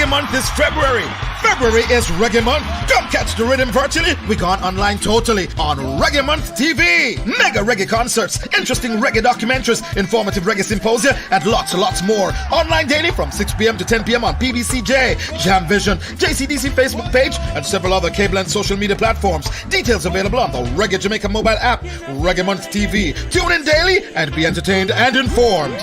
Reggae month is February. February is Reggae month. Come catch the rhythm virtually. We gone online totally on Reggae Month TV. Mega reggae concerts, interesting reggae documentaries, informative reggae symposia, and lots more. Online daily from 6 p.m. to 10 p.m. on PBCJ, Jam Vision, JCDC Facebook page, and several other cable and social media platforms. Details available on the Reggae Jamaica mobile app, Reggae Month TV. Tune in daily and be entertained and informed.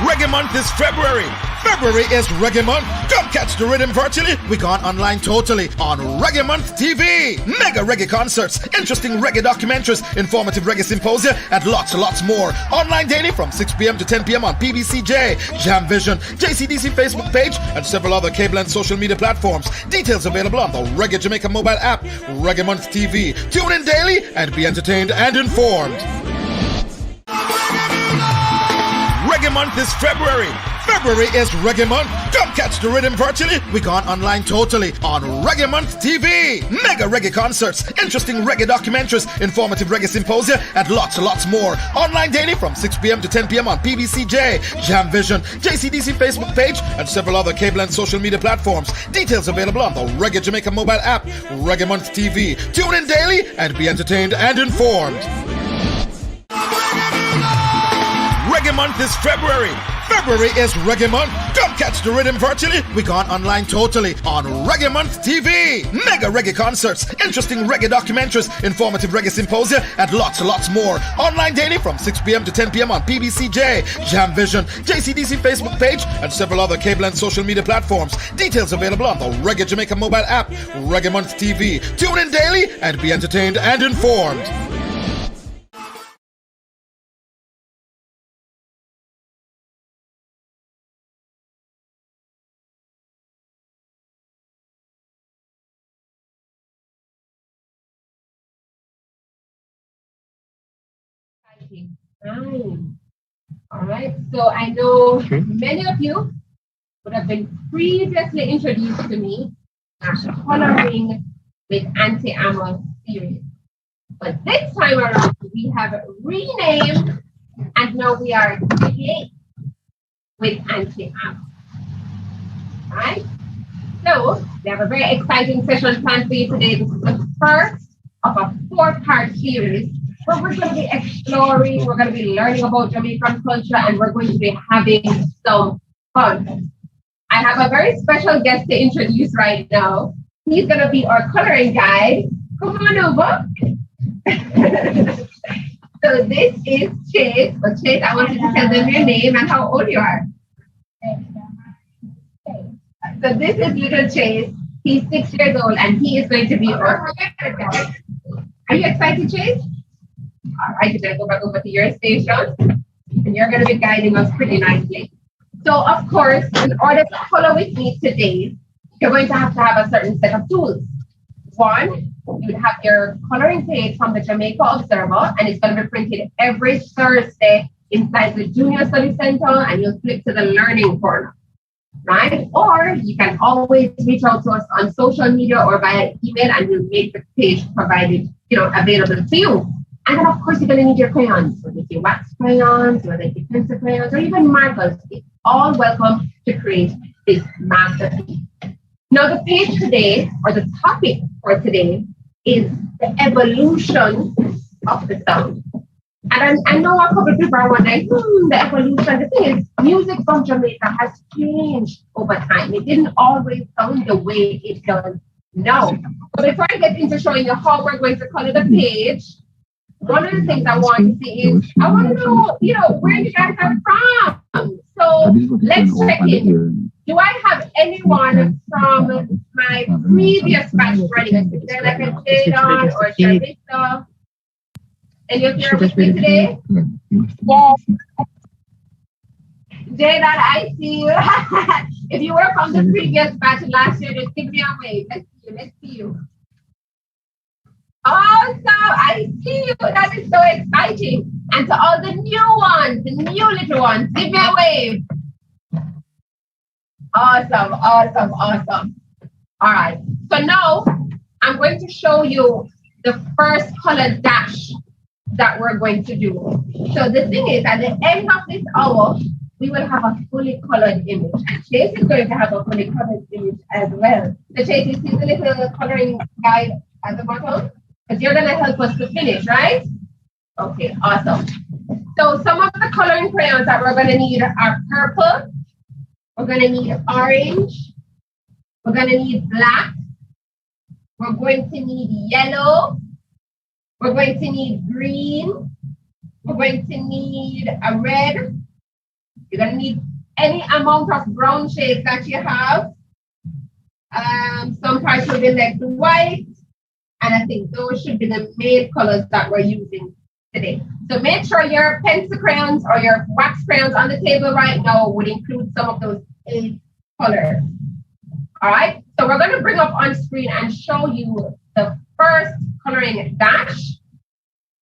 Reggae month is February. February is Reggae month. Come catch the rhythm virtually. We gone online totally on Reggae Month TV. Mega reggae concerts, interesting reggae documentaries, informative reggae symposia, and lots more. Online daily from 6 p.m. to 10 p.m. on PBCJ, Jam Vision, JCDC Facebook page, and several other cable and social media platforms. Details available on the Reggae Jamaica mobile app, Reggae Month TV. Tune in daily and be entertained and informed. Reggae month is February. February is Reggae month. Come catch the rhythm virtually. We gone online totally on Reggae Month TV. Mega reggae concerts, interesting reggae documentaries, informative reggae symposia, and lots more. Online daily from 6 p.m. to 10 p.m. on PBCJ, Jam Vision, JCDC Facebook page, and several other cable and social media platforms. Details available on the Reggae Jamaica mobile app, Reggae Month TV. Tune in daily and be entertained and informed. Reggae month is February. February is Reggae month. Come catch the rhythm virtually. We gone online totally on Reggae Month TV. Mega reggae concerts, interesting reggae documentaries, informative reggae symposia, and lots more. Online daily from 6 p.m. to 10 p.m. on PBCJ, Jam Vision, JCDC Facebook page, and several other cable and social media platforms. Details available on the Reggae Jamaica mobile app, Reggae Month TV. Tune in daily and be entertained and informed. Fine. All right. So I know many of you would have been previously introduced to me as Coloring with Anti-Amo series. But this time around, we have renamed and now we are Create with Anti-Amo. All right. So we have a very exciting session planned for you today. This is the first of a 4-part series. But we're going to be exploring, we're going to be learning about Jamaican culture, and we're going to be having some fun. I have a very special guest to introduce right now. He's going to be our coloring guide. Come on over. So this is Chase. So Chase, I want you to tell them your name and how old you are. So this is little Chase. He's 6 years old, and he is going to be our coloring guide. Are you excited, Chase? All right, you're going to go back over to your station, and you're going to be guiding us pretty nicely. So, of course, in order to color with me today, you're going to have a certain set of tools. One, you have your coloring page from the Jamaica Observer, and it's going to be printed every Thursday inside the Junior Study Center, and you'll flip to the Learning Corner, right? Or you can always reach out to us on social media or via email, and we'll make the page provided, available to you. And then, of course, you're going to need your crayons, whether it's your wax crayons, whether it's your pencil crayons, or even markers. It's all welcome to create this masterpiece. Now, the page today, or the topic for today, is the evolution of the sound. And I know a couple of people are wondering, the evolution. The thing is, music from Jamaica has changed over time. It didn't always sound the way it does now. But before I get into showing you how we're going to color the page, one of the things I want to see is, I want to know, where you guys are from. So let's check in. Do I have anyone from my previous batch running? Is there like a Jadon or Sharissa? Any of you are with me today? Yeah. Jadon, I see you. If you were from the previous batch last year, just give me a wave. Let's see you. Awesome, I see you. That is so exciting. And to all the new ones, the new little ones, give me a wave. Awesome. All right. So now I'm going to show you the first color dash that we're going to do. So the thing is, at the end of this hour, we will have a fully colored image. And Chase is going to have a fully colored image as well. So Chase, you see the little coloring guide at the bottom? Because you're going to help us to finish, right? Okay, awesome. So some of the coloring crayons that we're going to need are purple. We're going to need orange. We're going to need black. We're going to need yellow. We're going to need green. We're going to need a red. You're going to need any amount of brown shades that you have. Some parts will be like white. And I think those should be the main colors that we're using today. So make sure your pencil crayons or your wax crayons on the table right now would include some of those 8 colors. All right, so we're going to bring up on screen and show you the first coloring dash.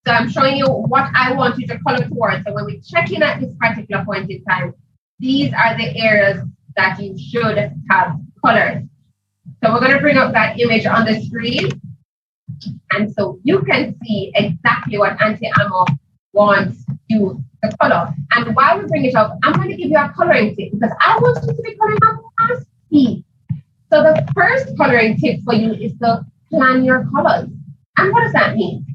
So I'm showing you what I want you to color towards. So when we check in at this particular point in time, these are the areas that you should have colored. So we're going to bring up that image on the screen. And so you can see exactly what Auntie Amo wants you to color. And while we bring it up, I'm going to give you a coloring tip because I want you to be coloring up fast speed. So the first coloring tip for you is to plan your colors. And what does that mean?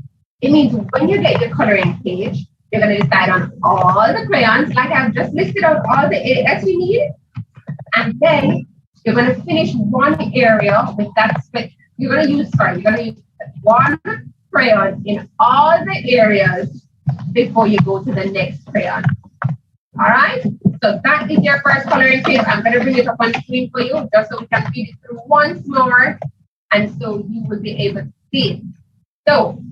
It means when you get your coloring page, you're going to decide on all the crayons, like I've just listed out all the 8 that you need. And then you're going to finish one area with that split. You're going to use one crayon in all the areas before you go to the next crayon. All right? So that is your first coloring tip. I'm going to bring it up on screen for you just so we can read it through once more. And so you will be able to see it. So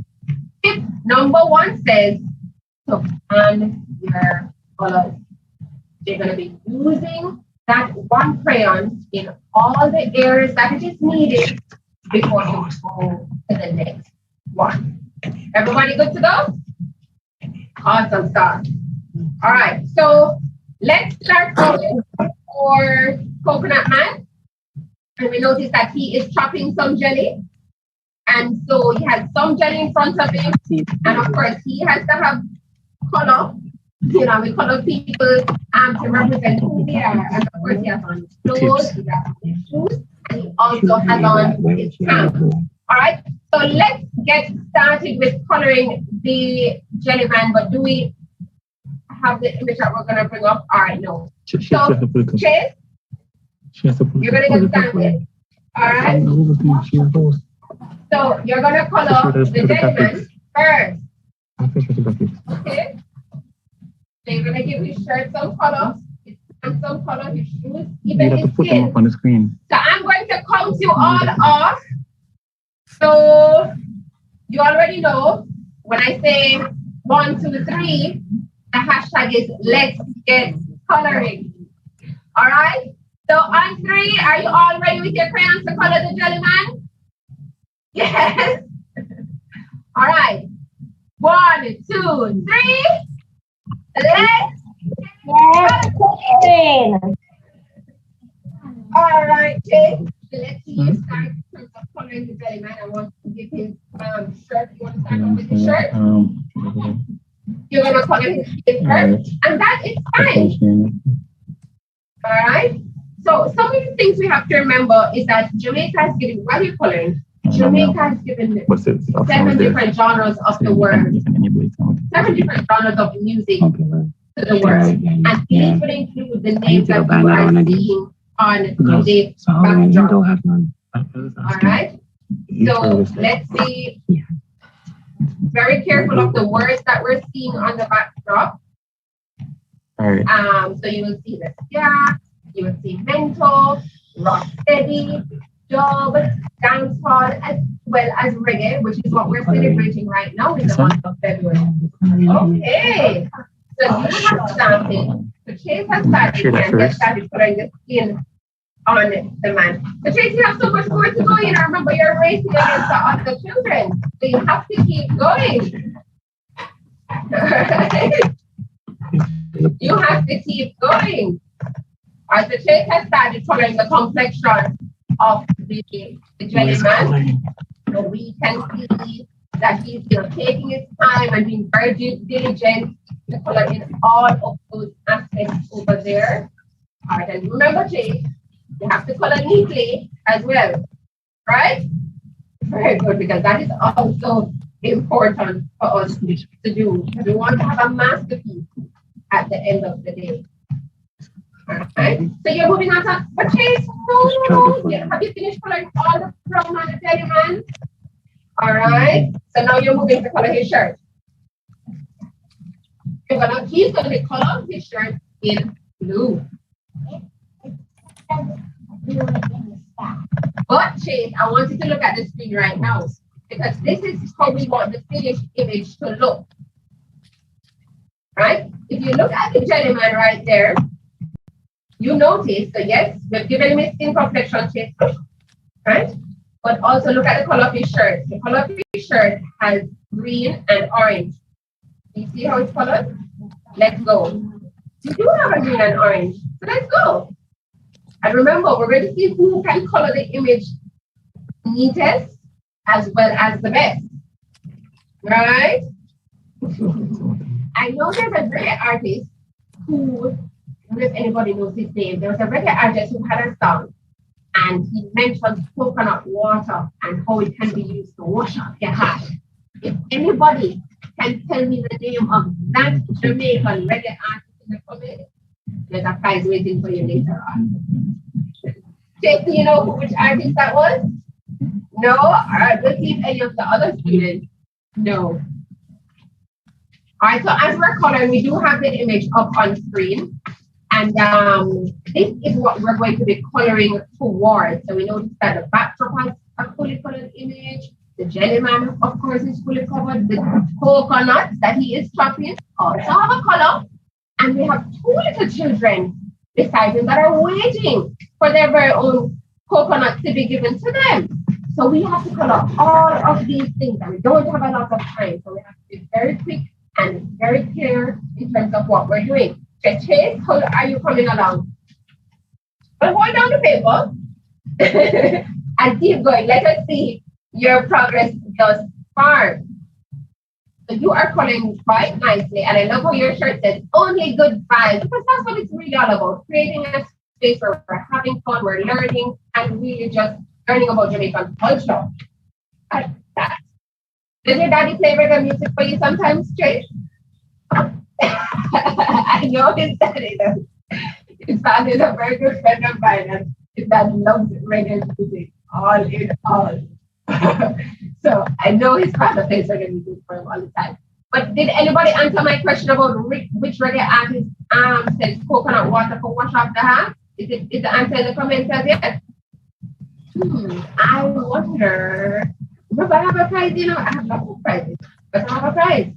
tip number 1 says to plan your colors. You're going to be using that one crayon in all the areas that it is needed before you go to the next one. Everybody good to go? Awesome stuff. All right, so let's start with our coconut man. And we notice that he is chopping some jelly. And so he has some jelly in front of him. And of course, he has to have color. You know, we color people to represent who they are. And of course, he has on his clothes, he has on his shoes, and he also has on his cap. All right, so let's get started with coloring the jelly man. But do we have the image that we're going to bring up? All right, no. So, Chase, you're going to get started. All right. So you're going to color the jelly man first. Okay. So you're going to give his shirt some color, his pants some color, his shoes, even his skin. On the screen. So I'm going to count you all off. So you already know when I say 1, 2, 3, the hashtag is let's get coloring. All right. So on 3, are you all ready with your crayons to color the jelly man? Yes. All right. 1, 2, 3. Let's get coloring. All right, Jay. So let's see you start with coloring the jelly man. I want to give his shirt. You want to start off with his shirt? You're going to color his first, and that is fine. All right. So some of the things we have to remember is that Jamaica has given, while you're coloring, Jamaica has given 7 different genres of the word, 7 different genres of music to the word, and these would include the names that you are seeing on the backdrop. All right. So let's be very careful of the words that we're seeing on the backdrop. So you will see the ska, you will see mental, rock steady, dub, dancehall, as well as reggae, which is what we're celebrating right now in the month of February. Okay. So you have started. So Chase has started and get started putting the skin on the man. So Chase, you have so much more to go in. Remember, you're racing against the other children. So you have to keep going. You have to keep going. As the Chase has started coloring the complexion of the jelly man, so we can see that he's still taking his time and being very diligent the color in all of those aspects over there. All right, and remember, Chase, you have to color neatly as well, right? Very good, because that is also important for us to do. We want to have a masterpiece at the end of the day. All right, so you're moving on to, but Chase, no, yeah, have you finished coloring all the brown on the belly man? All right, so now you're moving to color his shirt. He's gonna be colored his shirt in blue. But Chase, I want you to look at the screen right now, because this is how we want the finished image to look. Right? If you look at the gentleman right there, you notice, so yes, we've given him his skin complexion, Chase, right? But also look at the color of his shirt. The color of his shirt has green and orange. You see how it's colored? Let's go. You do have a green and orange, so let's go. And remember, we're going to see who can color the image neatest as well as the best. Right? I know there's a reggae artist who, I don't know if anybody knows his name, there was a reggae artist who had a song and he mentioned coconut water and how it can be used to wash off your hat. If anybody can tell me the name of that Jamaican reggae artist in the comments, there's a prize waiting for you later on. Jake, do you know which artist that was? No? All right, let's see if any of the other students know. All right, so as we're coloring, we do have the image up on screen. And this is what we're going to be coloring towards. So we notice that the backdrop has a fully colored image. The jellyman, of course, is fully covered. The coconut that he is chopping also have a color. And we have two little children beside him that are waiting for their very own coconut to be given to them. So we have to color all of these things, and we don't have a lot of time. So we have to be very quick and very clear in terms of what we're doing. Chase, how are you coming along? Well, hold down the paper and keep going. Let us see your progress thus far. So you are coloring quite nicely, and I love how your shirt says only good vibes, because that's what it's really all about, creating a space where we're having fun, we're learning, and really just learning about Jamaican culture. Like that. Does your daddy play reggae music for you sometimes, Chase? I know his daddy does. His father is a very good friend of mine, and his dad loves reggae music, all in all. So I know his father plays reggae music for him all the time. But did anybody answer my question about which reggae artist says coconut water for wash off the hat? Is the answer in the comments as yet? I wonder. Remember, I have a prize, you know, I have lots of prizes, but I have a prize.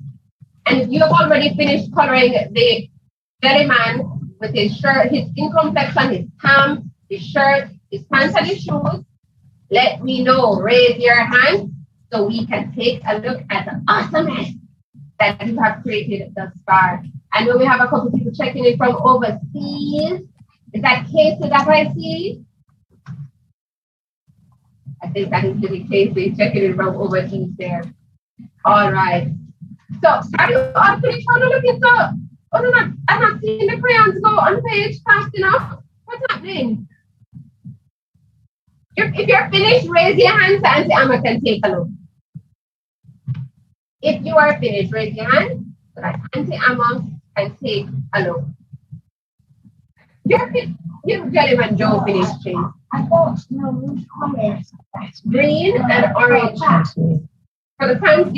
And if you have already finished coloring the belly man with his shirt, his skin complexion, his pants, his shirt, his pants, and his shoes, let me know. Raise your hand so we can take a look at the awesomeness that you have created thus far. I know we have a couple people checking in from overseas. Is that Casey that I see? I think that is really Casey checking in from overseas there. All right. So are you all finished? How are you looking so? Oh, no, I'm not seeing the crayons go on the page fast enough. What's happening? If you're finished, raise your hand so Auntie Amma can take a look. If you are finished, raise your hand so that Auntie Amma can take a look. Your Jellyman Joe finished, Chase. I don't know which color. Green and orange. For the pants,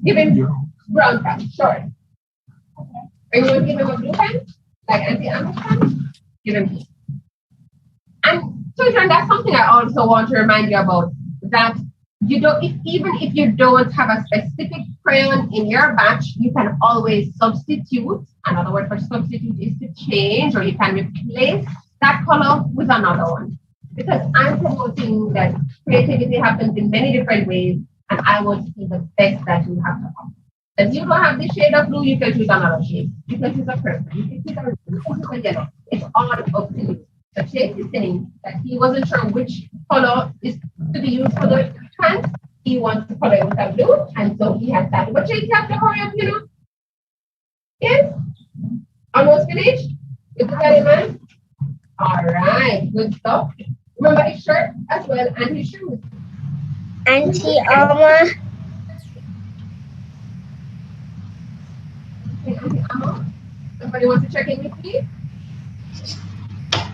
give him brown pants, short. Are you going to give him a blue pants? Like Auntie Amma's pants? Give him these. And children, that's something I also want to remind you about, that you don't, even if you don't have a specific crayon in your batch, you can always substitute. Another word for substitute is to change, or you can replace that color with another one. Because I'm promoting that creativity happens in many different ways, and I want to see the best that you have to offer. If you don't have the shade of blue, you can choose another shade. You can choose a purple, you can choose a red, you can choose a yellow. It's all up to you. So Chase is saying that he wasn't sure which color is to be used for the pants. He wants to color it with a blue, and so he has that. But Chase, you have to hurry up, you know? Yes? Almost finished with the jelly man? All right, good stuff. Remember his shirt as well and his shoes. Auntie Alma. Auntie Amma, somebody wants to check in with me?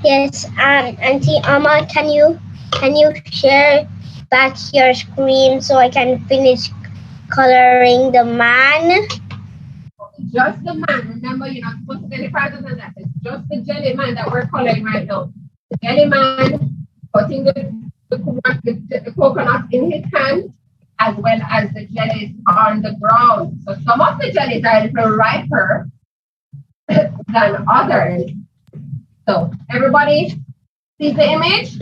Yes, Auntie Alma, can you share back your screen so I can finish coloring the man? Just the man. Remember, you're not supposed to get any farther than that. It's just the jelly man that we're coloring right now. The jelly man putting the coconut in his hand as well as the jellies on the ground. So some of the jellies are a little riper than others. So everybody sees the image?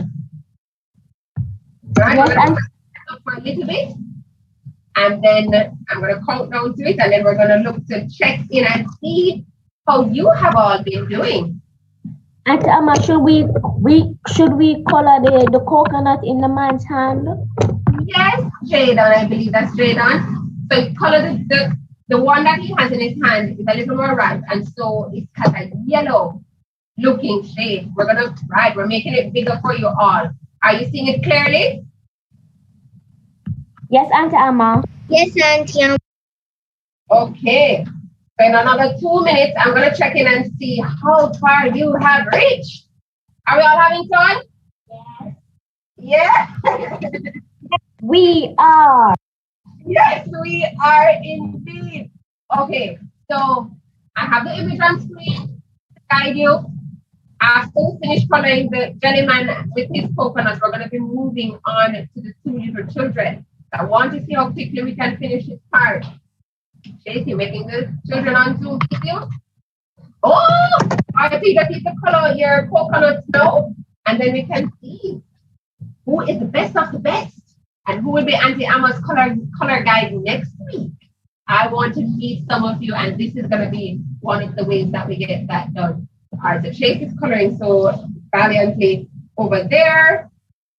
Right, we're going to look for a little bit. And then I'm going to count down to it, and then we're going to look to check in and see how you have all been doing. Auntie Amma, should we color the coconut in the man's hand? Yes, Jadon, I believe that's Jadon. So you color the one that he has in his hand is a little more ripe, and so it's got a yellow looking shade. We're making it bigger for you all. Are you seeing it clearly? Yes, Auntie Amma. Yes, Auntie Alma. Okay. So in another 2 minutes, I'm going to check in and see how far you have reached. Are we all having fun? Yes. Yeah. We are. Yes, we are indeed. Okay, so I have the image on screen to guide you. After we finish coloring the jelly man with his coconut, we're going to be moving on to the two little children. I want to see how quickly we can finish this part. Chase, you making the children on Zoom video? Oh, I think that you can color your coconuts now, and then we can see who is the best of the best and who will be Auntie Amma's color guide next week. I want to meet some of you, and this is going to be one of the ways that we get that done. All right, so Chase is coloring so valiantly over there,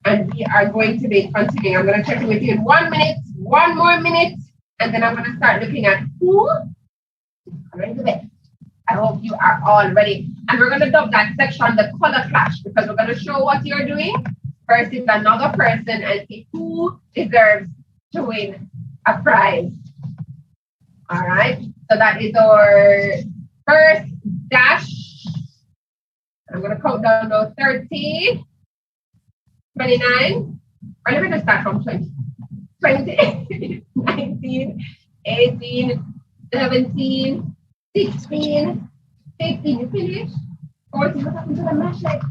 and we are going to be continuing. I'm going to check in with you in 1 minute, one more minute, and then I'm going to start looking at who is coloring the best. I hope you are all ready. And we're going to dub that section the color clash, because we're going to show what you're doing versus another person and see who deserves to win a prize. All right, so that is our first dash. I'm going to count down now 30, 29, or let me just start from 20, 20, 19, 18, 17, 16, 15, you finish? 14, what happened to the mash like?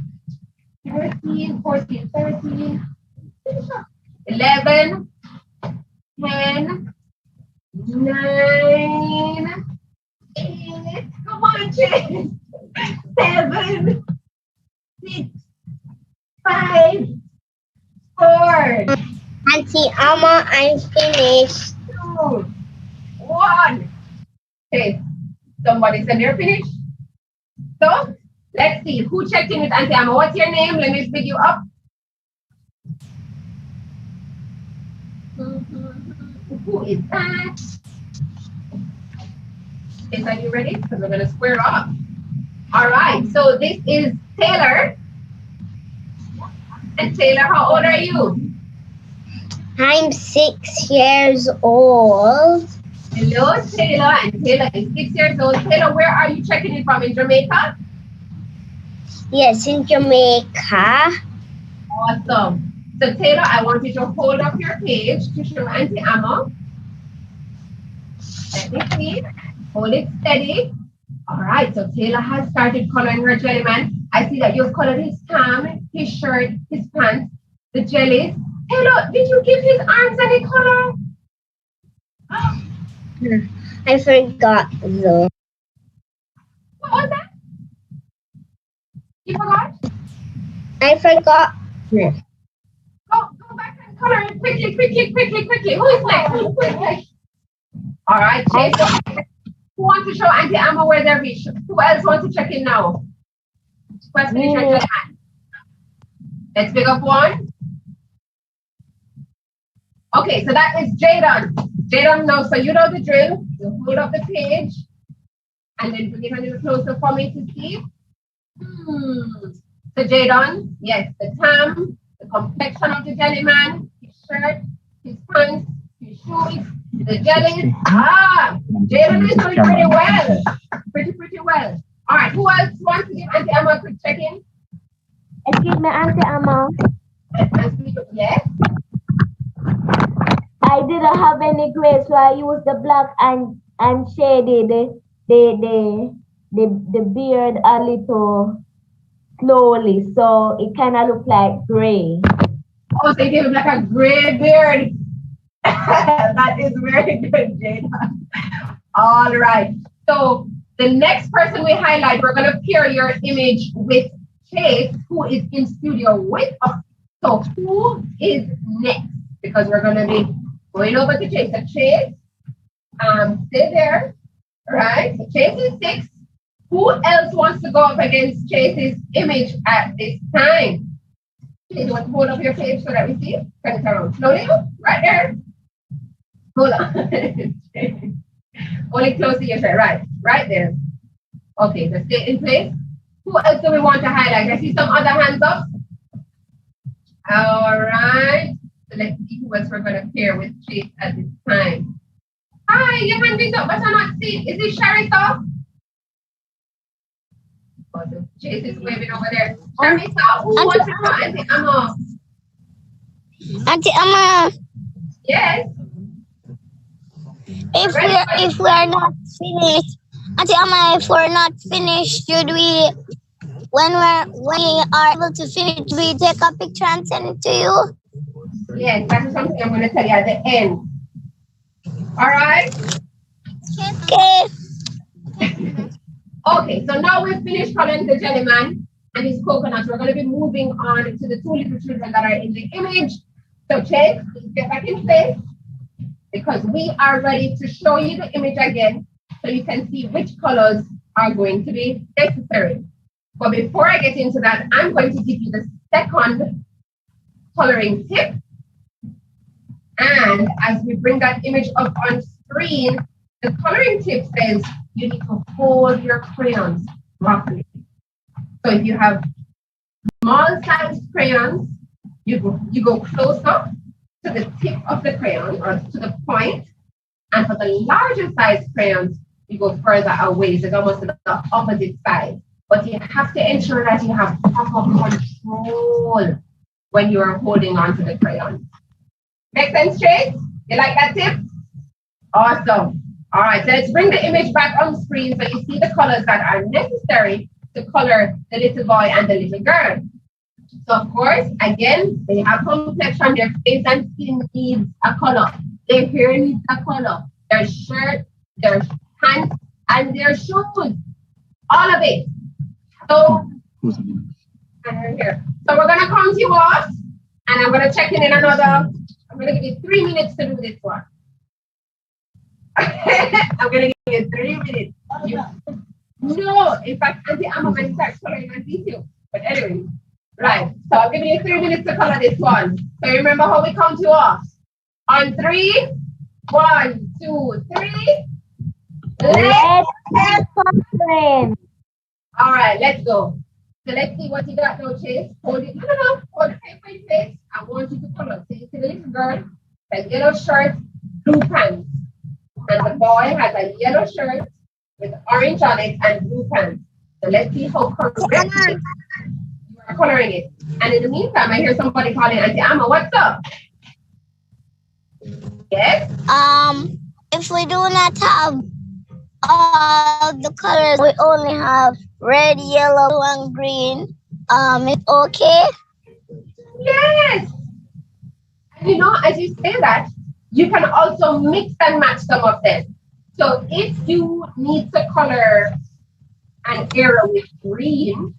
13, 14, 13, finish up. 11, 10, 9, 8, come on, Chase. 7, 6, 5, 4, Auntie Alma, I'm finished. 2, 1. Okay, somebody said they're finished. So let's see who checked in with Auntie Amma. What's your name? Let me pick you up. Who is that? Okay, are you ready? Because we're going to square off. All right, so this is Taylor. And Taylor, how old are you? I'm 6 years old. Hello, Taylor. And Taylor is 6 years old. Taylor, where are you checking in from? In Jamaica? Yes, in Jamaica. Awesome. So Taylor, I want you to hold up your page to show Auntie Amma. Let me see. Hold it steady. All right, so Taylor has started coloring her jelly man. I see that you've colored his palm, his shirt, his pants, the jellies. Taylor, did you give his arms any color? I forgot though. What was that? You forgot? I forgot. Go back and color it quickly. Who is next? Who is next? All right, Chase. Who wants to show Auntie Amma where they're reached? Who else wants to check in now? Let's finish your jelly man. Let's pick up one. Okay, so that is Jadon. Jadon knows, so you know the drill. You hold up the page And then bring it a little closer for me to see. So Jadon, yes, the tam, the complexion of the jelly man, his shirt, his pants, his shoes, the jelly. Jadon is doing pretty well. Pretty well. All right, who else wants to give Auntie Amma a quick check-in? Excuse me, Auntie Amma. Yes. I didn't have any gray, so I used the black and shaded the beard a little slowly, so it kind of looked like gray. Oh, so you gave him like a gray beard. That is very good, Jada. All right. So the next person we highlight, we're going to pair your image with Chase, who is in studio with us. So who is next? Because we're going to be going over to Chase. So Chase, stay there. Right? So Chase is 6. Who else wants to go up against Chase's image at this time? Chase, you want to hold up your page so that we see? Turn it around slowly. Right there. Hold on. Hold it close to your shirt. Right there. Okay, so stay in place. Who else do we want to highlight? I see some other hands up. All right. So let's see who else we're going to pair with Chase at this time. Hi, your hand is up, but I'm not seeing. Is it Sharissa? Chase is waving over there. Sharissa, who wants to go? Auntie Amma. Auntie Amma. Yes. If we are not finished, Auntie Amma, if we're not finished, should we, when we are able to finish, we take a picture and send it to you? Yes, that is something I'm going to tell you at the end. All right? Okay. Okay, so now we've finished coloring the jelly man and his coconut. We're going to be moving on to the 2 little children that are in the image. So Chase, please get back in place because we are ready to show you the image again so you can see which colors are going to be necessary. But before I get into that, I'm going to give you the second coloring tip. And as we bring that image up on screen, the coloring tip says you need to hold your crayons roughly. So if you have small sized crayons, you go closer to the tip of the crayon or to the point. And for the larger sized crayons, you go further away. So it's almost to the opposite side. But you have to ensure that you have proper control when you are holding on to the crayon. Make sense, Chase? You like that tip? Awesome. All right, so let's bring the image back on screen so you see the colors that are necessary to color the little boy and the little girl. So of course, again, they have complexion, their face and skin needs a color. Their hair needs a color. Their shirt, their pants, and their shoes. All of it. So, here. So we're gonna count you off and I'm gonna check in another, I'm gonna give you 3 minutes to do this one. I'm gonna give you 3 minutes. No, in fact, Auntie Amma might start coloring and teach you. But anyway, right. So I'm giving you 3 minutes to color this one. So remember how we count you off. On 3, 1, 2, 3. Let's Let's all right, let's go. So let's see what you got now, Chase. Hold it. No. Hold the paper in place. I want you to color. So you see the little girl has yellow shirt, blue pants. And the boy has a yellow shirt with orange on it and blue pants. So let's see how correct you are coloring it. And in the meantime, I hear somebody calling Auntie Amma. What's up? Yes? If we do not have all the colors, we only have red, yellow, blue, and green. It's okay? Yes. And you know, as you say that, you can also mix and match some of them. So if you need to color an area with green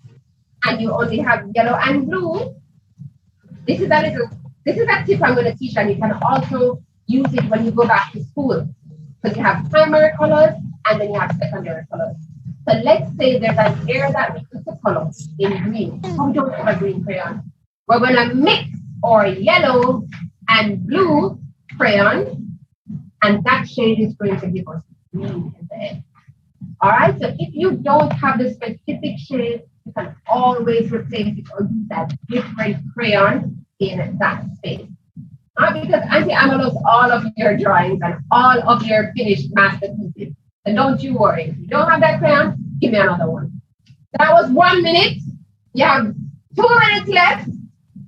and you only have yellow and blue, this is a tip I'm going to teach, and you can also use it when you go back to school. Because you have primary colors and then you have secondary colors. So let's say there's an area that we need to color in green. We don't have a green crayon. We're going to mix our yellow and blue crayon, and that shade is going to give us green in the end. All right, so if you don't have the specific shade, you can always replace it or use that different crayon in that space. Because Auntie Amma loves all of your drawings and all of your finished masterpieces. So don't you worry. If you don't have that crayon, give me another one. That was 1 minute. You have 2 minutes left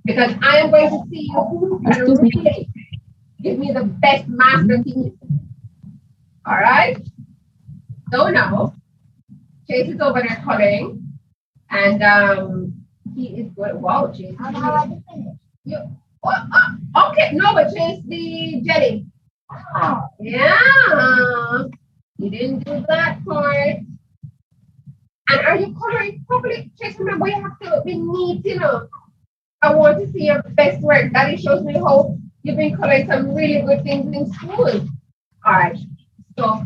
because I am going to see who can really give me the best masterpiece. All right. So now, Chase is over there coloring, and he is good. Wow, Chase. Okay, no, but Chase the jelly. Oh, yeah. You didn't do that part. And are you coloring properly? Chase, remember, you have to be neat, you know. I want to see your best work. Daddy shows me how you've been coloring some really good things in school. All right. So,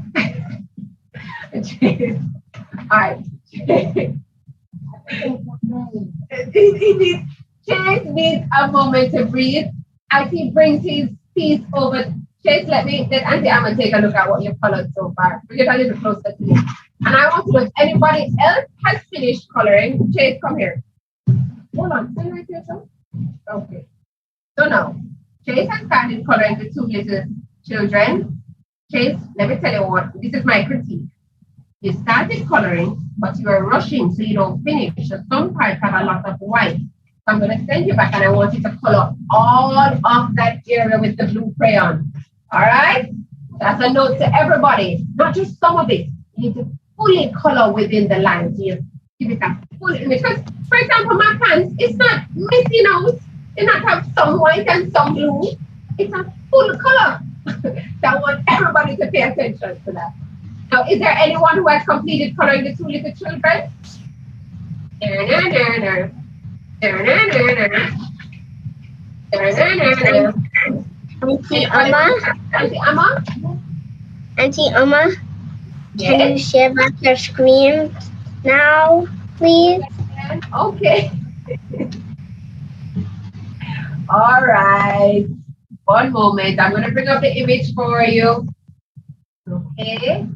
Chase. All right. Chase needs a moment to breathe as he brings his piece over. Chase, let Auntie Amma take a look at what you've colored so far. Bring it a little closer to me. And I want to know if anybody else has finished coloring. Chase, come here. Hold on. Stand right here, sir. Okay. So now, Chase has started coloring the two little children. Chase, let me tell you what, this is my critique. You started coloring, but you are rushing so you don't finish. So some parts have a lot of white. So I'm going to send you back and I want you to color all of that area with the blue crayon. All right? That's a note to everybody, not just some of it. You need to fully color within the lines. You give it a full image. Because, for example, my pants, it's not missing out. It not have some white and some blue. It's a full color. So I want everybody to pay attention to that. Now, is there anyone who has completed coloring the two little children? Auntie Amma? Auntie Amma? Auntie Amma? Yes? Can you share back your screen now, please? Okay. All right. One moment. I'm going to bring up the image for you. Okay.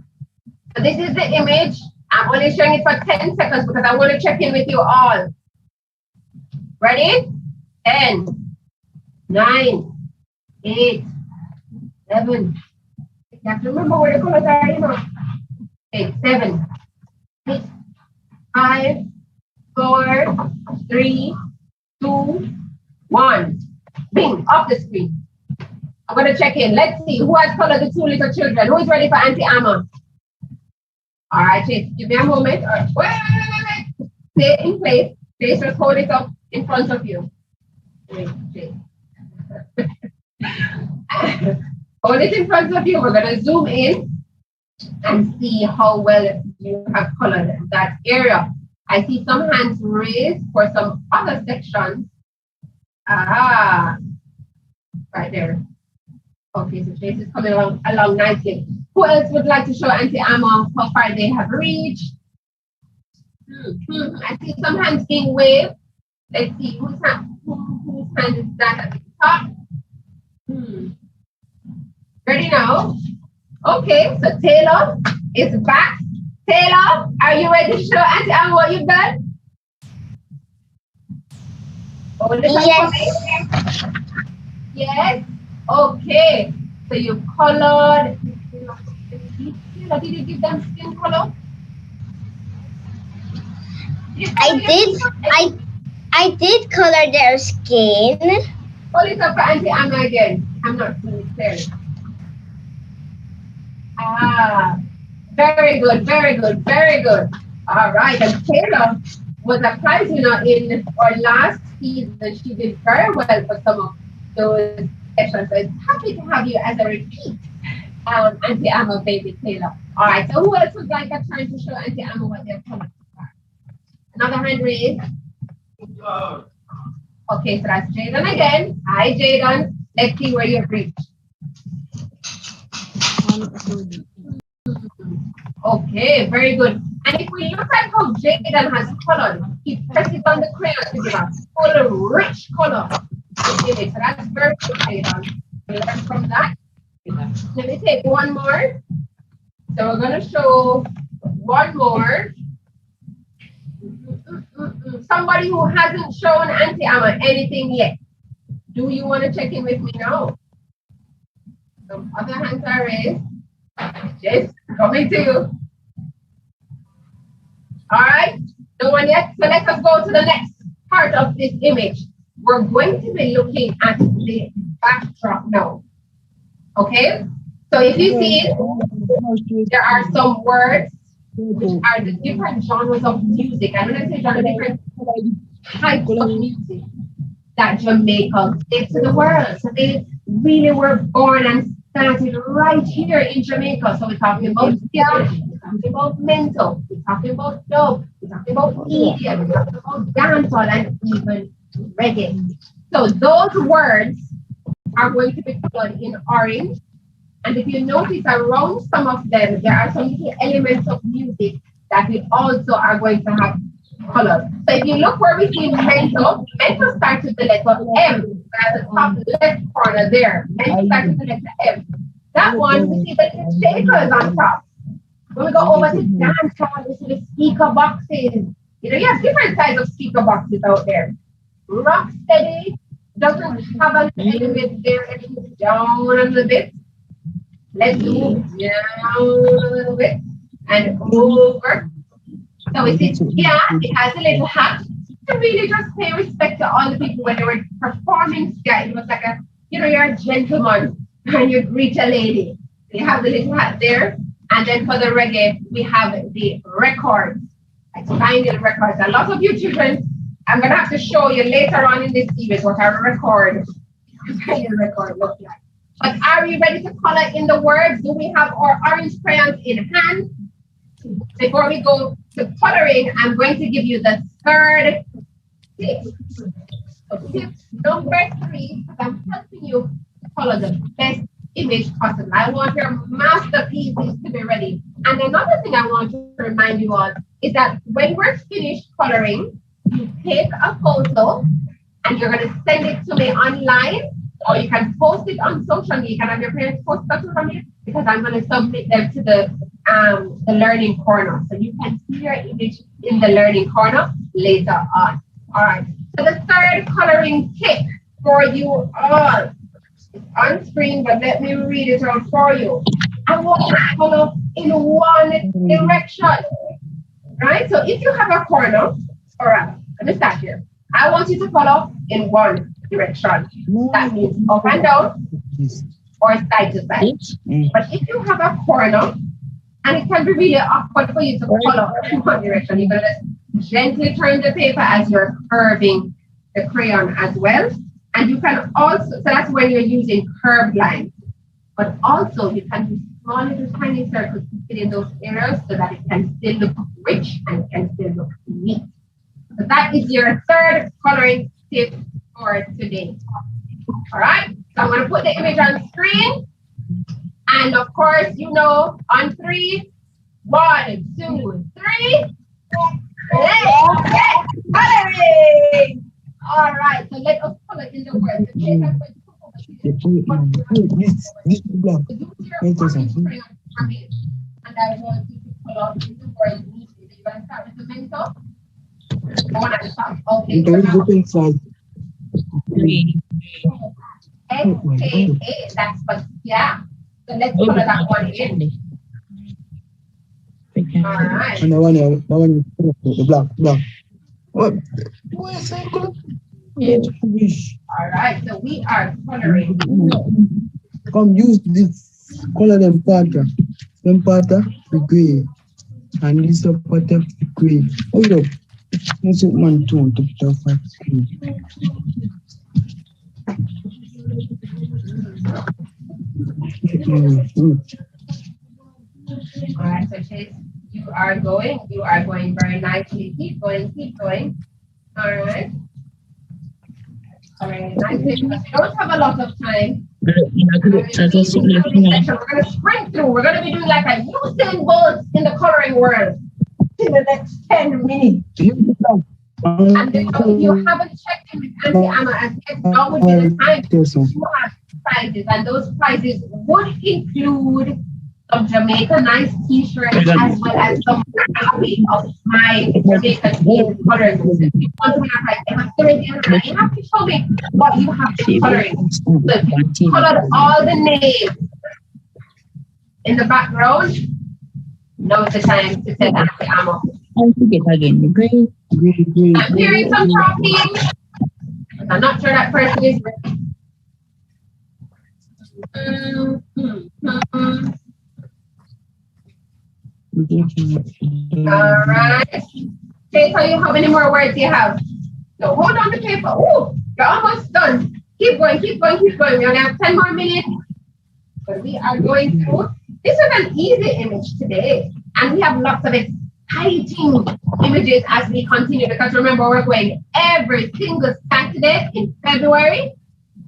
So this is the image. I'm only showing it for 10 seconds because I want to check in with you all. Ready? 10, 9, 8, 7. You have to remember where the colors are, you know. 8, 7, 6, 5, 4, 3, 2, 1. Bing, off the screen. I'm going to check in. Let's see who has colored the two little children. Who is ready for Auntie Amma? All right, Chase, give me a moment. All right. Wait. Stay in place. Chase, just hold it up in front of you. Wait, Chase. Hold it in front of you. We're going to zoom in and see how well you have colored that area. I see some hands raised for some other sections. Right there. Okay, so Chase is coming along nicely. Who else would like to show Auntie Amma how far they have reached? I see some hands being waved. Let's see whose hand is that at the top. Ready now? Okay, so Taylor is back. Taylor, are you ready to show Auntie Amma what you've done? Yes. Yes. Okay. So you colored. Did you give them skin color? I did color their skin. Hold it up for Auntie Amma again. I'm not seeing it clearly. Very good, very good, very good. All right, and Taylor was a prize winner in our last season. She did very well for some of those sessions. So it's happy to have you as a repeat, Auntie Amma, baby Taylor. All right, so who else would like a turn to show Auntie Amma what they're colored? Another hand raised. Okay, so that's Jaden again. Hi, Jaden. Let's see where you've reached. Okay, very good. And if we look at how Jaden has colored, he presses on the crayon to give a full, rich color. So that's very good, Jaden. Learn from that. Let me take one more. So we're going to show one more. Somebody who hasn't shown Auntie Amma anything yet. Do you want to check in with me now? Some other hands are raised. Yes, coming to you. All right, no one yet? So let us go to the next part of this image. We're going to be looking at the backdrop now. Okay? So if you see, there are some words which are the different genres of music. And when I say genre, different types of music that Jamaica gave to the world. So they really were born and started right here in Jamaica. So we're talking about ska, we're talking about mental, we're talking about dub, we're talking about EDM, we're talking about dancehall, and even reggae. So those words are going to be colored in orange. And if you notice around some of them, there are some little elements of music that we also are going to have colors. So if you look where we see mental starts with the letter M. At the top left corner there, mental starts with the letter M. That one, we see the shakers on top. When we go over to dancehall, we see the speaker boxes. You know, you have different types of speaker boxes out there. Rock steady doesn't have an element there, everything's down a little bit. Let's move down a little bit and over. So we see, yeah, it has a little hat to really just pay respect to all the people when they were performing ska. It was like a, you know, you're a gentleman and you greet a lady. You have the little hat there. And then for the reggae, we have the records, like vinyl records. A lot of you children, I'm going to have to show you later on in this series what a record looks like. But are you ready to color in the words? Do we have our orange crayons in hand? Before we go to coloring, I'm going to give you the third tip. So tip number 3, because I'm helping you to color the best image possible. I want your masterpieces to be ready. And another thing I want to remind you all is that when we're finished coloring, you take a photo and you're going to send it to me online, or you can post it on social media. You can have your parents post it on social media, because I'm going to submit them to the learning corner. So you can see your image in the learning corner later on. All right. So the third coloring tip for you all is on screen, but let me read it out for you. I want you to color in one direction. Right? So if you have a corner, all right, let me start here. I want you to color in one direction. That means up and down or side to side. But if you have a corner, and it can be really awkward for you to color in one direction, you're going to gently turn the paper as you're curving the crayon as well. And you can also, so that's when you're using curved lines. But also you can do small little tiny circles to fit in those areas so that it can still look rich and can still look neat. So that is your third coloring tip for today. All right, so I'm going to put the image on screen. And of course, you know, on 3, 1, 2, 3. Let's coloring. All right, so let us color in the words. And I want you to color in the words neatly. So you're going to start with the mental. One at the top. Okay. AKA, that's what, yeah. So let's color that one in. All right. And the one, the black. What? All right, so we are coloring. Come use this color them pattern. Them pattern the gray. And this pattern the gray. Oh look. Let's take one tone to put off my screen. All right, so Chase, you are going very nicely. Keep going. All right. All right, nicely. We don't have a lot of time. We're going to sprint through. We're going to be doing like a Usain Bolt in the coloring world in the next 10 minutes. And then if you haven't checked in with Auntie Amma as yet, now would be the time to have prizes. And those prizes would include some Jamaicanized t-shirts as well as some copy of my Jamaican themed colors. If you want to have like, you have to show me what you have been coloring. So if you colored all the names in the background, now's the time to set Auntie Amo. Green. I'm hearing some talking. I'm not sure that person is ready. All right. Okay, so how many more words do you have? So hold on the paper. Oh, you're almost done. Keep going. We only have 10 more minutes. But we are going through. This is an easy image today. And we have lots of exciting images as we continue. Because remember, we're going every single Saturday in February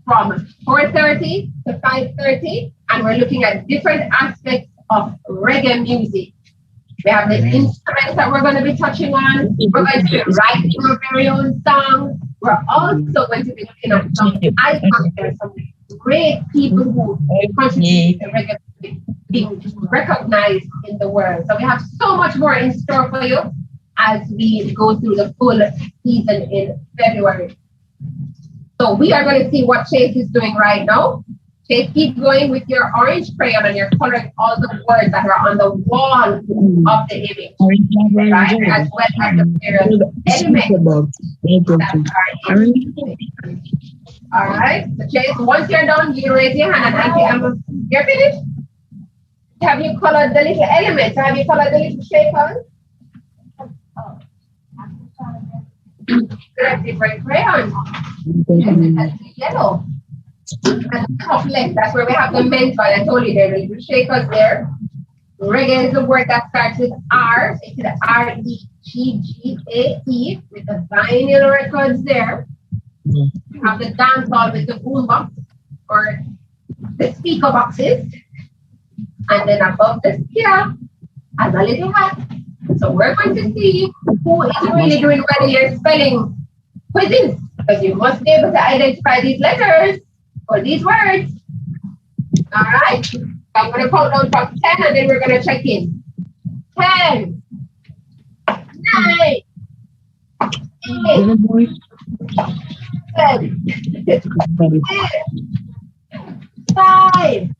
from 4:30 to 5:30. And we're looking at different aspects of reggae music. We have the instruments that we're going to be touching on. We're going to be writing our very own songs. We're also going to be looking at some icons. There's some great people who contribute to reggae music being recognized in the world. So we have so much more in store for you as we go through the full season in February. So we are going to see what Chase is doing right now. Chase, keep going with your orange crayon and you're coloring all the words that are on the wall of the image, right? As well as the various elements that are in the image. All right. So Chase, once you're done, you raise your hand and Auntie Amo, you're finished? Have you colored the little elements? Have you colored the little shapers? That's different crayons. That's the yellow. And top left, that's where we have the mental. I told you there are little shakers there. Reggae is a word that starts with R. So it's the R-E-G-G-A-E with the vinyl records there. You have the dancehall with the boombox or the speaker boxes. And then above the speaker as a little hat. So we're going to see who is really doing well in your spelling quizzes. Because you must be able to identify these letters or these words. All right. So I'm going to count down from 10 and then we're going to check in. 10, 9, 8, 7, 6, 5,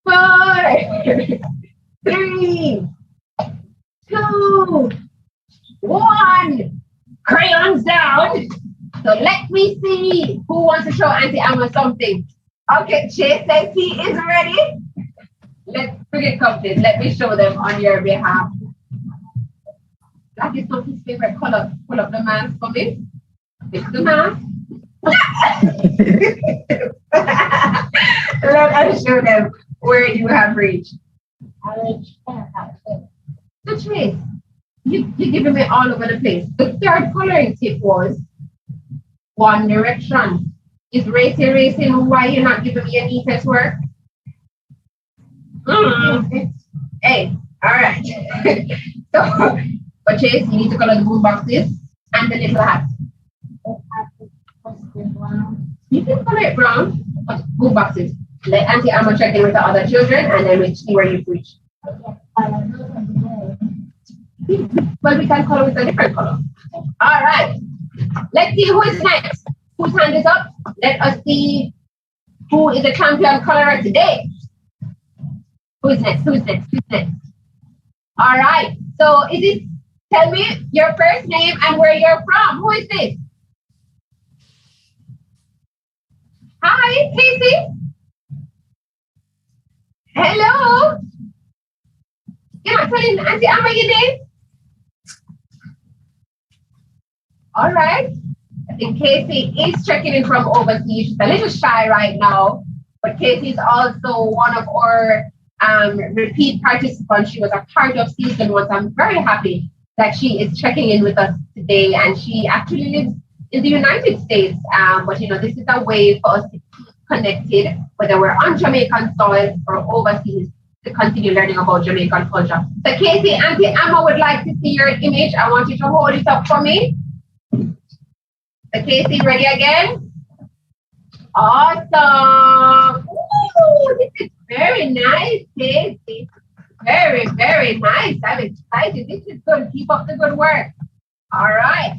4, 3, 2, 1. Crayons down. So let me see who wants to show Auntie Amo something. Okay, Chase says he is ready. Let's forget companies. Let me show them on your behalf. Black is not his favorite color. Pull up the mask for me. It's the mask. Let us show them where you have reached. So Chase, you're giving me all over the place. The third coloring tip was One Direction. Is racing why you're not giving me a neatest work? Hey, all right. So, but Chase, you need to color the boom boxes and the little hat. You can color it brown, but boom boxes. Let Auntie Amo check in with the other children and then we'll see where you reach. Well, we can color with a different color. All right. Let's see who is next. Whose hand is up? Let us see who is the champion colorer today. Who's next? All right. So is it, tell me your first name and where you're from. Who is this? Hi, Casey. Hello. You're not telling Auntie Amo your name? All right. I think Casey is checking in from overseas. She's a little shy right now, but Casey is also one of our repeat participants. She was a part of season 1, so I'm very happy that she is checking in with us today. And she actually lives in the United States. But you know, this is a way for us to keep connected, whether we're on Jamaican soil or overseas, to continue learning about Jamaican culture. So Casey, Auntie Amo would like to see your image. I want you to hold it up for me. So Casey, ready again? Awesome. Ooh, this is Very nice, Casey. Very, very nice. I'm excited. This is good. Keep up the good work. All right.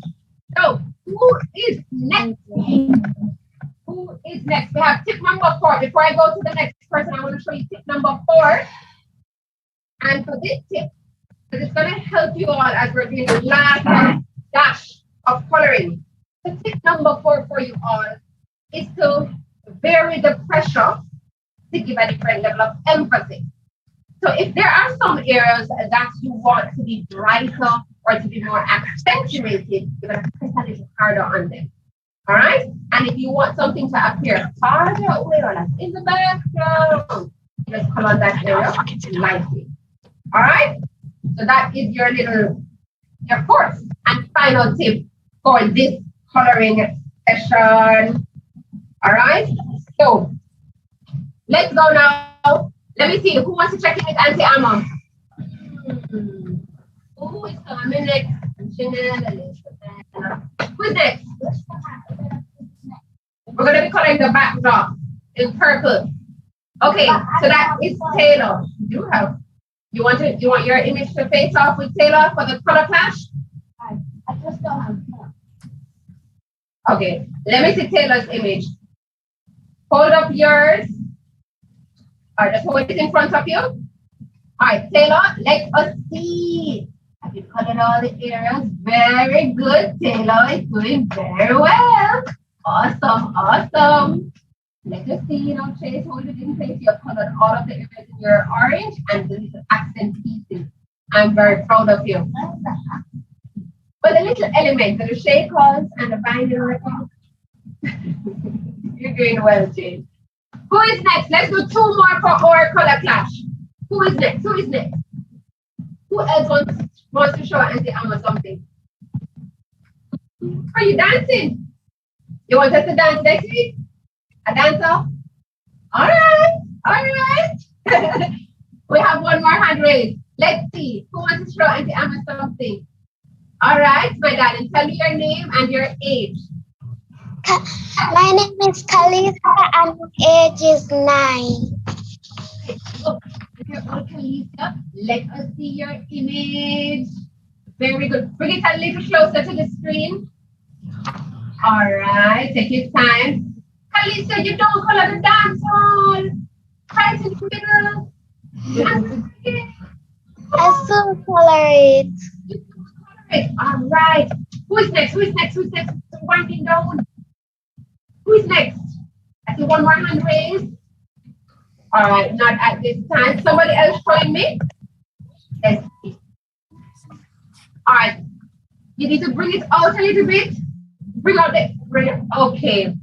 So, who is next? Who is next? We have tip number 4. Before I go to the next person, I want to show you tip number 4. And for this tip, it's going to help you all as we're doing the last dash of coloring. So tip number 4 for you all is to vary the pressure to give a different level of emphasis. So if there are some areas that you want to be brighter or to be more accentuated, you're going to press a little harder on them. All right? And if you want something to appear farther away or like in the background, just color that area lightly. All right? So that is your fourth and final tip for this coloring session. All right? So let's go now. Let me see. Who wants to check in with Auntie Amma? Who is coming next? Who's next? We're going to be coloring the backdrop in purple. Okay, so that is Taylor. You want your image to face off with Taylor for the color clash? I just don't have color. Okay, let me see Taylor's image. Hold up yours. All right, just hold it in front of you. All right, Taylor, let us see. Have you colored all the areas? Very good. Taylor is doing very well. Awesome, awesome. Let us see, Chase, hold it in place. You have colored all of the areas in your orange and the little accent pieces. I'm very proud of you. But the little elements, the shakers and the binding record, you're doing well, Chase. Who is next? Let's do 2 more for our color clash. Who is next? Who is next? Who else wants to show Auntie Amma something? Are you dancing? You want us to dance next week? A dancer? All right, all right. We have one more hand raised. Let's see. Who wants to show Auntie Amma something? All right, my darling, tell me your name and your age. My name is Khalifa and my age is 9. Look, if you're all Khalifa, let us see your image. Very good. Bring it a little closer to the screen. All right, take your time. Khalifa, you don't color the dance hall. Right in the middle. I still color it. All right. Who is next? Who is next? Who's next? Winding down. Who is next? I see one more hand raised. All right, not at this time. Somebody else join me? Let's see. All right. You need to bring it out a little bit. Bring it. Okay.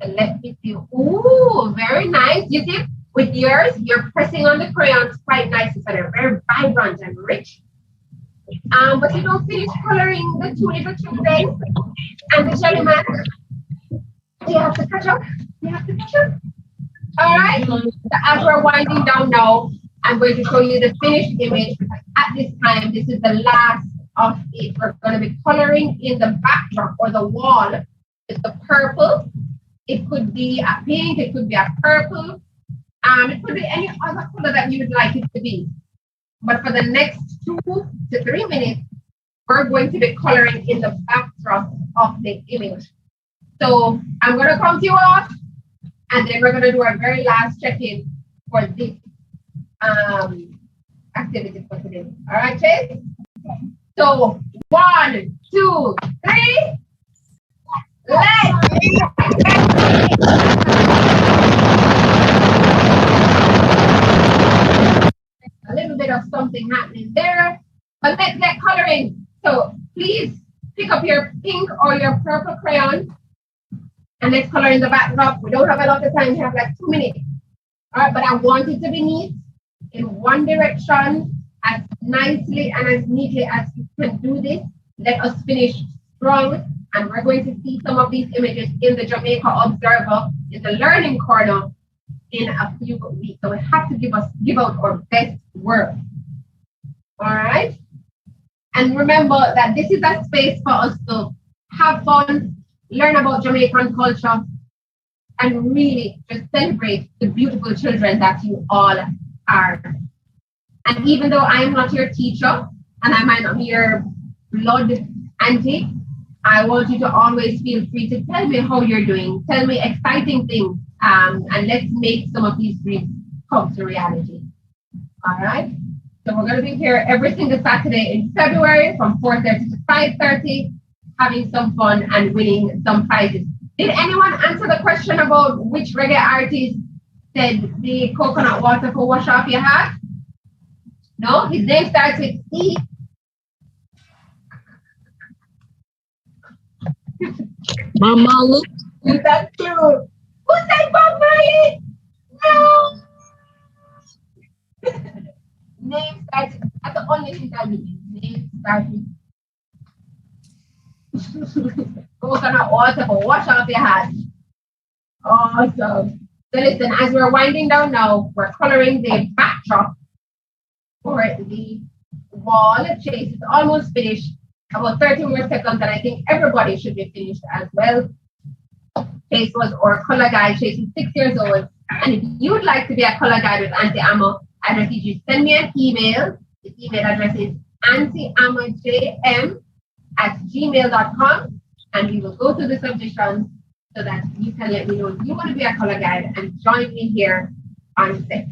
And let me see. Ooh, very nice. You see, with yours, you're pressing on the crayons quite nicely, so they're very vibrant and rich. But you don't finish coloring the 2 little children and the jelly man. You have to catch up. You have to catch up. All right. So as we're winding down now, I'm going to show you the finished image. At this time, this is the last of it. We're going to be coloring in the backdrop or the wall with the purple. It could be a pink. It could be a purple. It could be any other color that you would like it to be. But for the next 2 to 3 minutes, we're going to be coloring in the backdrop of the image. So I'm going to count you off, and then we're going to do our very last check-in for this activity for today. All right, Chase? So 1, 2, 3. Let's a little bit of something happening there, but let's get coloring. So please pick up your pink or your purple crayon and let's color in the backdrop. We don't have a lot of time, we have like 2 minutes. All right, but I want it to be neat in one direction as nicely and as neatly as you can do this. Let us finish strong, and we're going to see some of these images in the Jamaica Observer in the learning corner in a few weeks. So we have to give out our best work. All right. And remember that this is a space for us to have fun, learn about Jamaican culture, and really just celebrate the beautiful children that you all are. And even though I am not your teacher and I might not be your blood auntie, I want you to always feel free to tell me how you're doing. Tell me exciting things, and let's make some of these dreams come to reality. All right? So we're going to be here every single Saturday in February from 4:30 to 5:30, having some fun and winning some prizes. Did anyone answer the question about which reggae artist said the coconut water for wash off your hat? No? His name starts with E. Bob Marley. Is that true? Who said Bob Marley? No! Name starts with, that's the only thing that means. Name starts with coconut water for wash off your hat. Awesome. So listen, as we're winding down now, we're coloring the backdrop for the wall. Chase is almost finished. About 30 more seconds, and I think everybody should be finished as well. Chase was our color guide. Chase is 6 years old. And if you would like to be a color guide with Auntie Amo, I request you send me an email. The email address is auntie.amojm@gmail.com, and we will go through the submissions so that you can let me know if you want to be a color guide and join me here on set.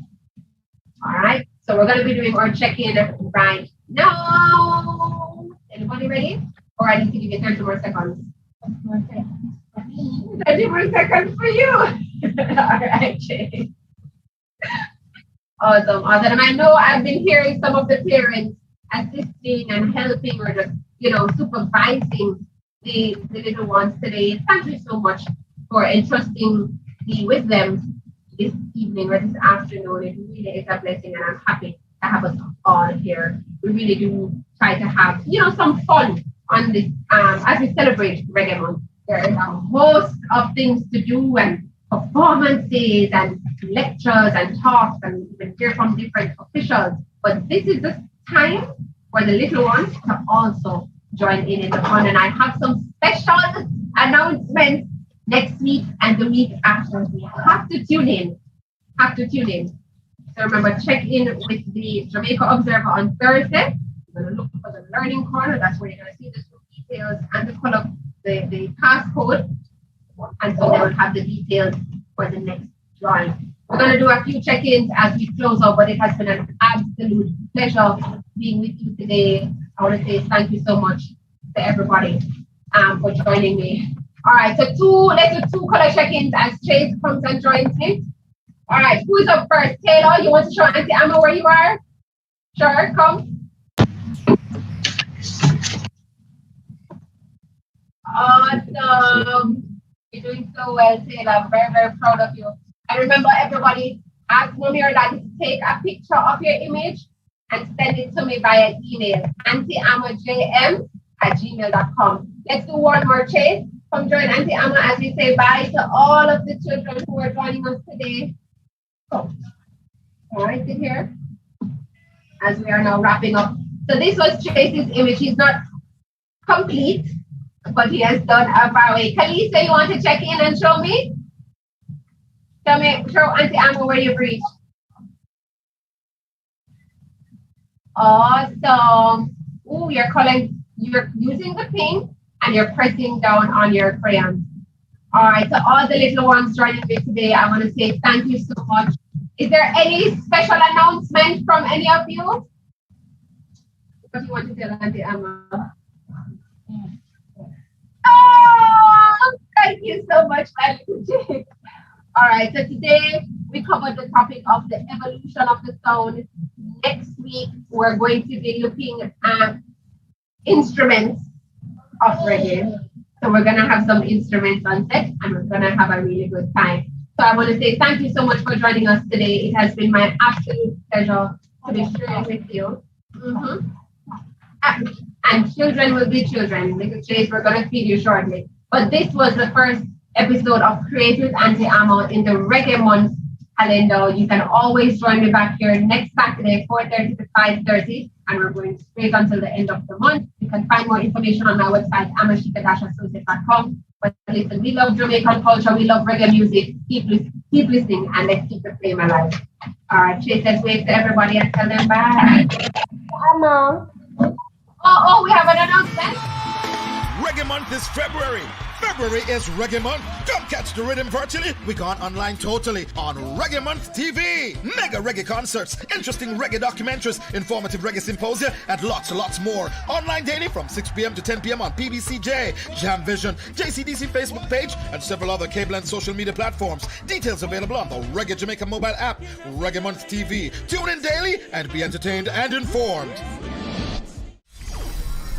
All right. So we're going to be doing our check-in right now. Anybody ready? Or I need to give you 30 more seconds. 30 more seconds for you. All right, Jay. Awesome. And I know I've been hearing some of the parents assisting and helping or just, supervising the little ones today. Thank you so much for entrusting me with them this evening or this afternoon. It really is a blessing, and I'm happy to have us all here. We really do try to have, some fun on this as we celebrate Reggae Month. There is a host of things to do and performances and lectures and talks and even hear from different officials. But this is the time for the little ones to also join in the fun. And I have some special announcements next week and the week after. We have to tune in. So remember, check in with the Jamaica Observer on Thursday. You're going to look for the learning corner. That's where you're going to see the details and the color, the passcode. And so they will have the details for the next drawing. We're going to do a few check-ins as we close out, but it has been an absolute pleasure being with you today. I want to say thank you so much to everybody for joining me. All right, so let's do two color check-ins as Chase comes and joins me. All right, who's up first? Taylor, you want to show Auntie Amma where you are? Sure, come. Awesome. You're doing so well, Taylor. I'm very, very proud of you. And remember, everybody, ask mommy or daddy to take a picture of your image and send it to me via email, auntie.amojm@gmail.com. Let's do one more, Chase. Come join Auntie Amma as we say bye to all of the children who are joining us today. Oh. All right, sit here. As we are now wrapping up. So this was Chase's image. He's not complete, but he has done a far away. Kalisa, you want to check in and show me? Show Auntie Amma where you breathe. Awesome. Ooh, you're using the pink and you're pressing down on your crayon. All right, to all the little ones joining me today, I want to say thank you so much. Is there any special announcement from any of you? What do you want to tell Auntie Amma? Oh, thank you so much, Auntie. All right, so today we covered the topic of the evolution of the sound. Next week, we're going to be looking at instruments of reggae. So we're going to have some instruments on set and we're going to have a really good time. So I want to say thank you so much for joining us today. It has been my absolute pleasure to be sharing with you. And children will be children. Little Chase, we're going to feed you shortly. But this was the first episode of Create with Auntie Amma in the Reggae Month calendar. You can always join me back here next Saturday, 4:30 to 5:30, and we're going straight until the end of the month. You can find more information on my website, amashika-associates.com. But listen, we love Jamaican culture, we love reggae music. Keep listening, and let's keep the flame alive. Chase, let's wave to everybody and tell them bye. Mom. Oh, we have an announcement. Reggae Month is February. February is Reggae Month. Come catch the rhythm virtually. We gone online totally on Reggae Month TV. Mega reggae concerts, interesting reggae documentaries, informative reggae symposia, and lots more. Online daily from 6 p.m. to 10 p.m. on PBCJ, Jam Vision, JCDC Facebook page, and several other cable and social media platforms. Details available on the Reggae Jamaica mobile app, Reggae Month TV. Tune in daily and be entertained and informed.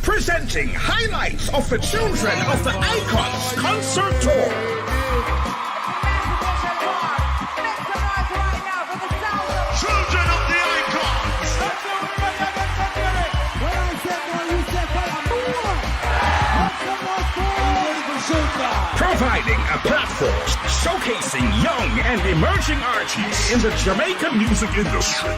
Presenting highlights of the Children of the Icons Concert Tour. Children of the Icons. Providing a platform showcasing young and emerging artists in the Jamaican music industry.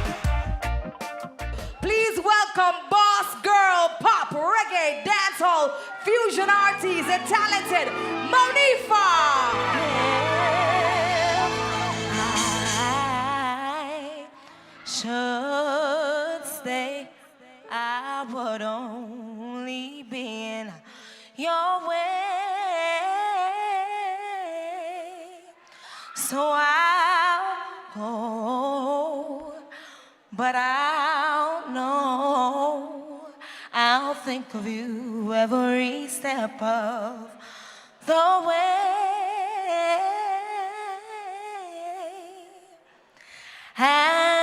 Please welcome boss girl, pop, reggae, dancehall, fusion artist, and talented Monifa. I should stay. I would only be in your way. So I'll go, but I'll know, I'll think of you every step of the way. And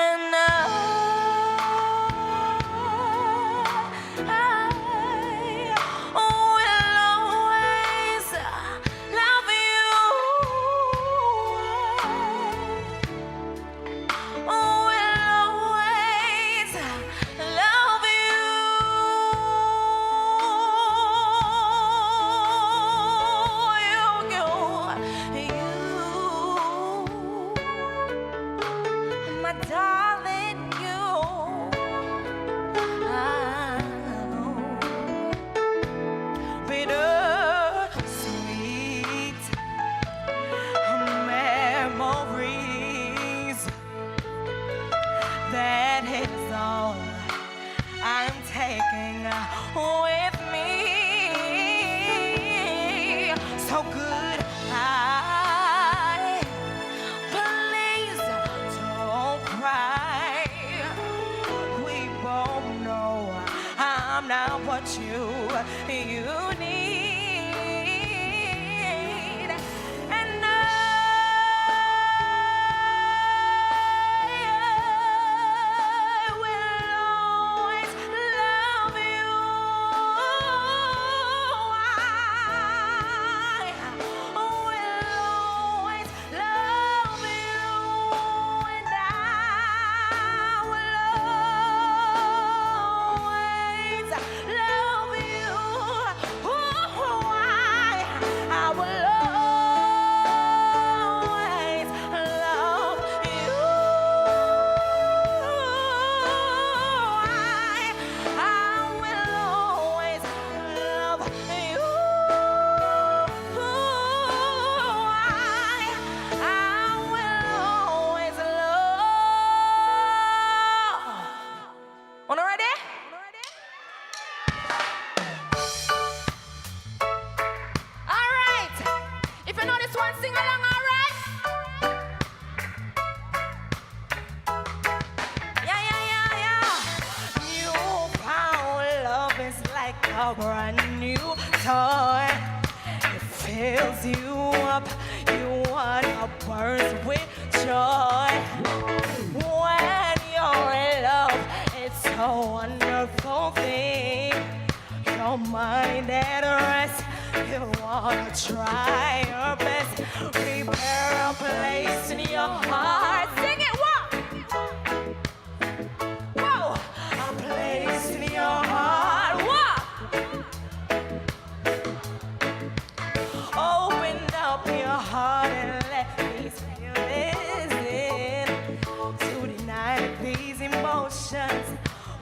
emotions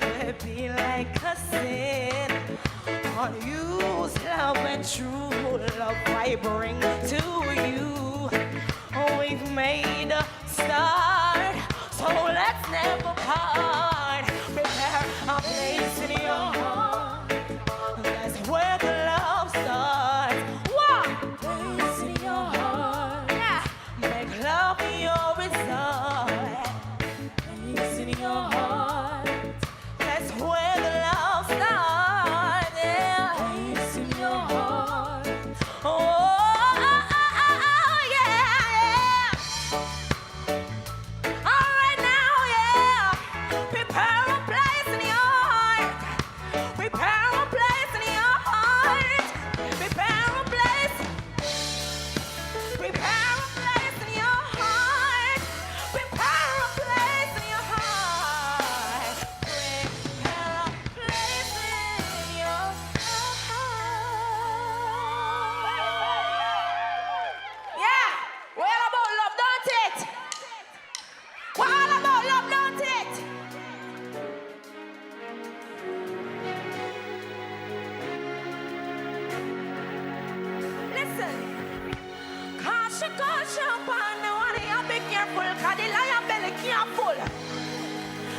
would be like a sin. unused love and true love I bring to you. We've made a start, so let's never part. Prepare a place in your heart. That's where the love starts. What? Place in your heart. Yeah. Make love your resort. Place in your heart. That's where the love starts. Yeah. Place in your heart.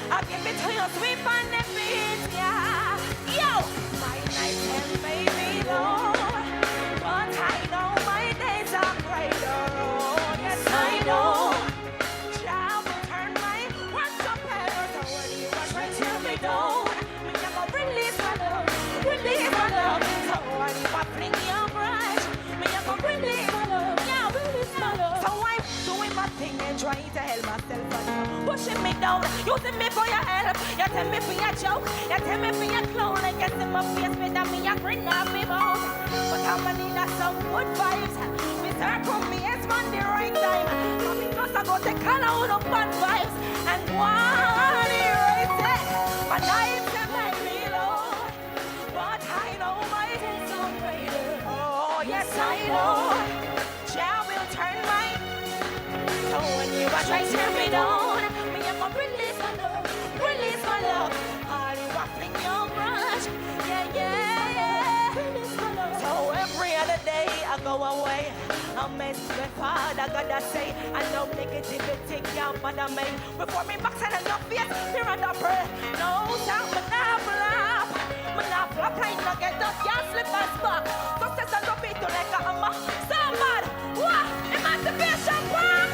I'll give it to you sweet on the feet, yeah. Yo! My nights can make me low, but I know my days are greater. Oh, yes, I know. Child will turn my words up better. So when you are trying to me down, me never release my love, release my love. So when you are fling your brush, me never release my love, yeah, release my love. So I'm doing my thing and trying to help myself, but pushing me down, using me for your help. You tell me for your joke, you tell me for your clown. I guess in my face, me that me a grin up me mouth. But I'm gonna need some good vibes. Me circle me, it's man the right time. Coming close, I go take all out of bad vibes. And one erase it. My nights can make me low, but I know my days are greater. Oh, yes, I know. Jah will turn my. So when you are trying to tear me down, me I'm gonna release my love, release my love. All you are fling your brush, yeah, yeah, yeah. Release my love. So every other day I go away, I mess with Father God I say, I know negativity can't bother me. Before me box and your face, here on the breath. No time, but now flop, but now flop like no get up, can't slip and spark. Success and no beat to like a hammer. So mad, what? Emancipation Park.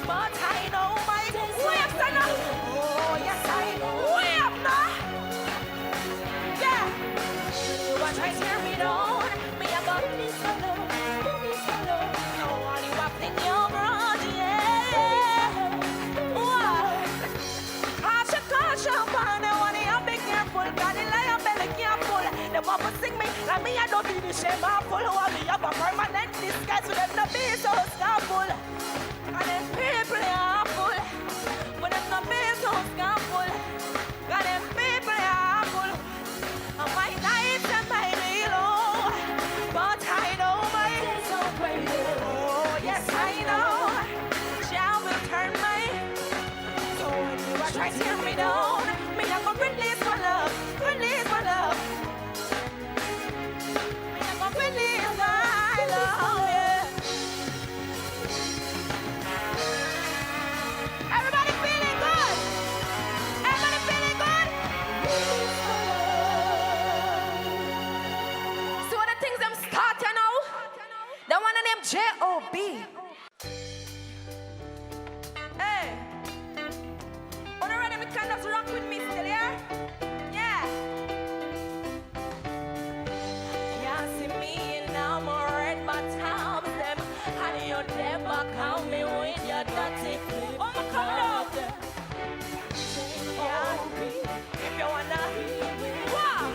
But I know my ways are not. Oh, yes, I know. Way up now. Yeah. You are trying to tear me down. Me, I'm gonna release my love. Release my love. No, all you are thinking your broad, yeah. What? Caution, man. I want you to be careful. God, the lion belly can't pull. They want to sing me. Like me, I don't be the shame. I'm full. Who are me? I'm a permanent disguise. So them not be so scarful. And them people are full, but them not be so scarful. And them people are full. And my nights are mighty low, but I know my days are greater. Oh, yes, I know. Jah will turn my. So when you are trying to tear me down, me I'm gonna release my love, release my love. Me I'm gonna release my love, yeah. Everybody feeling good? Everybody feeling good? So when the things them start, you know, the one of them J.O.B. Hey, when you're ready, we can just rock with me still, yeah? Yeah. You see me and I'm alright, but times them, and you never count me with your dirty flip. Oh, my God. If you wanna hear me, wow,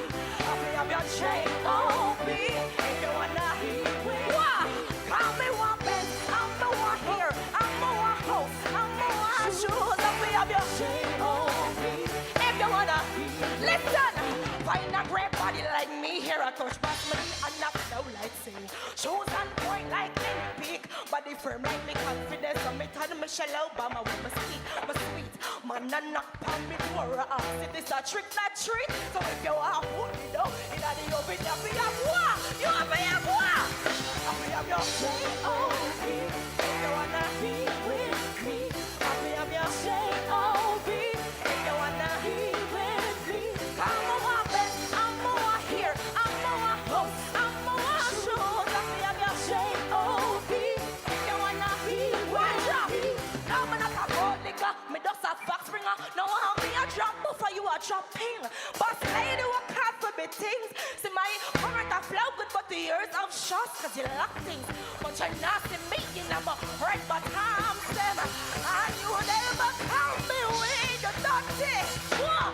I'll be up your J.O.B. If you wanna hear me, wow, call me one bed, I'm the one here, I'm the one host, I'm the one shoes, I'll be up your J.O.B. If you wanna listen, find a great body like me here, I touch past me and not flow like sing. Shoes on point like Link Peak, Body firm like me confidence. So me turn Michelle Obama with my sweet, my sweet. Man, I knock on me door. I ask if this a trick, not treat. So if you are put me down, in the open, you have to have what? You have to have what? Have your J-O-B. If you wanna be with me, have your J-O-B. If you wanna be with me, I'm more best, I'm more here, I'm more host, I'm more shoes. Have your J-O-B. If you wanna be with me, now I'm not a gold nigga, me just a fox springer. Now I'm me a drop buffer, you a drop ping. Boss lady work hard for me things. See my heart a flow good, but the years of shots, cause you lock things. But you're not see me, you never hurt, but I'm them. And you never count me with your dirty. Whoa,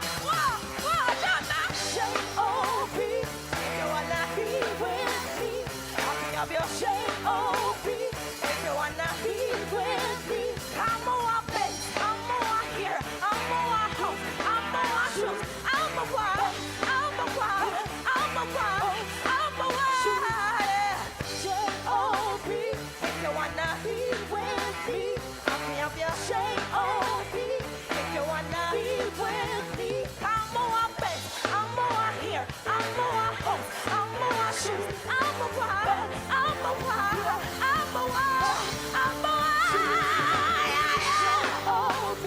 don't not J-O-B. If you wanna be with me, I'll be your J-O-B. If you wanna be with me, I'm more best, I'm more here, I'm more house, I'm more shoes, I'm a wild, I'm a wild, I'm a wild, I'm a wild. J-O-B. If you wanna be with me, I'll be your J-O-B. If you wanna be with me, I'm more best, I'm more here, I'm more house, I'm more shoes, I'm a wild, I'm a wild, I'm a wild, I'm a wild. J-O-B.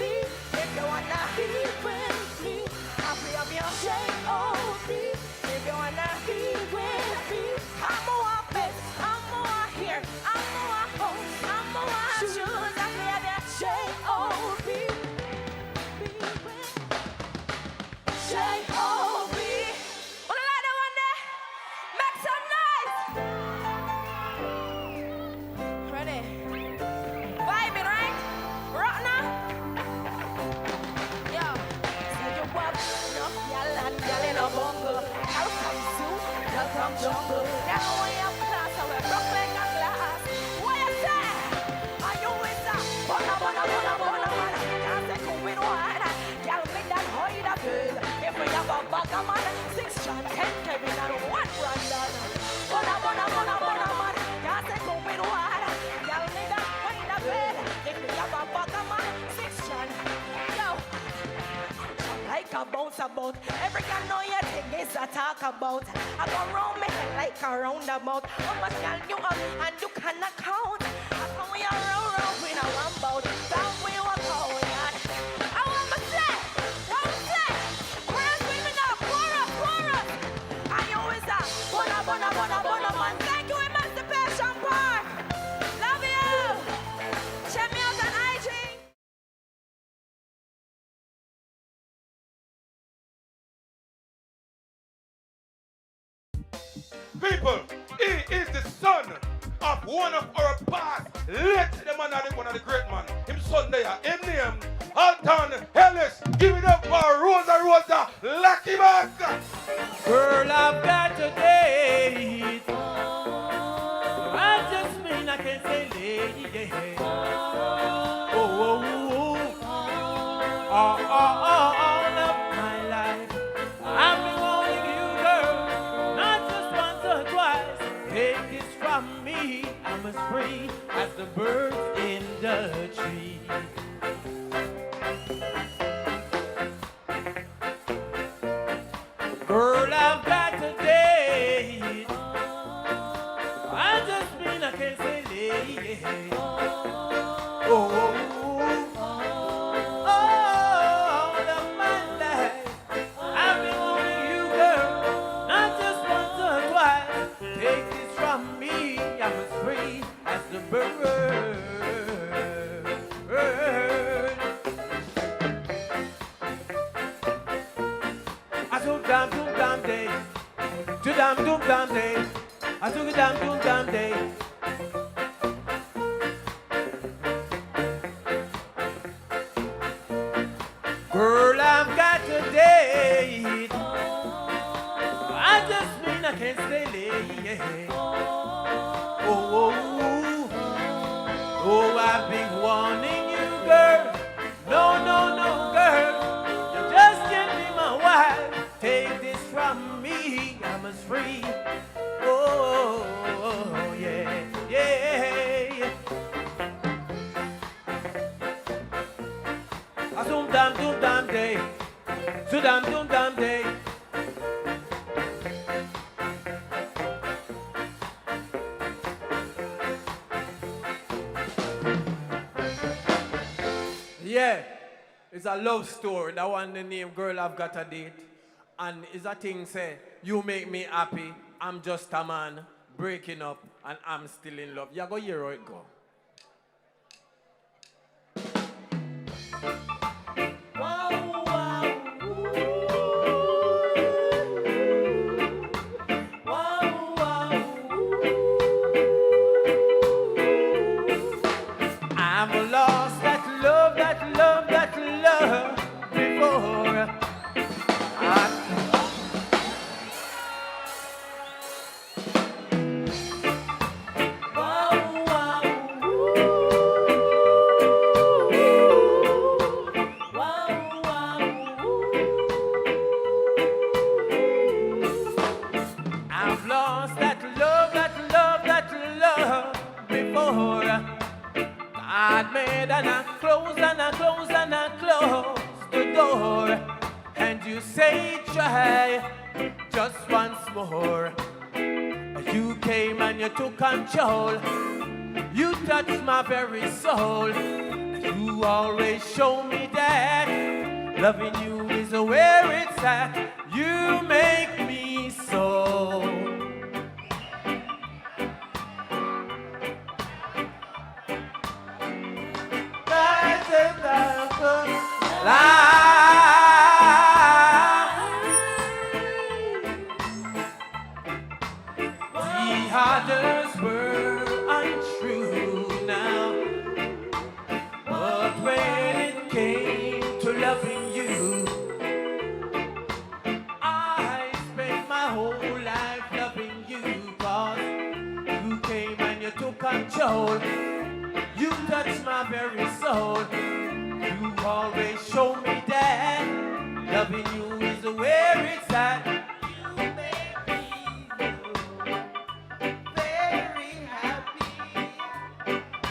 If you wanna be with me, I'll be your J-O-B. If you wanna be with me, I'm more best, I'm more here, I'm more home, I'm more shoes, I'll be your J-O-B. J-O-B. Wanna like that one there? Make some noise. Ready? Vibing, right? Rock now. Yo, say you up, enough y'all and y'all in a bungle. I'll come soon, y'all come jungle. Now when you're class, I will rock like a glass. What you say? Are you with that? Bona, man. Can't say come with one. Y'all make that hide a girl. If we have a bag of man, 6 John, 10 Kevin and 1 Brandon. Bona, man. Can't say come with one. Y'all make that hide a girl. If we have a bag of man, 6 John. Yo. Like a bounce about. Every can know your thing is a talk about. I go round me head like a roundabout. How much can you up and you cannot count? I come we are round with a one bout. Down we walk out yard. I want my say, what we say? Chorus with me now, chorus. And you is a bona, man. Thank you, Emancipation Park. Love you. Check me out on IG. People, he is the son of one of our past. Let the man of one of the great man. Him son there, him name Alton Ellis. Give it up for Rosa, Lucky Man. Girl, I've got a date. I just mean I can say lady. All of my life I've been wanting you, girl, not just once or twice. Take this from me, I'm as free as the birds in the tree. Girl, I've got a date. I just mean I can say lady. All of my life I've been wanting you, girl, not just once or twice. Take this from me, I'm as free as the bird. I took damn day, to damn day. I took a damn day. Girl, I've got a date. I just mean I can't stay late. I've been wanting you, girl. No, girl. You just can't be my wife. Take this from me, I'm as free. Yeah. day. Sudam dum dum day. Yeah, it's a love story. That one the name Girl I've Got a Date. And it's a thing say, you make me happy, I'm just a man, breaking up, and I'm still in love. You go hear how it go. Wow, wow, ooh. Wow, wow, ooh. I'm lost that love before. Wow, wow, wow, wow. I've lost that love before. God made and I close and I close and I close the door. And you say try just once more. You came and you took control. You touched my very soul. You always show me that loving you is where it's at. You make me so. The others were untrue now, but when it came to loving you, I spent my whole life loving you, 'cause you came and you took control. You touched my very soul. You always show me that loving you is where it's at. You make me very happy. I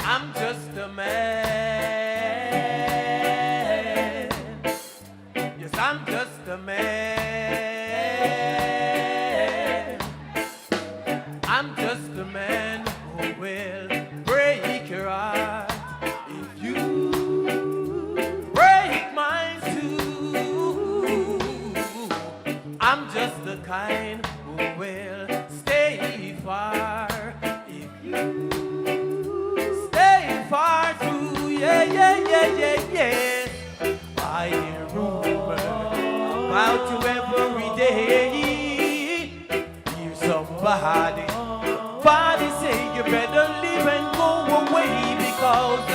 I'm just a man. Yes, I'm just a man. I'm just a man who will break your heart if you break mine too. I'm just the kind who will stay far if you far too, yeah. I hear rumors about you every day. Hear somebody say you better leave and go away because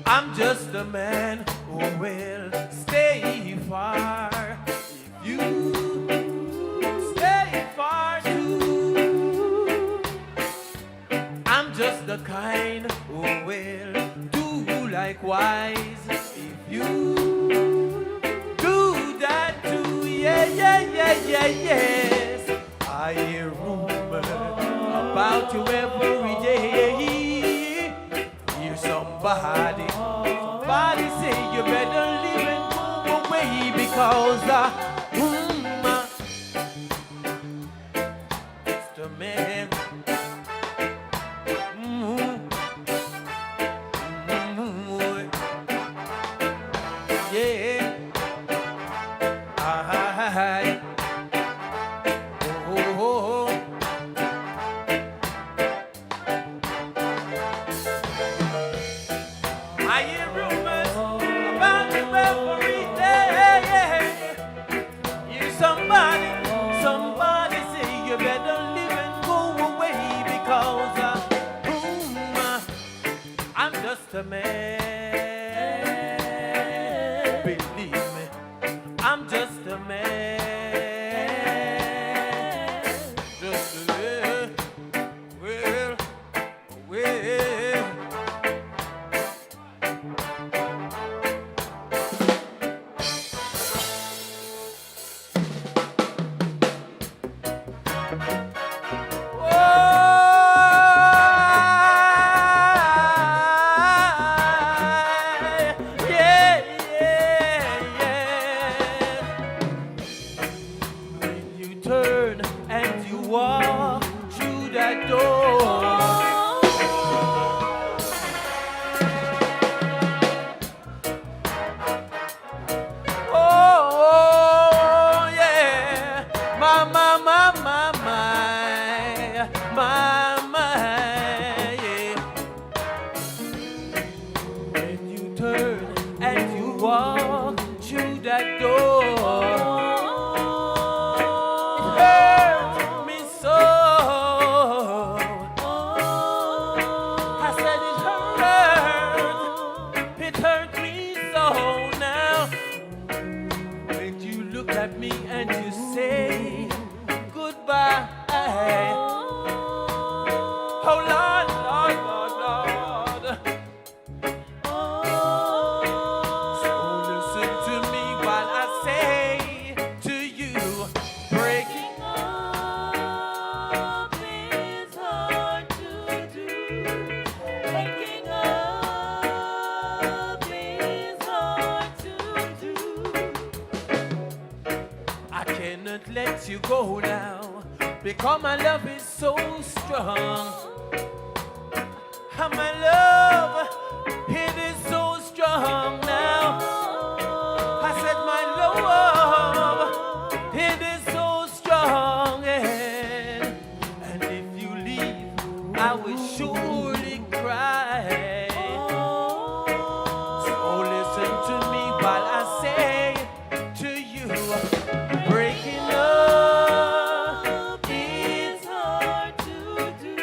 I'm just a man who will stay far if you stay far too. I'm just the kind who will do likewise if you do that too. Yes. I hear rumors about you every day. Hear somebody say you better leave and go away because it's the man. Yeah. Oh. I hear rumors about you every day. a man. Just a little, well, well. Yeah, yeah, yeah. When you turn and you walk through that door. Oh, yeah. My, yeah. When you turn and you walk through that door, it hurt me so. I said it hurt me so now. When you look at me and you say goodbye. Oh Lord, Lord, Lord, Lord. So listen to me while I say to you, breaking up is hard to do. Breaking up is hard to do. I cannot let you go now, because my love is so strong. And my love, it is so strong now. I said my love, it is so strong. And if you leave, I will surely cry. So listen to me while I say to you, breaking up is hard to do.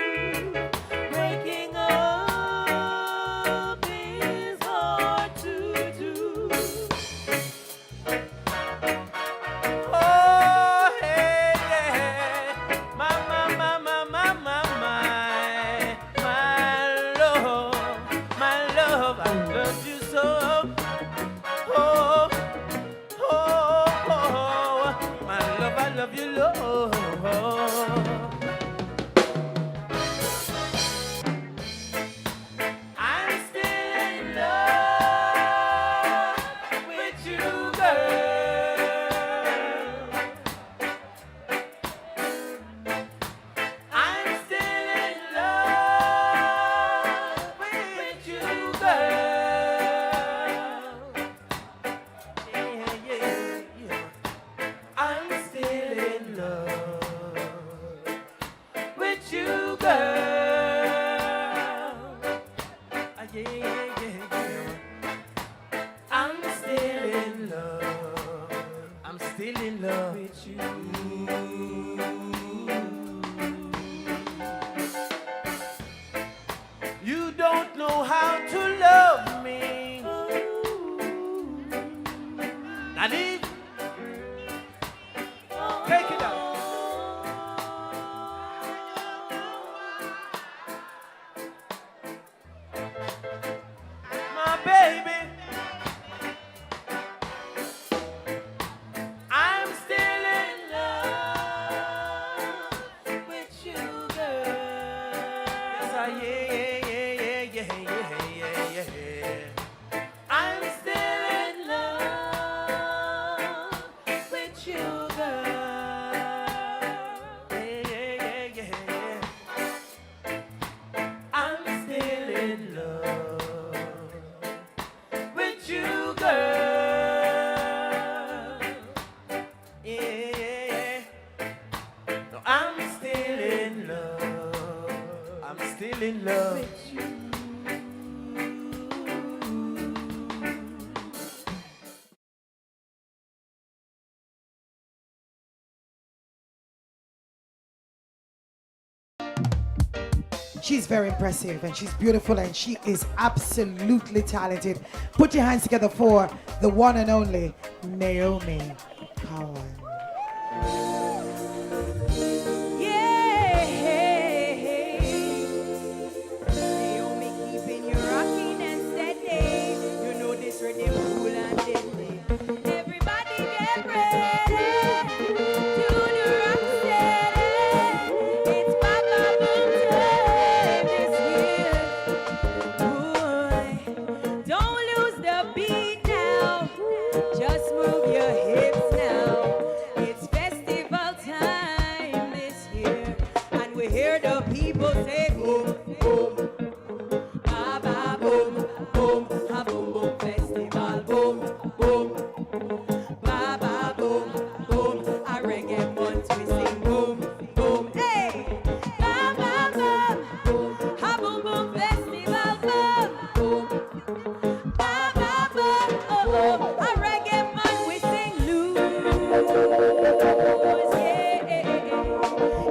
Breaking up is hard to do. Oh, hey, yeah. My love, I love you so. Oh, oh, oh, my love, I love you, Lord. I'm still in love with you, girl. I'm still in love with you, girl. Yeah, yeah, yeah. I'm still in love with you, girl. Yeah, yeah, yeah. I'm still in love. I'm still in love with you. You don't know how to love me. Not even. Take it out. My baby, I'm still in love with you, girl. Yes, yeah. I'm still in love with you, girl. Yeah. I'm still in love with you, girl. Yeah. No, I'm still in love. I'm still in love with you. She's very impressive and she's beautiful and she is absolutely talented. Put your hands together for the one and only Naomi Cowan. Yeah, Naomi keeping you rocking and steady. You know this rhythm cool and deadly. Everybody get ready to the rock steady. It's Papa Boom time this year. Boy, don't lose the beat now. Just move your hips now. It's festival time this year, and we hear the people say boom, boom, ba ba boom, boom, a boom boom festival, boom, boom, ba ba boom, boom, a reggae month we sing boom, boom, hey, ba ba boom, a boom boom festival, boom, boom, ba ba boom, oh, oh, a reggae month we sing lose, yeah,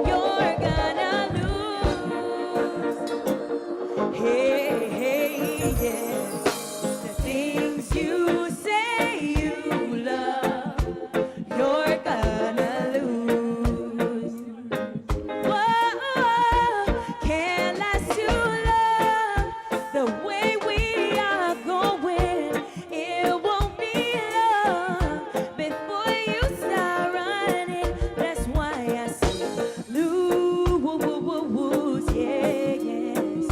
you're gonna lose, hey, hey, yeah. The things you say you love, you're gonna lose. Whoa, can't last too long. The way we are going, it won't be long before you start running. That's why I say lose, yeah, yes.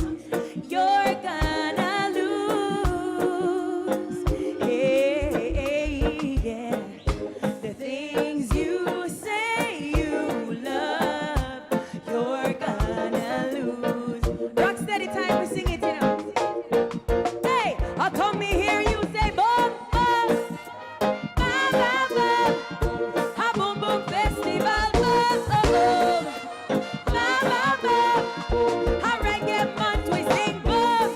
You're gonna lose, hey, yeah. The things you say you love, you're gonna lose. Rock steady time, we sing it, you know. Hey, I come me hear you say boom, boom, ba ba boom, a boom boom festival, boom, boom, boom, ba ba boom, a reggae month we sing boom,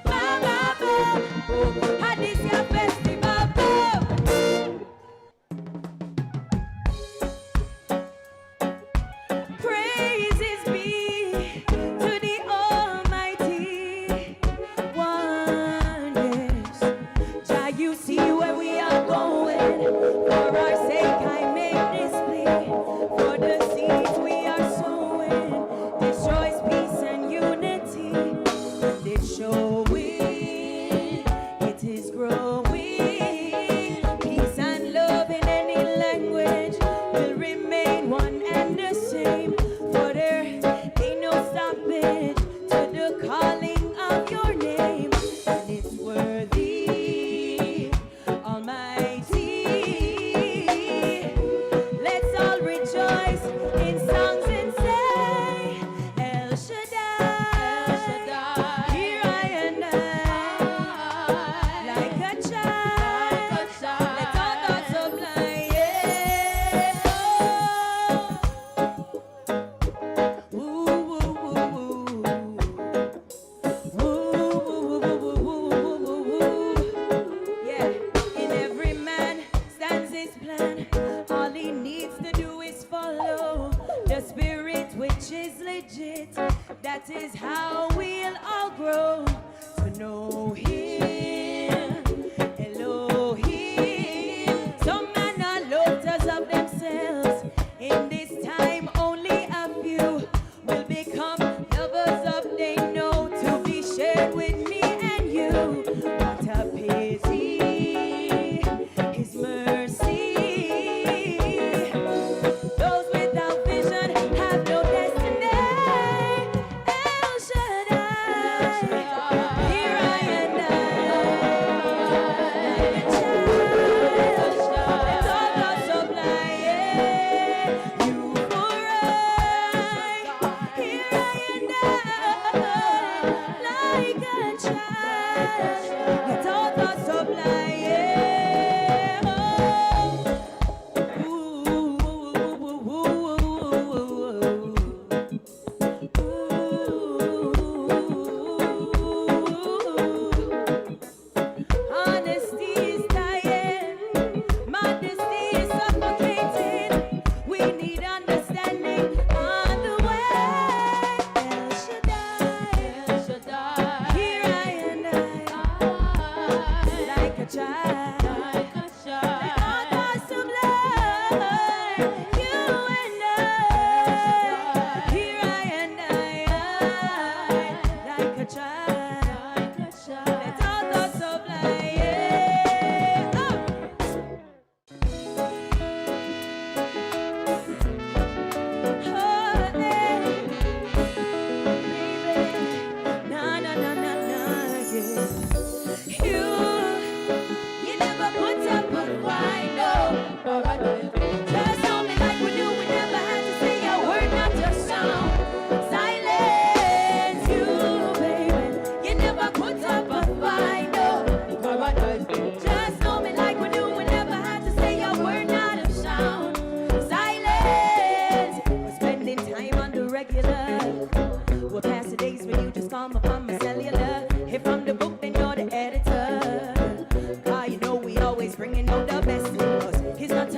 ba ba boom, a this year festival, boom. Praises be to the Almighty One, yes. Jah, you see where we are going. For our sake, I make this plea. For the seeds we are sowing, destroys peace and unity. It's showing, it is growing. Peace and love in any language will remain one and the same. For there ain't no stoppage to the calling of your name. And it's worthy, Almighty. Let's all rejoice in songs and say, El Shaddai, here I and I, like a child, let our thoughts supply, yeah. Ooh, ooh, ooh, ooh, ooh, ooh, ooh, ooh, yeah. In every man stands his plan. All he needs to do is follow the spirit which is legit. That is how we'll all grow to know him, Elohim. Some men are lovers of themselves. In this time, only a few will become lovers of they know, to be shared with me and you. What a pity, his mercy. Those without vision have no destiny. El Shaddai, here I and I,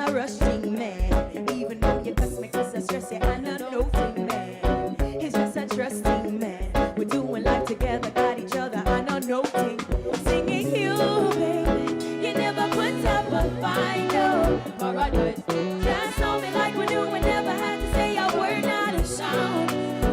a rush thing, man. Even though you cuss me, cause I stress you, I know no thing, man. It's just a trusting, man. We're doing life together, got each other, I know no thing. Singing you, baby, you never put up a fight, no. Paradise, just told me like we knew we never had to say a word, not a sound.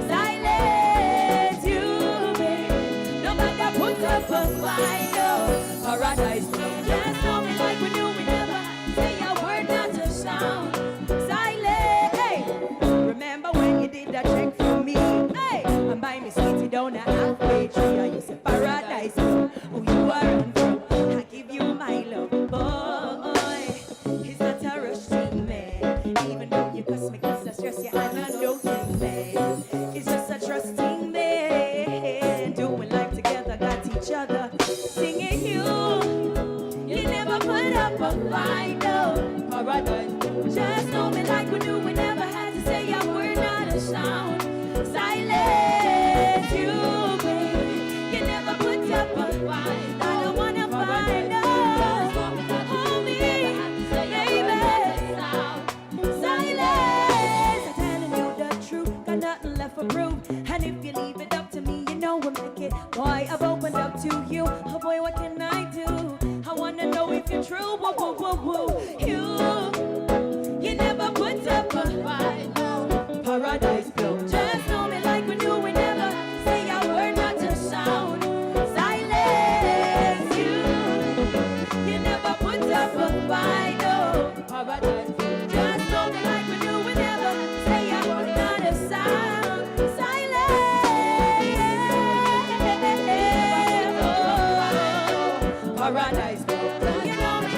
Silence you, baby, no matter put up a fight, no. Paradise, just told me like we knew we never had to say a word, not a sound. Silence, hey, remember when you did that check for me, hey, and by me sitting down a halfway tree, I used to paradise, who you are and from, I give you my love, boy, it's not a rush thing, man, even though you cuss me, cause I stress you, I'm not no thing, man, it's just a trusting, man, doing life together, got each other, singing you never put up a fight, no, paradise, just know me like we knew we never had to say a word, not a sound, silence you, baby, you never put up a fight, I don't wanna fight, no, hold me, baby, silence, I'm telling you the truth, got nothing left for proof, and if you leave it up to me, you know we'll make it, boy, I've opened up to you, oh boy, what can I do, I wanna know if you're true, woo, woo, woo, woo, you never put up a fight, no, paradise built, just know me like we knew we never say a word, not a sound, silence you never put up a fight, no, paradise, just know me like we knew we never say a word, not a sound, silence, oh, paradise built, you know me,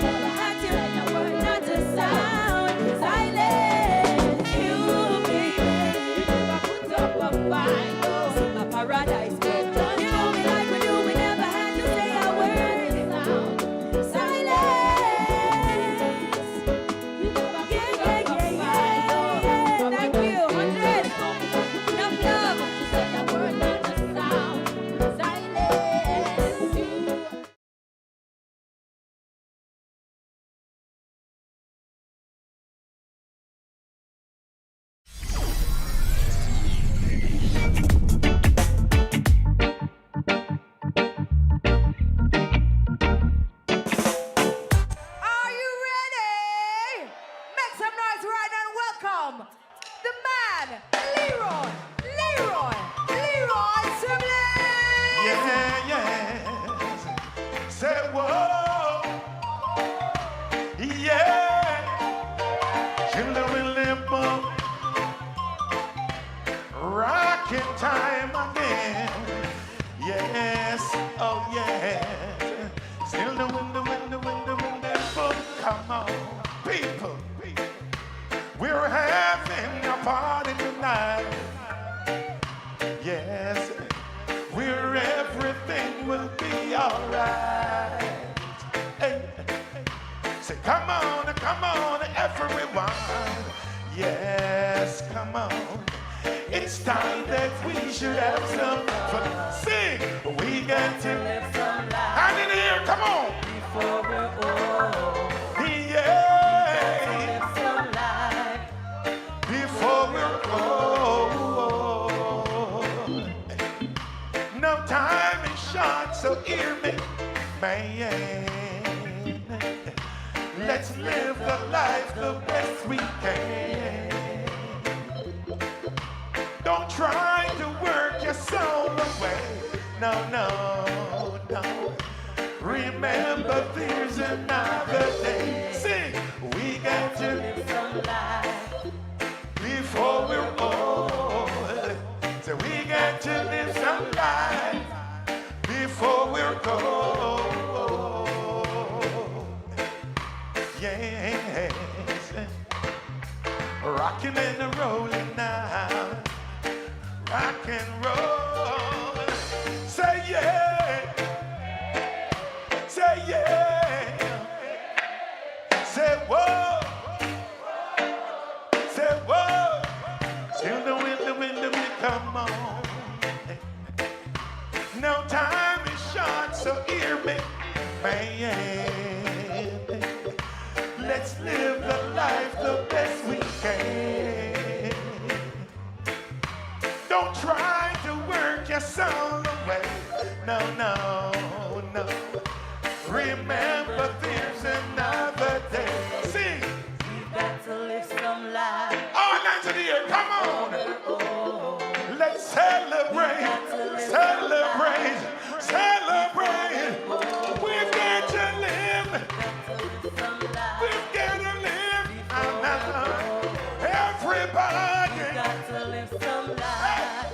I had to say a word, not a sound, silence you, baby, you never put up a fight, no, see my paradise built, you know me like we knew we never had to say a word, sound, silence, yeah, thank you, 100, enough love, say a word, not a sound, silence you. Are you ready? Make some noise right now and welcome the man, Leroy Sibley. Yeah, yeah. Say whoa. Yeah. Children will live up. Rocking time again. Yes, oh yes. Still the wind, come on, people. We're having a party tonight. Yes, where everything will be alright. Hey, say, come on, everyone. Yes, come on. It's time that we should have some fun. Sing, we got to live some life. Hand in the air, come on. Before we're old. Yeah. Live some life. Before we're old. No time is short, so hear me, man. Let's live the life the best we can. Don't try to work your soul away. No, no, no. Remember there's another day. Sing, we got to live some life before we're old. So we got to live some life before we're old. Yes. Rocking and rolling now. Rock and roll. Say yeah. Say yeah. Say whoa. Say whoa. Still the wind, come on. No time is short, so hear me, man. Let's live life the best we can. Don't try to work your soul away. No, no, no. Remember there's another day. Sing. You got to live some life. All night of the year, come on. Let's celebrate, celebrate, celebrate. We've got to live. We've got to live. Everybody. You got to live some life.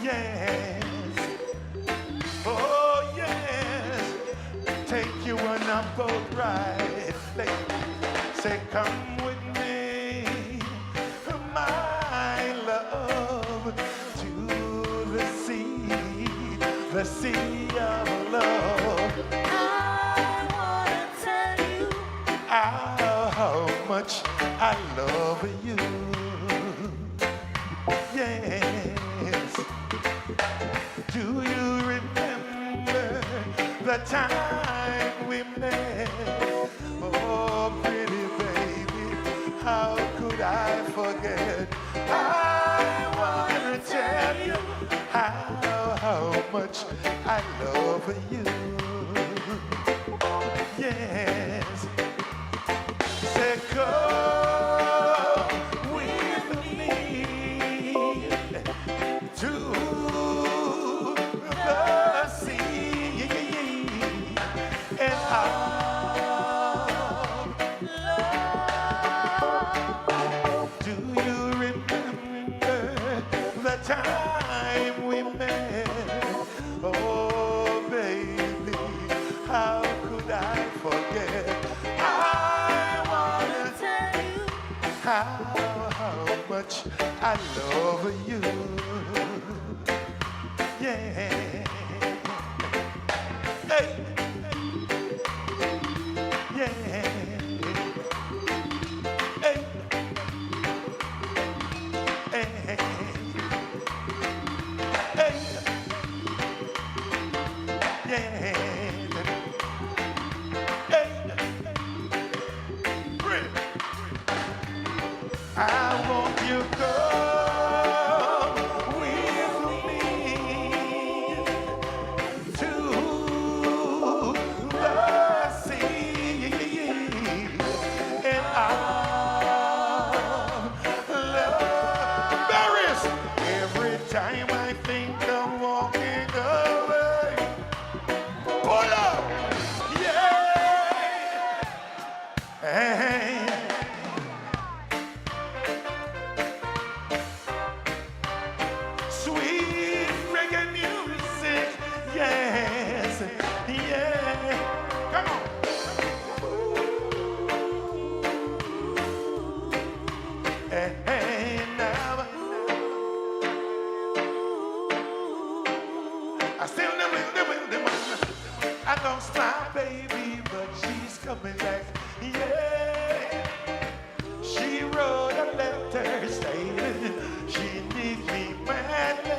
Yes. Oh, yes. Take you on a boat ride. Say, come with me, my love, to the sea of love. I wanna tell you How much I love you. Yes. Do you remember the time we met? Oh, pretty baby, how could I forget? I want to tell you how much I love you. Yes. Say, come with me to the sea and do you remember the time we met? Oh, baby, how could I forget? I want to tell you how much I love you. Yeah. Hey. Yeah. Hey. Hey. Hey. Yeah. Hey. I want you to go with me to the sea and our love. Barris, every time I think I'm walking away, pull up, yeah. Hey. Sweet reggae music, yes, yeah. Come on. Hey, now I still live in the one. I lost my baby, but she's coming back, yeah. She wrote a letter stating she needs me badly,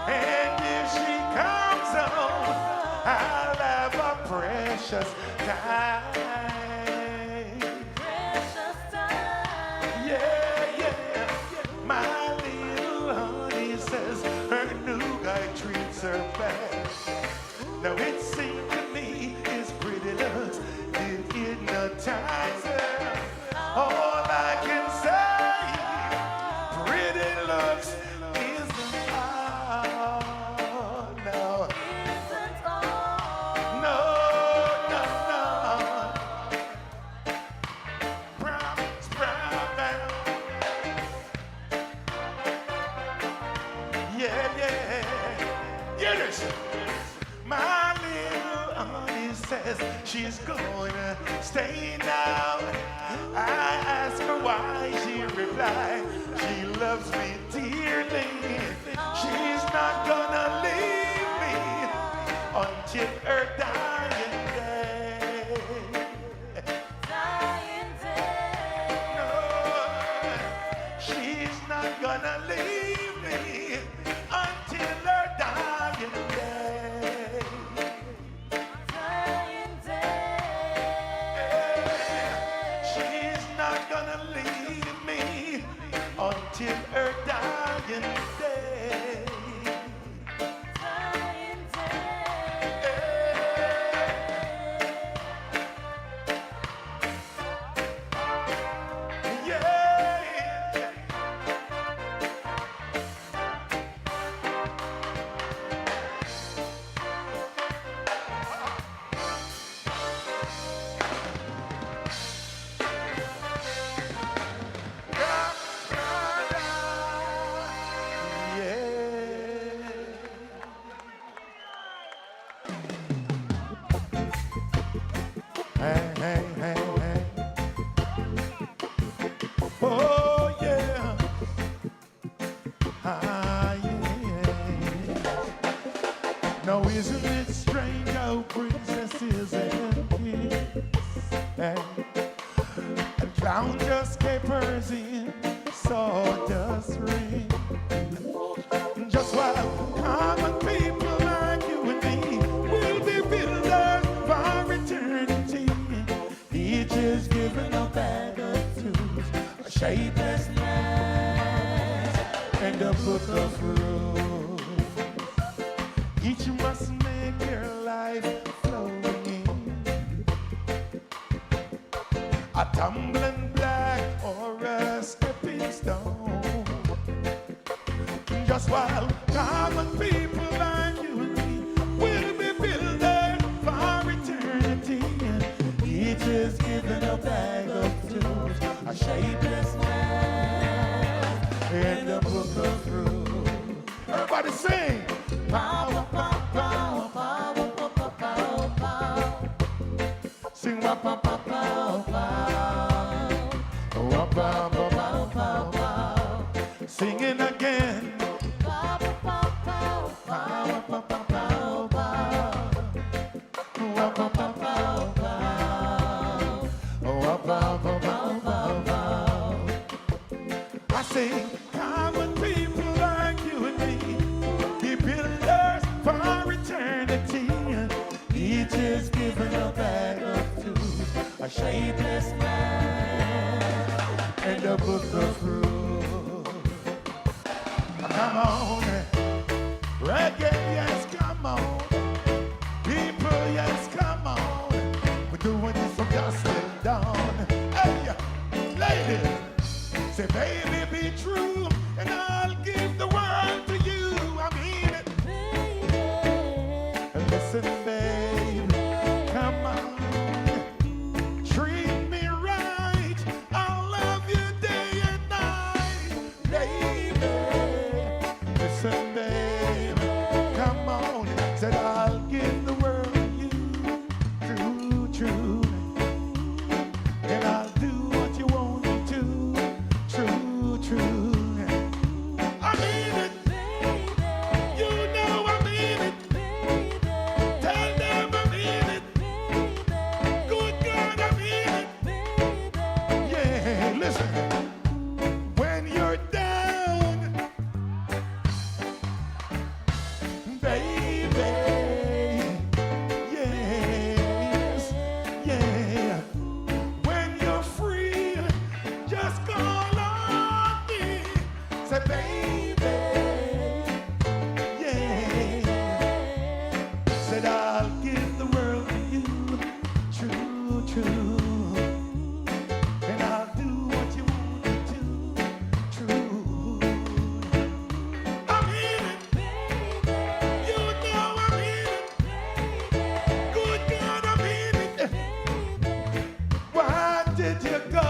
and if she comes home, I'll have a precious time. precious time. Yeah, yeah. My little honey says her new guy treats her bad. Now it seems to me his pretty looks did hypnotize her. All I can say, pretty looks isn't all. No, Isn't all. no, no, no. Brown, brown. Yeah, yeah. Hear this. My little honey says she's gonna stay now. I ask her why, she replied, she loves me dearly. She's not gonna leave me until her dying day. Dying day. No, she's not gonna leave me until her dying day. till her dying day. Hey, hey, hey, hey. Oh, yeah. Ah, yeah. Now, isn't it strange how princesses and kings and clown just capers in sawdust ring? Just while common people like you and me will be builders for eternity, each is given a bag of tools, a shapeless land, and a book of rules. Each must make their life flowing, a tumbling block or a stepping stone. Just while common people like you and me will be building for eternity, each is given a bag of tools, a shapeless land, and a book of rules. Everybody sing! Power, power, power, power, power, power, power. Sing wa pa pa pow pow, wa pa pa pow pow pow. Singing again. Pow pow pow, pow pa pa pow pow, wa pa pa pow pow, wa pa pa pow pow pow. I sing, common people like you and me, the builders for eternity. Each is given a bag of tools, a shapeless man, and a book of rules. Come on, reggae, yes, come on. People, yes, come on. We're doing this from dusk till dawn. Hey, ladies, say, baby, be true, and I'll give the world to you. I mean it. Baby. Listen, baby, come on. Treat me right. I'll love you day and night. Baby. Listen, baby, come on. Said I'll give the world you true, true. And I'll do what you want me to. True, true. I mean it, baby. You know I mean it, baby. Tell them I mean it, baby. Good God, I mean it, baby. Yeah, listen. When you're down, baby. Yes, yeah. When you're free, just call on me. Say, baby, yeah. Said I'll give the world to you, true, true. And I'll do what you want me to, true. I mean it, baby. You know I mean it, baby. Good God, I mean it, baby. Why did you go?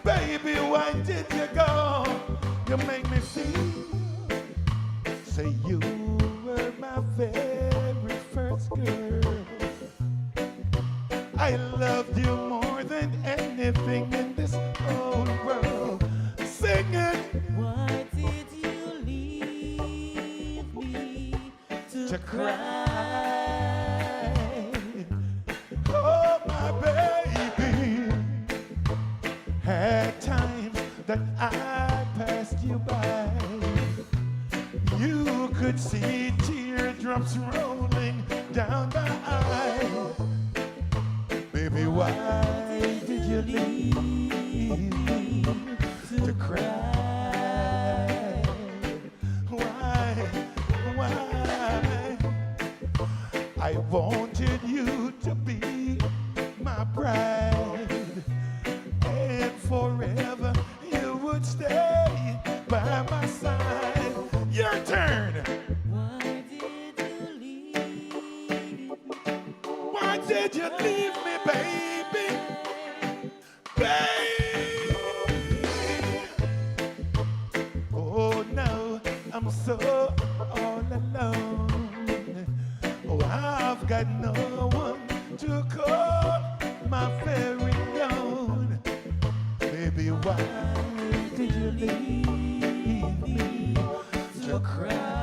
Baby, why did you go? You make me feel, say you were my very first girl. I loved you more than anything in this whole world. Sing it. Why did you leave me to Cry. Oh, my baby. Had times that I passed you by. You could see teardrops rolling down my eye. Baby, why did you leave me to cry? wanted you to be my bride, and forever you would stay by my side. Your turn. Why did you leave? Why did you leave me, baby? Baby. Oh no, I'm so all alone. Oh, I've got no one to call my very own. Baby, why did you leave me to cry?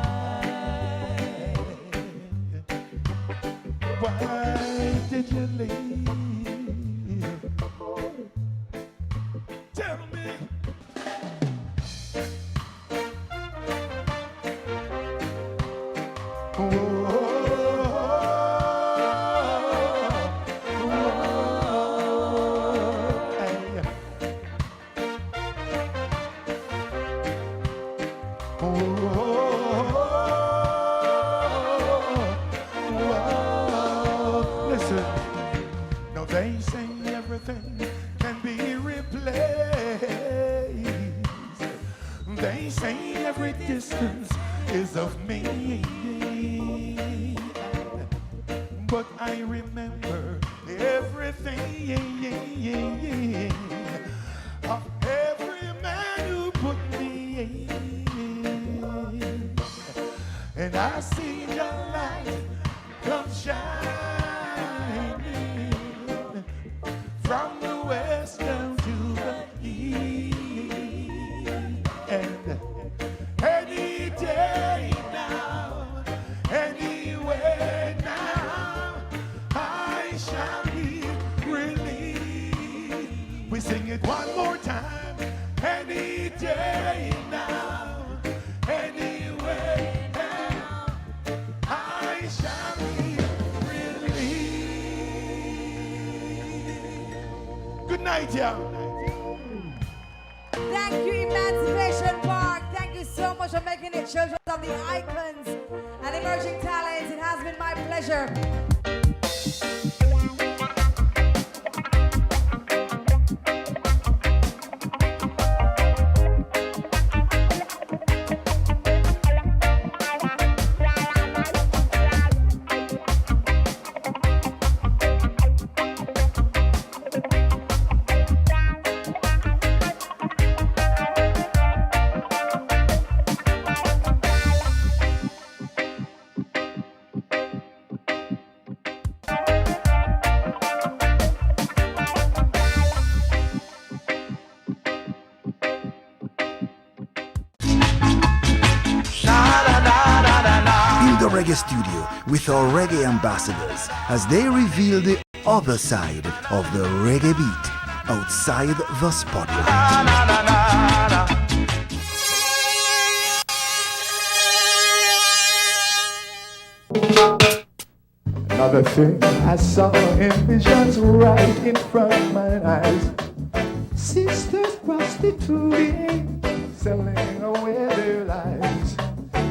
Why did you leave? Tell me. Listen, no, they say everything can be replaced. They say every distance is of me. But I remember everything of every man who put me in. And I see the light come shining from the west down to the east. And any day now, anywhere now, I shall be relieved. We sing it one more time. Any day now, anywhere now, I shall be relieved. Good night, y'all. Thank you, Emancipation Park. Thank you so much for making it children of the icons and emerging talents. It has been my pleasure. The Reggae Studio with our reggae ambassadors as they reveal the other side of the reggae beat outside the spotlight. Another thing I saw in visions right in front of my eyes. Sisters prostituting, selling away their lives.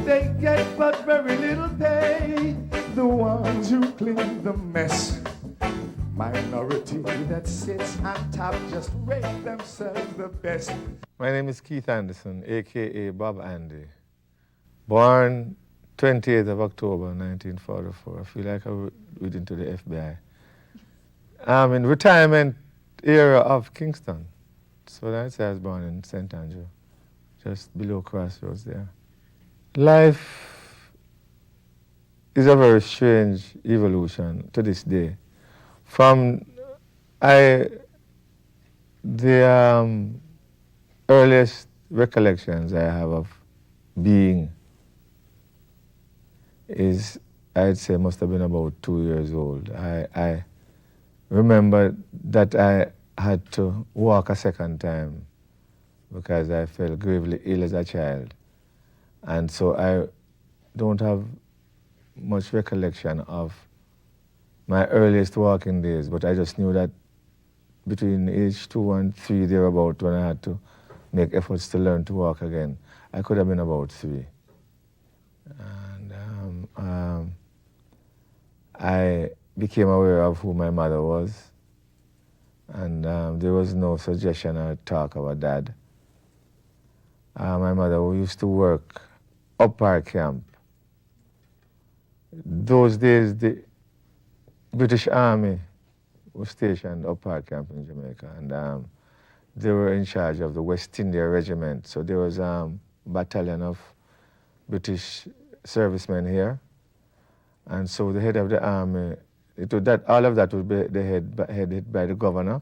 They get but very little pay, the ones who clean the mess. Minority that sits on top just rate themselves the best. My name is Keith Anderson, a.k.a. Bob Andy. Born 28th of October 1944. I feel like I went into the FBI. I'm in retirement era of Kingston. So that's why I was born in St. Andrew, just below Crossroads there. Life is a very strange evolution to this day. From the earliest recollections I have of being is, I'd say, must have been about 2 years old. I remember that I had to walk a second time because I felt gravely ill as a child. And so I don't have much recollection of my earliest walking days, but I just knew that between age 2 and 3 thereabout, when I had to make efforts to learn to walk again, I could have been about 3. And I became aware of who my mother was, and there was no suggestion or talk about dad. My mother who used to work up our camp. Those days, the British Army was stationed up our camp in Jamaica, and they were in charge of the West India Regiment. So there was a battalion of British servicemen here, and so the head of the army, all of that would be headed by the governor,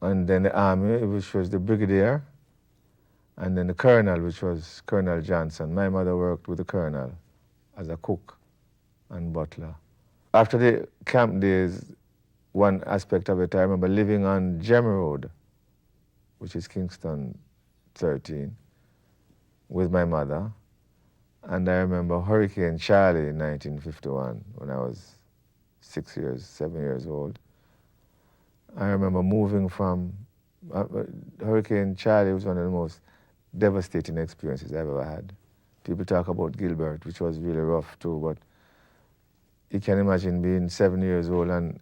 and then the army, which was the brigadier, and then the colonel, which was Colonel Johnson. My mother worked with the colonel as a cook and butler. After the camp days, one aspect of it, I remember living on Gem Road, which is Kingston 13, with my mother. And I remember Hurricane Charlie in 1951, when I was 7 years old. I remember moving from, Hurricane Charlie was one of the most devastating experiences I've ever had. People talk about Gilbert, which was really rough too, but you can imagine being 7 years old and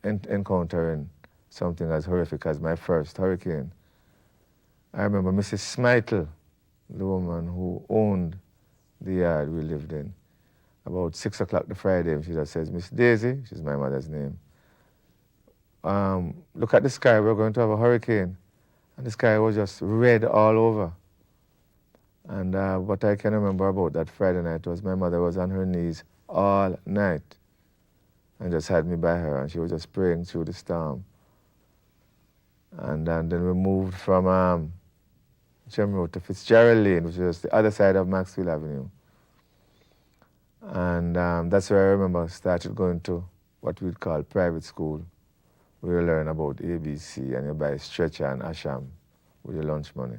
encountering something as horrific as my first hurricane. I remember Mrs. Smytle, the woman who owned the yard we lived in, about 6 o'clock the Friday, and she just says, Miss Daisy, she's my mother's name, look at the sky, we're going to have a hurricane. And the sky was just red all over. And what I can remember about that Friday night was my mother was on her knees all night and just had me by her, and she was just praying through the storm. And then we moved from Gem Road to Fitzgerald Lane, which was the other side of Maxwell Avenue. And that's where I remember started going to what we'd call private school, where you learn about ABC and you buy stretcher and asham with your lunch money.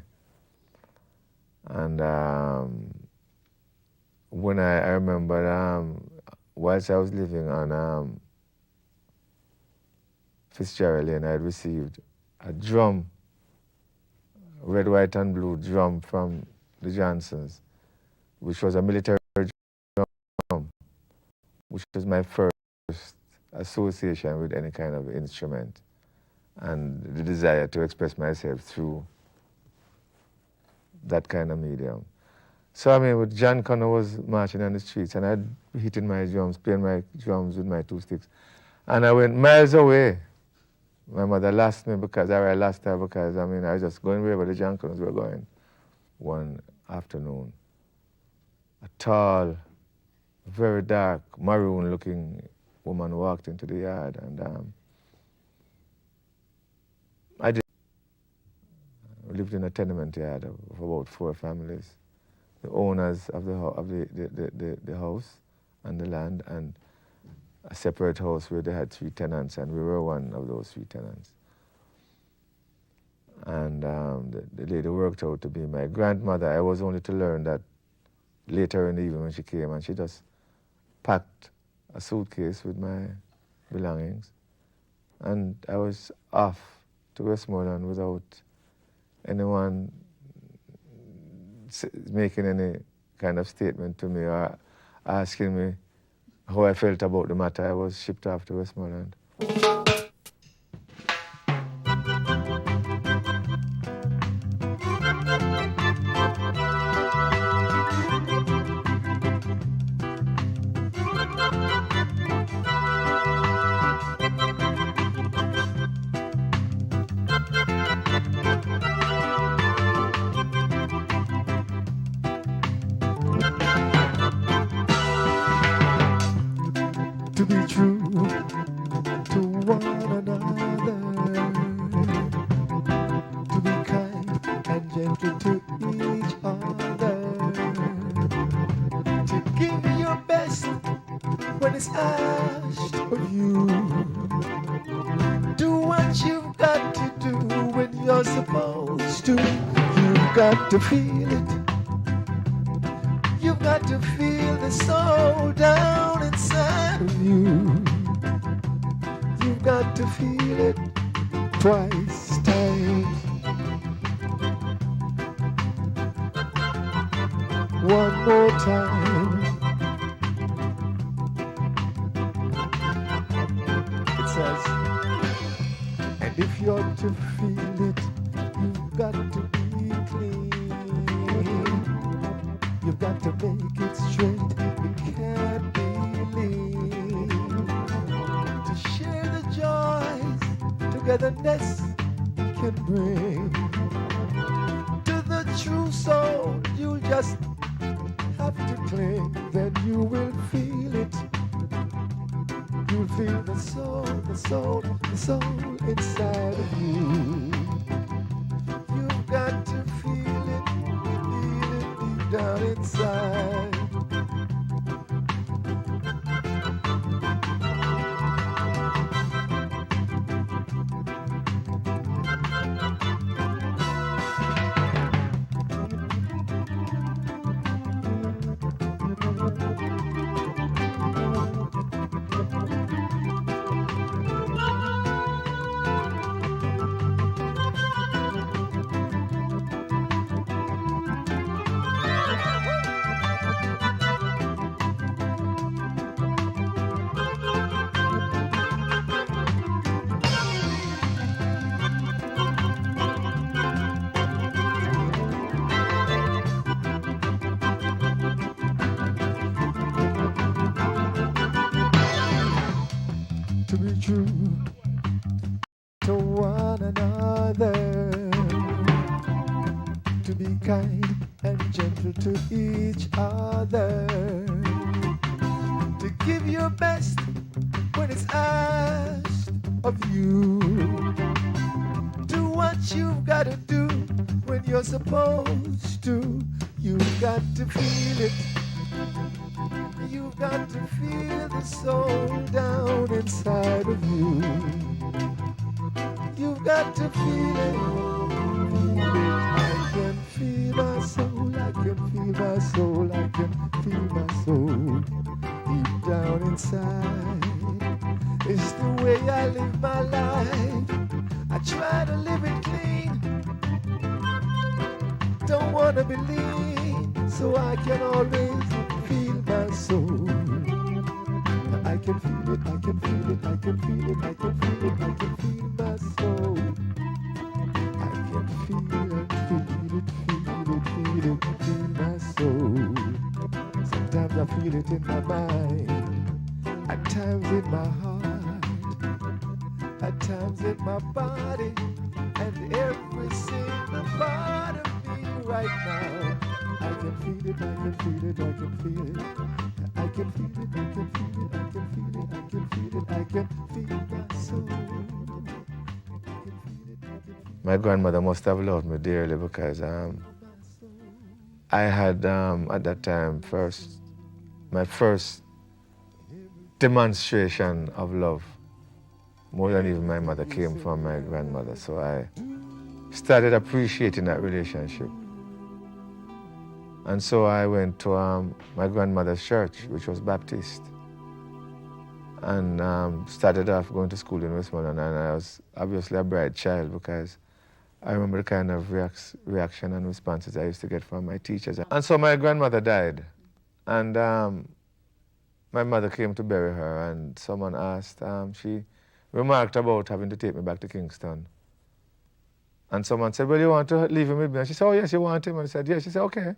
And when I remember, whilst I was living on Fitzgerald Lane, I had received a drum, red, white, and blue drum from the Johnsons, which was a military drum, which was my first association with any kind of instrument and the desire to express myself through that kind of medium. So I mean, with John Connor was marching on the streets and I'd be hitting my drums, playing my drums with my 2 sticks. And I went miles away. My mother lost me because I lost her because I was just going wherever the John Connors were going. One afternoon, a tall, very dark, maroon-looking woman walked into the yard, and we lived in a tenement yard of about 4 families. The owners of the house and the land, and a separate house where they had 3 tenants, and we were one of those 3 tenants. And the lady worked out to be my grandmother. I was only to learn that later in the evening when she came, and she just packed a suitcase with my belongings. And I was off to Westmoreland without anyone making any kind of statement to me or asking me how I felt about the matter. I was shipped off to Westmoreland. To be true to one another, to be kind and gentle to each other, to give your best when it's asked of you. Do what you've got to do when you're supposed to. You've got to feel it. You've got to feel the soul down inside of you. You've got to feel it twice times. One more time. says. And if you're to feel it, you've got to be clean. You've got to make it straight. You can't be lean. To share the joys togetherness can bring. To the true soul, you'll just have to cling. Then you will feel it. You'll feel the soul, the soul, the soul inside of you. You've got to feel it deep down inside. To be true to one another, to be kind and gentle to each other, to give your best when it's asked of you, do what you've got to do when you're supposed to. You've got to feel it. You've got to feel the soul down inside of you. You've got to feel it. I can feel my soul. I can feel my soul. I can feel my soul deep down inside. It's the way I live my life. I try to live it clean. Don't wanna be lean, so I can always feel my soul. I can feel it, I can feel it, I can feel it, I can feel it, I can feel my soul. I can feel it, feel my soul. Sometimes I feel it in my mind, at times in my heart, at times in my body, and every single part of me right now. I can feel it, I can feel it, I can feel it. I can feel it, I can feel it, I can feel it, I can feel it, I can feel my soul. My grandmother must have loved me dearly because I had at that time my first demonstration of love, more than even my mother, came from my grandmother. So I started appreciating that relationship. And so I went to my grandmother's church, which was Baptist, and started off going to school in Westmoreland. And I was obviously a bright child because I remember the kind of reaction and responses I used to get from my teachers. And so my grandmother died, and my mother came to bury her, and someone asked, she remarked about having to take me back to Kingston. And someone said, well, you want to leave him with me? And she said, oh, yes, you want him? And I said, yes. She said, okay.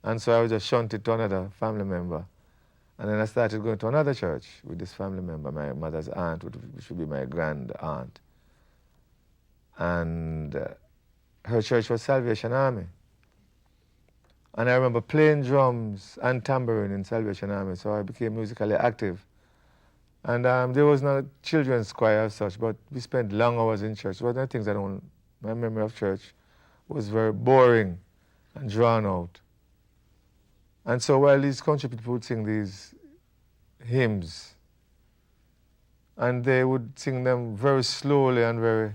And so I was just shunted to another family member. And then I started going to another church with this family member, my mother's aunt, which would be my grand aunt. And her church was Salvation Army. And I remember playing drums and tambourine in Salvation Army, so I became musically active. And there was no children's choir as such, but we spent long hours in church. One of the things my memory of church was very boring and drawn out. And so while these country people would sing these hymns, and they would sing them very slowly and very,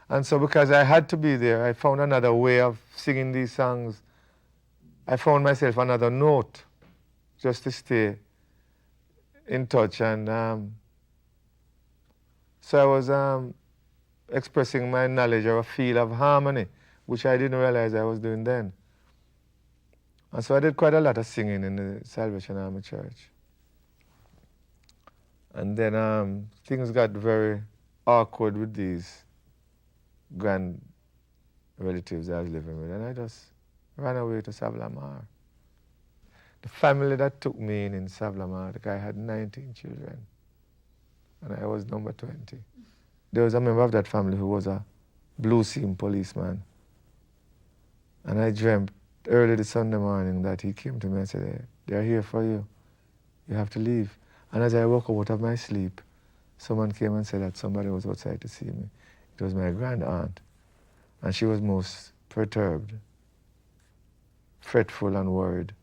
and so because I had to be there, I found another way of singing these songs. I found myself another note just to stay in touch. And so I was expressing my knowledge or a feel of harmony, which I didn't realize I was doing then. And so I did quite a lot of singing in the Salvation Army Church. And then things got very awkward with these grand relatives I was living with, and I just ran away to Savlamar. The family that took me in Savlamar, the guy had 19 children, and I was number 20. There was a member of that family who was a blue seam policeman, and I dreamt early the Sunday morning that he came to me and said, "Hey, they're here for you. You have to leave." And as I woke up out of my sleep, someone came and said that somebody was outside to see me. It was my grand aunt, and she was most perturbed, fretful and worried.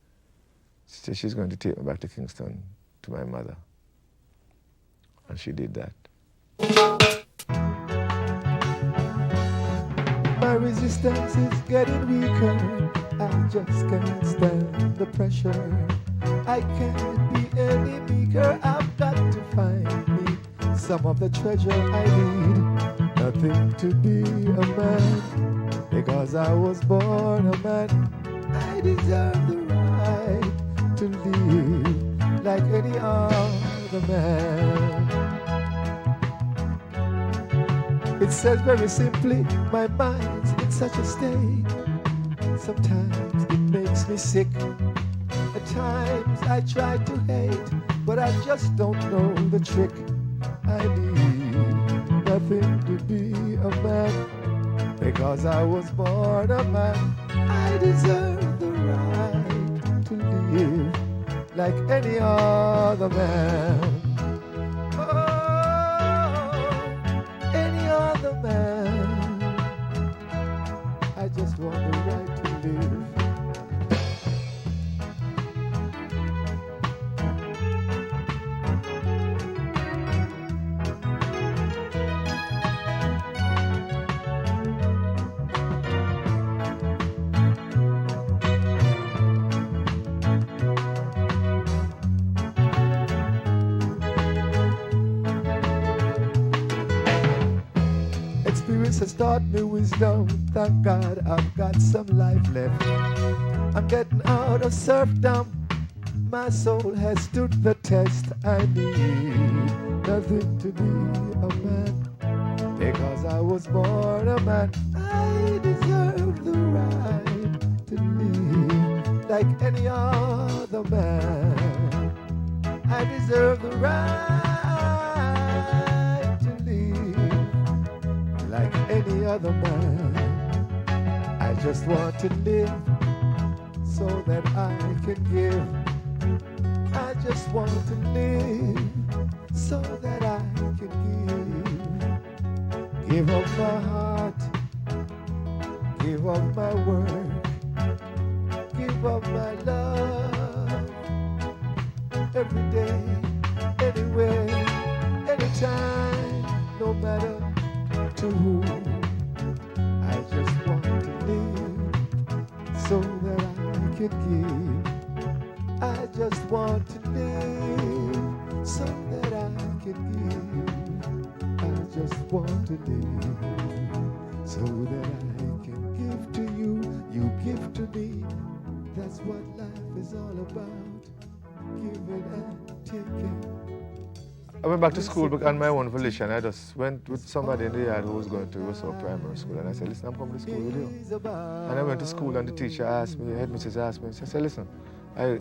She said she's going to take me back to Kingston to my mother. And she did that. My resistance is getting weaker. I just can't stand the pressure. I can't be any meeker. I've got to find me some of the treasure I need. Nothing to be a man, because I was born a man. I deserve the right to live like any other man. It says very simply, my mind's in such a state. Sometimes it makes me sick. At times I try to hate, but I just don't know the trick. I need nothing to be a man, because I was born a man. I deserve the right to live like any other man. Man, I just want the right to live. Experience has taught me wisdom. Thank God I've got some life left. I'm getting out of serfdom. My soul has stood the test. I need nothing to be a man, because I was born a man. I deserve the right to live like any other man. I deserve the right like any other man. I just want to live so that I can give. I just want to live so that I can give. Give up my heart, give up my work, give up my love. Every day, anywhere, anytime, no matter to who. I just want to live so that I can give. I just want to live so that I can give. I just want to live so that I can give to you. You give to me. That's what life is all about. Giving and taking. I went back to school on my own volition. I just went with somebody in the yard who was going to Russell Primary School, and I said, "Listen, I'm coming to school with you." And I went to school, and the teacher asked me, the headmistress asked me, she said, "Listen," I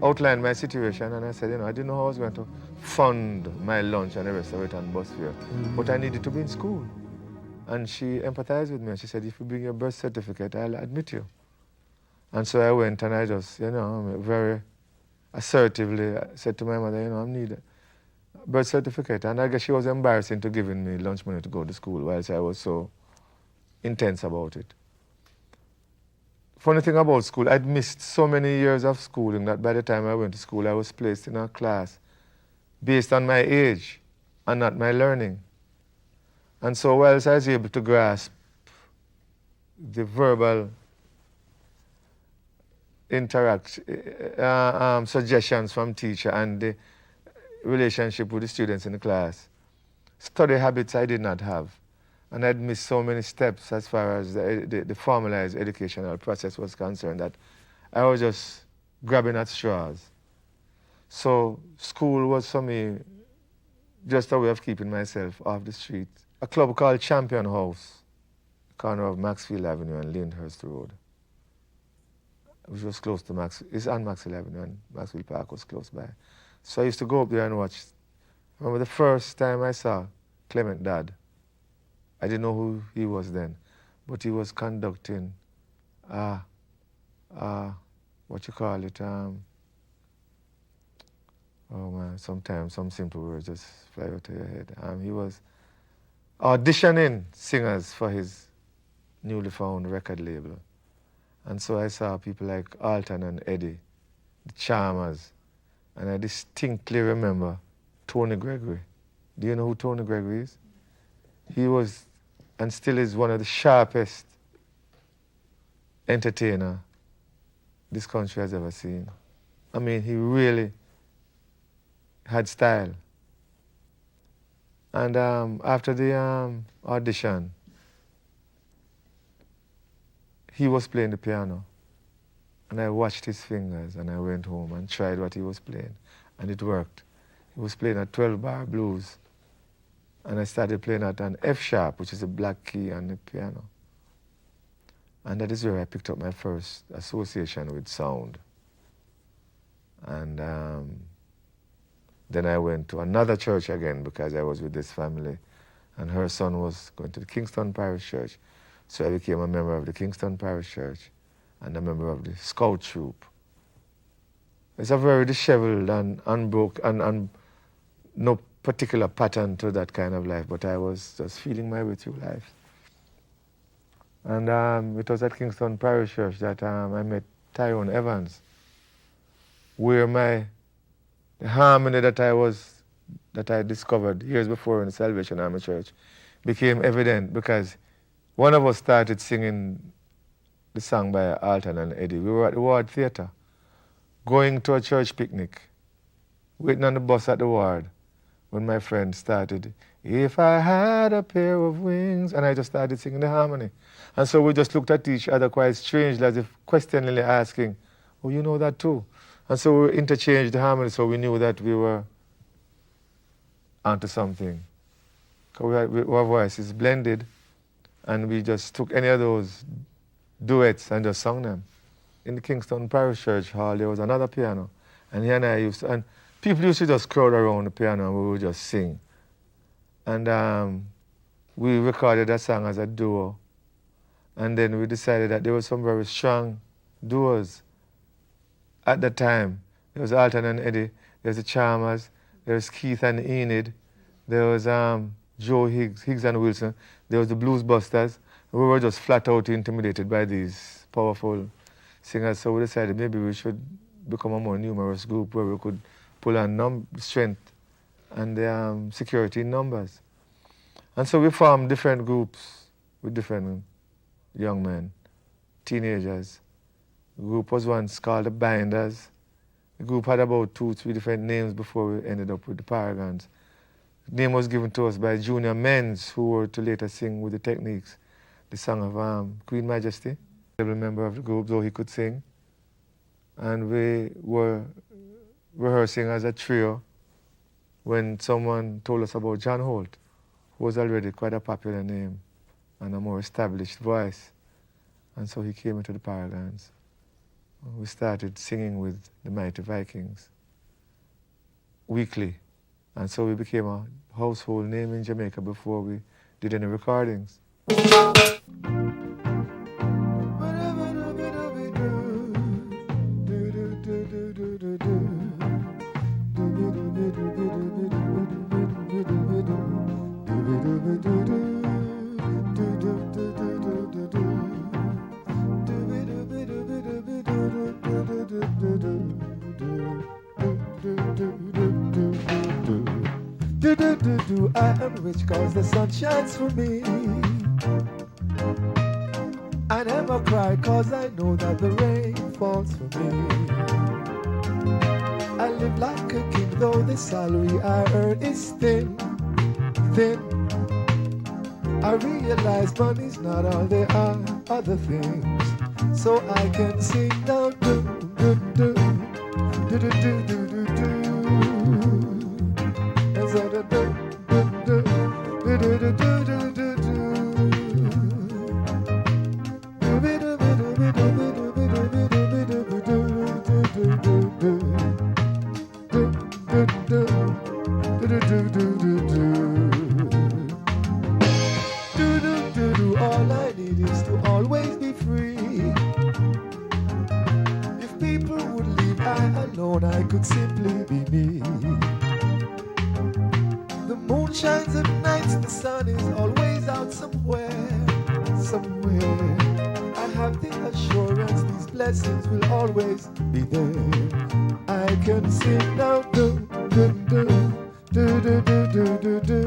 outlined my situation, and I said, I didn't know how I was going to fund my lunch and the rest of it and bus fare, but I needed to be in school. And she empathized with me, and she said, "If you bring your birth certificate, I'll admit you." And so I went, and I just, very assertively said to my mother, I need birth certificate. And I guess she was embarrassing to giving me lunch money to go to school, whilst I was so intense about it. Funny thing about school, I'd missed so many years of schooling that by the time I went to school, I was placed in a class based on my age and not my learning. And so whilst I was able to grasp the verbal suggestions from teacher and the relationship with the students in the class, study habits I did not have. And I'd missed so many steps as far as the formalized educational process was concerned that I was just grabbing at straws. So school was for me just a way of keeping myself off the street. A club called Champion House, corner of Maxfield Avenue and Lyndhurst Road, which was close to it's on Maxfield Avenue and Maxfield Park was close by. So I used to go up there and watch. I remember the first time I saw Clement Dad. I didn't know who he was then, but he was conducting, what you call it, oh man, sometimes some simple words just fly out of your head. He was auditioning singers for his newly found record label. And so I saw people like Alton and Eddie, the Charmers, and I distinctly remember Tony Gregory. Do you know who Tony Gregory is? He was, and still is, one of the sharpest entertainer this country has ever seen. I mean, he really had style. And after the audition, he was playing the piano. And I watched his fingers and I went home and tried what he was playing. And it worked. He was playing a 12-bar blues. And I started playing at an F sharp, which is a black key on the piano. And that is where I picked up my first association with sound. And then I went to another church again because I was with this family. And her son was going to the Kingston Parish Church. So I became a member of the Kingston Parish Church and a member of the Scout Troop. It's a very disheveled and unbroken and no particular pattern to that kind of life, but I was just feeling my way through life. And it was at Kingston Parish Church that I met Tyrone Evans, where the harmony that I discovered years before in the Salvation Army Church became evident because one of us started singing the song by Alton and Eddie. We were at the Ward Theatre, going to a church picnic, waiting on the bus at the Ward, when my friend started, "If I had a pair of wings," and I just started singing the harmony. And so we just looked at each other quite strangely, as if questioningly asking, "Oh, you know that too?" And so we interchanged the harmony, so we knew that we were onto something. Our voices blended, and we just took any of those duets and just sung them. In the Kingston Parish Church Hall, there was another piano, and he and I used to, and people used to just crowd around the piano and we would just sing. And we recorded that song as a duo. And then we decided that there were some very strong duos at that time. There was Alton and Eddie, there was the Charmers, there was Keith and Enid, there was Joe Higgs and Wilson, there was the Blues Busters. We were just flat out intimidated by these powerful singers, so we decided maybe we should become a more numerous group where we could pull on strength and the security in numbers. And so we formed different groups with different young men, teenagers. The group was once called the Binders. The group had about 2-3 different names before we ended up with the Paragons. The name was given to us by Junior Menz, who were to later sing with the Techniques the song of Queen Majesty. A member of the group, though he could sing. And we were rehearsing as a trio when someone told us about John Holt, who was already quite a popular name and a more established voice. And so he came into the Paragons. We started singing with the Mighty Vikings weekly. And so we became a household name in Jamaica before we did any recordings. I am rich cause the sun shines for me. I never cry cause I know that the rain falls for me. I live like a king though the salary I earn is thin. I realize money's not all there are other things. So I can sing down do do do do do do do do do do. All I need is to always be free. If people would leave I alone, I could simply be me. The moon shines at nights, the sun is always out somewhere, somewhere. I have the assurance these blessings will always be there. I can sing now, do, do, do, do, do, do, do, do, do.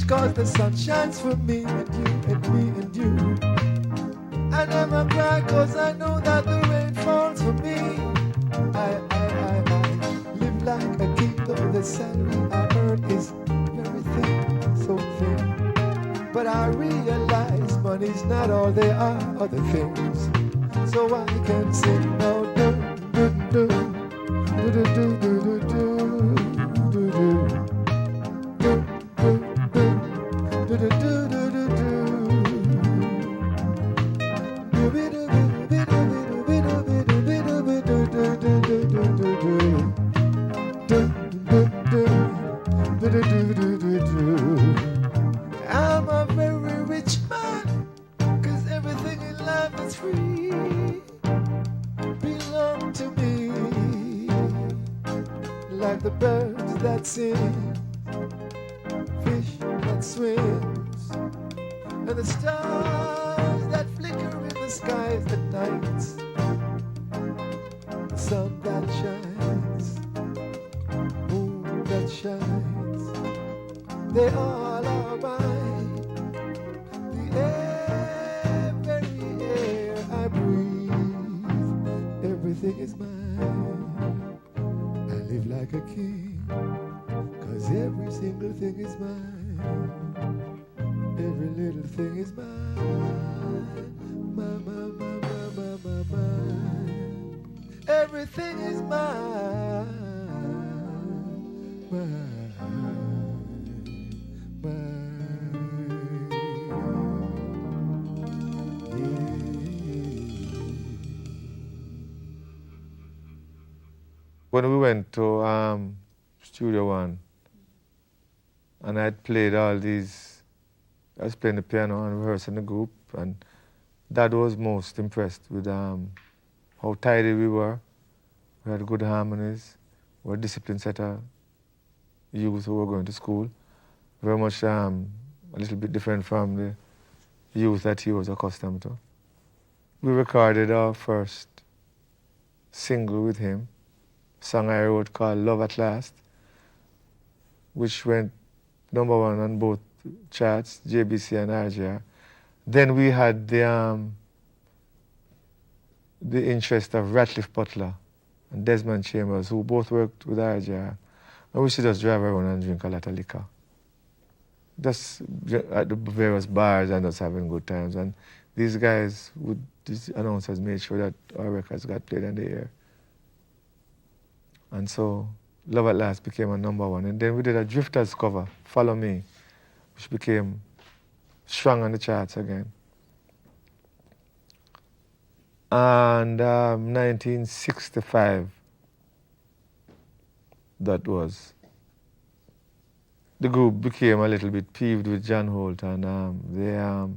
Cause the sun shines for me and you and me and you. I never cry cause I know that the rain falls for me. I live like a king, though the salary I earn is very thin, so thin. But I realize money's not all, there are other things. So I can sing now, do do do do do do do do do do. I'm a very rich man, cause everything in life is free, belong to me, like the birds that sing, fish that swims, and the stars that flicker in the skies at night, the sun that shines, moon that shines, they all are mine. The air, very air I breathe, everything is mine. I live like a king, cause every single thing is mine. Every little thing is mine. Mine. Everything is mine. When we went to Studio One, and I'd played all these, I was playing the piano and rehearsing the group, and Dad was most impressed with how tidy we were. We had good harmonies. We were a disciplined set of youth who were going to school. Very much a little bit different from the youth that he was accustomed to. We recorded our first single with him, a song I wrote called Love at Last, which went #1 on both charts, JBC and RJR. Then we had the interest of Ratliff Butler and Desmond Chambers, who both worked with RJR. And we used to just drive around and drink a lot of liquor. Just at the various bars and just having good times. And these guys these announcers made sure that our records got played in the air. And so Love at Last became a #1. And then we did a Drifters cover, Follow Me, which became strong on the charts again. And 1965, that was. The group became a little bit peeved with John Holt, and they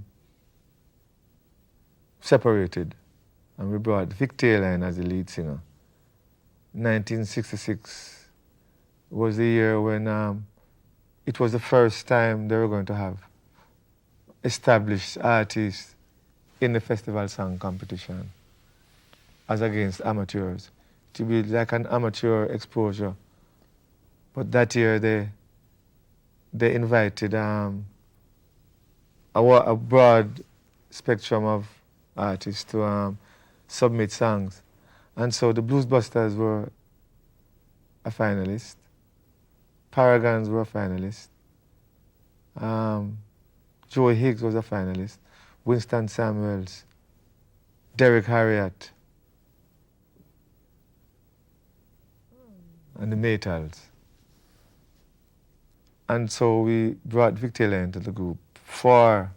separated. And we brought Vic Taylor in as the lead singer. 1966 was the year when it was the first time they were going to have established artists in the festival song competition as against amateurs. To be like an amateur exposure. But that year they invited a broad spectrum of artists to submit songs. And so the Blues Busters were a finalist. Paragons were a finalist. Joey Higgs was a finalist. Winston Samuels, Derek Harriott, and the Maytals. And so we brought Vic Taylor into the group for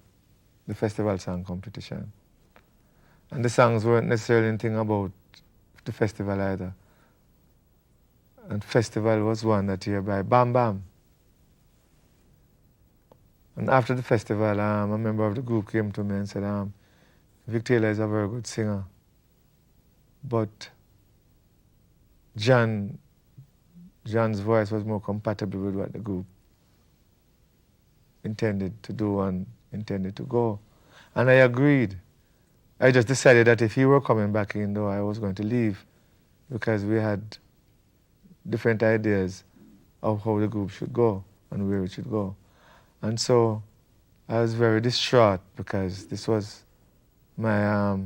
the festival song competition. And the songs weren't necessarily anything about the festival either. And festival was won that year by Bam Bam. And after the festival, a member of the group came to me and said, Vic Taylor is a very good singer, but John's voice was more compatible with what the group intended to do and intended to go. And I agreed. I just decided that if he were coming back in, though, I was going to leave because we had different ideas of how the group should go and where it should go. And so I was very distraught because this was my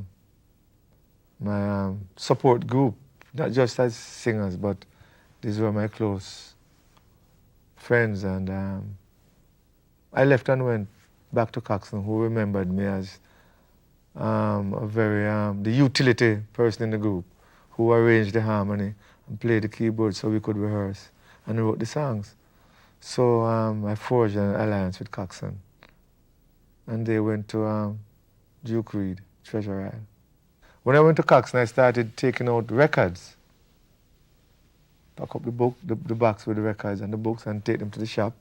support group, not just as singers, but these were my close friends. And I left and went back to Coxon, who remembered me as the utility person in the group, who arranged the harmony and played the keyboard so we could rehearse and wrote the songs. So I forged an alliance with Coxon, and they went to Duke Reed, Treasure Isle. When I went to Coxon, I started taking out records, pack up the box with the records and the books and take them to the shop,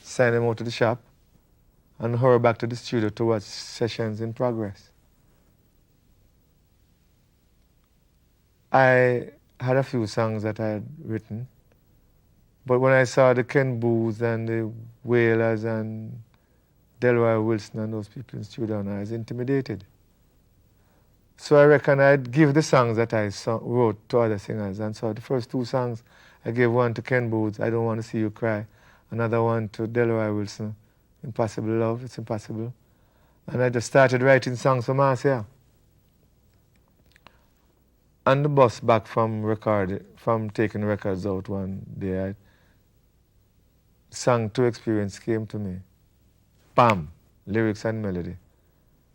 sign them out to the shop, and hurry back to the studio to watch sessions in progress. I had a few songs that I had written, but when I saw the Ken Booth and the Wailers and Delroy Wilson and those people in the studio, I was intimidated. So I reckon I'd give the songs that I wrote to other singers. And so the first two songs, I gave one to Ken Booth, I Don't Want to See You Cry, another one to Delroy Wilson, Impossible Love, It's Impossible. And I just started writing songs for Marcia. On the bus back from taking records out one day, song To Experience came to me. Bam! Lyrics and melody.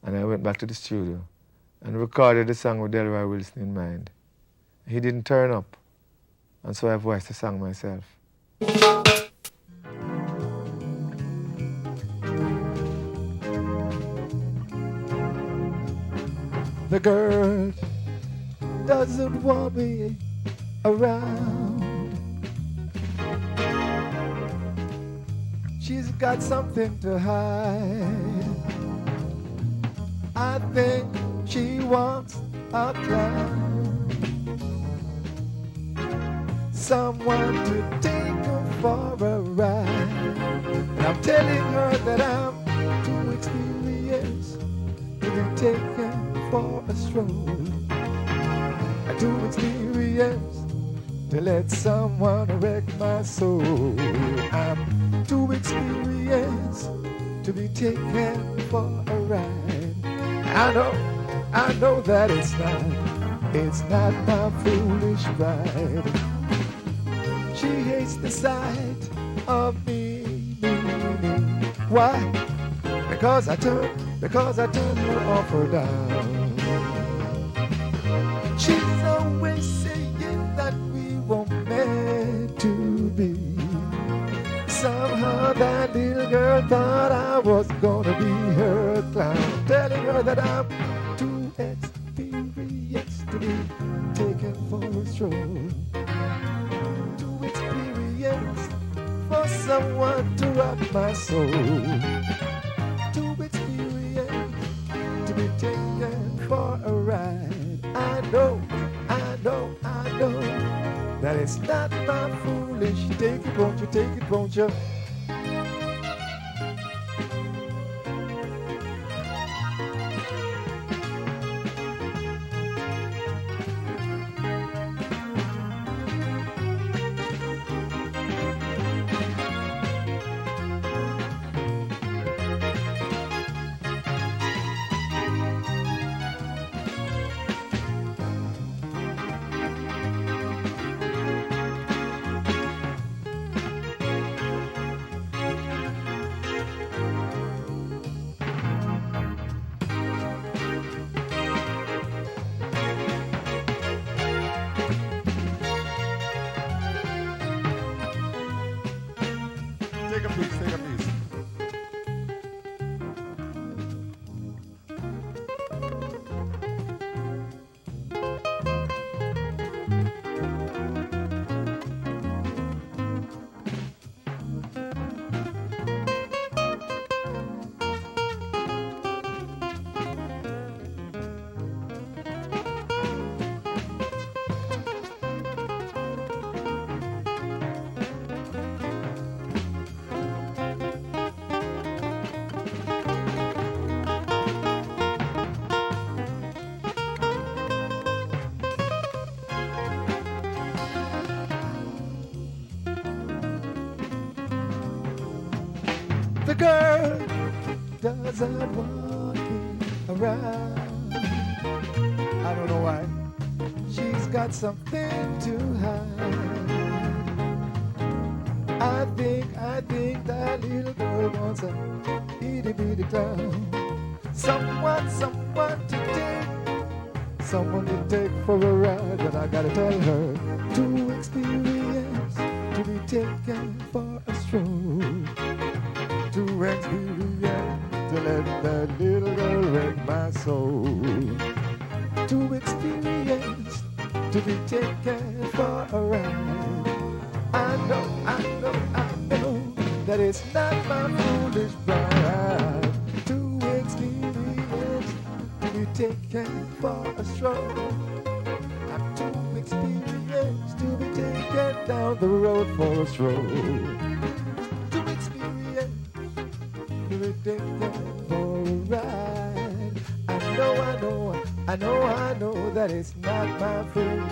And I went back to the studio and recorded the song with Delroy Wilson in mind. He didn't turn up, and so I voiced the song myself. The girl doesn't want me around. She's got something to hide. I think she wants a clown, someone to take her for a ride. And I'm telling her that I'm too experienced to be taken for a stroll. I'm too experienced to let someone wreck my soul. I'm too experienced to be taken for a ride. I know that it's not my foolish pride. She hates the sight of me. Why? Because I turn her off or down. She's always saying that we were meant to be. Somehow that little girl thought I was gonna be her clown, telling her that I'm too experienced someone to rock my soul, to experience, to be taken for a ride. I know that it's not my foolish. Take it, won't you? Take it, won't you? Take a piece, take a piece. The girl doesn't want me around. I don't know why. She's got something to hide. I think that little girl wants a itty bitty clown. Someone to take for a ride. But I gotta tell her to experience, to be taken for a stroll. To experience, to let that little girl wreck my soul. To experience, to be taken for a ride. I know that it's not my foolish bride. To experience, to be taken for a stroll. And to experience, to be taken down the road for a stroll. To experience, to be taken for a ride. I know that it's not my fault.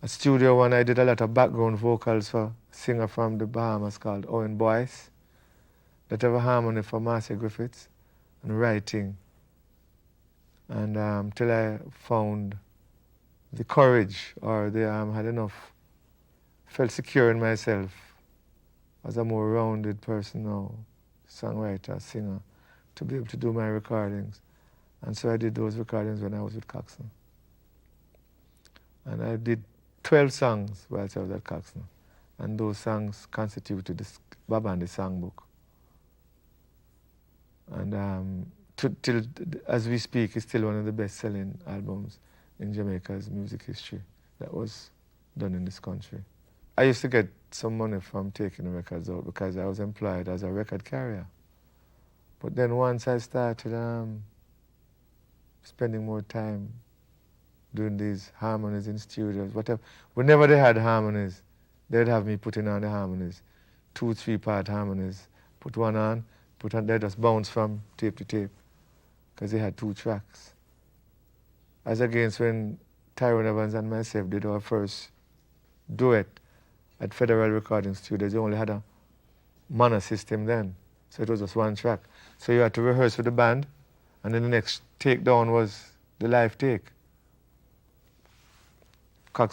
At Studio One, I did a lot of background vocals for a singer from the Bahamas called Owen Boyce, that have a harmony for Marcia Griffiths, and writing. And till I found the courage, or had enough, felt secure in myself as a more rounded person now, songwriter, singer, to be able to do my recordings. And so I did those recordings when I was with Coxsone. And I did 12 songs whilst I was at Coxsone. And those songs constituted the Babandi songbook. And till as we speak, it's still one of the best-selling albums in Jamaica's music history that was done in this country. I used to get some money from taking the records out because I was employed as a record carrier. But then once I started spending more time doing these harmonies in studios, whatever, whenever they had harmonies, they'd have me putting on the harmonies, 2 3-part harmonies, put one on, they just bounce from tape to tape because they had 2 tracks. As against when Tyrone Evans and myself did our first duet at Federal Recording Studios, they only had a mono system then, so it was just 1 track. So you had to rehearse with the band, and then the next takedown was the live take. At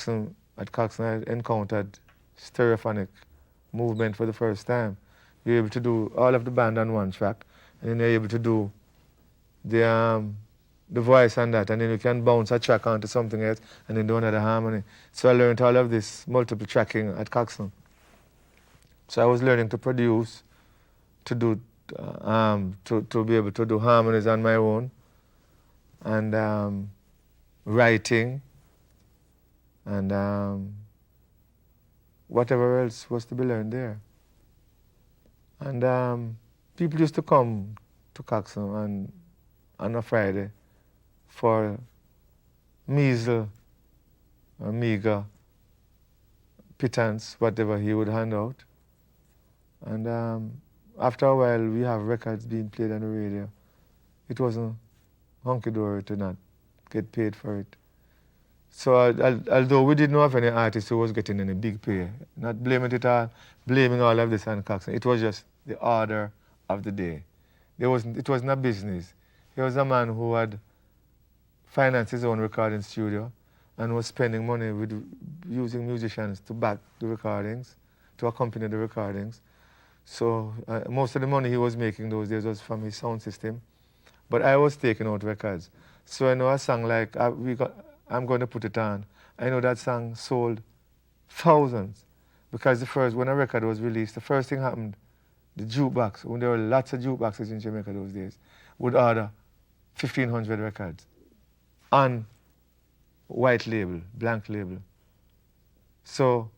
Coxsone, I encountered stereophonic movement for the first time. You're able to do all of the band on 1 track, and then you're able to do the voice on that, and then you can bounce a track onto something else, and then do another harmony. So I learned all of this multiple tracking at Coxsone. So I was learning to produce, to do, to be able to do harmonies on my own, and writing, and whatever else was to be learned there. And people used to come to Coxsone on a Friday for measle or meager pittance, whatever he would hand out. And after a while, we have records being played on the radio. It wasn't hunky-dory to not get paid for it. So although we didn't know of any artist who was getting any big pay, not blaming it all, blaming all of this on Coxsone. It was just the order of the day. It wasn't a business. He was a man who had financed his own recording studio and was spending money with using musicians to back the recordings, to accompany the recordings. So most of the money he was making those days was from his sound system. But I was taking out records. So I know a song like I'm Going to Put It On. I know that song sold thousands because when a record was released, the first thing happened, the jukebox, when there were lots of jukeboxes in Jamaica those days, would order 1,500 records on white label, blank label. So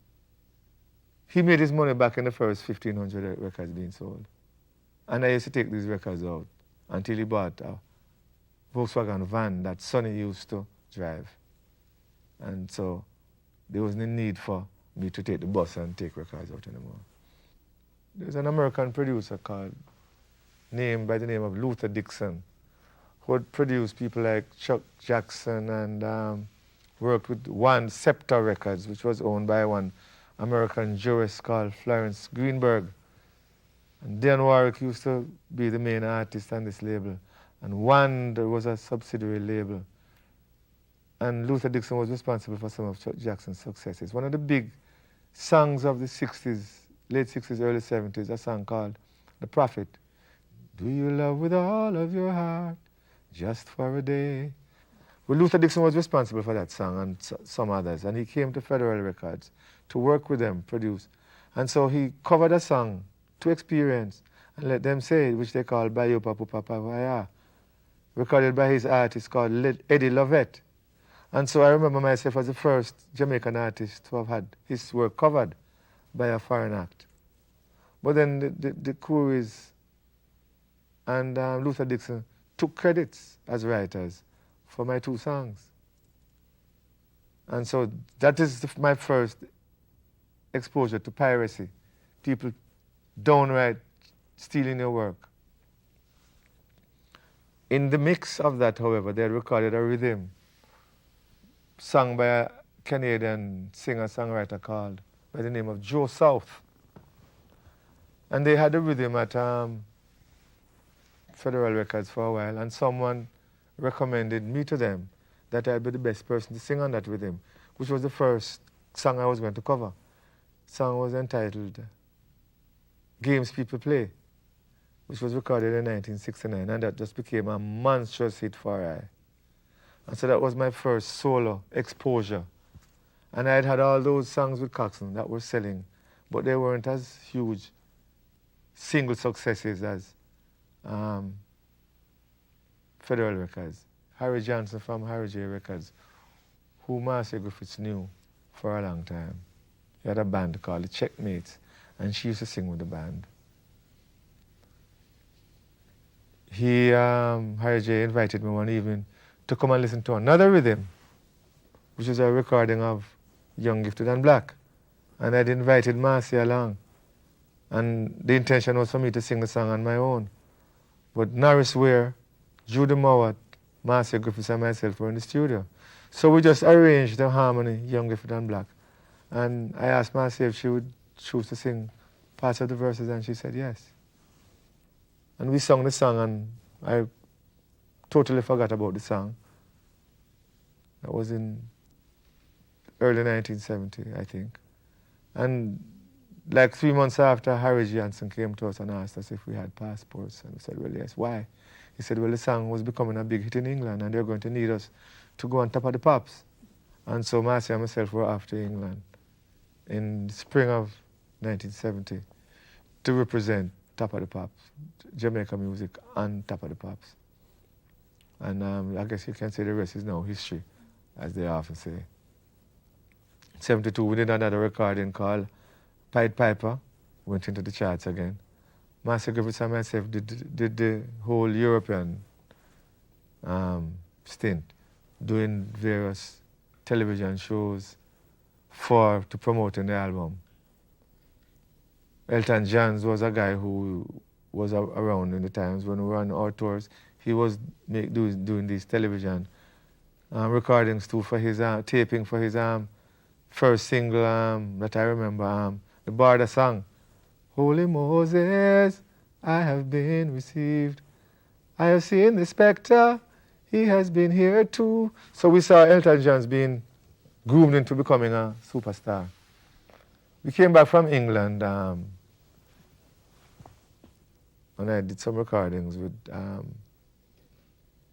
he made his money back in the first 1,500 records being sold. And I used to take these records out until he bought a Volkswagen van that Sonny used to drive. And so there wasn't a need for me to take the bus and take records out anymore. There's an American producer by the name of Luther Dixon, who had produced people like Chuck Jackson and worked with One Scepter Records, which was owned by one American jurist called Florence Greenberg. And Dan Warwick used to be the main artist on this label. And there was a subsidiary label. And Luther Dixon was responsible for some of Chuck Jackson's successes. One of the big songs of the 60s, late 60s, early 70s, a song called The Prophet. Do you love with all of your heart, just for a day? Well, Luther Dixon was responsible for that song and some others. And he came to Federal Records to work with them, produce. And so he covered a song to Experience. and let them say it, which they call Bayo Papu Papa Vaya, recorded by his artist called Eddie Lovett. And so I remember myself as the first Jamaican artist to have had his work covered by a foreign act. But then the Coolies and Luther Dixon took credits as writers for my 2 songs. And so that is my first exposure to piracy. People downright stealing your work. In the mix of that, however, they had recorded a rhythm sung by a Canadian singer-songwriter called by the name of Joe South. And they had a rhythm at Federal Records for a while, and someone recommended me to them that I'd be the best person to sing on that rhythm, which was the first song I was going to cover. The song was entitled Games People Play, which was recorded in 1969, and that just became a monstrous hit for I. And so that was my first solo exposure. And I had all those songs with Coxsone that were selling, but they weren't as huge single successes as Federal Records. Harry Johnson from Harry J Records, who Marcia Griffiths knew for a long time. He had a band called the Checkmates, and she used to sing with the band. Harry J invited me one evening to come and listen to another rhythm, which is a recording of Young, Gifted and Black. And I'd invited Marcia along. And the intention was for me to sing the song on my own. But Norris Ware, Judy Mowat, Marcia Griffiths and myself were in the studio. So we just arranged the harmony, Young, Gifted and Black. And I asked Marcia if she would choose to sing parts of the verses, and she said yes. And we sung the song, and I totally forgot about the song. That was in early 1970, I think. And like 3 months after, Harry Johnson came to us and asked us if we had passports. And we said, well, yes. Why? He said, well, the song was becoming a big hit in England, and they're going to need us to go on Top of the Pops. And so Marcia and myself were off to England in the spring of 1970 to represent Top of the Pops, Jamaica music on Top of the Pops. And I guess you can say the rest is now history, as they often say. 72, we did another recording called Pied Piper, went into the charts again. Marcia Griffiths and myself did the whole European stint, doing various television shows to promoting the album. Elton John was a guy who was around in the times when we were on our tours. He was doing these television recordings too for his taping for his first single that I remember, the Barda song. Holy Moses, I have been received. I have seen the spectre, he has been here too. So we saw Elton John being groomed into becoming a superstar. We came back from England and I did some recordings with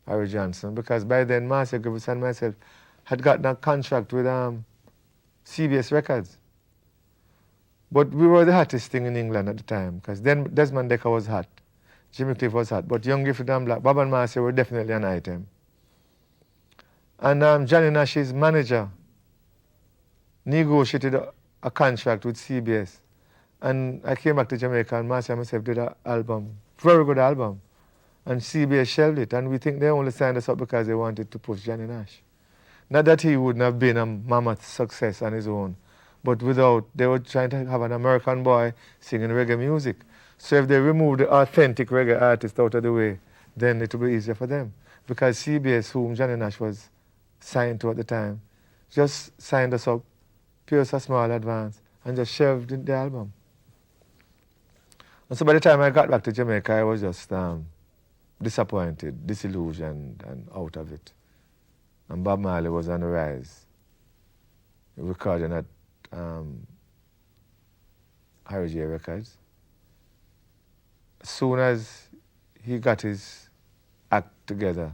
Harry Johnson, because by then Marcia Griffiths and myself had gotten a contract with CBS Records. But we were the hottest thing in England at the time, because then Desmond Dekker was hot, Jimmy Cliff was hot, but Young, Gifted and Black, Bob and Marcia were definitely an item. And Johnny Nash's manager negotiated a contract with CBS. And I came back to Jamaica, and Marcia and myself did an album, very good album. And CBS shelved it, and we think they only signed us up because they wanted to push Johnny Nash. Not that he wouldn't have been a mammoth success on his own, but they were trying to have an American boy singing reggae music. So if they removed the authentic reggae artist out of the way, then it would be easier for them. Because CBS, whom Johnny Nash was signed to at the time, just signed us up, paid us a small advance, and just shelved the album. And so by the time I got back to Jamaica, I was just disappointed, disillusioned, and out of it. And Bob Marley was on the rise, recording at Harry J Records. As soon as he got his act together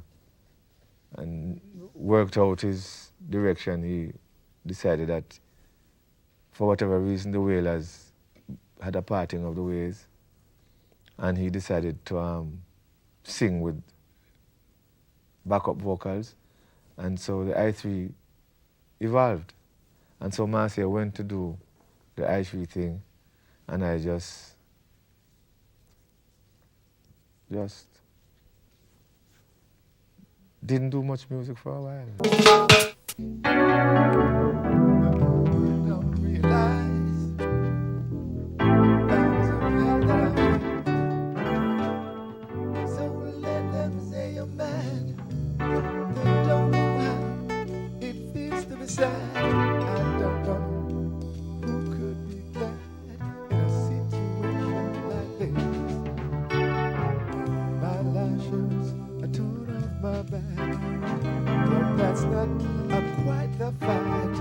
and worked out his direction, he decided that for whatever reason the Wailers had a parting of the ways. and he decided to sing with backup vocals, and so the I3 evolved. And so Marcia went to do the I3 thing, and I just didn't do much music for a while. Don't realize times of hell that I so let them say you're mad. They don't know how it feels to be sad. I don't know who could be glad in a situation like this. My lashes are torn off my back, but that's not quite the fact.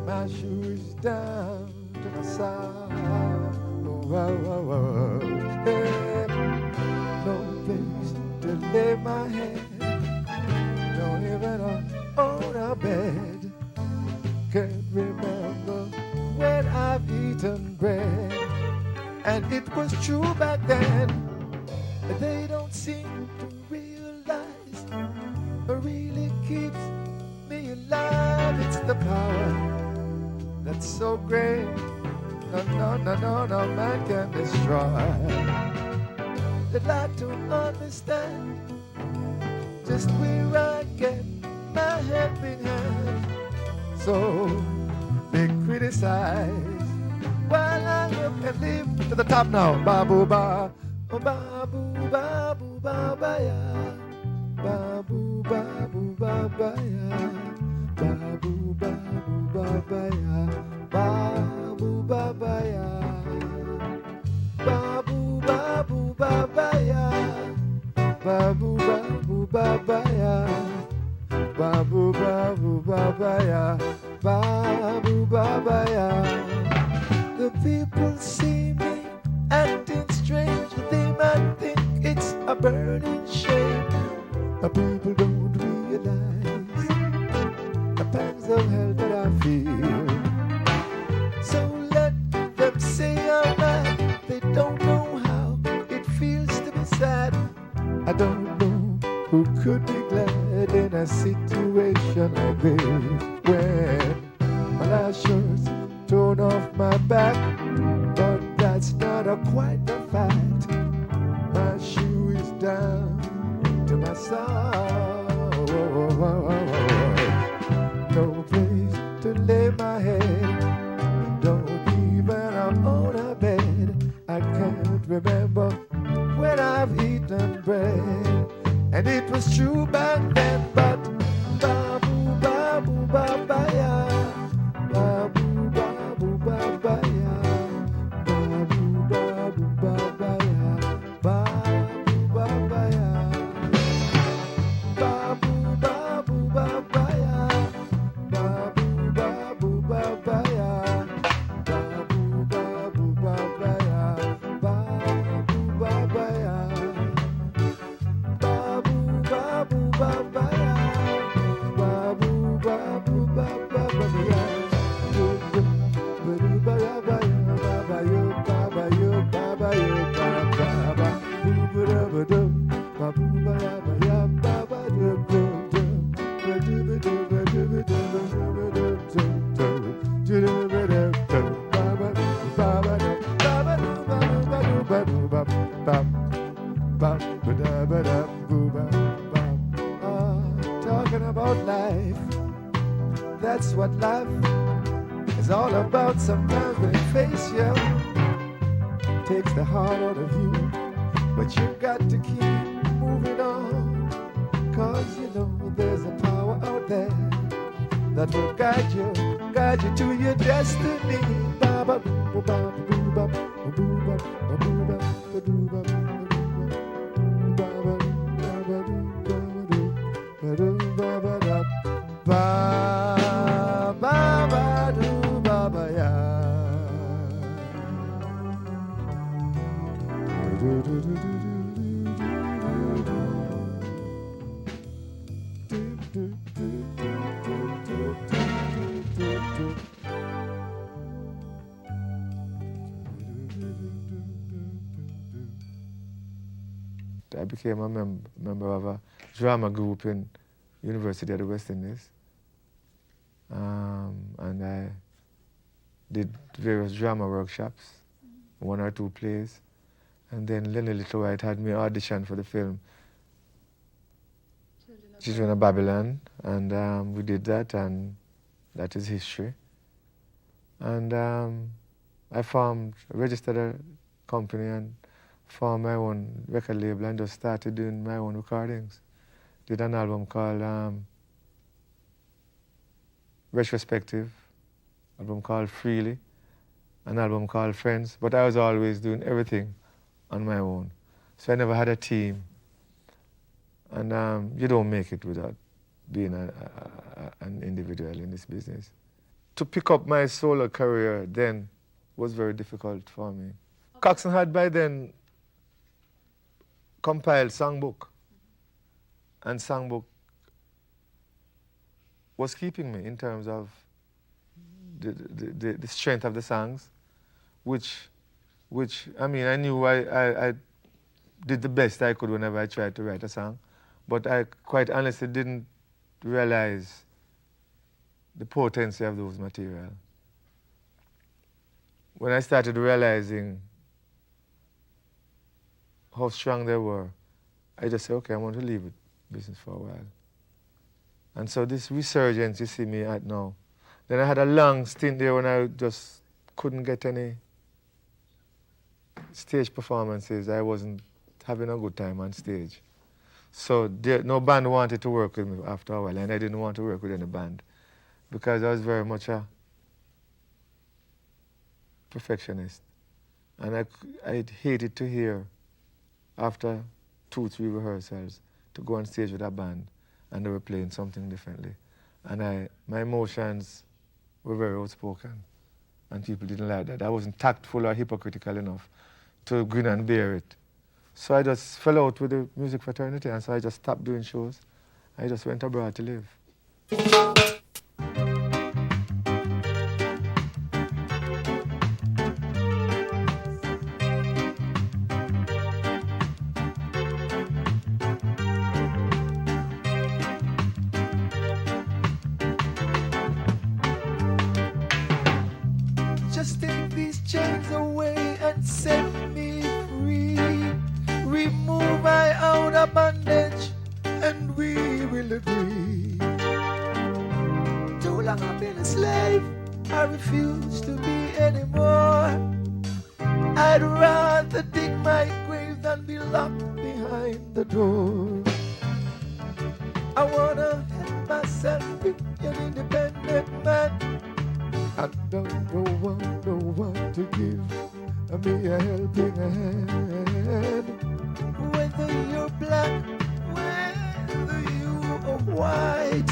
My shoes down to my side. Oh, oh, oh, oh. Hey, no place to lay my head. Don't even own a bed. Can't remember when I've eaten bread. And it was true back then. They don't seem to realize what really keeps me alive. It's the power that's so great. No, no, no, no, no man can destroy. They'd like to understand just where I get my helping hand. So they criticize while I look and live to the top now. Babu ba, oh, babu babu baba ya, babu babu baba ya, babu babu baba ya, babu baba ya, babu babu baba ya, babu babu baba ya, babu babu baba ya, babu baba ya. The people see me acting strange, they might think it's a burning shame. The people don't realize the pangs of hell that I feel. So let them say I'm mad. They don't know how it feels to be sad. I don't know who could be glad in a situation like this, when my last shirt's torn off my back, but that's not quite the fact. My shoe is down to my soul. No place to lay my head. Don't even own a bed. I can't remember when I've eaten bread. And it was true back then, but babu babu baba ya, babu babu baba ya, babu babu baba ya, babu baba ya, babu babu baba ya, babu babu baba ya, babu babu baba ya, babu baba ya. Babu baba ya, babu babu baba ya, babu baba ya, baba yo, baba yo, baba yo, baba, babu baba do, babu baba ya, baba do, do, do, badu badu badu badu badu do, do, badu do, baba, baba do, baba do, badu badu badu badu, bab, bada bada booba. Talking about life, that's what life is all about. Sometimes when it face you, takes the heart out of you, but you got to keep moving on, cause you know there's a power out there that will guide you to your destiny. Ba-ba, boo-ba, boo-ba, boo-ba, boo-ba, boo-ba, became a member of a drama group in University of the West Indies. And I did various drama workshops, 1 or 2 plays. And then Lenny Little White had me audition for the film Children of Babylon. And we did that, and that is history. And I registered a company and formed my own record label and just started doing my own recordings. Did an album called Retrospective, album called Freely, an album called Friends, but I was always doing everything on my own. So I never had a team. And you don't make it without being an individual in this business. To pick up my solo career then was very difficult for me. Coxsone had by then compiled songbook, and songbook was keeping me in terms of the strength of the songs, which I mean, I knew I did the best I could whenever I tried to write a song, but I quite honestly didn't realize the potency of those material. When I started realizing how strong they were, I just said, okay, I want to leave it business for a while. And so this resurgence you see me at now. Then I had a long stint there when I just couldn't get any stage performances. I wasn't having a good time on stage. So no band wanted to work with me after a while, and I didn't want to work with any band because I was very much a perfectionist. And I hated to hear after 2-3 rehearsals to go on stage with a band and they were playing something differently. And my emotions were very outspoken, and people didn't like that. I wasn't tactful or hypocritical enough to grin and bear it. So I just fell out with the music fraternity, and so I just stopped doing shows. I just went abroad to live. Just take these chains away and set me free. Remove my outer bondage and we will agree. Too long I've been a slave, I refuse to be anymore. I'd rather dig my grave than be locked behind the door. I wanna help myself be an independent man. I don't know what to give me a helping hand. Whether you're black, whether you are white,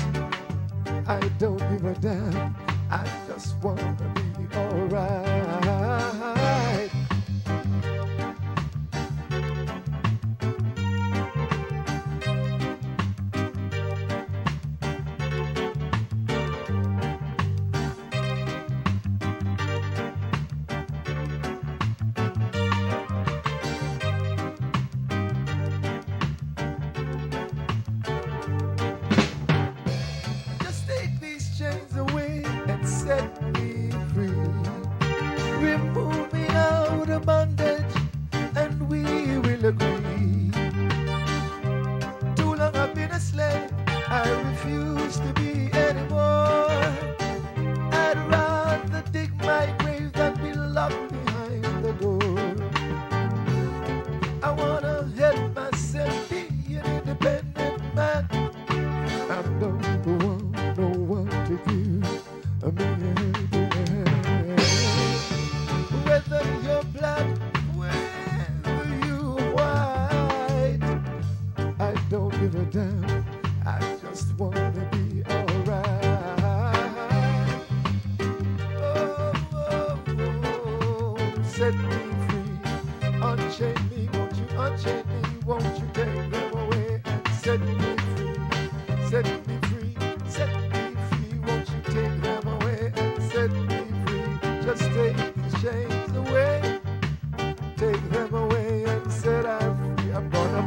I don't give a damn. I just wanna be alright.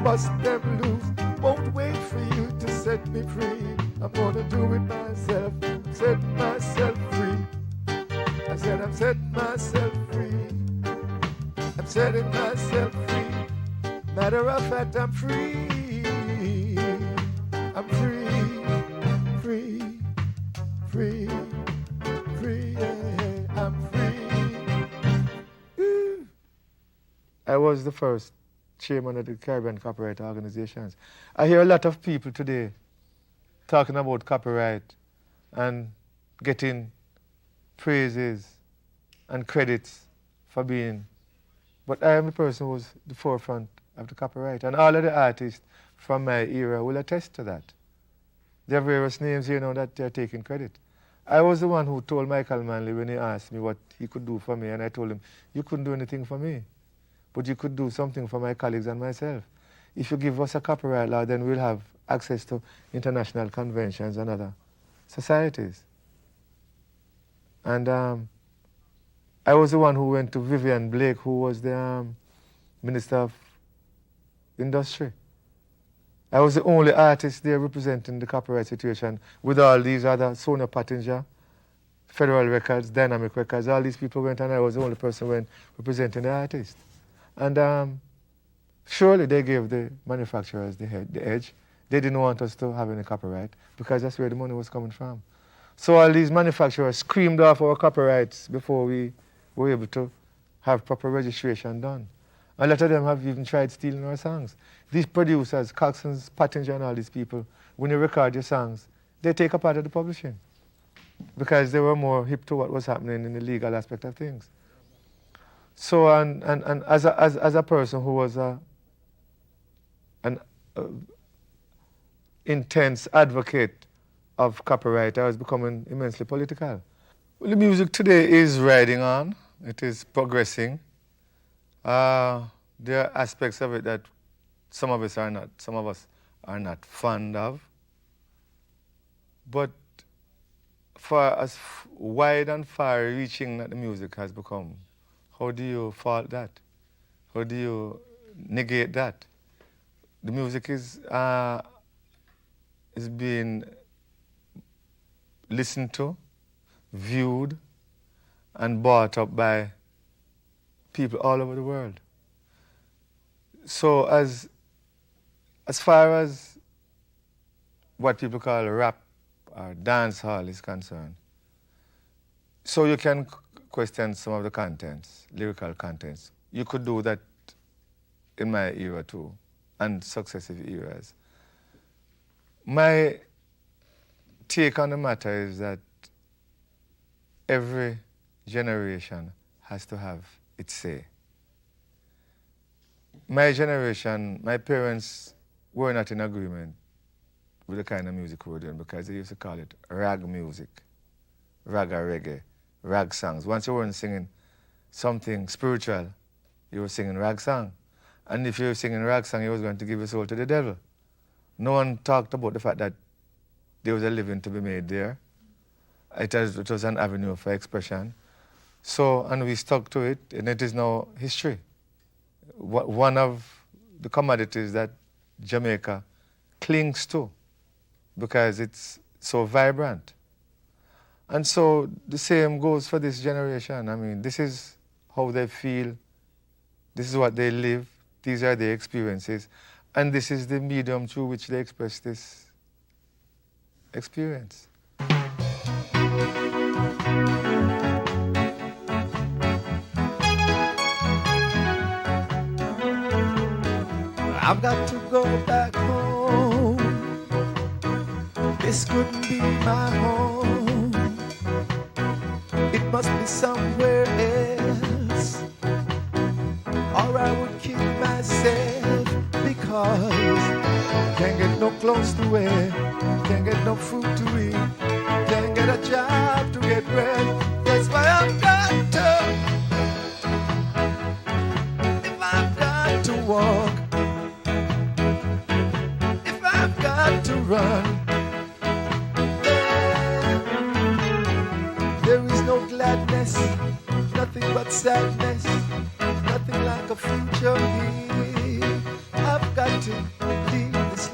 Bust them won't wait for you to set me free. I'm gonna do it myself, set myself free. I said I'm setting myself free. I'm setting myself free. Matter of fact, I'm free. I'm free, free, free, free. Yeah, I'm free. I was the first chairman of the Caribbean Copyright Organizations. I hear a lot of people today talking about copyright and getting praises and credits for being, but I am the person who was the forefront of the copyright, and all of the artists from my era will attest to that. There are various names here now that they're taking credit. I was the one who told Michael Manley when he asked me what he could do for me, and I told him, you couldn't do anything for me, but you could do something for my colleagues and myself. If you give us a copyright law, then we'll have access to international conventions and other societies. And I was the one who went to Vivian Blake, who was the Minister of Industry. I was the only artist there representing the copyright situation with all these other, Sonia Pottinger, Federal Records, Dynamic Records, all these people went, and I was the only person who went representing the artist. And surely they gave the manufacturers the edge. They didn't want us to have any copyright because that's where the money was coming from. So all these manufacturers screamed off our copyrights before we were able to have proper registration done. A lot of them have even tried stealing our songs. These producers, Coxsons, Pottinger, and all these people, when you record your songs, they take a part of the publishing because they were more hip to what was happening in the legal aspect of things. So, and as a person who was an intense advocate of copyright, I was becoming immensely political. Well, the music today is riding on. It is progressing. There are aspects of it that some of us are not fond of. But for as wide and far-reaching that the music has become, how do you fault that? How do you negate that? The music is being listened to, viewed, and bought up by people all over the world. So as far as what people call rap or dance hall is concerned, so you can question some of the contents, lyrical contents. You could do that in my era too, and successive eras. My take on the matter is that every generation has to have its say. My generation, my parents were not in agreement with the kind of music we were doing because they used to call it rag music, rag or reggae, rag songs. Once you weren't singing something spiritual, you were singing rag song. And if you were singing rag song, you was going to give your soul to the devil. No one talked about the fact that there was a living to be made there. It was an avenue for expression. So, and we stuck to it, and it is now history. One of the commodities that Jamaica clings to because it's so vibrant. And so the same goes for this generation. I mean, this is how they feel, this is what they live, these are their experiences, and this is the medium through which they express this experience. I've got to go back home. This couldn't be my home. It must be somewhere else, or I would kill myself because can't get no clothes to wear, can't get no food to eat, can't get a job to get bread. That's why I've got to, if I've got to walk, to run. There is no gladness, nothing but sadness, nothing like a future here. I've got to leave this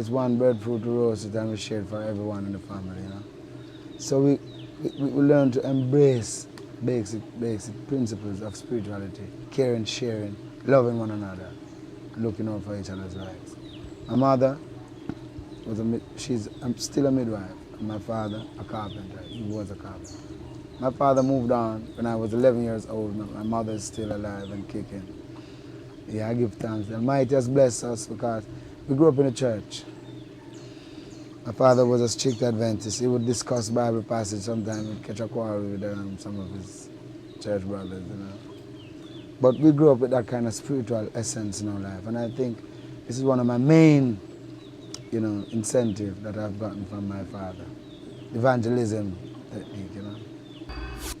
It's one breadfruit to roast it and we share it for everyone in the family, you know. So we learn to embrace basic principles of spirituality, caring, sharing, loving one another, looking out for each other's lives. My mother she's still a midwife, and my father a carpenter. He was a carpenter. My father moved on when I was 11 years old. My mother is still alive and kicking. Yeah, I give thanks. The Almighty has blessed us because we grew up in a church. My father was a strict Adventist. He would discuss Bible passage sometimes and catch a quarrel with some of his church brothers, you know. But we grew up with that kind of spiritual essence in our life. And I think this is one of my main, incentive that I've gotten from my father. Evangelism technique, you know.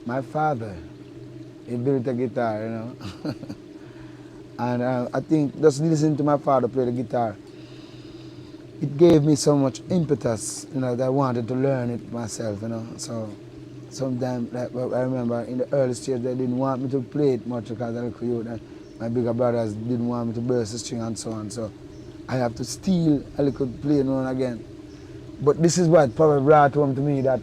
My father, he built a guitar, you know. And I think just listening to my father play the guitar, it gave me so much impetus, that I wanted to learn it myself, So sometimes, like, I remember in the early stage, they didn't want me to play it much because I was youth, and my bigger brothers didn't want me to burst the string and so on. So I have to steal a little play now and again. But this is what probably brought home to me that,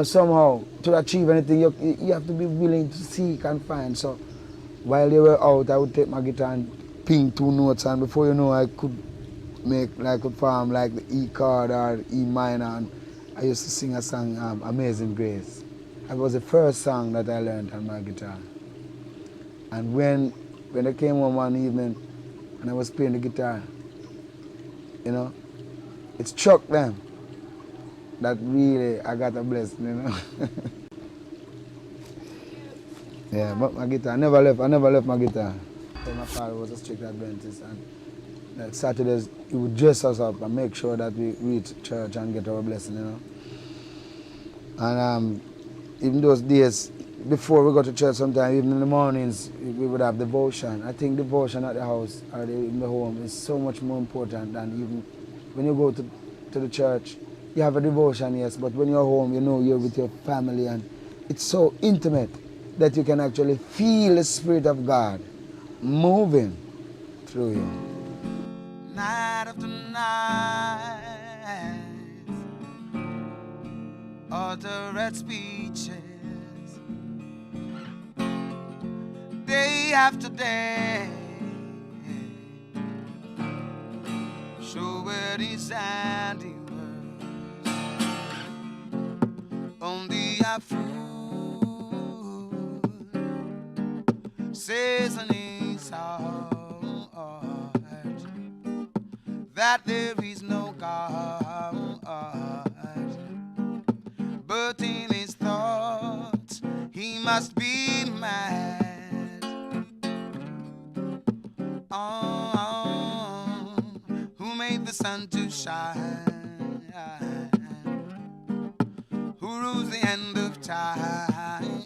somehow to achieve anything, you have to be willing to seek and find. So while they were out, I would take my guitar and ping 2 notes, and before you know, I could form like the E chord or the E minor, and I used to sing a song, Amazing Grace. That was the first song that I learned on my guitar. And when I came home one evening and I was playing the guitar, it struck them that really I got a blessing, Yeah, but my guitar, I never left my guitar. My father was a strict Adventist, and like Saturdays, he would dress us up and make sure that we reach church and get our blessing, And even those days, before we go to church, sometimes even in the mornings, we would have devotion. I think devotion at the house or in the home is so much more important than even when you go to the church. You have a devotion, yes, but when you're home, you're with your family, and it's so intimate that you can actually feel the Spirit of God moving through you. Night after night, uttered speeches, day after day, showed his handiwork on the food, says in his heart that there is no God, but in his thoughts he must be mad. Who made the sun to shine? Who rules the end of time?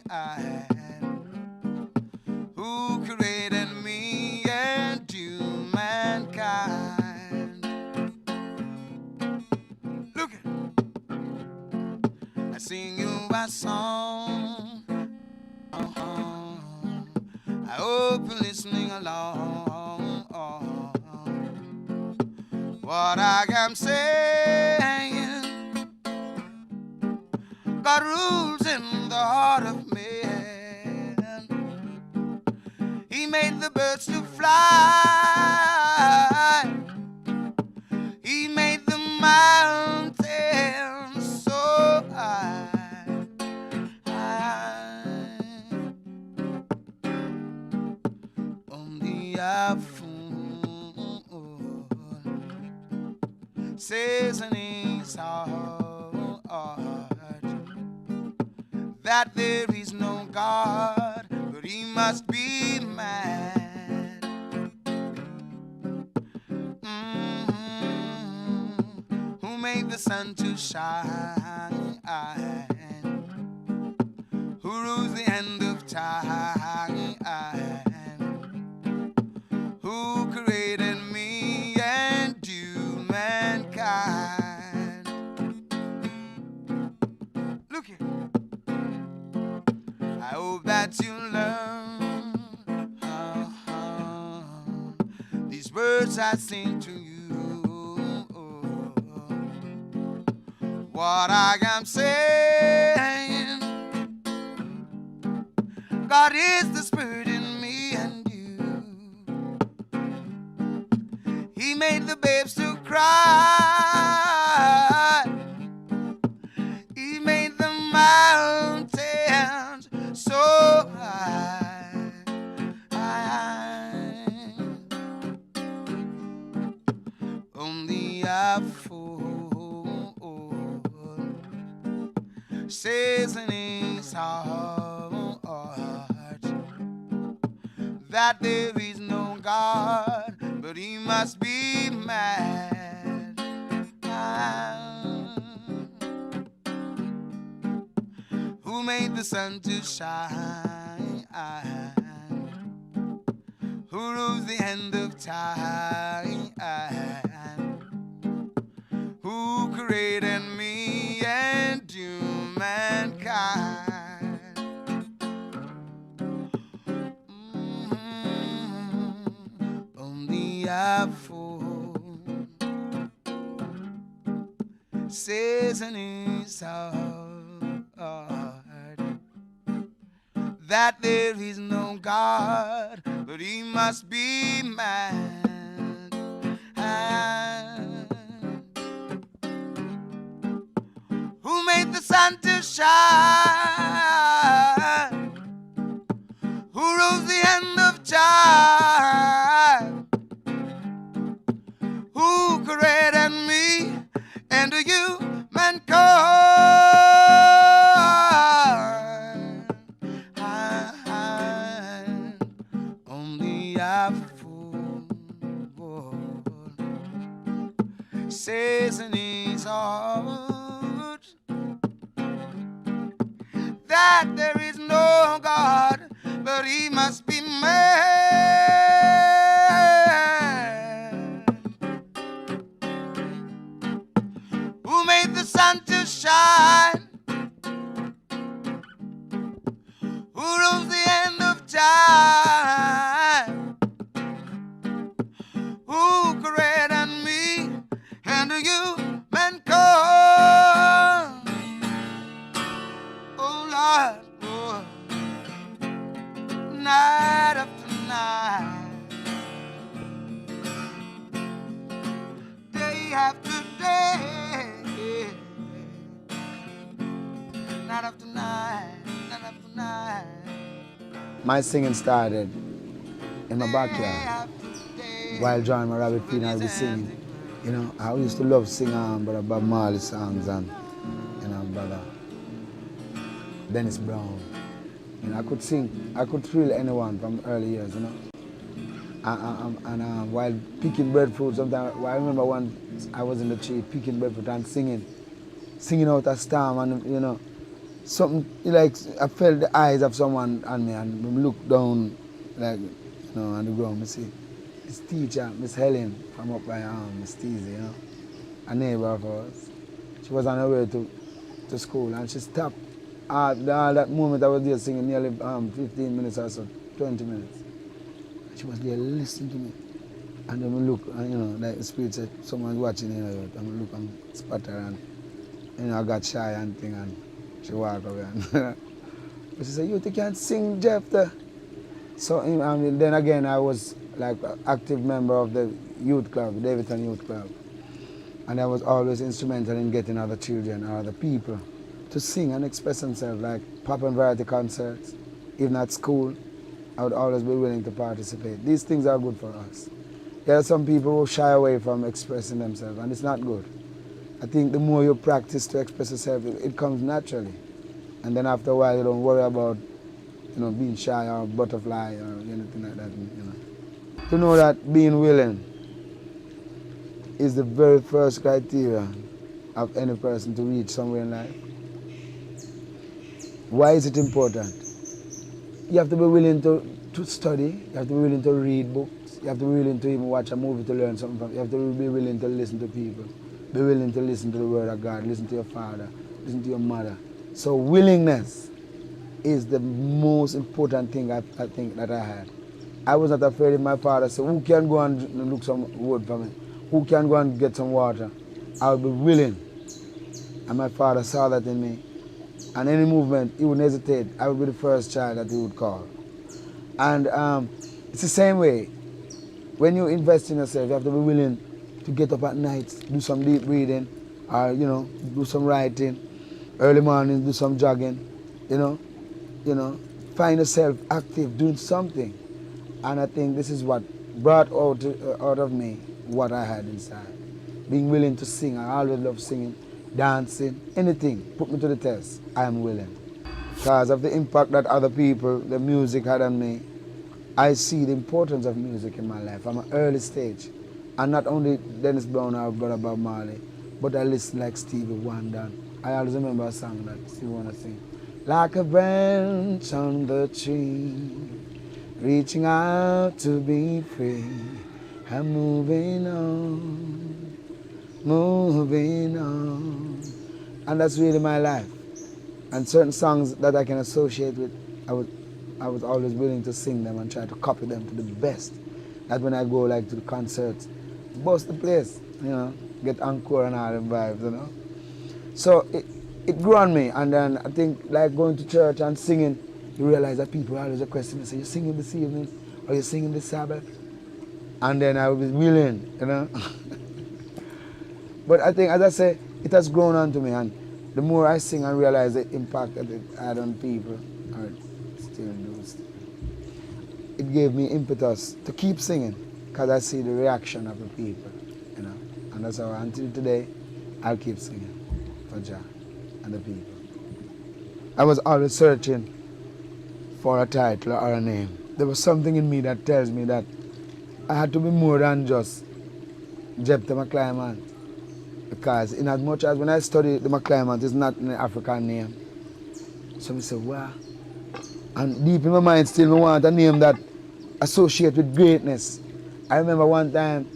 Who created me and you, mankind? Look it, I sing you a song. I hope you're listening along. What I am saying, God rules in the heart of man. He made the birds to fly. He made the mountains so high. On the afternoon, says in his heart that there is no God, but he must be mad. Who made the sun to shine? Who rules the end of time? Who created me and you, mankind? Look here. I hope that you learn these words I sing to you. what I am saying. God is the spirit in me and you. He made the babes to cry. He made the mountains so high. Only a fool says in his heart that there is no God, but he must be mad. Who made the sun to shine? Who rules the end of time? Who created me and humankind? Only a fool says in his heart that there is no God, but he must be mad. Who made the sun to shine? Who rules the end of time? Who created me and you, mankind? Only a fool says in his heart that there is no God, but he must be mad. Who made the sun to shine? Who rules the end of time? Who created me and you, mankind? Oh Lord, oh, night after night, day after day, night after night, night after night. My singing started in my backyard while drawing my rabbit feet and I was singing. You know, I used to love singing Brother Bob Marley songs and, you know, Brother Dennis Brown. You know, I could sing, I could thrill anyone from early years, you know. And while picking breadfruit, sometimes, I remember when I was in the tree picking breadfruit and singing out a storm, and, you know, something like I felt the eyes of someone on me and looked down, like, you know, on the ground. I see this teacher, Miss Helen, from up by Miss Teasy, you know, a neighbor of ours. She was on her way to school and she stopped. All that moment I was there singing nearly 15 minutes or so, 20 minutes. She was there listening to me. And then we look, and, you know, like the spirit said, someone's watching here, and we look and spot her, and, you know, I got shy and thing, and she walked away. And but she said, you can't sing, Jeff. So then again, I was like an active member of the youth club, Davidson Youth Club. And I was always instrumental in getting other children or other people to sing and express themselves, like pop and variety concerts. Even at school, I would always be willing to participate. These things are good for us. There are some people who shy away from expressing themselves, and it's not good. I think the more you practice to express yourself, it comes naturally. And then after a while, you don't worry about, you know, being shy or butterfly or anything like that, you know. To know that being willing is the very first criteria of any person to reach somewhere in life. Why is it important? You have to be willing to study, you have to be willing to read books, you have to be willing to even watch a movie to learn something from it. You have to be willing to listen to people, be willing to listen to the word of God, listen to your father, listen to your mother. So willingness is the most important thing I think that I had. I was not afraid if my father said, who can go and look some wood for me? Who can go and get some water? I would be willing And my father saw that in me. And any movement, he wouldn't hesitate. I would be the first child that he would call. And it's the same way. When you invest in yourself, you have to be willing to get up at night, do some deep breathing, or do some writing. Early mornings, do some jogging. You know, find yourself active, doing something. And I think this is what brought out of me what I had inside. Being willing to sing. I always love singing, dancing, anything. Put me to the test. I am willing. Because of the impact that other people, the music had on me, I see the importance of music in my life from an early stage. And not only Dennis Brown or Brother Bob Marley, but I listen like Stevie Wonder. I always remember a song that Stevie Wonder sing. Like a branch on the tree, reaching out to be free. I'm moving on, moving on. And that's really my life. And certain songs that I can associate with, I was always willing to sing them and try to copy them to the best. That when I go like to the concerts, bust the place, get encore and all the vibes. So it grew on me, and then I think like going to church and singing, you realize that people always question me, say, you singing this evening, or you singing this Sabbath? And then I was willing. But I think, as I say, it has grown on to me, and the more I sing and realize the impact that it had on people, or still do, it gave me impetus to keep singing, because I see the reaction of the people, and that's how until today, I'll keep singing for Jah and the people. I was always searching for a title or a name. There was something in me that tells me that I had to be more than just Jephthah McClymont. Because in as much as when I study the McClymont, it's not an African name. So I say, wow. And deep in my mind still, I want a name that associates with greatness. I remember one time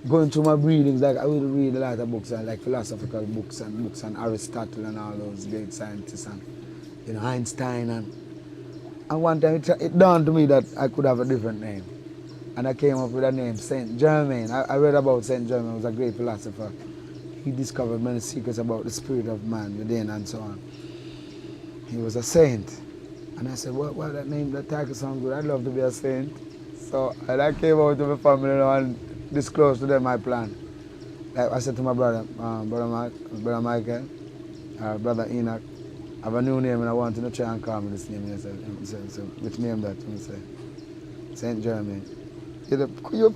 going through my readings, like I would read a lot of books, like philosophical books on Aristotle and all those great scientists and Einstein. And one time it dawned to me that I could have a different name. And I came up with a name, Saint Germain. I read about Saint Germain, he was a great philosopher. He discovered many secrets about the spirit of man within and so on. He was a saint. And I said, well, that name, that title sounds good. I'd love to be a saint. So I came out to my family and disclosed to them my plan. Like I said to my brother, Brother Michael, Brother Enoch, I have a new name and I want to try and call me this name. He said, so which name that? I said, Saint Germain. He said, you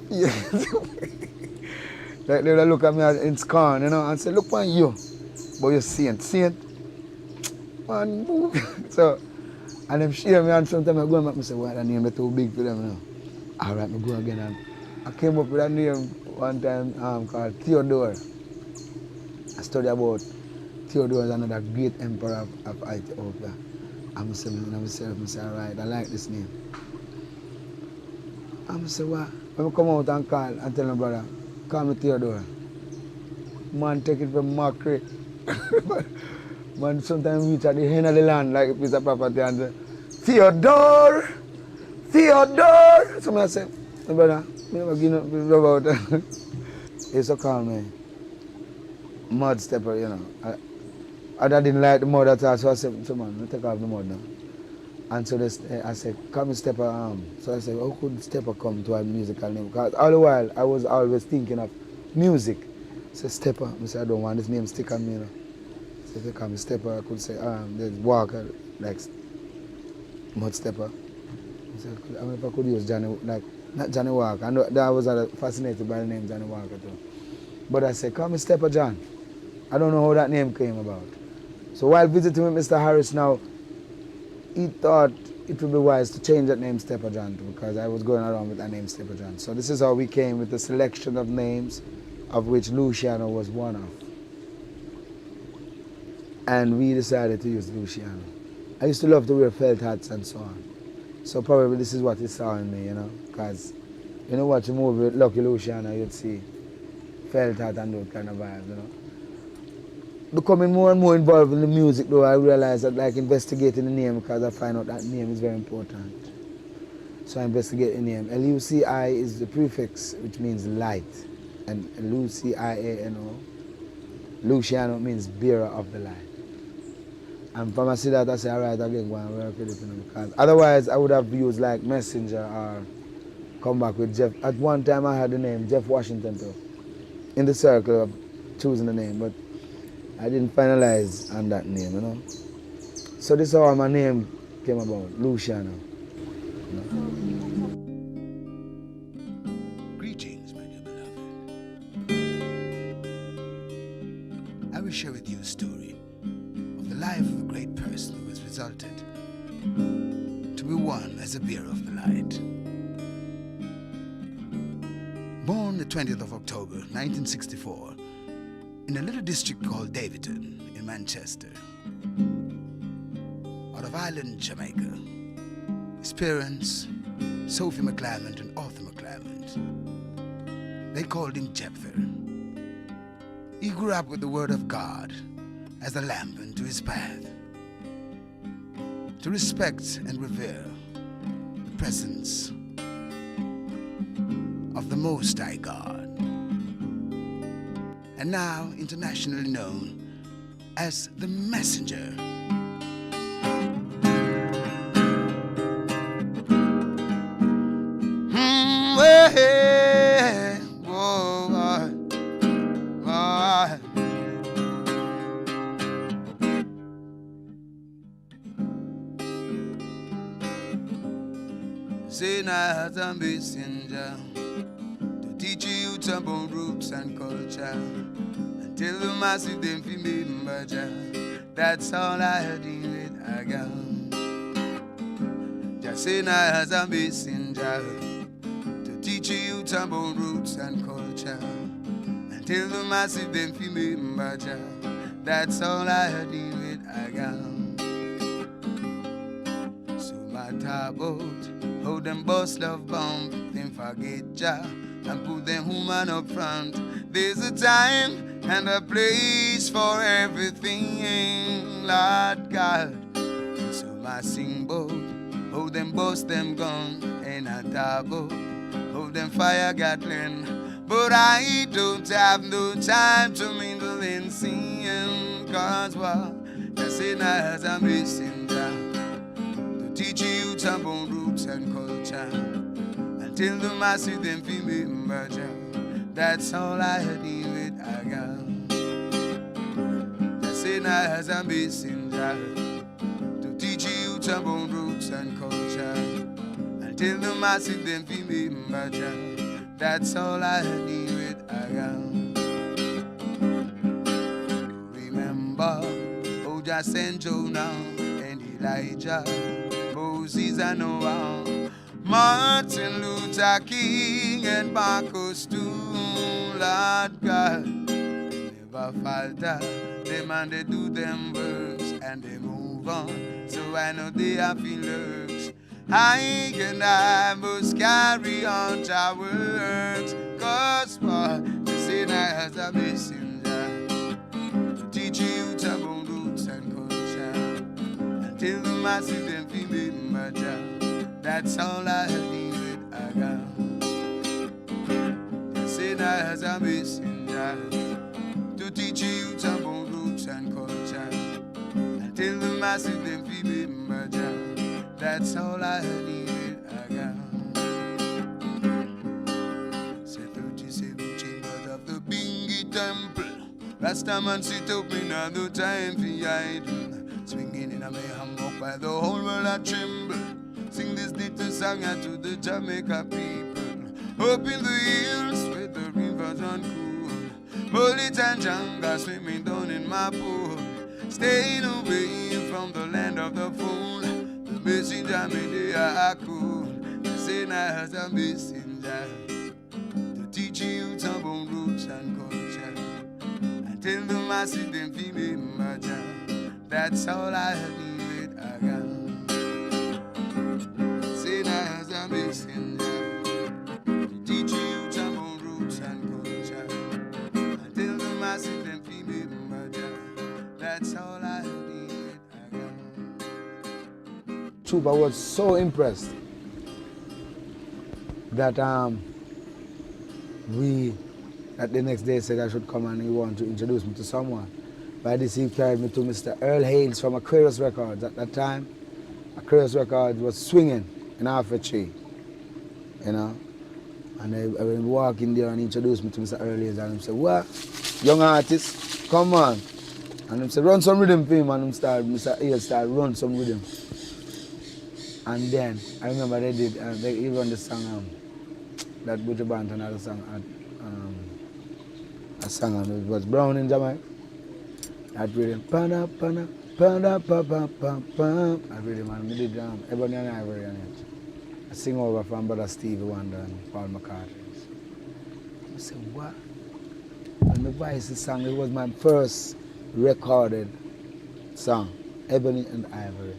like they would look at me in scorn, and say, look on you. But you're saint. Man, move. So, and them share me, and sometimes I go back and say, well, that name is too big for them, All right, I go again. And I came up with a name one time called Theodore. I studied about Theodore is another great emperor of Ethiopia. I'm saying to myself, all right, I like this name. I'm saying, what? When I come out and call and tell my brother, call me Theodore. Man, take it from mockery. Man, sometimes reach at the end of the land like a piece of property and say, Theodore! Theodore! So I say, my brother, I never give no about that. He used to call me mud stepper, I didn't like the mud at all, so I said, so man, I take off the mud now. And so I said, call me Stepper. So I said, how could Stepper come to a musical name? Because all the while, I was always thinking of music. So Stepper, I said, I don't want this name stick on me. So if they call me Stepper, I could say, there's Walker, like Mud Stepper. I said, I mean, if I could use Johnny, like, not Johnny Walker. I know that I was fascinated by the name Johnny Walker too. But I said, call me Stepper John. I don't know how that name came about. So while visiting with Mr. Harris now, he thought it would be wise to change that name Stepper John because I was going around with that name Stepper John. So this is how we came with the selection of names, of which Luciano was one of. And we decided to use Luciano. I used to love to wear felt hats and so on. So probably this is what he saw in me, because watch a movie with Lucky Luciano, you'd see felt hat and those kind of vibes, Becoming more and more involved in the music though, I realized that like investigating the name because I find out that name is very important. So I investigate the name. L-U-C-I is the prefix which means light. And Luciano Luciano means bearer of the light. And from I see that, I say, all right, again, go and work with it, you know, because otherwise I would have used like Messenger or come back with Jeff. At one time I had the name Jeff Washington too, in the circle of choosing the name, but I didn't finalize on that name, you know. So this is how my name came about, Luciano. You know? Greetings, my dear beloved. I will share with you a story of the life of a great person who has resulted to be one as a bearer of the light. Born the 20th of October 1964 in a little district called Davidton in Manchester, out of Ireland, Jamaica. His parents, Sophie McClymont and Arthur McClymont, they called him Jephthah. He grew up with the Word of God as a lamp unto his path, to respect and revere the presence of the Most High God, and now internationally known as the Messenger. Say now as a messenger to teach you about roots and culture, and tell the massive them fi remember Jah. That's all I deal with, I got. Just say now as a messenger to teach you about roots and culture, and tell the massive them fi remember Jah. That's all I deal with, I got. So my talk about how them boss love bomb, them forget Jah and put them woman up front. There's a time and a place for everything, Lord God. So my sing about how them boss them gun, and I talk about how them fire gatling. But I don't have no time to mingle and sing, cause what I say now as a messenger to teach you about roots and culture, until the massive them fi remember Jah. That's all I deal with, I got. I say now as a messenger to teach you about roots and culture, until the massive them fi remember Jah. That's all I deal with, I got. Remember, oh Jah sent Jonah and Elijah, Moses and Noah, Martin Luther King and Marcus too, Lord God. They never falter, them and they do them works and they move on. So I know they have been lurks. I and I must carry on our works, cause what they say now as a messenger to teach you about roots and culture, until the massive them fi remember Jah. That's all I deal with, I got. They say now as a messenger to teach you about roots and culture, until the massive them fi remember Jah. That's all I deal with, I got. Say 37 chambers of the Bingy Temple, Rastaman sit up in no time for idle, swinging in a hammock by the whole world a tremble. Sing this little song to the Jamaica people, up in the hills where the rivers run cool, bullet and jungle swimming down in my pool, staying away from the land of the fool. The messenger made they are cool. They say now as a messenger to teach you about roots and culture, until the masses them fi remember Jah. That's all I deal with, I got. Say now as a messenger to teach you about roots and culture, until the masses them fi remember Jah. That's all I deal with, I got. Troop, I was so impressed that we that the next day said I should come and he wanted to introduce me to someone. By this he carried me to Mr. Earl Hales from Aquarius Records. At that time, Aquarius Records was swinging in half a tree, you know. And I went walking there and introduced me to Mr. Earl Hales and he said, what? Young artist, come on. And he said, run some rhythm for him, and Mr. Hales started run some rhythm. And then, I remember they did, they even the song, that Butcher Banton had a song, and it was Brown in Jamaica. That rhythm, pana, pana, pana, pa, pa, pa, pa. That rhythm, and we did Ebony and Ivory on it. I sing over from Brother Stevie Wonder and Paul McCartney. I said, what? And the voice sang, it was my first recorded song, Ebony and Ivory.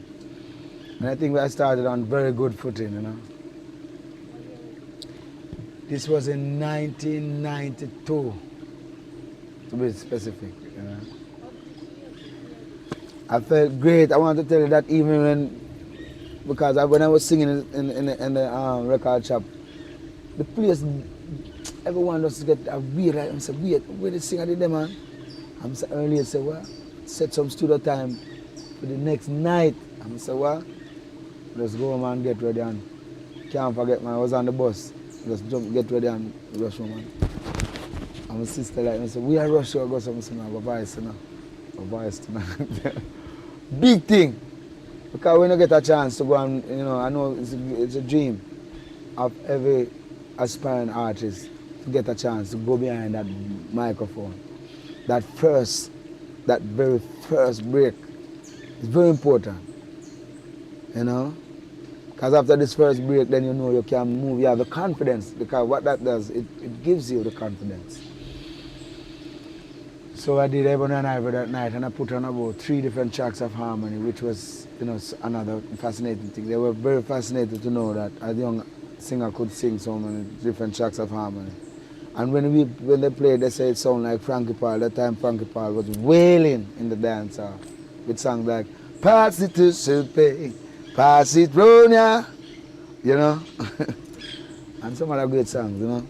And I think I started on very good footing, you know. This was in 1992, to be specific, you know. I felt great. I want to tell you that even when I was singing in the record shop, the place, everyone just get a weird, like, I said, where the singer did them, man? I'm so earlier, say, what? Set some studio time for the next night. I'm say, what? Just go home and get ready and can't forget, man, I was on the bus. Just jump, get ready and rush home, man. And my sister like me say, we are rush go some say, no, voice, you know. Voice tonight. Big thing. Because when you get a chance to go and, you know, I know it's a dream of every aspiring artist to get a chance to go behind that microphone. That very first break is very important, you know. Because after this first break, then you know you can move, you have the confidence, because what that does, it gives you the confidence. So I did Ebony and Ivory that night, and I put on about 3 different tracks of harmony, which was, you know, another fascinating thing. They were very fascinated to know that a young singer could sing so many different tracks of harmony. And when they played, they said it sounded like Frankie Paul. That time Frankie Paul was wailing in the dance hall with songs like Pass it to Supe, pass it round ya, you know. And some other great songs, you know.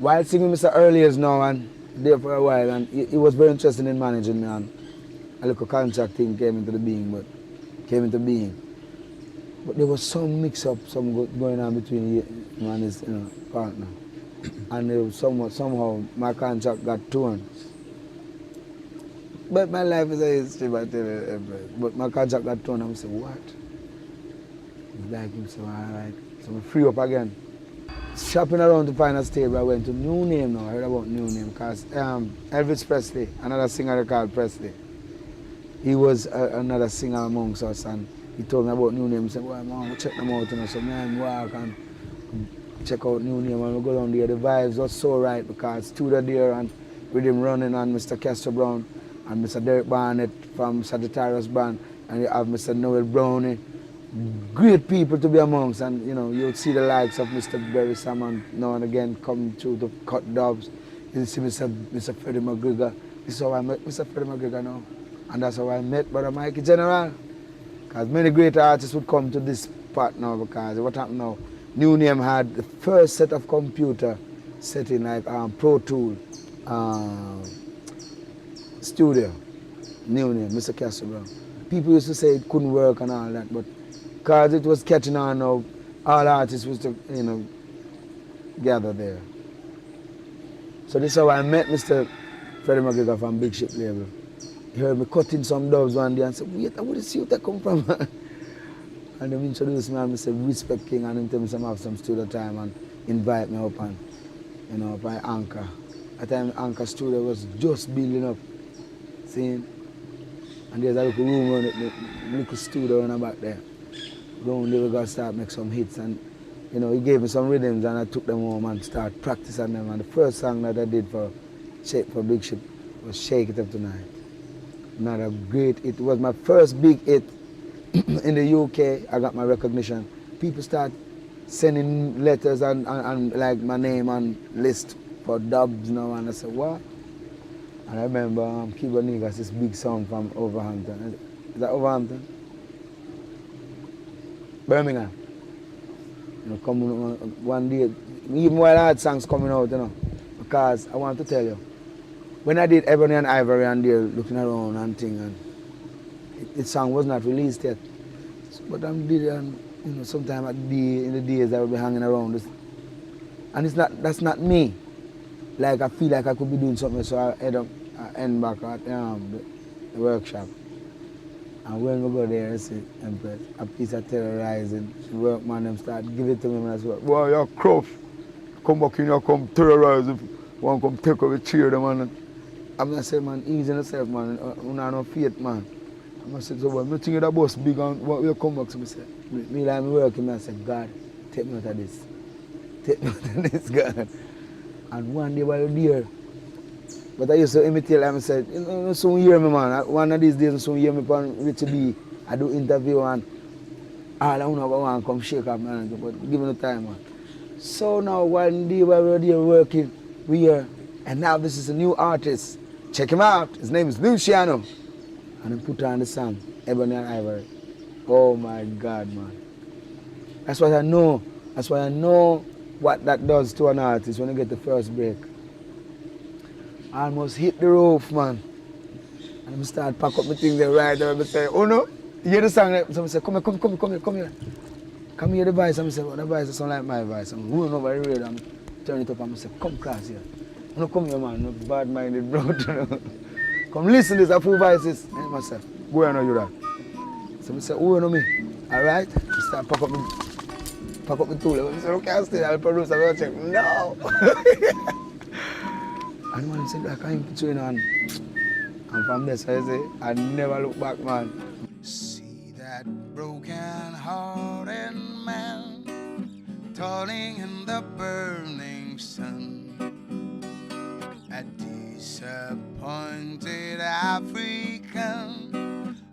While singing Mr. Earliers now and there for a while, and he was very interested in managing me, and a little contract thing came into being. But there was some mix-up, going on between him and his partner. And somehow my contract got torn. But my life is a history, but I tell you everybody. But my contract got torn, and I said, what? It's like him, so all right. So I free up again. Shopping around to find a stable, I went to New Name now. I heard about New Name, because Elvis Presley, another singer called Presley, he was another singer amongst us, and he told me about New Name. He said, well, man, check them out, you know. So man, walk and check out New Name, and we go down there. The vibes was so right, because studio there, and with him running on Mr. Castor Brown and Mr. Derek Barnett from Sagittarius Band, and you have Mr. Noel Brownie. Great people to be amongst, and you know, you'll see the likes of Mr. Barry Salmon now and again coming through to cut dubs. You see Mr. Freddie McGregor. This is how I met Mr. Freddie McGregor now. And that's how I met Brother Mikey General. Because many great artists would come to this part now, because what happened now, New Name had the first set of computer setting like Pro Tool studio. New Name, Mr. Castor Brown. People used to say it couldn't work and all that, but because it was catching on now, all artists was to, you know, gather there. So this is how I met Mr. Freddie McGregor from Big Ship label. He heard me cutting some dubs one day and said, wait, where did you come from? And then introduced me and I said, Respect King, and then tell me some have some studio time and invite me up and, you know, by Anchor. At the time Anchor studio was just building up. See? And there's a little room around it, the little studio around back there. Round there we got to start make some hits, and you know, he gave me some rhythms and I took them home and started practicing them. And the first song that I did for Big Ship was Shake It Up Tonight. Another great hit. It was my first big hit in the UK. I got my recognition. People start sending letters and like my name on list for dubs now, and I said, what? And I remember Kiba Niggas, this big song from Overhampton. Is that Overhampton? Birmingham. You know, come one day, even while I had songs coming out, you know, because I want to tell you, when I did Ebony and Ivory and they're looking around and thing, and the song was not released yet. So, but I did, and you know, sometime in the days I would be hanging around this, and that's not me. Like I feel like I could be doing something, so I end back at the workshop. And when we go there, I see Empress, a piece of terrorizing. The workman them start give it to me and I say, boy, you're croft. Come back in here, come terrorize. If you want to come take over cheer them, man. I'm going to say, man, easy on yourself, man. You have no faith, man. I'm going to say, so, boy, I think the bus big and you come back. So I say, me like me working, I say, God, take me out of this. Take me out of this, God. And one day while you're there, but I used to imitate like I said, you soon hear me, man. One of these days you soon hear me on Richie B. I do interview and all I want to come shake up, man. But give me the time, man. So now one day while we're there working, we here, and now this is a new artist. Check him out. His name is Luciano. And he put on the song, Ebony and Ivory. Oh my God, man. That's what I know. That's why I know what that does to an artist when you get the first break. I almost hit the roof, man. And I start pack up my things there right there. I say, oh no, you hear the song? So I say, come here. Come hear the voice. I say, well, the voice sound like my voice. I'm rolling over the radio and turn it up and I say, come class here. No, come here, man. No bad-minded bro. Come listen to this, a few voices. And I say, go and know you that. So I say, oh, you know me? All right? I start pack up the tool. I say, okay, I'll stay. I'll produce. I will check. No. And man said, I can't put you in on. And from this, I say, I never look back, man. See that broken-hearted man toiling in the burning sun. A disappointed African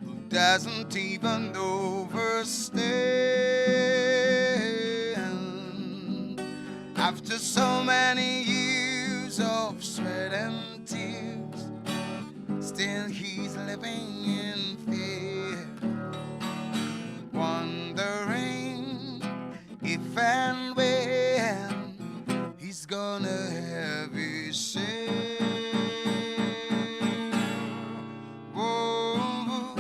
who doesn't even overstand. After so many years of sweat and tears, still he's living in fear, wondering if and when he's gonna have his share. Whoa,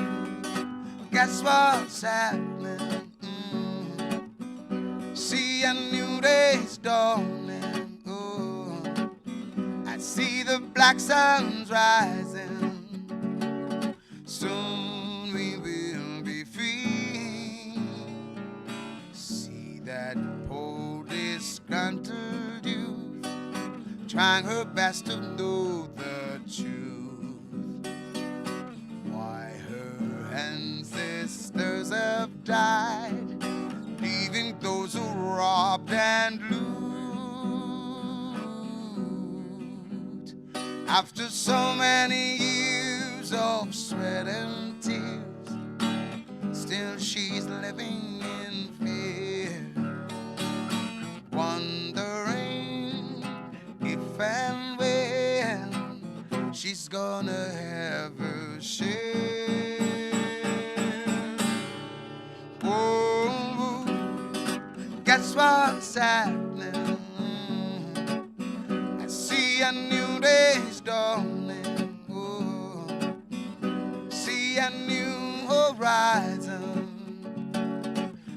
guess what's happening? See a new day's dawning. I see the black sun's rising. Soon we will be free. See that poor disgruntled youth trying her best to know the truth. Why her ancestors have died, leaving those who robbed and loot. After so many years of sweat and tears, still she's living in fear, wondering if and when she's gonna have her share. Oh, guess what's happening? I see a new day's dawning. Oh, see a new horizon.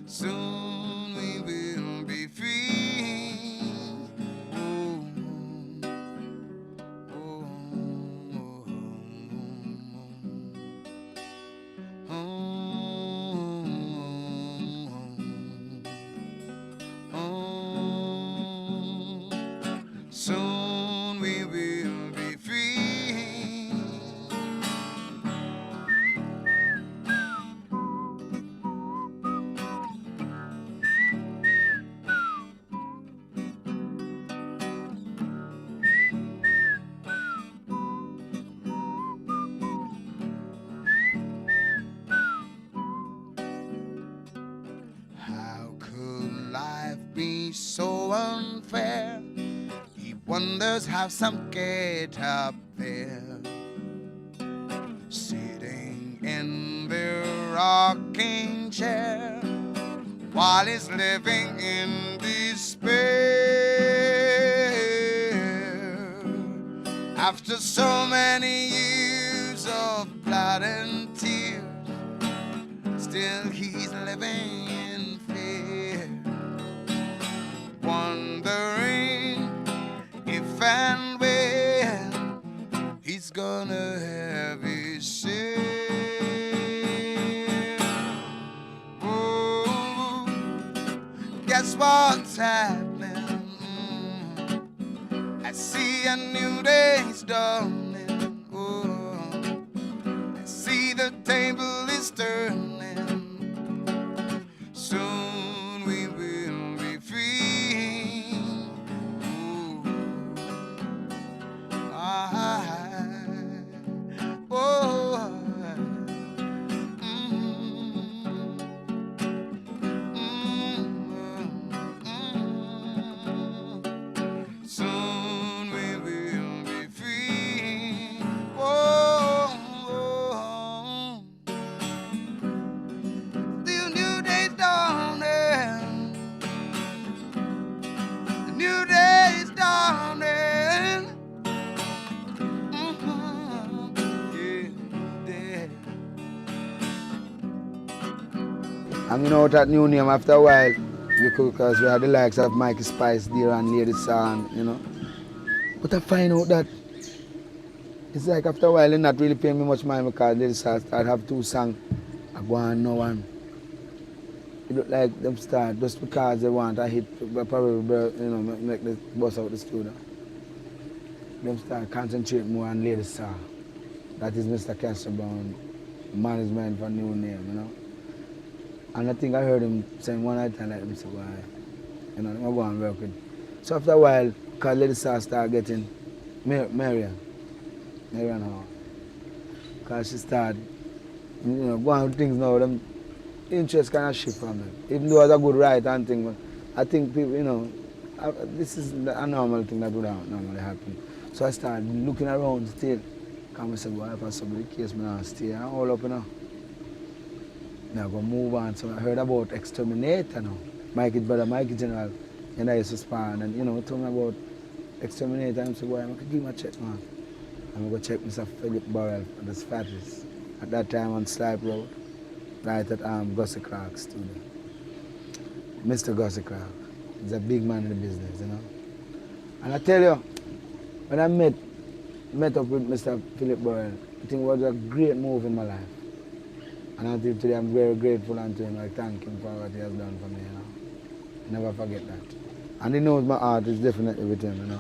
Soon we will be free. Oh, oh, oh, oh, oh. Soon we will be free. How could life be so unfair? He wonders how some get up there, sitting in their rocking chair while he's living in despair. After so many years of blood and tears, still he's living in fear, wondering if and when he's gonna have his share. Oh, guess what's happening? I see a new day's dawning. Oh, I see the table is turning. Soon we will be free. Ooh. Oh. Soon we will be free. Oh, the new day's dawning. The new day's dawning. I'm out at New Name after a while because we had the likes of Mikey Spice there and Lady San, you know. But I find out that it's like after a while they're not really paying me much money because Lady San start have 2 songs. I go on now and it look like them start just because they want a hit, probably, you know, make the bus out the studio. Them start concentrate more on Lady San. That is Mr. Castor Brown, management for New Name, you know. And I think I heard him saying one night and like him say, why? You know, I'm going to go and work with. So after a while, because Lady Sa started getting Marian Hall. Because she started, you know, going with things now, them interest kind of shift from them. Even though it was a good writer and thing, but I think people, you know, this is a normal thing that would normally happen. So I started looking around still. Come and say, well, if I somebody case me now, stay and all up, you know. Now I'm going to move on. So I heard about Exterminator now. Mikey, brother Mikey General, and I used to spawn, and you know, told me about Exterminator. And I said, well, I could give him a check, man. I'm going to check Mr. Philip Burrell at the Fattest. At that time on Slipe Road, right at Gussie Clark's studio. Mr. Gussie Clark. He's a big man in the business, you know. And I tell you, when I met up with Mr. Philip Burrell, I think it was a great move in my life. And until today, I'm very grateful unto him. I thank him for what he has done for me, you know. Never forget that. And he knows my heart is definitely with him, you know.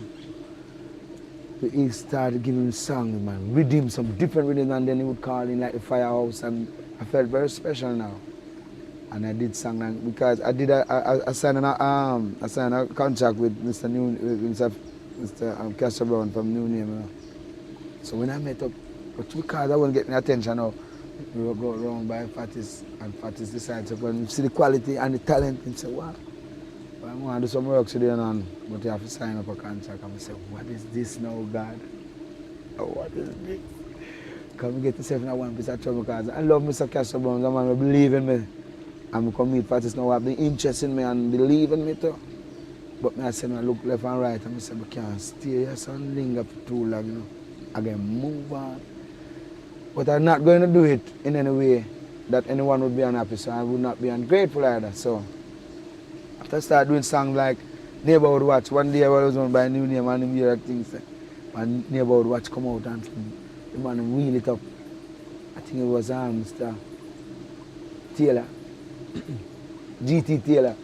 So he started giving me songs, man, rhythm, some different rhythms, and then he would call in like the Firehouse, and I felt very special now. And I did song like, because I did I signed a contract with Mr. Castor Brown from New Name, you know. So when I met up, but because I wasn't getting attention now, we will go around by Fattest, and Fattest decided to go and see the quality and the talent and say, wow, well, I'm going to do some work today, and but you have to sign up a contract. And I say, what is this now, God? Oh, what is this? Come get yourself in one piece of trouble because I love Mr. Castor Brown, the man who believe in me. And I come meet Fattest now, have the interest in me and believe in me too. But I say, I look left and right, and I say, I can't stay here and linger for too long, you know. I can move on. But I'm not going to do it in any way that anyone would be unhappy, so I would not be ungrateful either. So after I started doing songs like Neighborhood Watch, one day I was on by New Name and hear things, and Neighborhood Watch come out and the man wheel it up. I think it was Mr. Taylor, GT Taylor,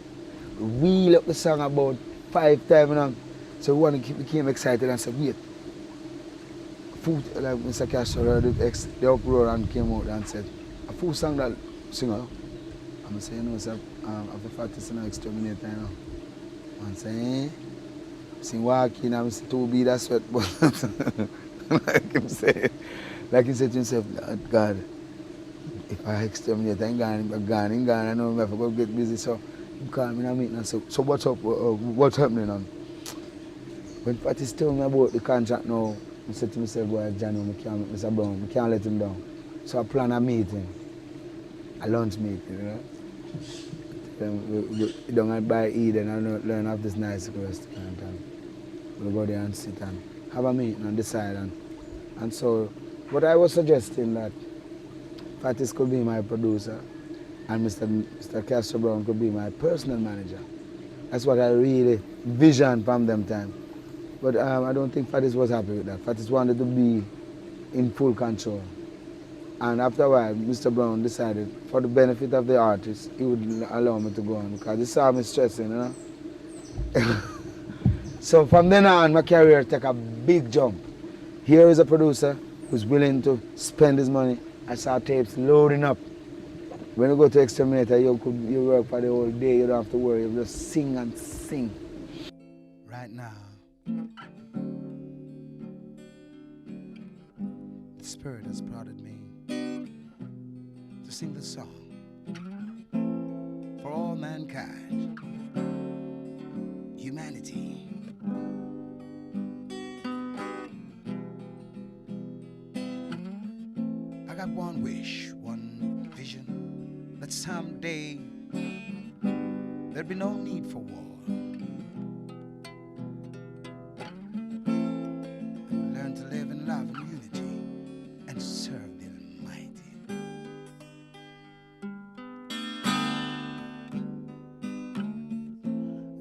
wheel up the song about 5 times, you know. So one became excited and said, wait. Like Mr. Castor, the uproar and came out and said, a full song that singer. I'm saying, you know, sir, after Fattest and Exterminator, you know. And say, sing walking, I'm too be that sweat, but like he said to himself, God, if I exterminate, I'm gone, I know I'm going to get busy, so he called me in a meeting and said, so what's up, what's happening now? When Fattest told me about the contract now, I said to myself, boy, Johnny, Mr. Brown, I can't let him down. So I plan a meeting, a lunch meeting, you know. We don't by Eden and learn of this nice restaurant. And we go there and sit and have a meeting and decide. And so, but I was suggesting that Fatis could be my producer and Mr. Castro Brown could be my personal manager. That's what I really visioned from them time. But I don't think Fatis was happy with that. Fatis wanted to be in full control. And after a while, Mr. Brown decided, for the benefit of the artist, he would allow me to go on because he saw me stressing, you know. So from then on, my career took a big jump. Here is a producer who's willing to spend his money. I saw tapes loading up. When you go to Exterminator, you work for the whole day. You don't have to worry. You just sing and sing. Right now, the Spirit has prodded me to sing the song for all mankind, humanity. I got one wish, one vision, that someday there'd be no need for war. Learn to live in love and unity and serve the Almighty.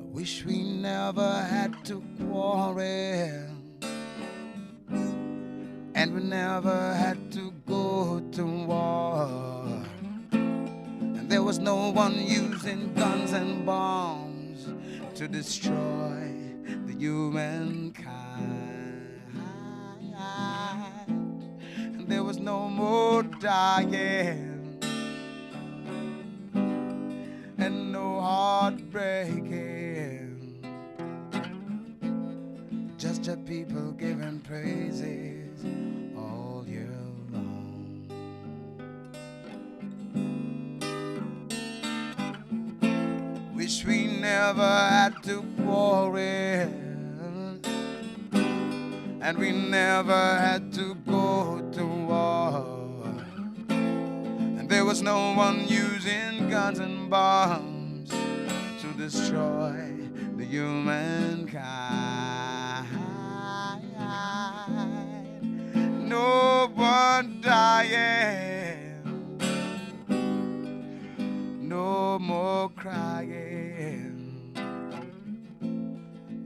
I wish we never had to quarrel, and we never had to go to war. And there was no one using guns and bombs to destroy the humankind. And there was no more dying and no heartbreaking. Just the people giving praises all year long. Wish we never had to quarrel, and we never had to go to war. And there was no one using guns and bombs to destroy the humankind. No one dying, no more crying,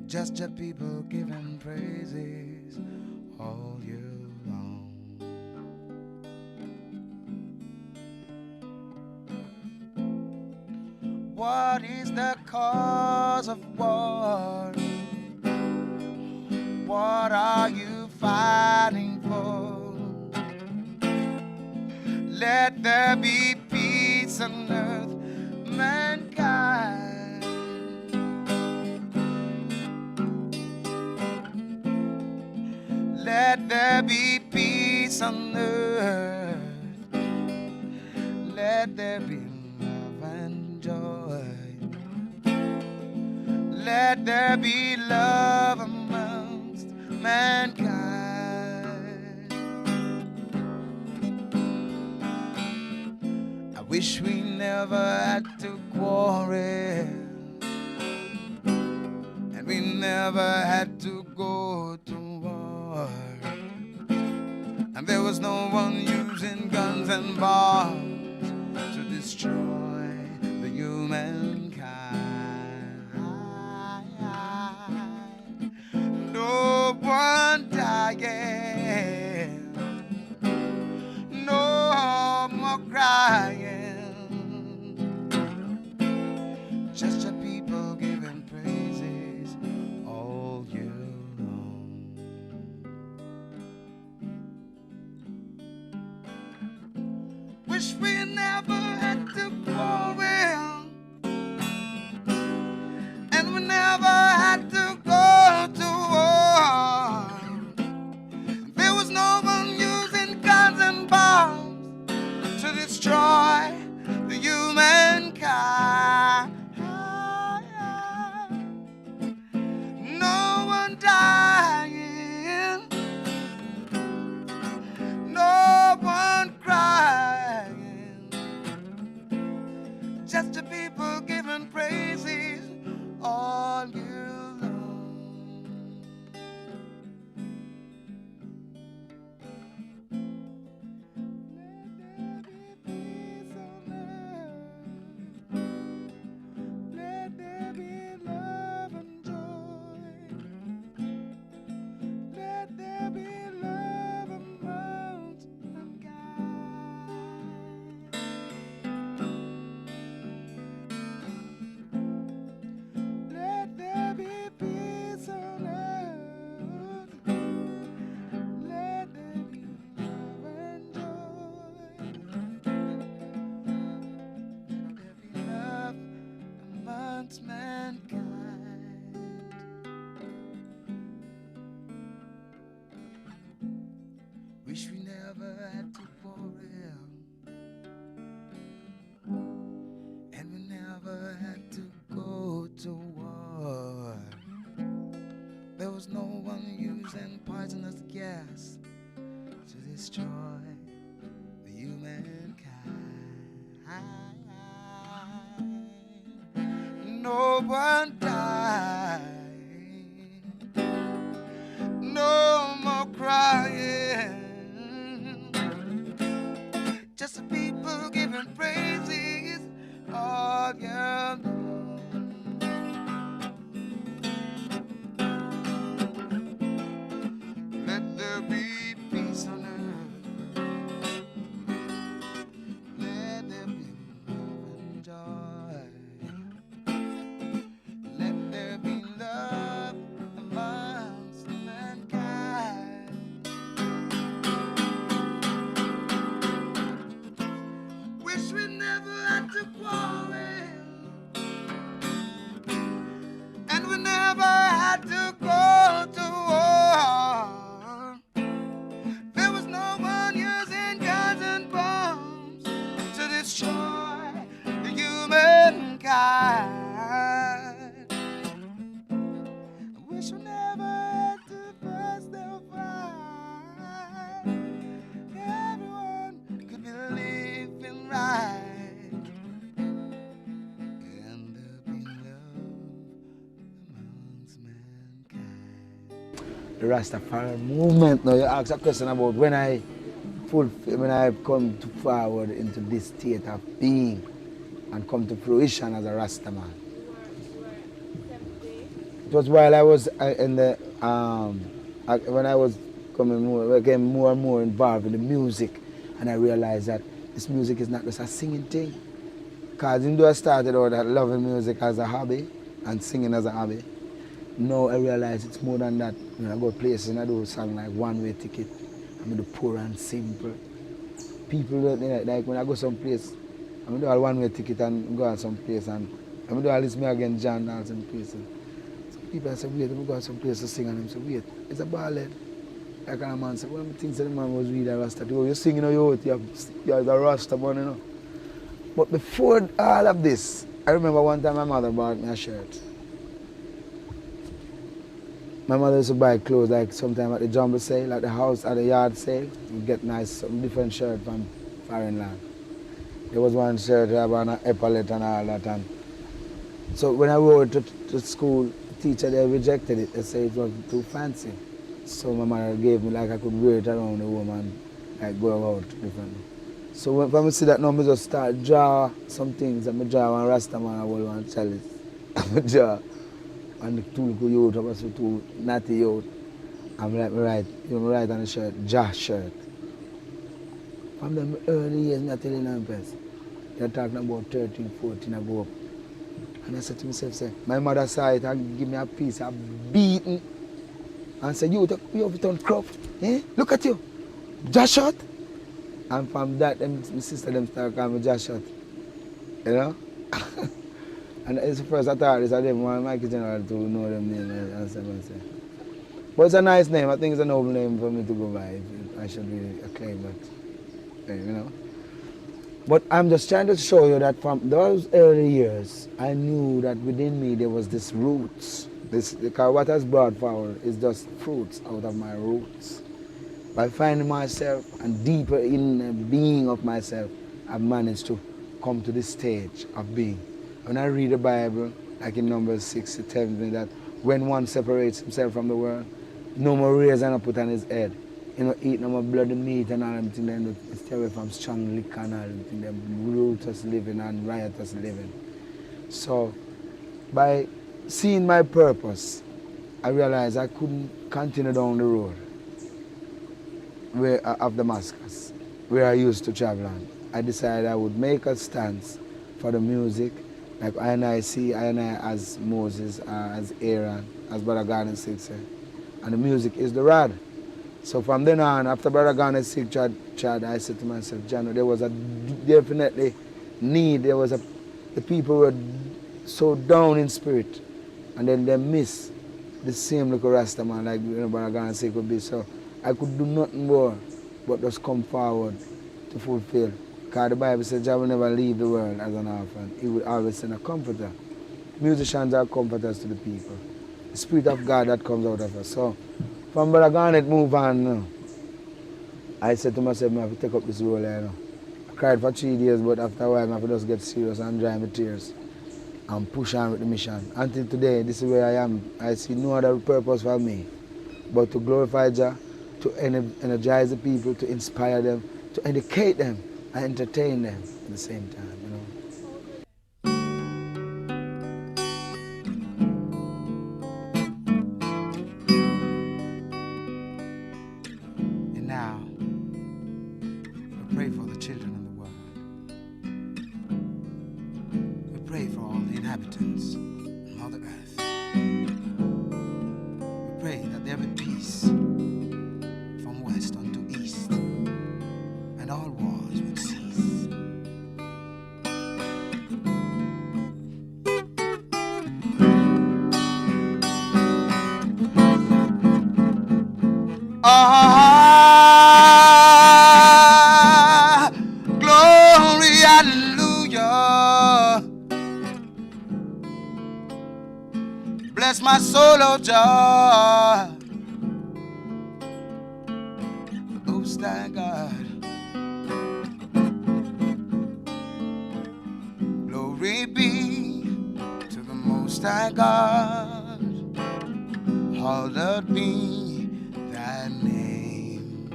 just the people giving praises all year long. What is the cause of war? What are you fighting for? Let there be peace on earth, mankind. Let there be peace on earth. Let there be love and joy. Let there be love amongst mankind. I wish we never had to quarrel, and we never had to go to war. And there was no one using guns and bombs to destroy the humankind. No one dying, no more crying, just the people giving praises all year long. Wish we never had to quarrel, and we never had to go to war. There was no one using guns and bombs to destroy the humankind. No one dying, no one crying, just the people giving praises all year long. never had to worry, and we never had to go to war. There was no one using poisonous gas to destroy the humankind. No one died, no more crying, just the people giving praises all year long. Let there be peace on earth, let there be love and joy, let there be love amongst mankind. Wish we never had to quarrel, and we never had to go to war. There was no one using guns and bombs to destroy the humankind. I wish we never had to fuss or fight. Everyone could be living right, and there'd be love amongst mankind. The Rastafari movement. Now you ask a question about when I come to forward into this state of being and come to fruition as a Rastaman. It was while I was in the when I was getting more and more involved in the music, and I realized that this music is not just a singing thing. Because even though I started out loving music as a hobby and singing as a hobby, now I realize it's more than that. When I go places and I do a song like One Way Ticket, I do poor and simple. People like when I go someplace, I do a one way ticket and go out someplace, and I do all this me again John and some places. Some people say, wait, I'm go out someplace to sing, and I say, wait, it's a ballad. Like a man say, one of the things that the man was reading Rasta. Oh, you're singing you're a Rasta man, you know. But before all of this, I remember one time my mother bought me a shirt. My mother used to buy clothes like sometime at the jumble sale, at the house, at the yard sale. You get nice, some different shirt from foreign land. There was one shirt about an epaulet and all that. And so when I wore it to school, the teacher, they rejected it. They said it was too fancy. So my mother gave me like I could wear it around the room and like go out differently. So when I see that now, I just start draw some things. I draw one Rastaman, I will one chalice. I draw. And the two little youth, I was two natty youth. I'm like, right on the shirt, Josh shirt. From them early years, I'm telling them, they're talking about 13, 14, I go up. And I said to myself, say, my mother saw it and give me a piece of beating. And said, you have done crop. Eh? Look at you. Josh shirt. And from that, my sister them started calling me Josh shirt. You know? And it's the first I thought this, I didn't want my general to know them name. But it's a nice name. I think it's a noble name for me to go by. I should really acclaim it, you know. But I'm just trying to show you that from those early years, I knew that within me there was this roots. Because what has brought forward is just fruits out of my roots. By finding myself and deeper in the being of myself, I've managed to come to this stage of being. When I read the Bible, like in Numbers 6, it tells me that when one separates himself from the world, no more razor put on his head. You know, eat no more bloody meat and all them things, then stay away from strong liquor and all them things, them riotous living and riotous living. So, by seeing my purpose, I realized I couldn't continue down the road of Damascus, where I used to travel on. I decided I would make a stance for the music. Like I see I as Moses, as Aaron, as Brother Garden Six said. And the music is the rod. So from then on, after Brother Garden Six tried, I said to myself, John, there was a definitely need. The people were so down in spirit. And then they miss the same little Rasta man like Brother Garden Six would be. So I could do nothing more but just come forward to fulfill. Because the Bible says God will never leave the world as an orphan. He will always send a comforter. Musicians are comforters to the people. The Spirit of God that comes out of us. So, from Brother Garnet move on now. I said to myself, I have to take up this role, you know. I cried for 3 days, but after a while, I have to just get serious and dry my tears and push on with the mission. Until today, this is where I am. I see no other purpose for me but to glorify Jah, to energize the people, to inspire them, to educate them, and entertain them at the same time, you know. And now, we pray for the children of the world. We pray for all the inhabitants of Mother Earth. We pray that there be peace from west unto east, and all wars would cease. Ah, glory, hallelujah. Bless my soul, oh Jah. Most High God. Glory be to the Most High God. Hallowed be thy name.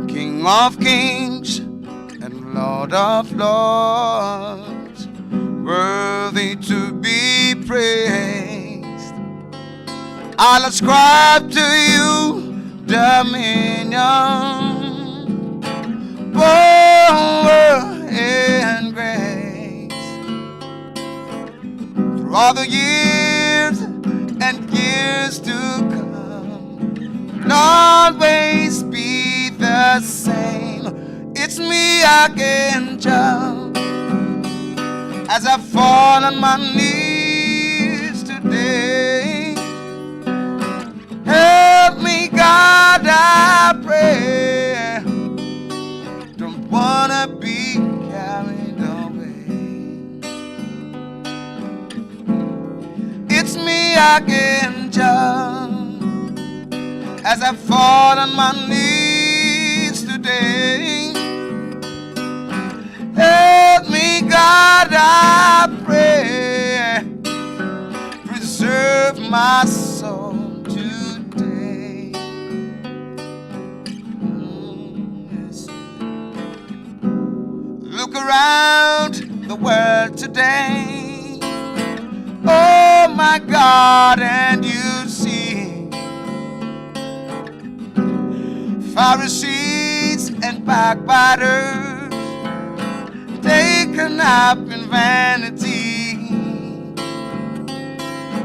King of kings and Lord of lords, worthy to be praised. I'll ascribe to you dominion, power, and grace. Through all the years and years to come, will always be the same. It's me again, Jah, as I fall on my knees today. Help me, God, I pray. Don't wanna be carried away. It's me again, Jah, as I fall on my knees today. Help me, God, I pray. Preserve my soul today. Yes. Look around the world today. Oh my God, and you see Pharisees and backbiters taken up in vanity.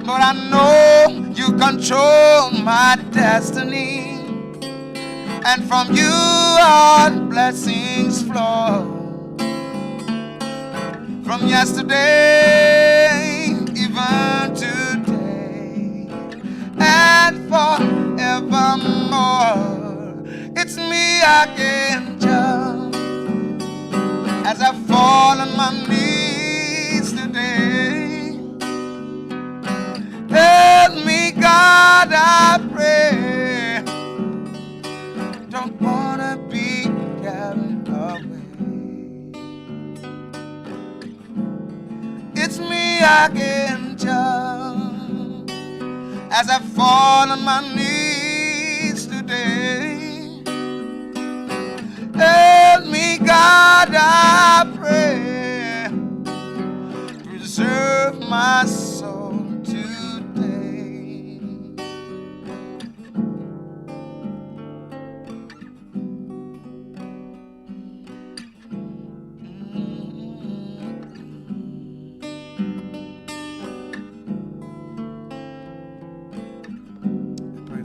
But I know you control my destiny, and from you all blessings flow. From yesterday, even today, and forevermore. It's me again, Jah, as I fall on my knees today. Help me, God, I pray. Don't wanna be carried away. It's me again, Jah, as I fall on my knees today. Help me, God, I pray. Preserve my soul today. I pray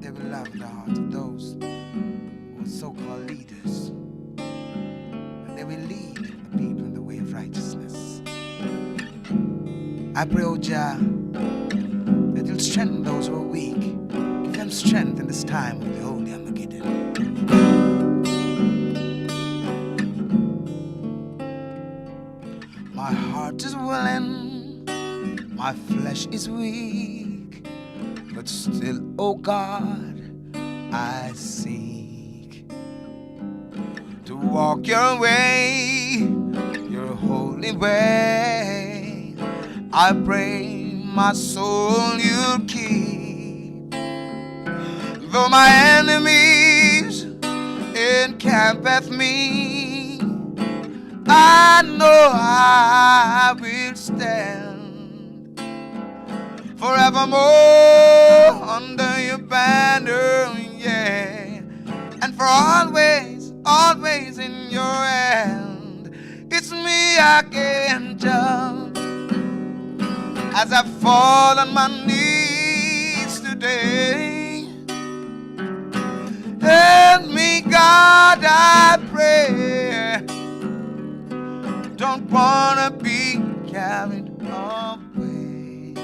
they will love the heart of those who are so-called leaders. And they will lead the people in the way of righteousness. I pray, O Jah, that you'll strengthen those who are weak. Give them strength in this time of the holy Armageddon. My heart is willing, my flesh is weak, but still, O God, I seek to walk your way, your holy way. I pray my soul you keep. Though my enemies encampeth me, I know I will stand forevermore under your banner, yeah, and for always, always in your hand. It's me again, Jah, as I fall on my knees today. Help me, God, I pray. Don't wanna be carried away.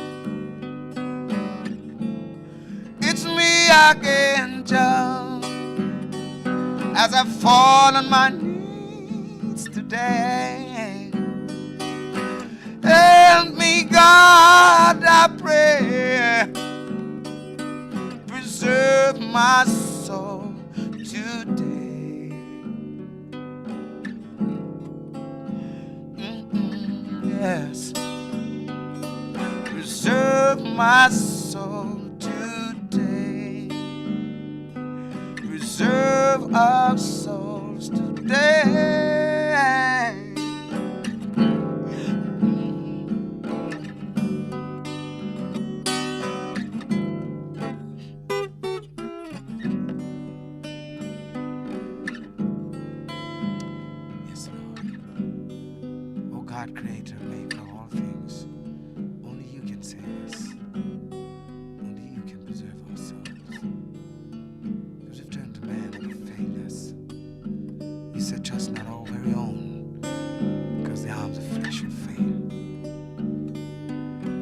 It's me again, Jah, as I fall on my knees today. Help me, God, I pray. Preserve my soul today. Yes. Preserve my soul today. Preserve our souls today. God, creator, maker of all things, only you can save us. Only you can preserve our souls. Because we've turned to man and you've failed us. You said trust not our very own, because the arms of flesh will fail.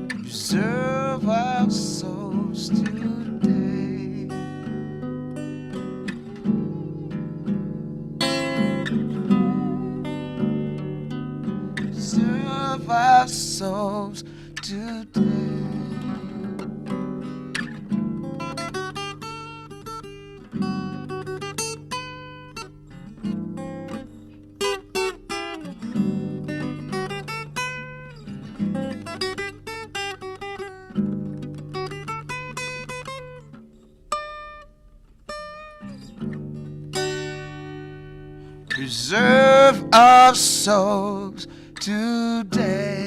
Preserve our souls today. Preserve our souls today. Preserve our souls today.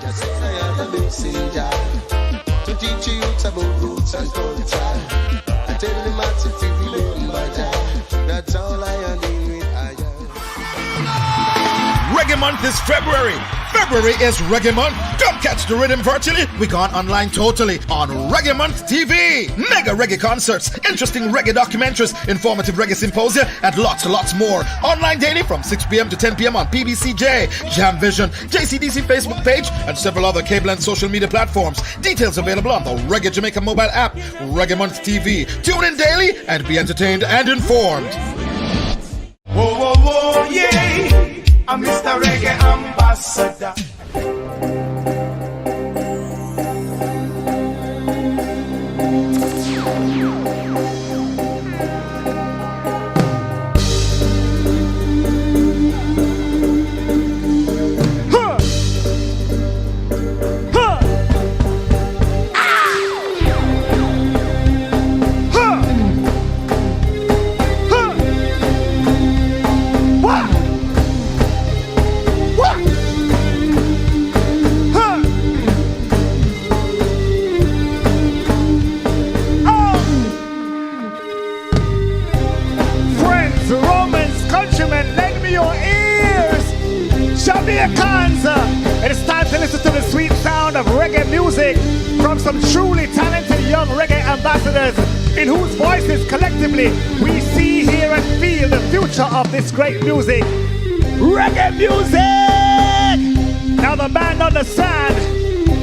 Just as I am the messenger to teach you about roots and culture. I tell them how to remember Jah. That's all I am doing with I Reggae month is February. February is Reggae month. Come catch the rhythm virtually. We gone online totally on Reggae Month TV. Mega reggae concerts, interesting reggae documentaries, informative reggae symposia, and lots more. Online daily from 6 p.m. to 10 p.m. on PBCJ, Jam Vision, JCDC Facebook page, and several other cable and social media platforms. Details available on the Reggae Jamaica mobile app, Reggae Month TV. Tune in daily and be entertained and informed. Whoa, whoa, whoa, yeah. I'm Mr. Reggae Ambassador. Jamaicans, it is time to listen to the sweet sound of reggae music from some truly talented young reggae ambassadors in whose voices collectively we see, hear and feel the future of this great music. Reggae music! Now the band understand,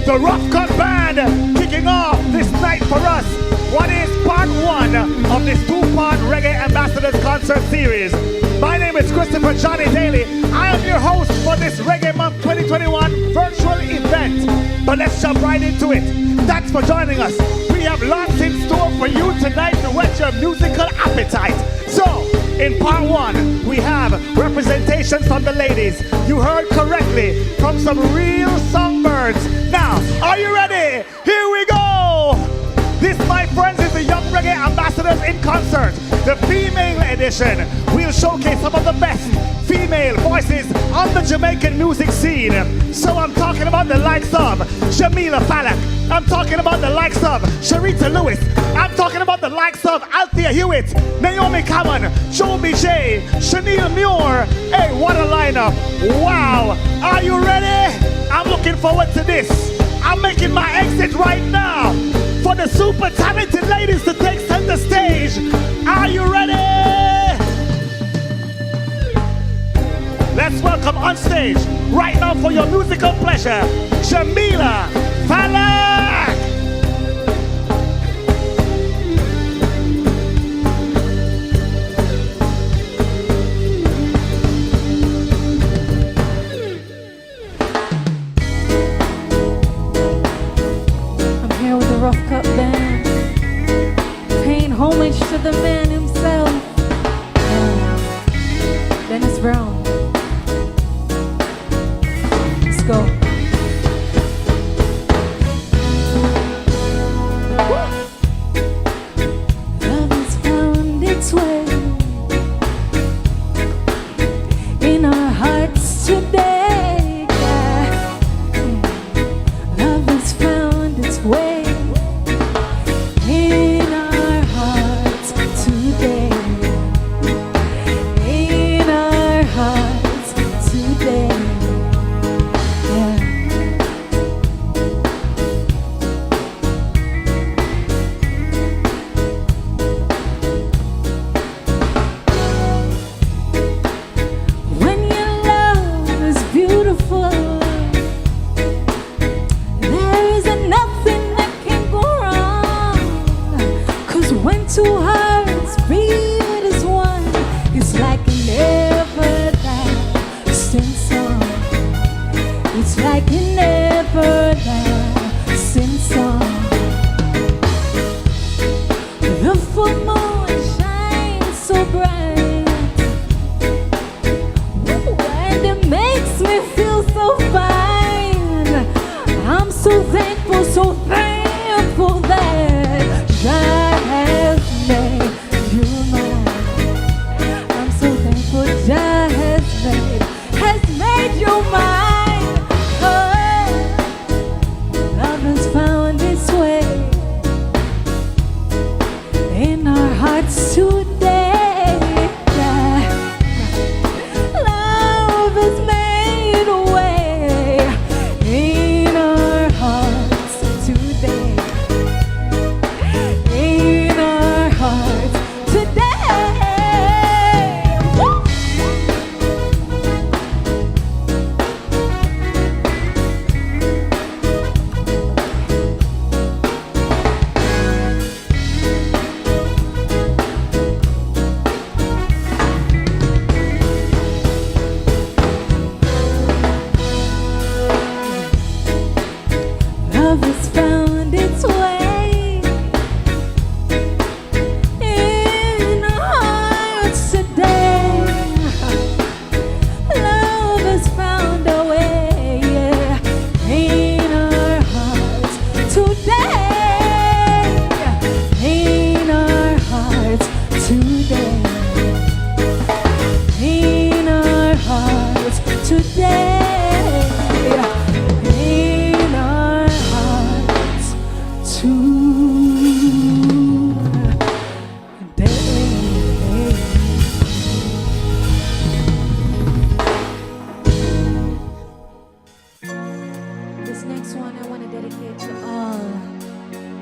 the Rough Cut Band kicking off this night for us. What is part one of this two-part Reggae Ambassadors concert series? My name is Christopher Johnny Daly. I am your host for this Reggae Month 2021 virtual event. But let's jump right into it. Thanks for joining us. We have lots in store for you tonight to whet your musical appetite. So, in part one, we have representations from the ladies. You heard correctly, from some real songbirds. Now, are you ready? Here we go! This, my friends, is the Young Reggae Ambassadors in Concert, the female edition. We'll showcase some of the best female voices on the Jamaican music scene. So I'm talking about the likes of Jamila Falak. I'm talking about the likes of Sharita Lewis. I'm talking about the likes of Althea Hewitt, Naomi Common, Joby J, Shaniel Muir. Hey, what a lineup. Wow. Are you ready? I'm looking forward to this. I'm making my exit right now for the super talented ladies to take center stage. Are you ready? Let's welcome on stage right now for your musical pleasure, Jamila Falak. Rough Cut Band, paying homage to the man himself, Dennis Brown. Let's go. Love has found its way in our hearts today. Love has found its way.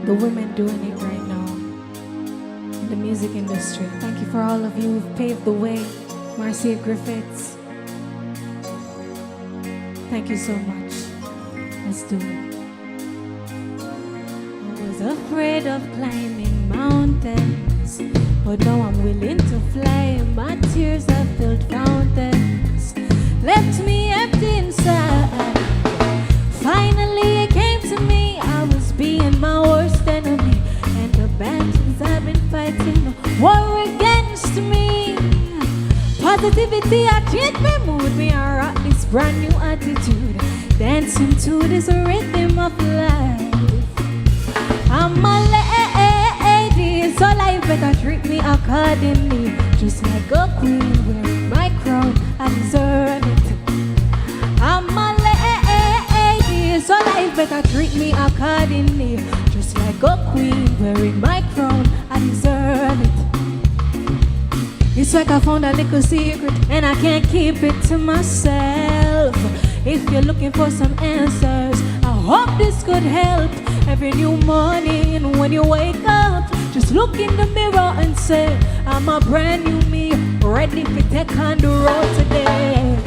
the women doing it right now in the music industry. Thank you for all of you who've paved the way. Marcia Griffiths. Thank you so much. Let's do it. I was afraid of climbing mountains, but now I'm willing to fly. My tears have filled fountains, left me empty inside. Finally it came to me, I was being my worst enemy, and the battles I've been fighting war against me. Positivity, I changed my mood, me I rock this brand new attitude, dancing to this rhythm of life. I'm a lady, so life better treat me accordingly, just like a queen wearing my crown, I deserve it. I'm a lady, so life better treat me accordingly, just like a queen wearing my crown, I deserve it. It's like I found a little secret and I can't keep it to myself. If you're looking for some answers, I hope this could help. Every new morning when you wake up, just look in the mirror and say, I'm a brand new me, ready to take on the road today.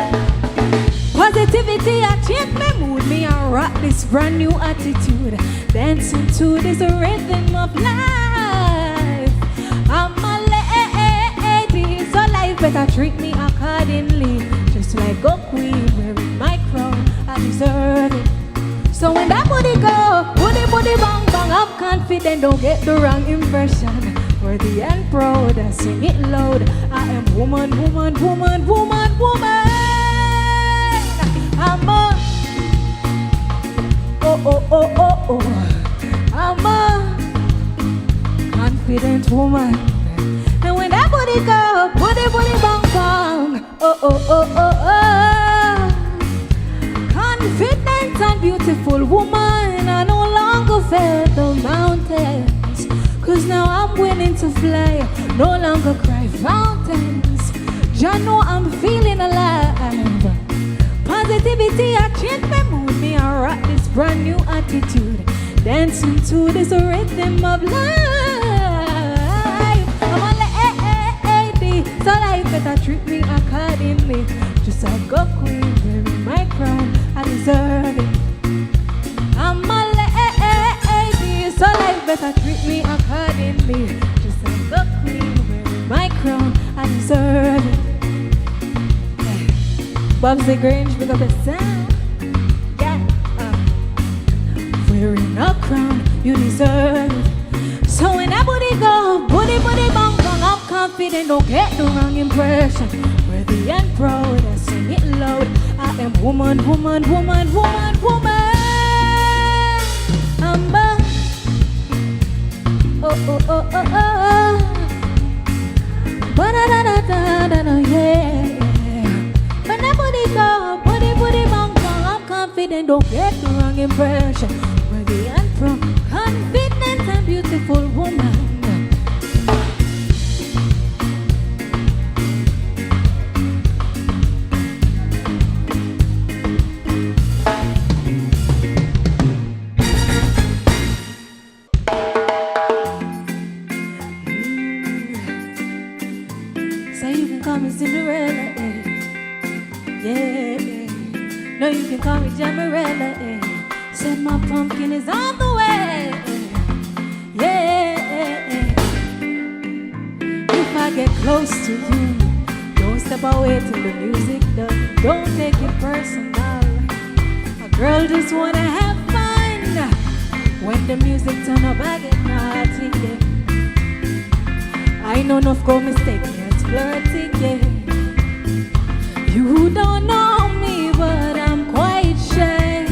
Positivity, I change my mood, me I rock this brand new attitude, dancing to this rhythm of life. I'm a lady, so life better treat me accordingly, just like a queen wearing my crown, I deserve it. So when that booty go, booty bang bang, I'm confident, don't get the wrong impression. Worthy and proud, I sing it loud. I am woman, woman, woman, woman, woman. I'm a oh. I'm a confident woman. And when that booty go, booty bang bang, oh. Confident and beautiful woman, I no longer fear the mountains, cause now I'm willing to fly, no longer cry fountains. Just know I'm feeling alive. Positivity, I change my mood, me I rock this brand new attitude, dancing to this rhythm of life. I'm a lady, so life better treat me accordingly, just like a queen wearing my crown, I deserve it. I'm a lady, so life better treat me accordingly, just like a queen wearing my crown, I deserve it. Bubsy Grange, pick up the sound. Yeah. Wearing a crown, you deserve it. So when that booty go, booty bang bang, I'm confident, don't get the wrong impression. Worthy and proud, I sing it loud. I am woman, woman, woman, woman, woman. I'm a oh. Ba-da-da-da-da-da, yeah. When that booty go, booty bang bang, I'm confident, don't get the wrong impression. Worthy and proud, confident and beautiful woman. So you can call me Cinderella, yeah. No, you can call me Jamarella, Said my pumpkin is on the way, yeah. If I get close to you, don't step away till the music done. Don't take it personal. A girl just wanna have fun. When the music turn up, I get naughty, yeah. I know enough go mistake me as flirty, yeah. You don't know me, but I'm quite shy.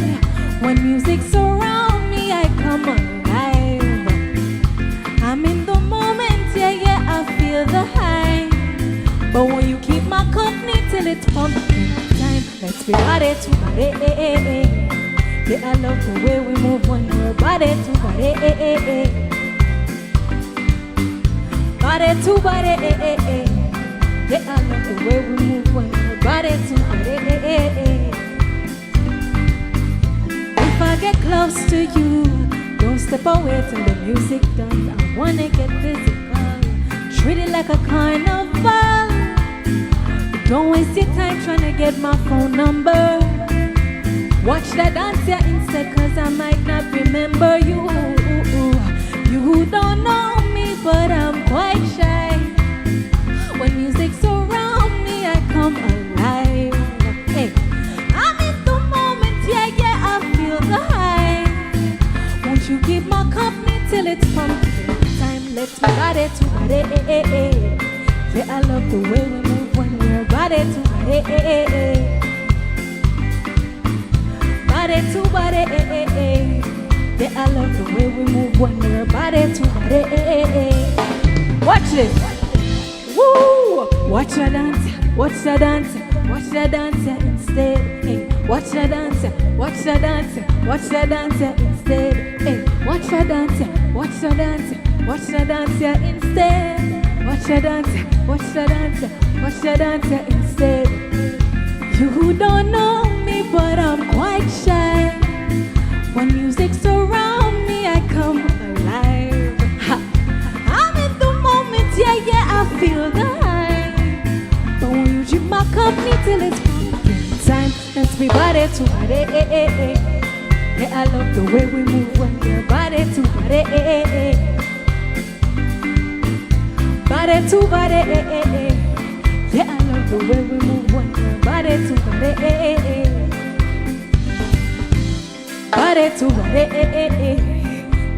When music's around me, I come alive. I'm in the moment, yeah, I feel the high. But when you keep my company till it's pumpkin time, let's be body to body, yeah, I love the way we move when we're body to body, body to body, yeah, I love the way we move when we're body to body. If I get close to you, don't step away till the music done. I wanna get physical, treat it like a carnival. Don't waste your time trying to get my phone number. Watch that dance here instead, cause I might not remember you. You don't know me, but I'm quite shy. When music's around me, I come alive. Hey, I'm in the moment, yeah, I feel the high. Won't you keep my company till it's pumpkin time? Let's body to body. Yeah, I love the way we move when we're body to body. Body to body. Yeah, I love the way we move when we're body to body. Watch this. Woo! Watch the dance, watch the dance, watch the dance instead. Hey, watch the dance, watch the dance, watch the dance instead. Hey, watch the dance, watch the dance, watch the dance instead. Watch the dance, watch the dance, watch the dance instead. You don't know me, but I'm quite shy. When music's around me, I come alive. Ha. I'm in the moment, yeah, I feel the high. But when you keep my company till it's pumpkin time, let's be body to body. Yeah, I love the way we move when we're body to body. Body to body. Yeah, I love the way we move when we're body to body. Body to body.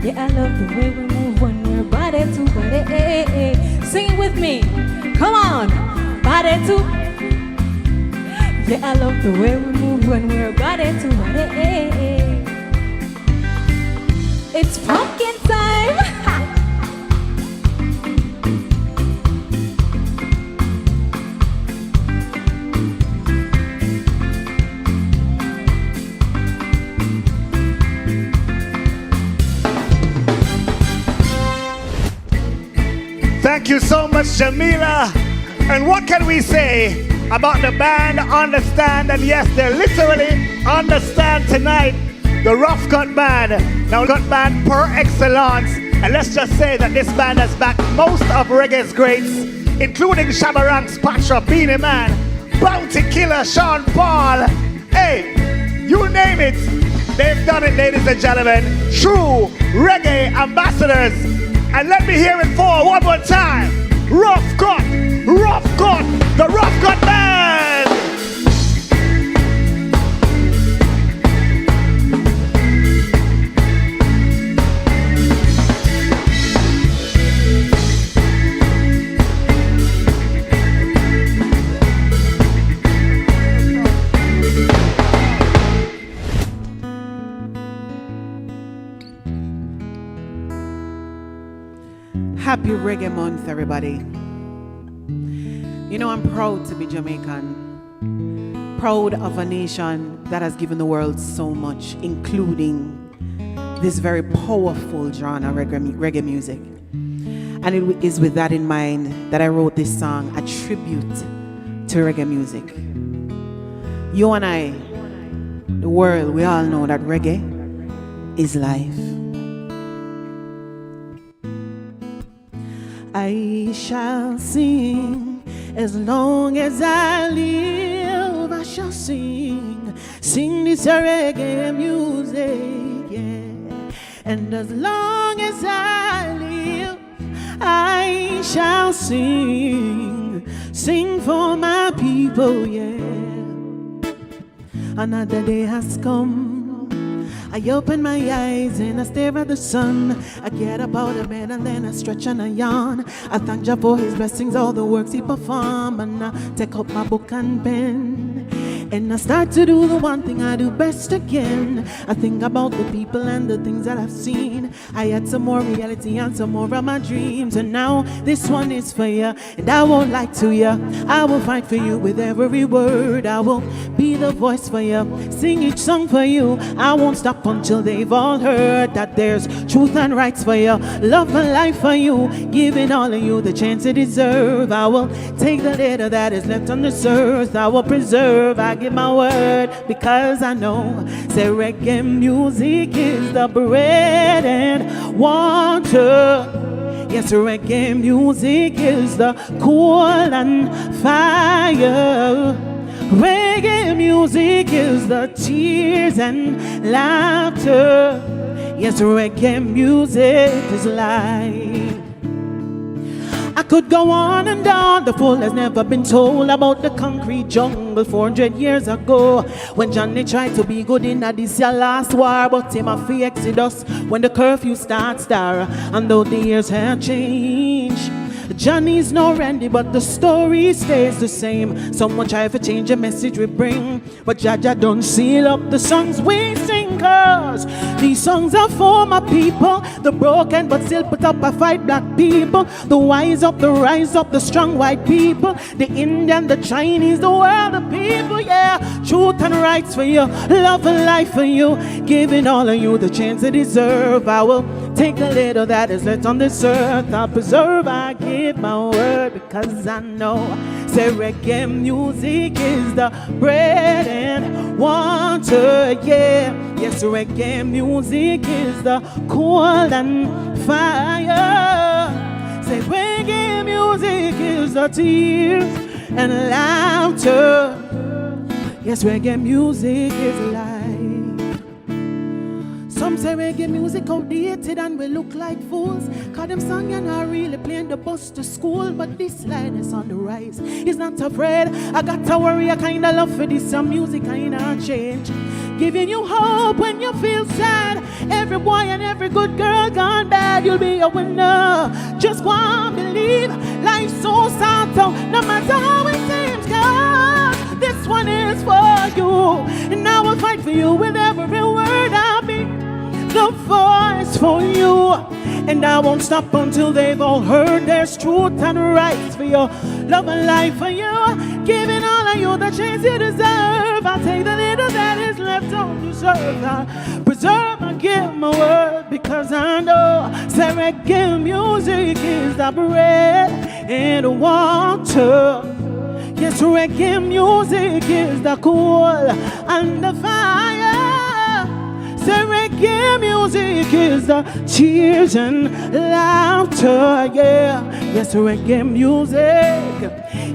Yeah, I love the way we move when we're body to body. Sing it with me. Come on. Body to. Yeah, I love the way we move when we're body to body. It's pumpkin time. Thank you so much, Jamila. And what can we say about the band Understand? And yes, they literally understand tonight. The Rough Cut Band, now Cut Band per excellence. And let's just say that this band has backed most of reggae's greats, including Shabba Ranks, Patra, Beanie Man, Bounty Killer, Sean Paul. Hey, you name it. They've done it, ladies and gentlemen. True reggae ambassadors. And let me hear it for one more time. Rough Cut, the Rough Cut Band. Happy Reggae Month, everybody. You know, I'm proud to be Jamaican. Proud of a nation that has given the world so much, including this very powerful genre, reggae music. And it is with that in mind that I wrote this song, a tribute to reggae music. You and I, the world, we all know that reggae is life. I shall sing as long as I live. I shall sing this reggae music, yeah. And as long as I live, I shall sing for my people, yeah. Another day has come. I open my eyes and I stare at the sun. I get up out of bed and then I stretch and I yawn. I thank Jah for his blessings, all the works he performed. And I take up my book and pen and I start to do the one thing I do best again. I think about the people and the things that I've seen. I had some more reality and some more of my dreams. And now this one is for you, and I won't lie to you. I will fight for you with every word. I will be the voice for you, sing each song for you. I won't stop until they've all heard that there's truth and rights for you, love and life for you, giving all of you the chance you deserve. I will take the little that is left on this earth. I will preserve. I give my word because I know. Say reggae music is the bread and water. Yes, reggae music is the coal and fire. Reggae music is the tears and laughter. Yes, reggae music is life. I could go on and on. The fool has never been told about the concrete jungle 400 years ago. When Johnny tried to be good in this your last war, but him a free exodus when the curfew starts there. And though the years have changed, Johnny's no Randy, but the story stays the same. Someone try to change the message we bring, but Jaja don't seal up the songs we sing. Cause these songs are for my people, the broken but still put up a fight black people, the wise up, the rise up, the strong white people, the Indian, the Chinese, the world of people, yeah. Truth and rights for you, love and life for you, giving all of you the chance they deserve. I will take a little that is left on this earth, I'll preserve, I give my word because I know. Say reggae music is the bread and water, yeah. Yes, reggae music is the coal and fire. Say reggae music is the tears and laughter. Yes, reggae music is life. Some say reggae music outdated and we look like fools, cause them song you're not really playing the bus to school. But this line is on the rise, he's not afraid. I got to worry, I kinda love for this, some music kinda change, giving you hope when you feel sad. Every boy and every good girl gone bad, you'll be a winner. Just go and believe, life's so sad, so no matter how it seems, God, this one is for you. And I will fight for you with every word I'll be the voice for you. And I won't stop until they've all heard there's truth and rights for you, love and life for you, giving all of you the chance you deserve. I'll take the little that is left undeserved. I'll preserve and give my word because I know. Say reggae music is the bread and the water. Yes, reggae music is the coal and the fire. Say reggae music is the tears and laughter, yeah. Yes, reggae music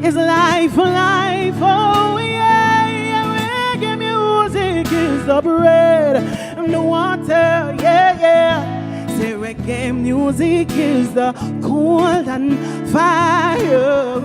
is life, life, oh yeah, yeah. Reggae music is the bread and the water, yeah, yeah. Say reggae music is the coal and fire.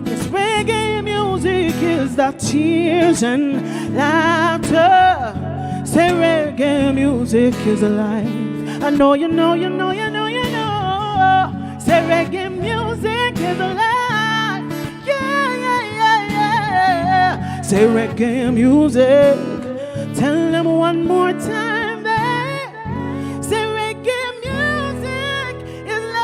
Yes, reggae music is the tears and laughter. Say reggae music is alive. I know you know, you know, you know, you know. Say reggae music is alive. Yeah, yeah, yeah, yeah. Say reggae music. Tell them one more time that. Say reggae music is alive.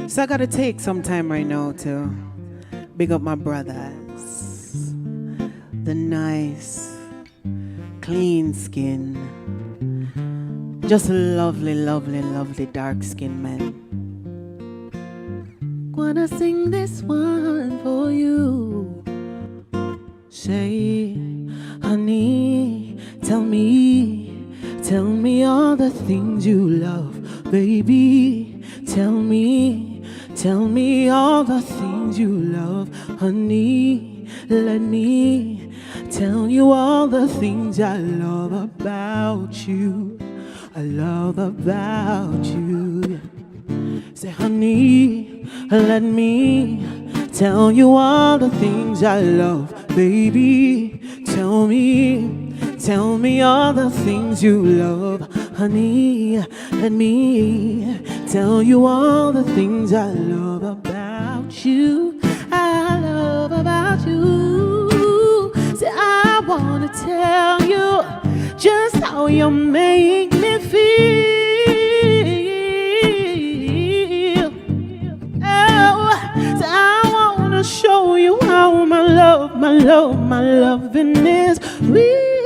So I gotta take some time right now to big up my brothers, the nice, clean skin, just lovely, lovely, lovely dark skin men. Wanna sing this one for you. Say, honey, tell me all the things you love, baby. Tell me all the things you love, honey. Let me tell you all the things I love about you. I love about you. Say, honey, let me tell you all the things I love, baby. Tell me all the things you love, honey. Let me tell you all the things I love about you. I love about you. Say, I wanna tell you just how you make me feel. Oh, so I wanna show you how my loving is real.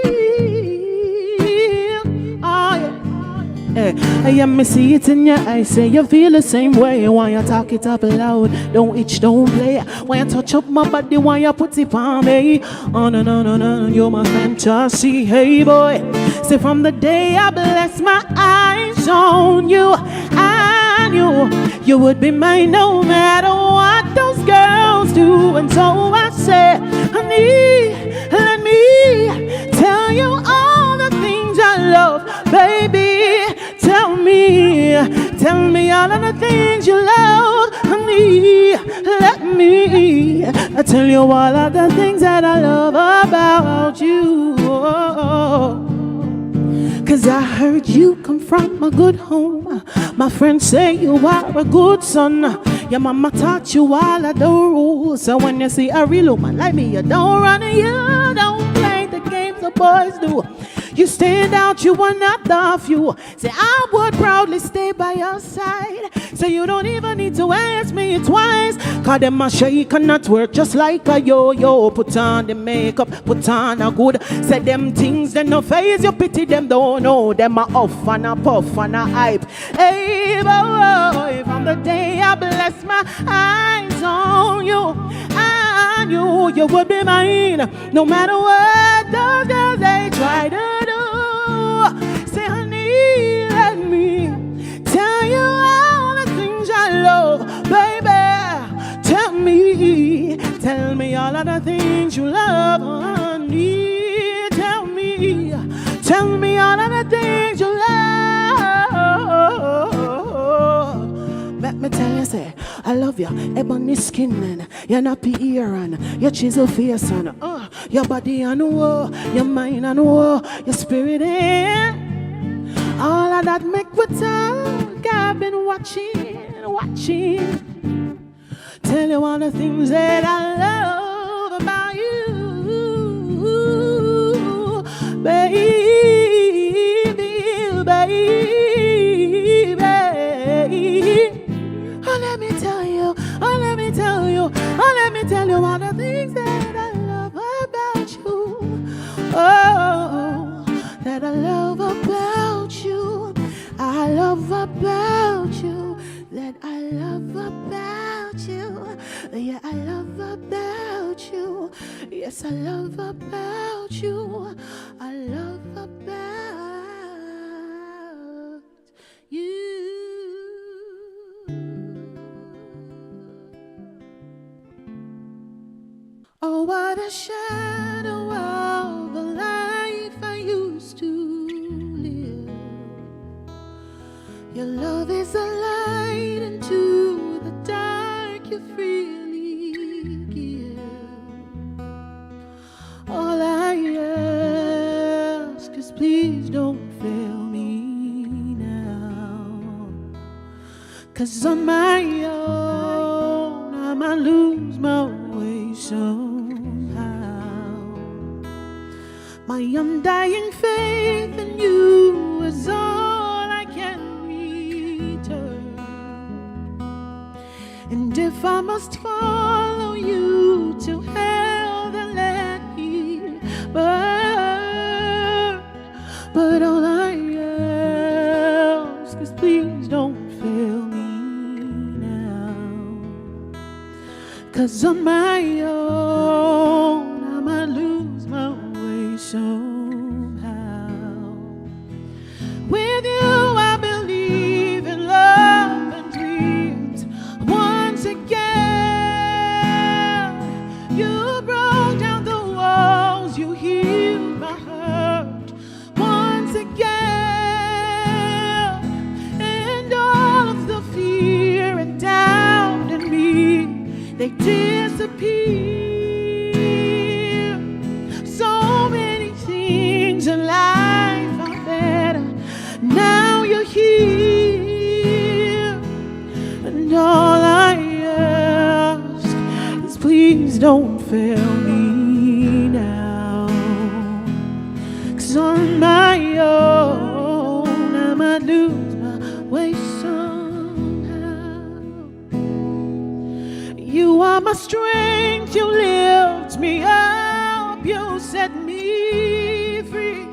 Oh yeah. am, me see it in your eyes. Say you feel the same way. Why you talk it up loud? Don't itch, don't play. Why you touch up my body? Why you put it on me? Oh no, no, no, no, you're my fantasy. Hey boy, say from the day I bless my eyes on you, I knew you would be mine no matter what those girls do. And so I say, honey, let me tell you all the things I love, baby. Tell me all of the things you love, honey. Let me tell you all of the things that I love about you. Cause I heard you come from a good home. My friends say you are a good son. Your mama taught you all of the rules. So when you see a real woman like me, you don't run and you don't play the games the boys do. You stand out, you are not the few. Say I would proudly stay by your side. So you don't even need to ask me twice. Cause them a shake and not work just like a yo-yo. Put on the makeup, put on a good. Say them things, then no face, you pity them, don't know. Them a off and a puff and a hype. Hey boy, from the day I bless my eyes on you, I knew you would be mine. No matter what those girls they try to do. Say honey, let me tell you all the things I love, baby. Tell me all of the things you love, honey. Tell me all of the things you love. Let me tell you, say, I love you, ebony skin and your nappy ear and your chisel face and your body and your mind and your spirit and all of that make me talk. I've been watching. Tell you all the things that I love about you, baby. Oh, let me tell you all the things that I love about you. Oh, that I love about you. I love about you. That I love about you. Yeah, I love about you. Yes, I love about you. I love about you. Oh, what a shadow of a life I used to live. Your love is a light into the dark you freely give. All I ask is please don't fail me now. 'Cause on my own I might lose my way somehow. My undying faith in you is all I can return. And if I must follow you to hell, then let me burn. But all I ask is please don't fail me now. 'Cause on my own I might lose my way somehow. With you I believe in love and dreams. Once again, you broke down the walls, you healed my hurt. Once again, and all of the fear and doubt in me, they disappear. So many things in life are better. Now you're here. And all I ask is please don't fail me now. 'Cause on my own I might lose my way somehow. You are my strength, you lift me up, you set me free.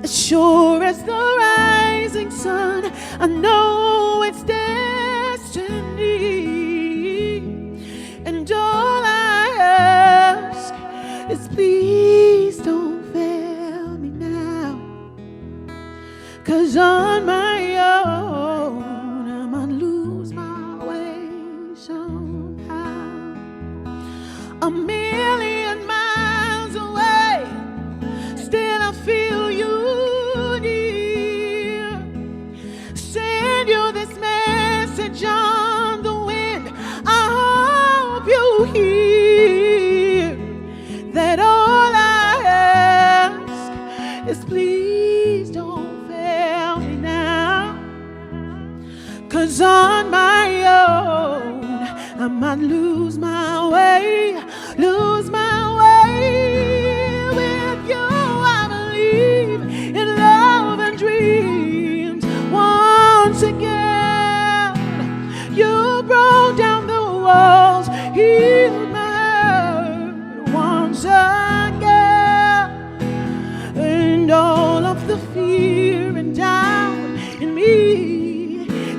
As sure as the rising sun, I know it's destiny. And all I ask is please don't fail me now. 'Cause on my own I might lose my way somehow. A million miles away, still I feel you near. Send you this message on the wind. I hope you hear that all I ask is please don't fail me now. 'Cause on my own I might lose my way, lose my way. With you I believe in love and dreams. Once again, you broke down the walls, healed my heart once again. And all of the fear and doubt in me,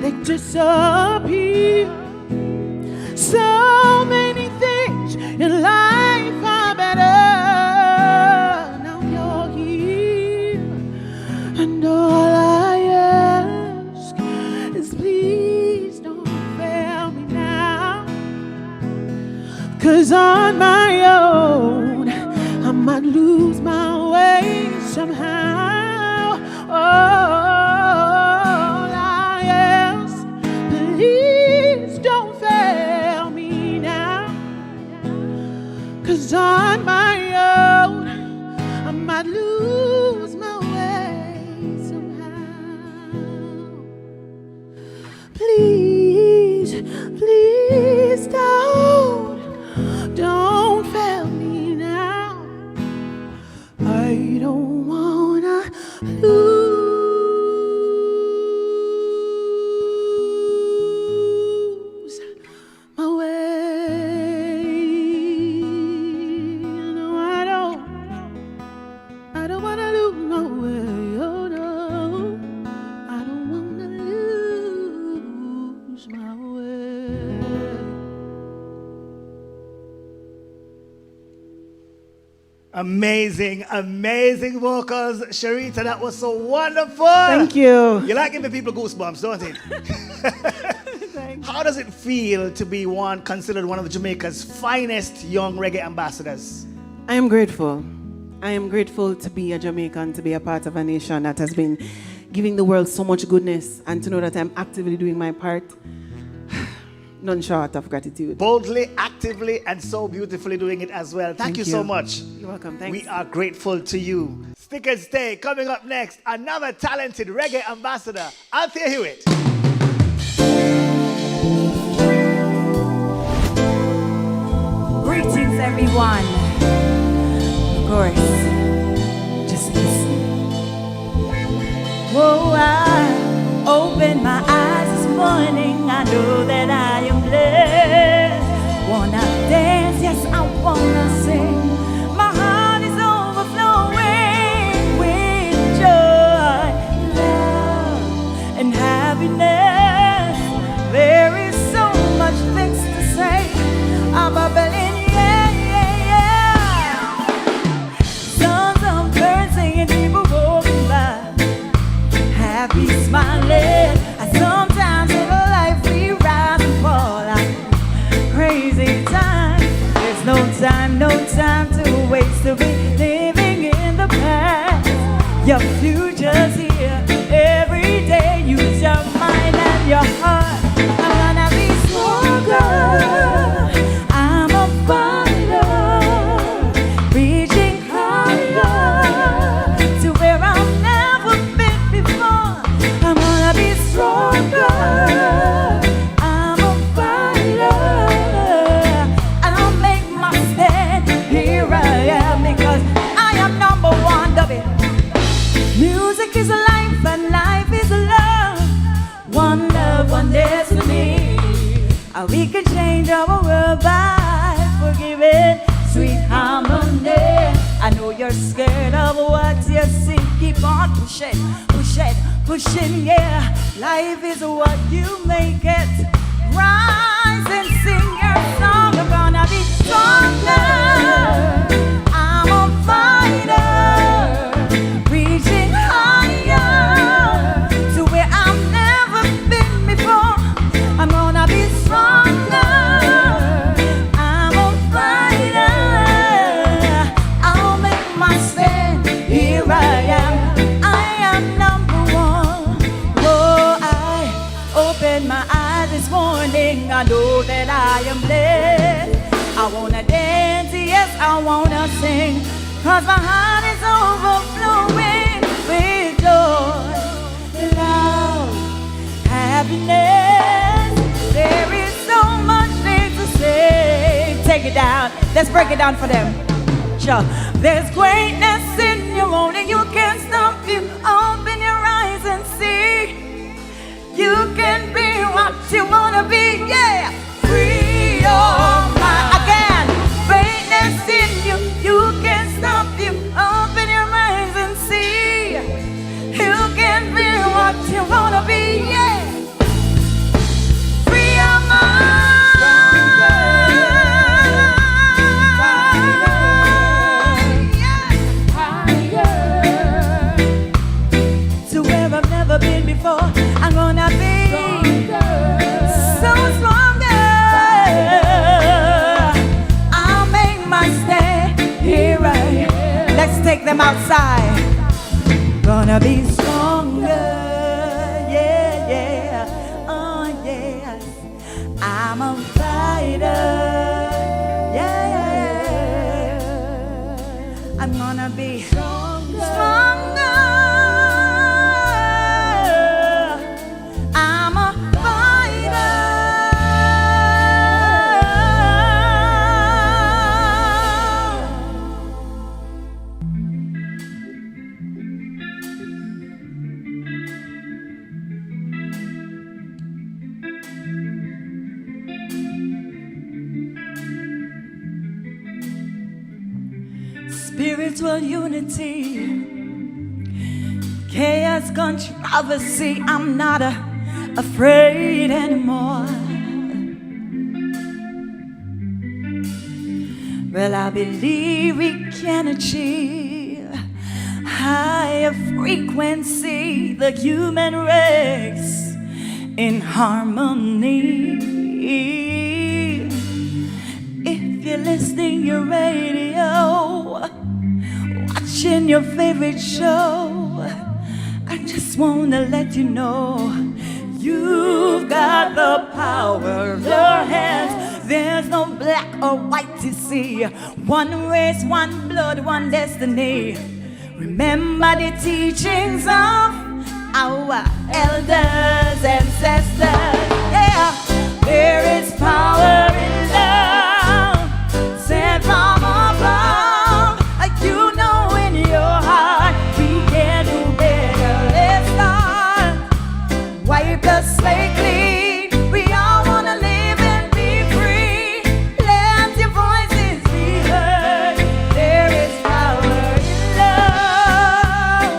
they disappear. So many things in life are better. Now you're here, and all I ask is please don't fail me now. 'Cause on my own I might lose my way somehow. All I ask, please don't fail me now. 'Cause on my own I might lose my way somehow. Please, please don't fail me now. I don't wanna lose my way. No, I don't wanna lose my way. Oh no, I don't wanna lose my way. Amazing, amazing vocals, Sharita. That was so wonderful. Thank you. You like giving people goosebumps, don't it? How does it feel to be considered one of Jamaica's finest young reggae ambassadors? I am grateful. I am grateful to be a Jamaican, to be a part of a nation that has been giving the world so much goodness, and to know that I'm actively doing my part. None short of gratitude. Boldly, actively, and so beautifully doing it as well. Thank you so much. You're welcome. Thanks. We are grateful to you. Stick and stay. Coming up next, another talented reggae ambassador, Althea Hewitt. Greetings, everyone. Of course, just listen. Whoa, I opened my eyes this morning. I know that I am blessed. Wanna dance, yes, I wanna sing. My heart is overflowing with joy, love, and happiness. There is so much things to say. I'm a bubbling, yeah, yeah, yeah. Sons of birds singing, people walking by, happy, smiling. And sometimes in life we rise and fall like crazy time. There's no time to waste, to be living in the past. Your future's here. Every day use your mind and your heart. I'm gonna be stronger. I'm a fighter, reaching higher to where I've never been before. I'm gonna be stronger. I'm a fighter, and I'll make my stand. Here I am, because I am number one of it. Music is a life, and life is a love. One love, one destiny. We can change our world by forgiving, sweet harmony. I know you're scared of what you see. keep on pushing, pushing, pushing, yeah. Life is what you make it. Rise and sing your song. I'm gonna be stronger. I'm a fighter, reaching higher to where I've never been before. I'm gonna be stronger. I'm a fighter. I'll make my stand. Here I am number one. Oh, I opened my eyes this morning. I know that I am blessed. I wanna dance, yes, I wanna sing, 'cause my heart is overflowing with joy, love, happiness. There is so much things to say. Take it down. Let's break it down for them. Sure. There's greatness in you, only you can stop you. Open your eyes and see. You can be what you wanna be, yeah. Free your mind. Again, greatness in you, you can stop you. Open your eyes and see. You can be what you wanna be, yeah. Free your mind. To where I've never been before, I'm gonna be so stronger. I'll make my stand here. Let's take them outside. Gonna be stronger. Yeah, yeah. Oh, yes. I'm a fighter. Yeah, yeah. I'm gonna be stronger. I'm a fighter. Spiritual unity, chaos, controversy. I'm not afraid anymore. Well, I believe we can achieve higher frequency, the human race in harmony. If you're listening your radio, watching your favorite show, I just wanna let you know you've got the power of your hands. There's no black or white to see. One race, one blood, one destiny. Remember the teachings of our elders, ancestors. Yeah, there is power in love, sent from above. You know in your heart we can do better. Let's start. Wipe the slate clean. We all wanna live and be free. Let your voices be heard. There is power in love.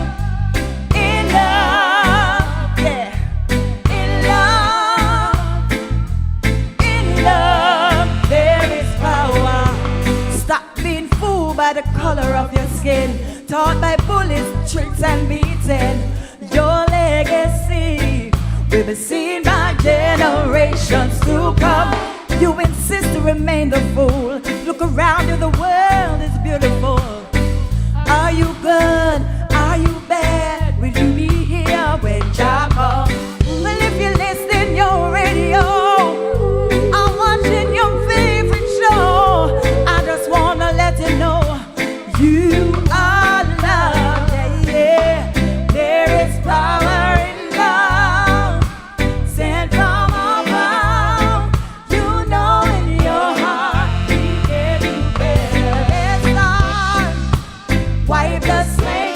In love, yeah. In love. In love, there is power. Stop being fooled by the color of your skin, taught by bullies, tricks and beating. Your legacy will be seen by generations to come. You insist to remain the fool. Look around you, the world is beautiful. Are you good? Are you bad? Will you be here when Jah comes? Well, if you're listening your radio, I'm watching your favorite show, I just wanna let you know you are loved, yeah, yeah. There is power in love, sent from above. You know in your heart we can do better. Let's start. Wipe the slate.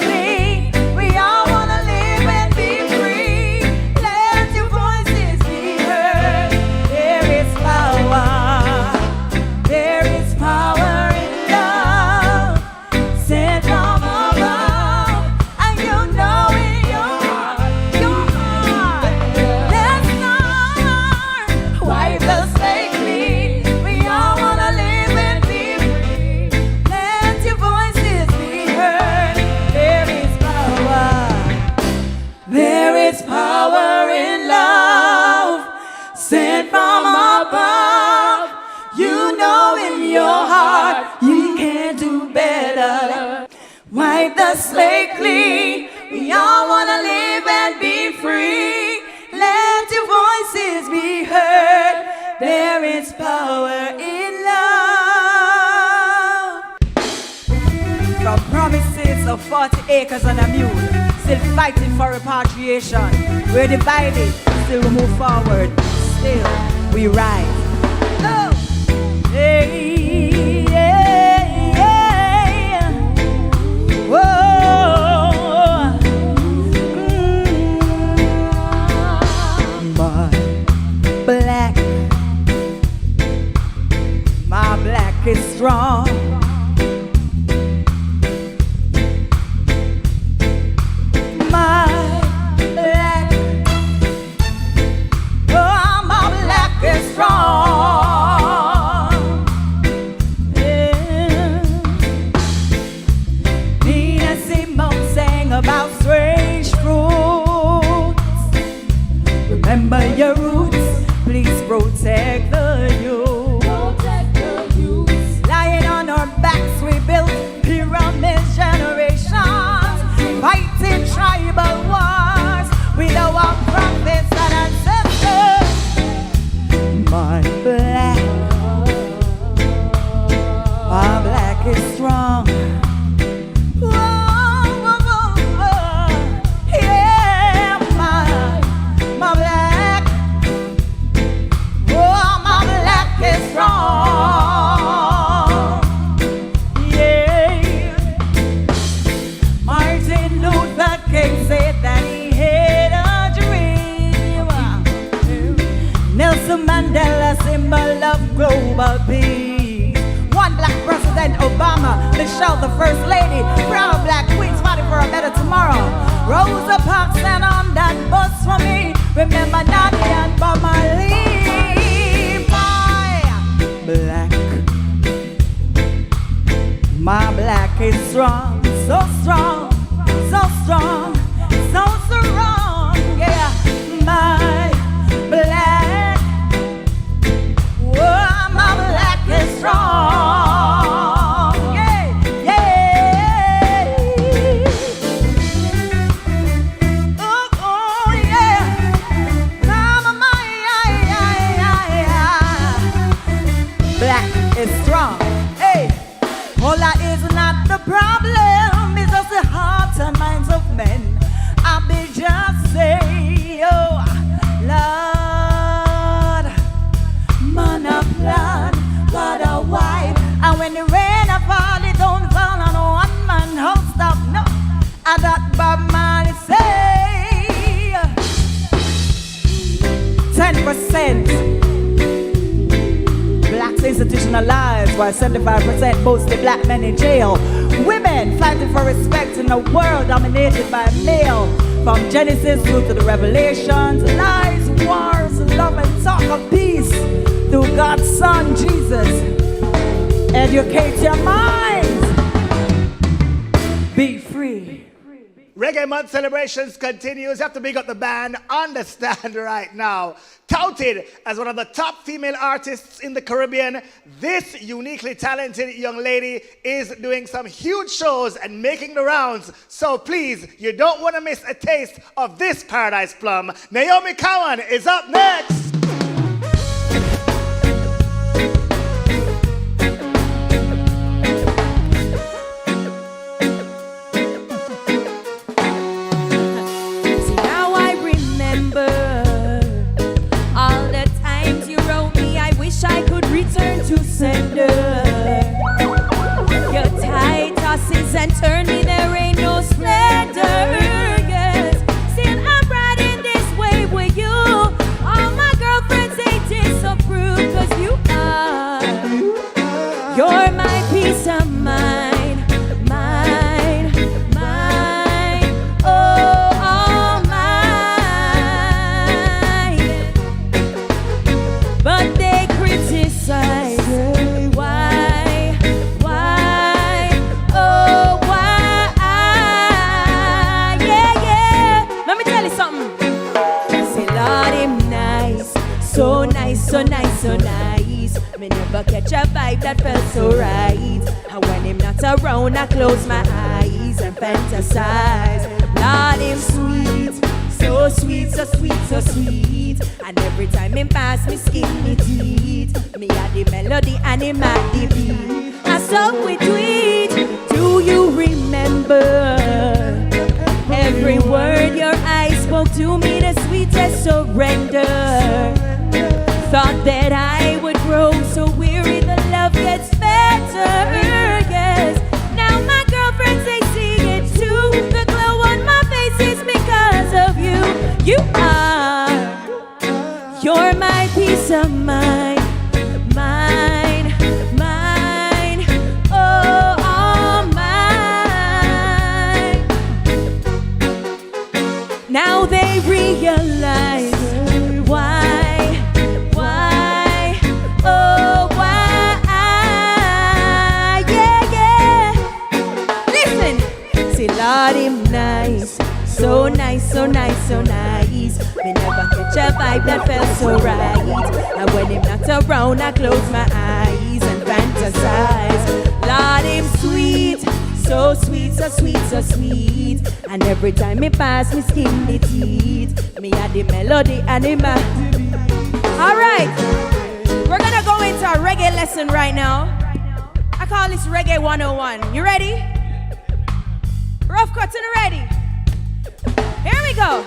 sent from above. You know in your heart you can do better. Wipe the slate clean. We all wanna live and be free. Let your voices be heard. There is power in love. From promises of 40 acres and a mule, still fighting for repatriation. We're divided, still we move forward. Still we rise. Oh. Hey, yeah, yeah. Whoa. My black is strong. My black, oh, my black is strong. Yeah. Nina Simone sang about strange fruits. Remember your roots, please protect the youth. Lying on our backs we built pyramid generations, fighting tribal wars with our prophets and ancestors. My black is strong. Whoa, whoa, whoa, whoa. Yeah, my black. Oh, my black is strong. Yeah. Martin Luther King said that he had a dream. Nelson Mandela, symbol of global peace. One black president, Obama. Michelle, the first lady. Proud black queens fighting for a better tomorrow. Rosa Parks stand on that bus for me. Remember Nadia and Bob Marley. My black is strong, so strong, so strong, so strong, yeah. My black, oh, my black is strong, yeah, yeah. Oh, oh yeah. Black is strong, hey. Hola is not the problem, it's just the hearts and minds of men. I be just say, oh, Lord, man of blood, God a wife. And when the rain a fall, it don't fall on one man house stop, no. I got Bob Marley say, 10%. Blacks institutionalized, while 75% mostly black men in jail. Women fighting for respect in a world dominated by male. From Genesis through to the Revelations, lies, wars, love and talk of peace through God's Son, Jesus. Educate your minds. Be free. Reggae Month celebrations continues. You have to big up the band Understand right now. Touted as one of the top female artists in the Caribbean, this uniquely talented young lady is doing some huge shows and making the rounds. So please, you don't want to miss a taste of this Paradise Plum. Naomi Cowan is up next. I could return to sender. Your tight tosses and turn me, there ain't no splendor. Yes, still I'm riding this way with you. Oh my So nice, so nice, so nice. Me never catch a vibe that felt so right. And when him not around, I close my eyes and fantasize. Lord, him sweet, so sweet, so sweet, so sweet. And every time him pass me skin me teeth. Me at the melody and him at the beat. I saw we tweet. Do you remember every word your eyes spoke to me? The sweetest surrender. Thought that I would grow so weary, the love gets better. Yes. Now my girlfriends they see it too. The glow on my face is because of you. You are. You're my peace of mind. Mine, mine, oh, all mine. Now they realize why, oh, why, yeah, yeah. Listen, see, Lord, him nice, so nice, so nice, so nice. Me never catch a vibe that felt so right. And when him not around, I close my eyes and fantasize. Lord, him sweet, so sweet, so sweet, so sweet. And every time me pass me skin the teeth. Me had the melody and him Alright, we're gonna go into a reggae lesson right now. I call this Reggae 101. You ready? Rough cuts and ready. Here we go.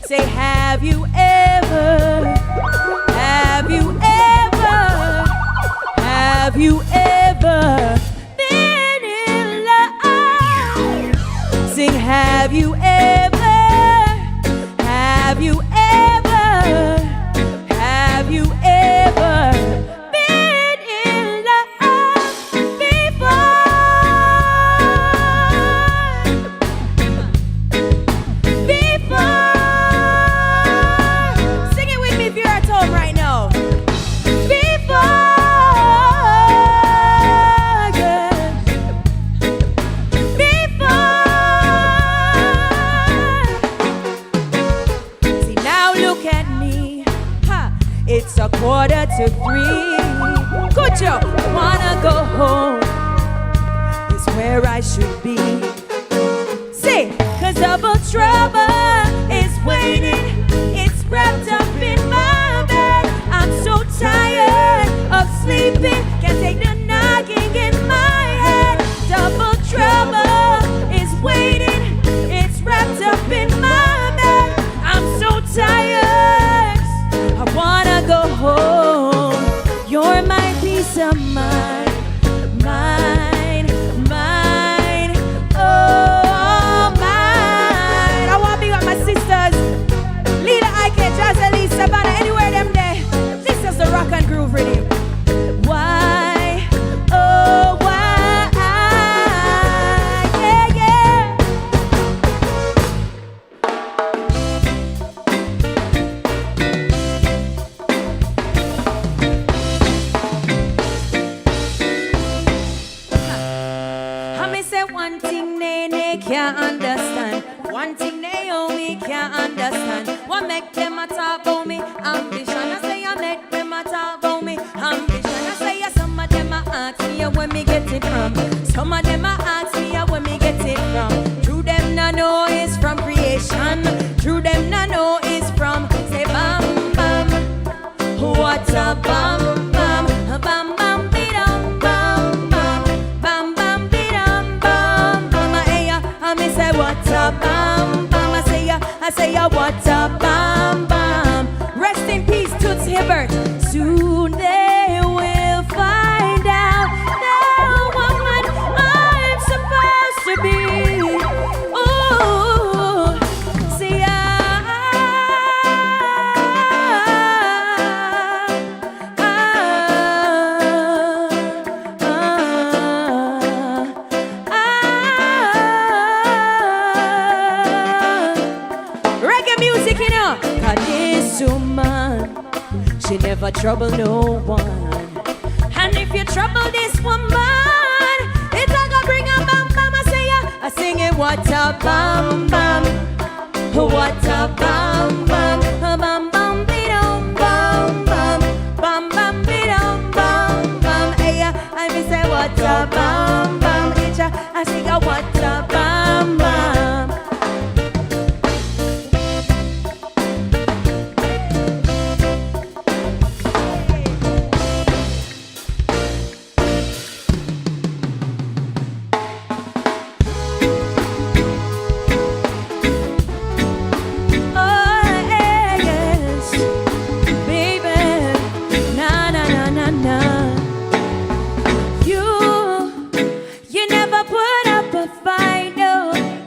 Say, have you ever, have you ever, have you ever been in love? Sing, have you ever, have you ever, have you ever been in love before? Right now. See now look at me. It's 2:45. Could you wanna go home? It's where I should be. See, 'cause double trouble is waiting. It's wrapped up in my bed. I'm so tired of sleeping. Can't take the nagging in my head. Double trouble is waiting. It's wrapped up in my bed. I'm so tired. I wanna go home. You're my peace of mind. Mine, mine, oh, mine. I wanna be with my sisters. Lila, Ike, Jazzy, Savannah, anywhere them there. This is the rock and groove rhythm. Why, oh, why, yeah, yeah. I may say one thing they can't understand. One thing Naomi can't understand. What make them a talk about me ambition? I say I make them a talk about me ambition. I say some of them a ask me where me get it from. Some of them a ask me where me get it from. True them no know it's from creation. True them no know it's from say bam bam. What a bam bam bam bam bidam bam bam bam bam bidam bam bam. I me say what a bam bam. I say what a bam bam. Rest in peace, Toots Hibbert. Soon they will find out. No woman. Oh. trouble no one. And if you trouble this woman, it's all gonna bring a bam bam. I say I sing it, what a bam bam, what a bam bam, a bam bam bidum bam bam, bam bam bidum bam bam. Hey, I me say what a bam bam. I sing a what a bam bam.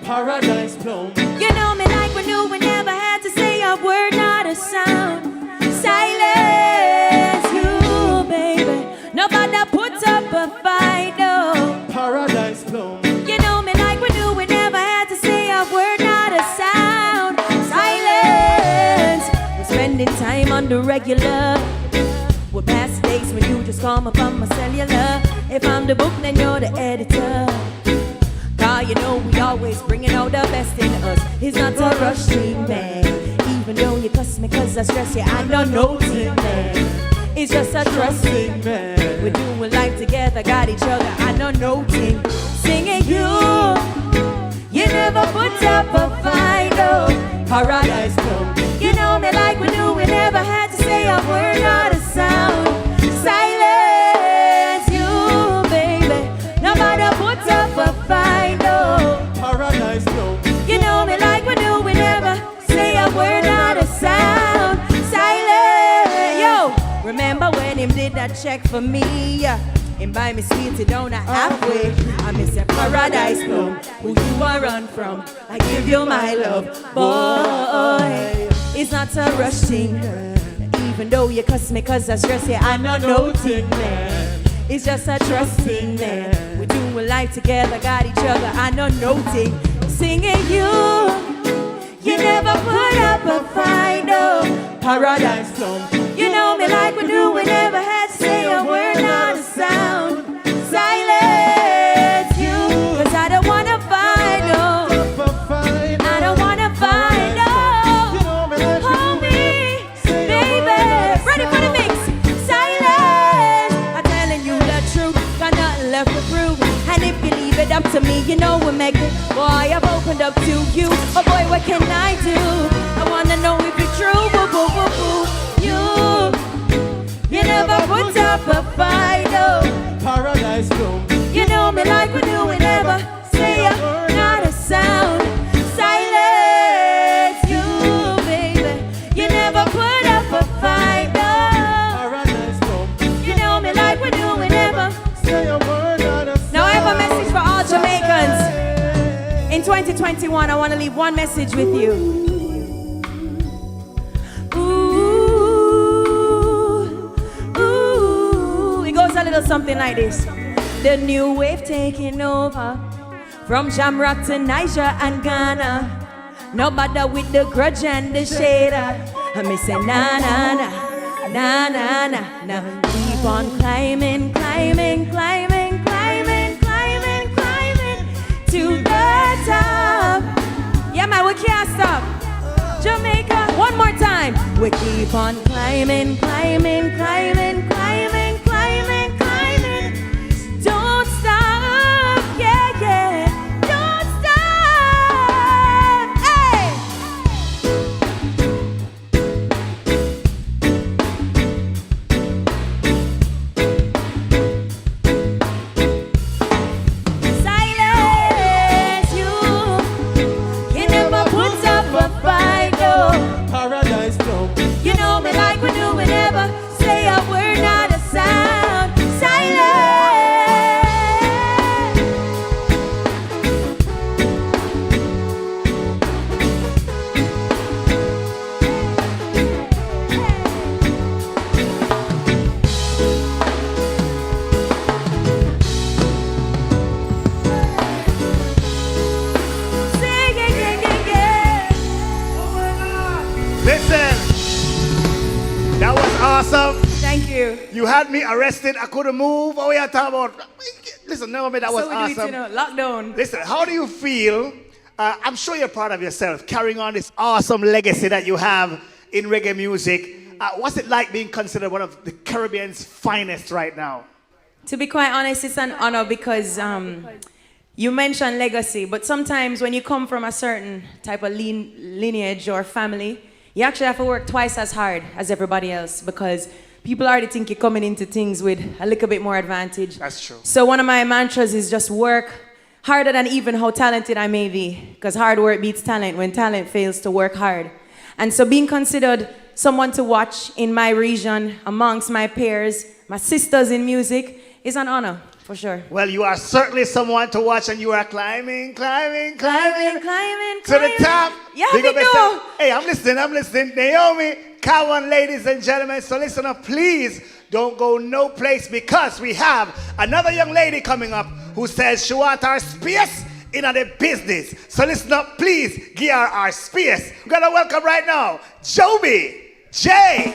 Paradise plum. You know me like we knew we never had to say a word, not a sound. Silence, you baby. Nobody put up a fight, no. Paradise plum. You know me like we knew we never had to say a word, not a sound. Silence. We're spending time on the regular. We're past days when you just call me from my cellular. If I'm the book, then you're the editor. You know we always bringing out the best in us. He's not a rushing man. Even though you cuss me cause I stress you, I know no thing, man. It's just a trusting man. We're doing life together, got each other, I know no thing. Singing you never put up a fight, no. Paradise come. You know me like we knew we never had to say a word, not a sound. Silence, you baby. Nobody put up a fight, no. Paradise flow. You know me like we knew we never say a word, not a sound. Silence, yo. Remember when him did that check for me? Him buy me sweetie down a halfway. I miss a paradise flow. Who you are run from? I give you my love, boy. It's not a rush thing. Even though you cuss me cause I stress you, I know no thing, man. It's just a trusting man. We're doing life together, got each other, I know no thing. Singing you never put up a fight, no. Paradise plum. You know me like we do, we never had to say a word, not a sound. Silence you, cause I don't wanna fight, no. I don't wanna fight, no. Hold me, baby. Ready for the mix. Left to prove. And if you leave it up to me, you know we'll make it. Boy, I've opened up to you. Oh boy, what can I do? I wanna know if it's true. Woo, woo, woo, woo. You never put up a fight, no. Paradise flow. You know me like we do, we never say a not a sound. Silence, you baby. You never put up a fight, no. Paradise flow. You know me like we do, we never say a word. Now I have a message for all Jamaicans. In 2021, I want to leave one message with you. Ooh, it goes a little something like this. The new wave taking over from Jamrock to Niger and Ghana. No matter with the grudge and the shader. And me say na na na, na na na na. Keep on climbing, climbing, climbing, climbing, climbing, climbing to the top. Yeah man, we can't stop. Jamaica, one more time. We keep on climbing, climbing, climbing, climbing, climbing, climbing. Don't stop, yeah, yeah. Don't stop, hey. Silence, you never put up a fight, no. Paradise flow. You know me like we do, we never say a word, had me arrested. I couldn't move. Oh, yeah, talk about. Listen, Naomi, that was So we awesome. do it, you know, lockdown. Listen, how do you feel? I'm sure you're proud of yourself, carrying on this awesome legacy that you have in reggae music. What's it like being considered one of the Caribbean's finest right now? To be quite honest, it's an honor because you mentioned legacy, but sometimes when you come from a certain type of lineage or family, you actually have to work twice as hard as everybody else because people already think you're coming into things with a little bit more advantage. That's true. So one of my mantras is just work harder than even how talented I may be, because hard work beats talent when talent fails to work hard. And so being considered someone to watch in my region, amongst my peers, my sisters in music, is an honor, for sure. Well, you are certainly someone to watch, and you are climbing to the top. Yeah, Big we up do. yourself. Hey, I'm listening. Naomi, Cowan, ladies and gentlemen. So listen up, please don't go no place because we have another young lady coming up who says she wants our space in the business. So listen up, please give her our space. We're gonna welcome right now, Joby J.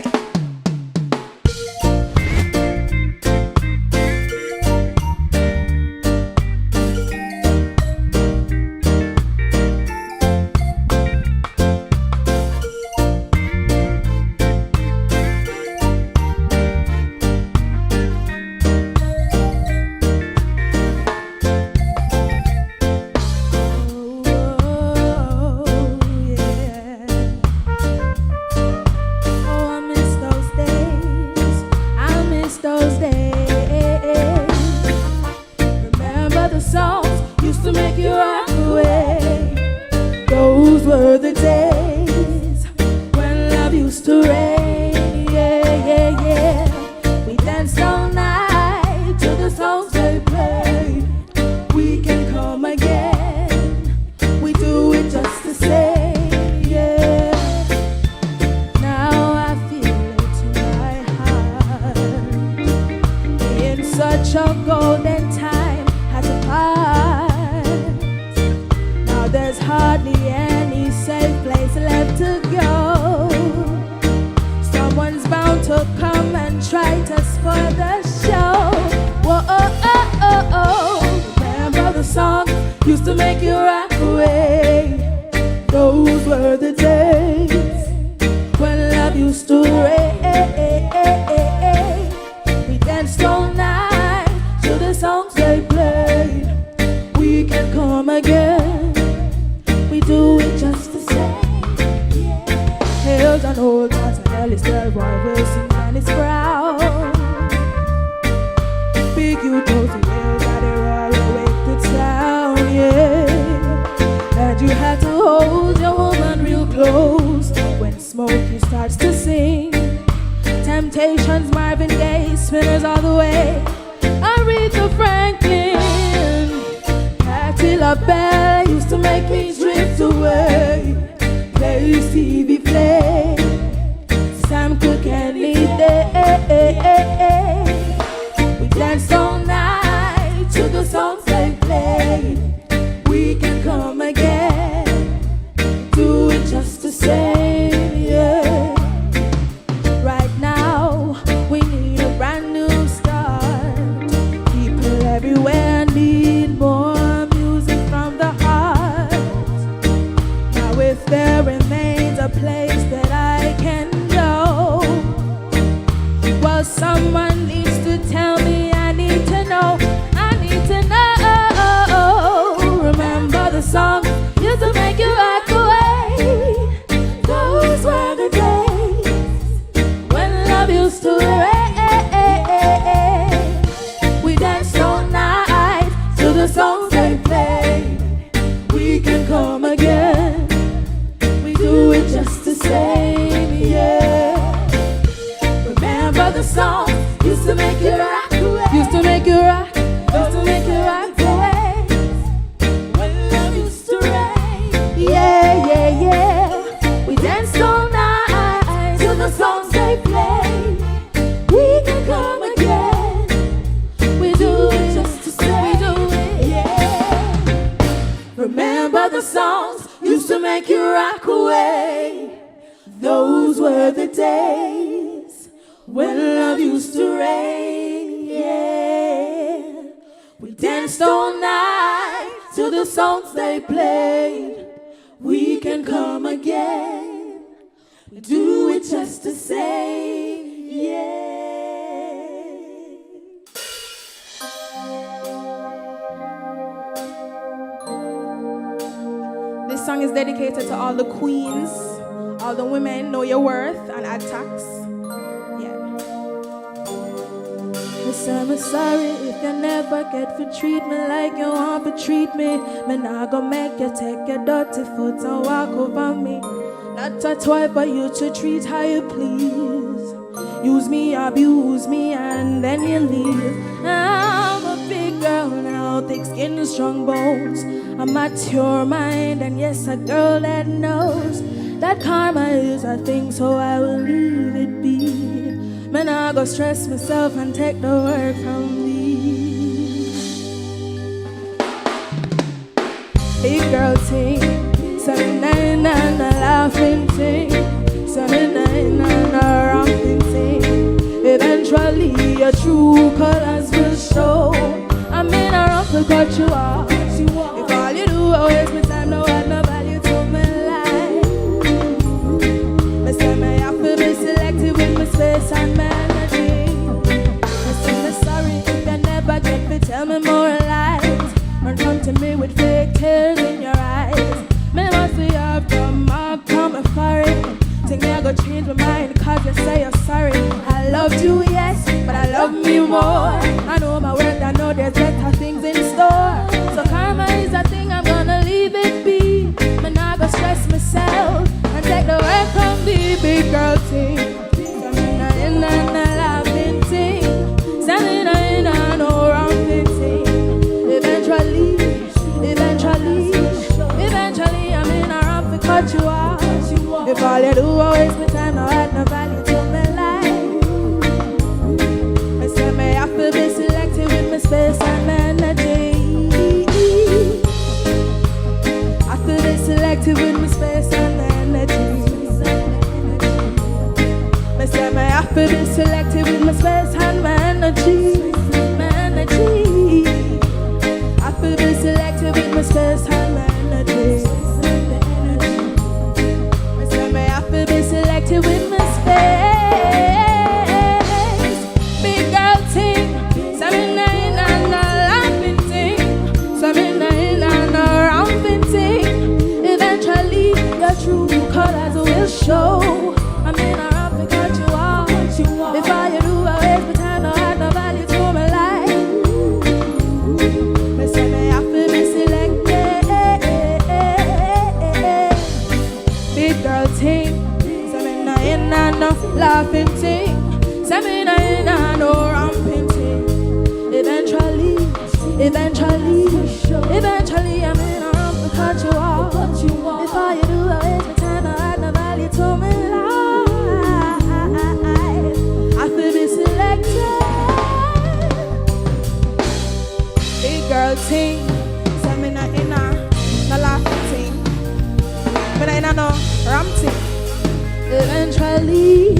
when love used to rain, yeah. We danced all night to the songs they played. We can come again. We do it just to say, yeah. This song is dedicated to all the queens, all the women. Know your worth and add tax. I'm sorry if you never get to treat me like you want to treat me. Man, I go make you take your dirty foot and walk over me. Not a toy for you to treat how you please. Use me, abuse me, and then you leave. I'm a big girl now, thick skin, strong bones. A mature mind, and yes, a girl that knows that karma is a thing, so I will leave it be. Man, I go stress myself and take the work from thee. Big girl ting, 79 and a laughing ting, 79 and a romping ting. Eventually your true colors will show. I mean, I run to cut you off. If all you do is waste my time, no add no value to my life. Me say me have to be selective with my space and my energy. Me say me sorry if you never get me, tell me more lies. Don't come to me with fake tears in your eyes. Me must be off the mark, come for it. Think me I go change my mind cause you say you're sorry. I loved you, yes, but I love me more. I know my worth, I know there's better things in store. So karma is a thing, I'm gonna leave it be. Me not go stress myself and take the work from the big girl thing. In and a laughing thing. Standing in a no romping thing. Eventually, I'm in a ramp to cut you off. If all you do is waste my time, no add no value to my life. I say me have to be selective with my space and my energy. I have to be selective with my space and my energy. I say me have to be selective with my space and my energy. My energy. I have to be selective with my space and my energy. Be selective with my space. Big girl ting, 79 and a laughing ting, 79 and a romping ting. Eventually your true colors will show. I mean I have to cut you off. If all you do is waste my time, no add no value to my life. Me say me have to be selective. Big girl ting, in and no laughing ting, Samina in and no ramping ting. Eventually, I'm in a ramp to cut you off. If all you do is waste my time, no add no value to my life. I feel be selected. Big girl ting, Samina in a no laughing ting, Samina in a no ramp ting. Eventually,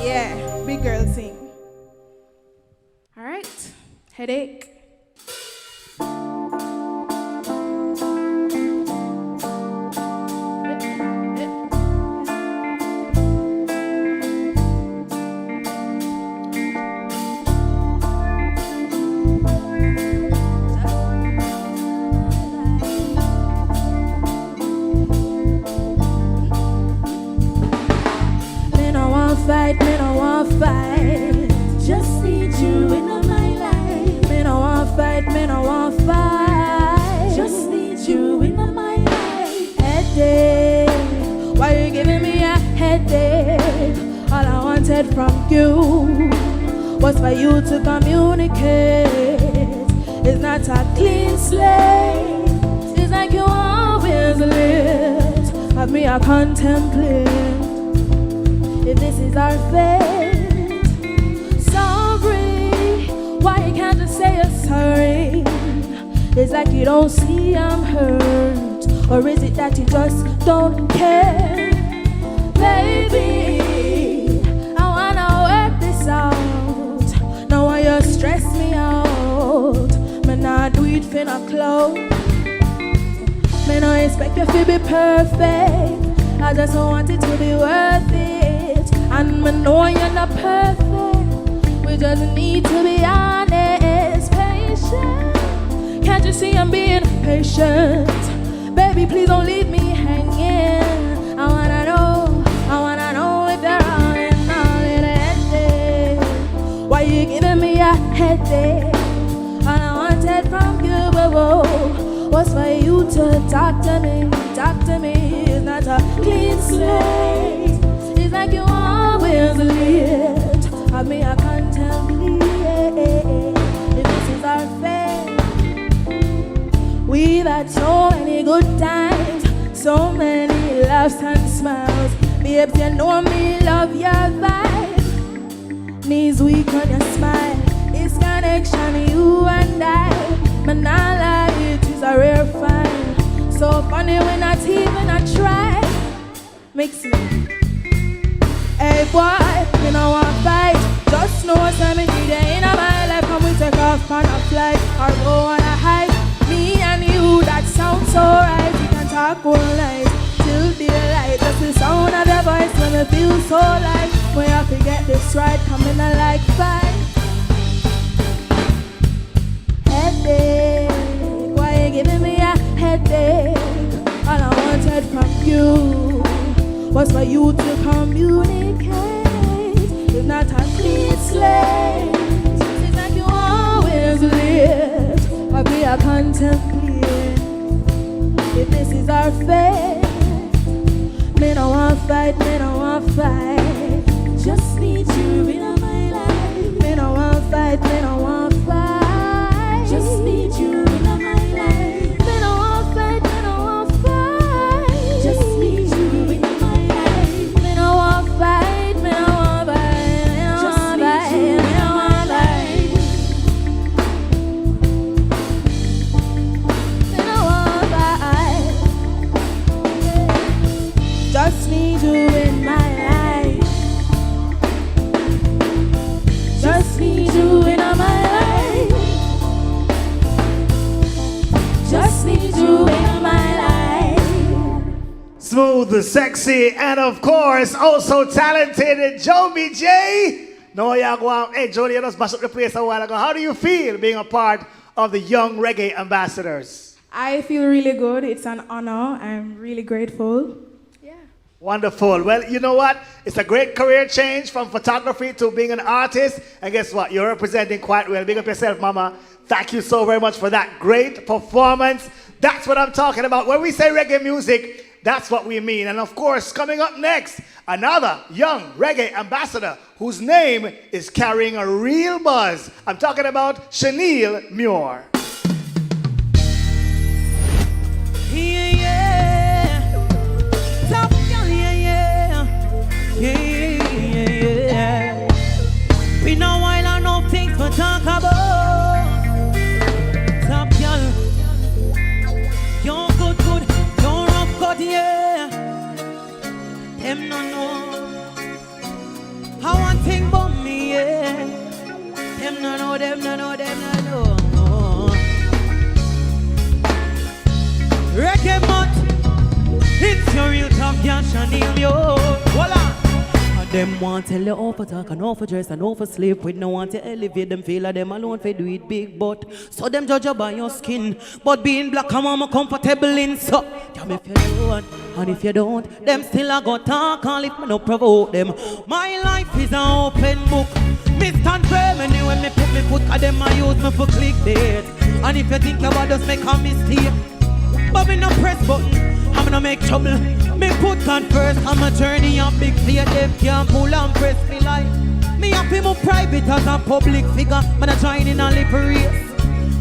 yeah, big girl sing. All right, headache. Me no want fight. Just need you in my life. Me no want fight. Just need you in my life. Headache, why you giving me a headache? All I wanted from you was for you to communicate. It's not a clean slate. It's like you always lived. Have me a contemplate. If this is our fate, sorry, why you can't just say you're sorry? It's like you don't see I'm hurt. Or is it that you just don't care? Baby, I wanna work this out. Now why you stress me out? Me not do it for no clout. Me no expect you to be perfect. I just want it to be worth it. And me know you're not perfect. We just need to be honest, patient. Can't you see I'm being patient? Baby, please don't leave me hanging. I wanna know if you're all in a headache. Why you giving me a headache? All I wanted from you, was for you to talk to me. Talk to me. It's not a clean slate. It's like you always late. Have me a contemplate. If this is our fate. We've had so many good times, so many laughs and smiles. Babes, you know me love your vibe. Knees weak when you smile. It's connection, you and I. But not like it is a rare find. So funny when not even I try. Makes me. Hey boy, you know I fight. Just know some me need you in my life. Come we take off on a flight or go on a hike. Me and you, that sounds so right. We can talk all night till daylight. Just the sound of your voice when me feel so light. When I forget this right, come in a like fight. Headache, why you giving me a headache? All I wanted from you was for you to communicate. It's not a clean slate. It's like you always live. I'll be a contemplate. If this is our fate, me no want fight, me no want fight. Just need you in my life. Me no want fight, me no want fight. Just need you in my life. Me no want fight, me no want fight. Just need you in my life. Me no want fight, me no want fight. Me no want fight, me no want fight. Me no want fight. Just need you in my life. Just need you in my life. Just need you in my life. Smooth, sexy, and of course, also talented Joby J. No, y'all go out. Hey, Jody, you just mashed up the place a while ago. How do you feel being a part of the Young Reggae Ambassadors? I feel really good. It's an honor. I'm really grateful. Wonderful. Well, you know what? It's a great career change from photography to being an artist. And guess what? You're representing quite well. Big up yourself, Mama. Thank you so very much for that great performance. That's what I'm talking about. When we say reggae music, that's what we mean. And of course, coming up next, another young reggae ambassador whose name is carrying a real buzz. I'm talking about Chanel Muir. Yeah. We know while I know things to talk about. Top girl, you're good, you're rough good, yeah. Them no know how one thing about me, yeah. Them no know, them no know, them no know. Reggae month, it's your real top girl, Chanel, yo. Voila. Them want tell you off for talk and off for dress and off for sleep. We no want to elevate them, feel like them alone for do it big, but so them judge you by your skin. But being black and mama comfortable in so. Tell me if you don't, and if you don't, them still a go talk and if me no provoke them. My life is an open book. Me stand firm anyway me put me foot, cause them I use me for clickbait. And if you think you about just make a mistake, but me no press button, I'm gonna make trouble. Me put God first, I'm a journey on big fear. Them can't pull and press me like me happy more private as a public figure. Man a join in a lip race,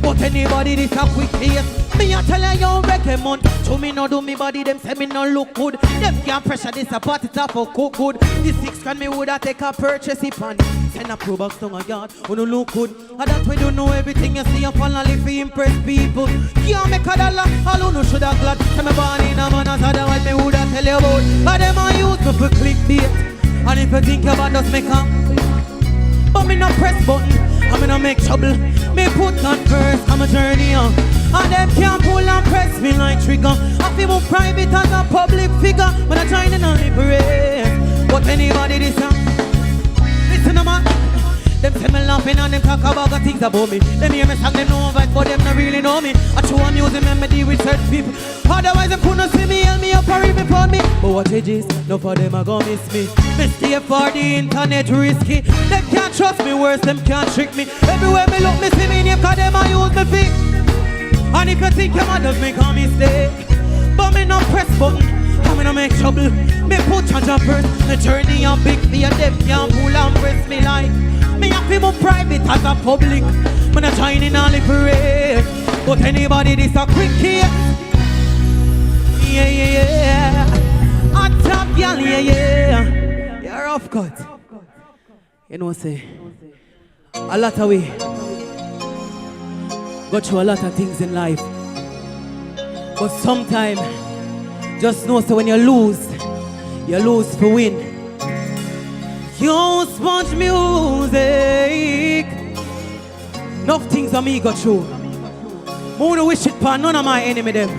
but anybody this a quick case. Me a tell you reggae month. To me no do me body, them say me no look good. Them can't pressure this a party top for cook good. This 6 grand me woulda take a purchase it on. 10 a pro box down a yard. Who no look good, and that way you know everything you see. You fall and live to impress people. Can't make a dollar, all who no shoulda glad. Say me born in a man's otherwise me woulda tell you about. But them a use me for clickbait. And if you think about us make a, but me no press button, and me no make trouble. Me put God first, I'm a journey on. And them can't pull and press me like trigger. I feel more private as a public figure. When I try to liberate. But anybody this listen to man. Them say me laughing and them talk about the things about me. Them hear me sing, them know vibes, but them not really know me. I show a music melody with certain people. Otherwise them couldn't see me, help me up or even for me. But what it is, no for them a gon' miss me. Me stay for the internet risky. Them can't trust me, worse them can't trick me. Everywhere me look, me see me name, cause them a use me feet. And if you think your man does make a mistake, but me no press button, and me no make trouble. Me put charge up first, the journey on big fear. Them can't pull and press me like. Me have to more private as a public. Me not trying in all the parade. But anybody this a quick case. Yeah, yeah, yeah. Hot top girl, yeah, yeah. You're rough cut. You know say, a lot of we go through a lot of things in life. But sometimes, just know so when you lose for win. You sponge music. Enough things on me go through. I wanna wish it for none of my enemy them.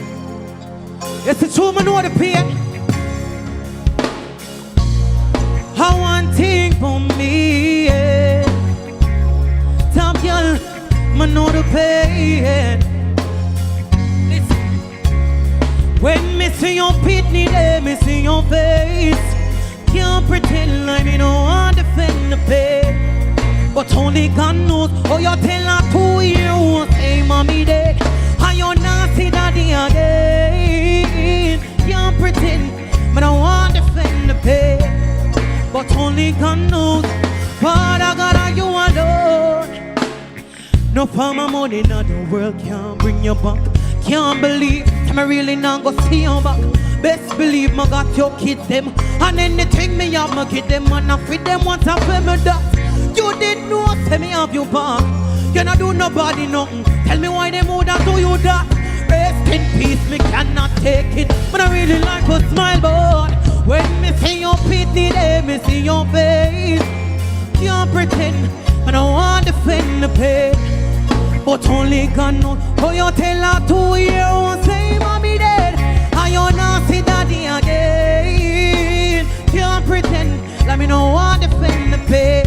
It's the truth, I know the pain. I want thing for me, yeah. Top girl, I know the pain. Listen. When me see your pitney there, me see your face. Can't pretend like me no want defend the pain. But only God knows how you tell her 2 years. Hey mommy there, and you not see daddy again. Can't pretend me no want defend the pain. But only God knows, Father God, are you alone? No for my money, not the world can't bring you back. Can't believe I'm really not gonna see you back. Best believe me got your kids them. And anything me have me get them. And I feed them once I pay me that. You didn't know, tell me have you back. You not do nobody nothing. Tell me why them would do you that. Rest in peace, me cannot take it. But I really like to smile, but when me see your pity there, me see your face. Can't pretend, but I want to defend the pain. But only God knows how you tell her 2 years, say mommy dead. And you not see daddy again. Can't pretend, let me know what defend the pain.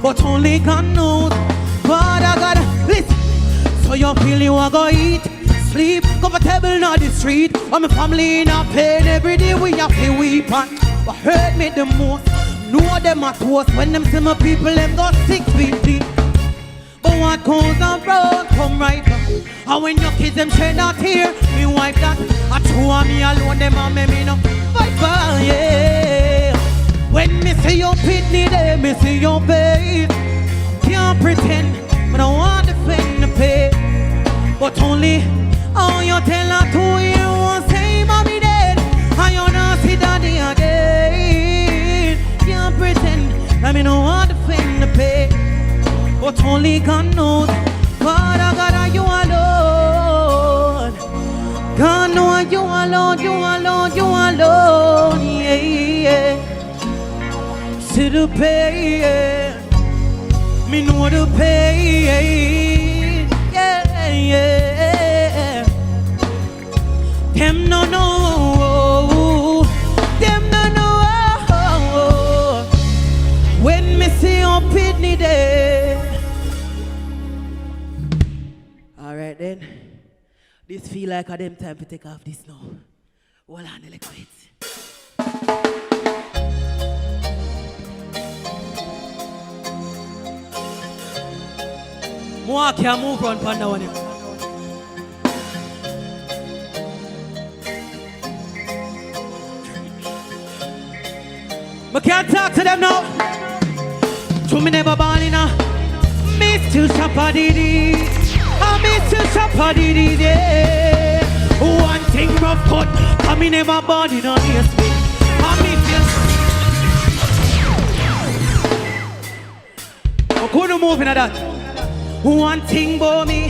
But only God knows, Father God, listen. So you feel you are gonna eat, sleep, comfortable on the street. And my family in a pain, every day we have to weep. And what hurt me the most, know them at worst. When them see my people, them go 6 feet deep. But what goes around, come right back. And when your kids them shed out here, me wipe that. I true me alone, them and me no fight for, yeah. When me see your pitney there, me see your face. Can't pretend, but I want to defend the pain. But only, oh, you tell her 2 years, say mommy dead. And you not see daddy again. Can't pretend, let me know what to defend the pain. But only God knows, Father God, are you alone? God know are you alone, you alone, you alone, yeah, yeah. See the pain, me know the pain, yeah, yeah. Them no know, them no know. When me see your pitney there. Alright then, this feel like a them time to take off this now. Hold on a little bit. More can move on for now. I can't talk to them now. To me never born in a me still shopper diddy. I me still shopper diddy, yeah. One thing rough cut, I me never born in a yes me. I me still I couldn't move in that. One thing about me,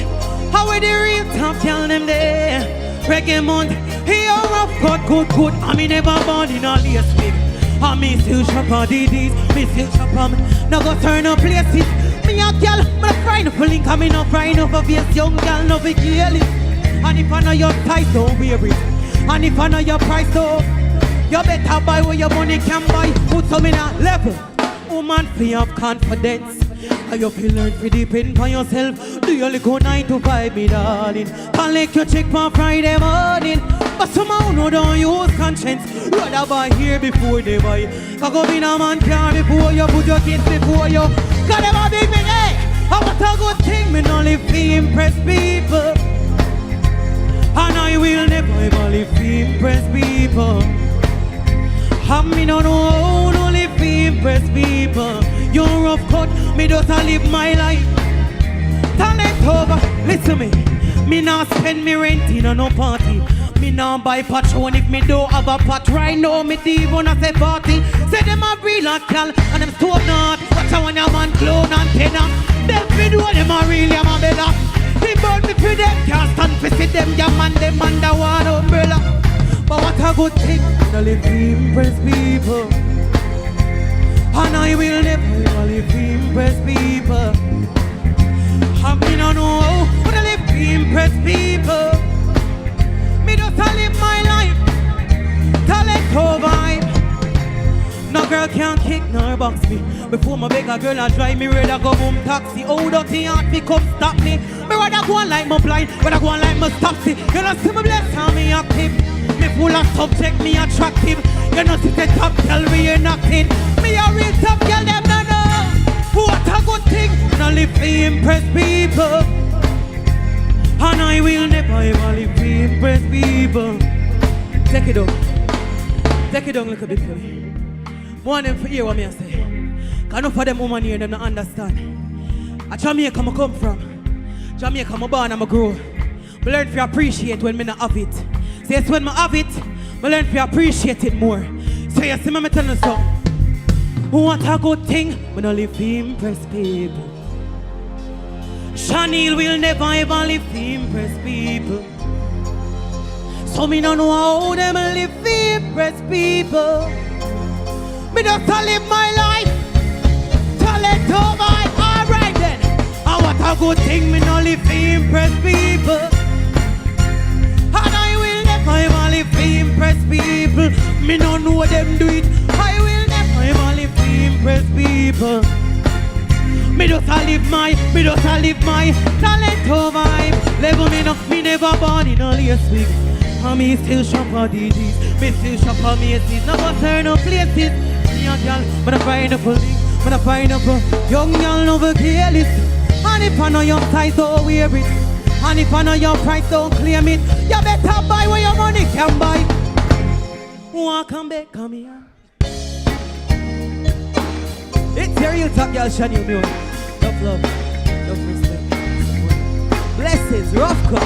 how are the real top girl them there? Reggae month, he a rough cut, good. I me never born in a lace wig. I me still shop on DDs, me still shop on me. Now go turn up places. Me a girl, but I cry no for link. I me no cry no for face. Young girl no big girl. And if I know your price, don't wear it. And if I know your price, though, you better buy what your money can buy. Put some in a level. Woman, free of confidence. And you feel learn to depend on yourself. Do you only go 9 to 5, me darling? Can't let you check for Friday morning. But somehow no don't use conscience. Rather buy here before they buy. Cause go in a man car before you put your kids before you. Cause them a big me, hey! I want a good thing, me no live to impress people. And I will never ever live to impress people. And me no know how to live to impress people. You're rough cut, me just a live my life. Talent over, listen me. Me not spend me rent in no party. Me not buy patron if me don't have a pot. Right now me thief when I say party. Say them a real and cal and them stove not. Watch out when a man clone antenna. Them me do them a real yam a bella. He burn me for them, can't stand for see them. Yam and them under one umbrella. But what a good thing, I live to impress people. And I will never live to impress people. I me no know how to live to impress people. Me just a live my life, talent over. No girl can't kick nor box me. Before my beg a girl I drive me rather go home taxi. Oh dirty heart me come stop me. Me rather go on like my blind, rather go on like my taxi. You know see me bless and me active. Me full of subject, me attractive. You know see the top girl we inactive. Me a real top girl them no know. What a good thing, no live to impress people. And I will never ever live to impress people. Take it down like a bit for me. Want them for hear what me I say. Cause enough of them woman here them don't understand. At Jamaica I come from. Jamaica I born and I grow. I learn to appreciate when I not have it. So yes, when I have it, I learn to appreciate it more. So you see me tell you something. What a good thing when I live to impress people. Chanel will never ever live to impress people. So me don't know how them live to impress people. Me just a live my life. Talent over. Alright then. And what a good thing me no live to impress people. And I will never ever live to impress people. Me no know them do it. I will never ever live to impress people. Me just a live my talent over. Level me no, me never born in a lace wig. And me still shop on DDs. Me still shop on Macy's. Now go turn up places. Young girl, but I find up a link, but I find up a young girl over careless. And if I know your size, don't wear it. And if I know your price, don't claim it. You better buy what your money can buy. Walk and back, come here. It's your real top girl, Shani Mule. Love, love respect. Blessings, rough cut.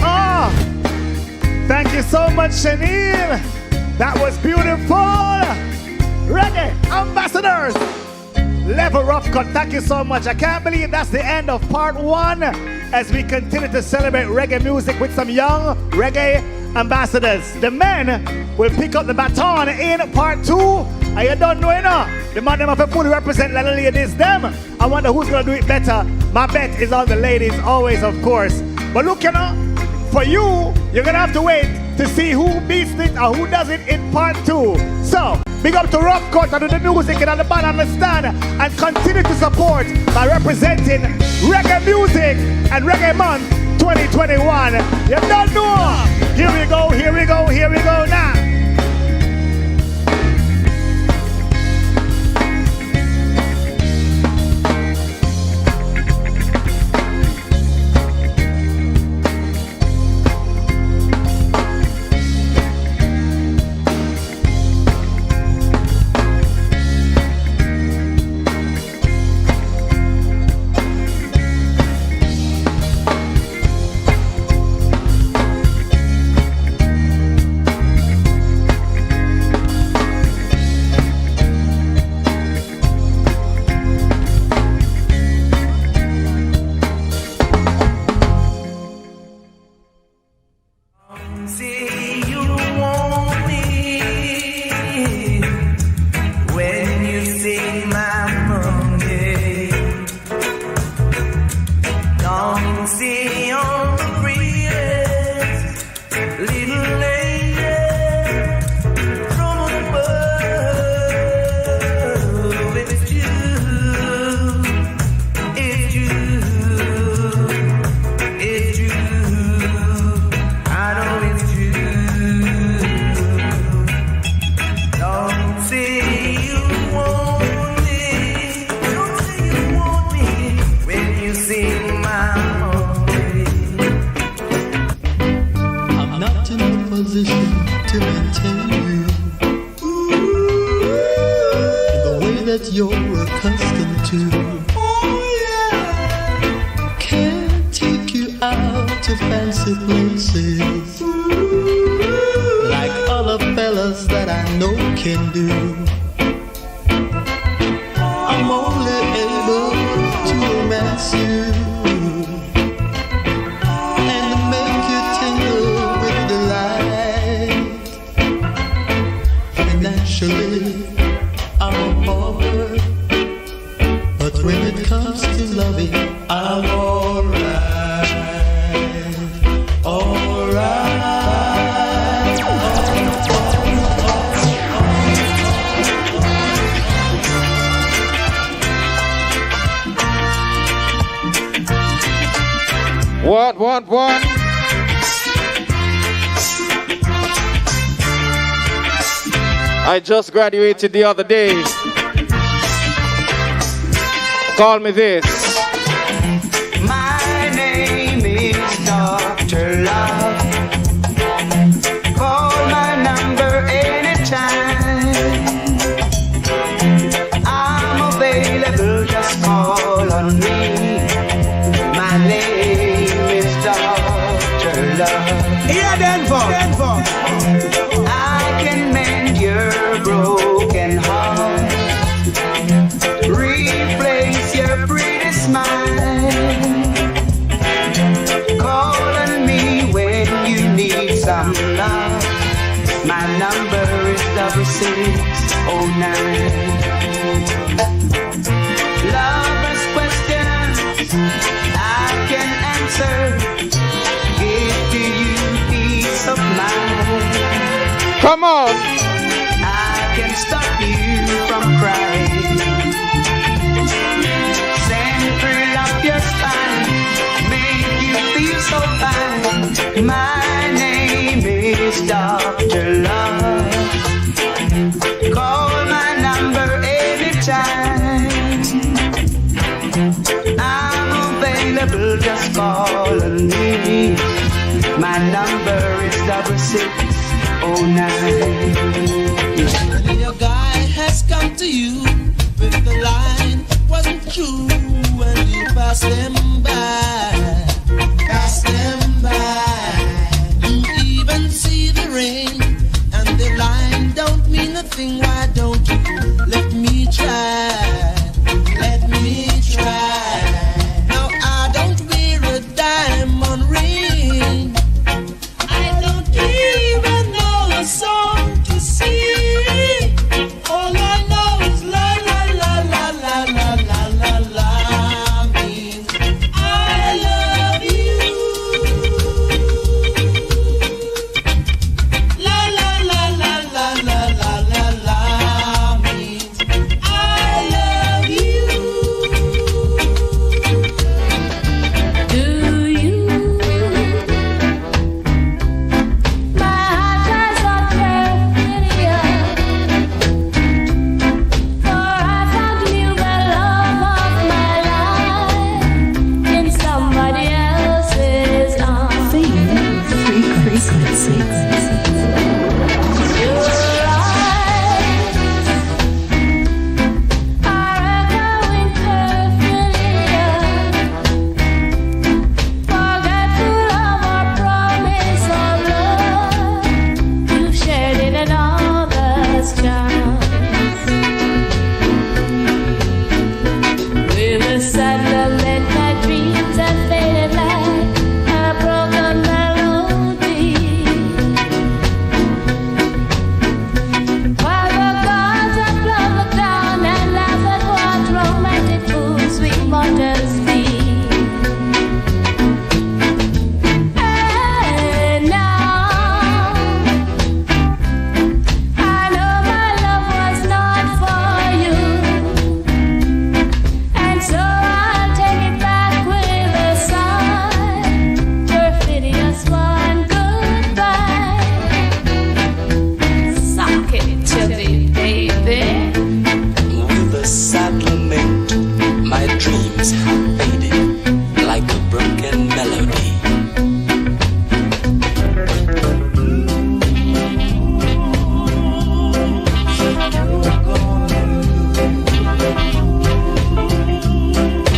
Ah, thank you so much, Chanel. That was beautiful. Reggae ambassadors. Level rough cut. Thank you so much. I can't believe that's the end of part 1 as we continue to celebrate reggae music with some young reggae ambassadors. The men will pick up the baton in part 2. And you don't know enough. The man them have to fully represent the ladies them. I wonder who's gonna do it better. My bet is on the ladies always, of course. But look, you know, for you, you're gonna have to wait to see who beats it or who does it in part 2. So, big up to Rough Cut and the music and the band understand and continue to support by representing reggae music and Reggae Month 2021. You don't know. Here we go now. that I know can do. I'm only able to romance you and to make you tingle with delight. Financially, I'm a pauper, but when it comes to loving, I'm alright. What? I just graduated the other day. Call me this. My name is Dr. Love. Call my number anytime. I'm available, just call on me. My name is Dr. Love. Here, Denver. I can mend your broken heart, replace your pretty smile. Call on me when you need some love. My number is 6609. Lovers' questions I can answer, give to you peace of mind. Come on. I can stop you from crying, center up your spine, make you feel so fine. My name is Dr. Love. Call my number anytime. I'm available, just call on me. My number is 6609. Your guy has come to you with the line wasn't true, and you passed them by. You even see the rain, and the line don't mean a thing. Why don't you let me try? Let me try. Now I don't wear a diamond ring. I don't even know a song to sing. All I know is la la la la la la la la la means I love you. La la la la la la la la la means I love you. Do you? My heart cries out failure, for I found you the love of my life in somebody else's arms. Frequency. Your eyes are echoing perfectly, forgetful of our promise of love. You've shared in another's charms. With a sad lament, my dreams have faded like a broken melody. While the gods have blown down and laughed at what romantic fools we mortals be. And now I know my love was not for you, and so I'll take it back with a sigh. Perfidious one, goodbye. Suck it to me, baby. With a sad lament, my dreams have faded like a broken melody.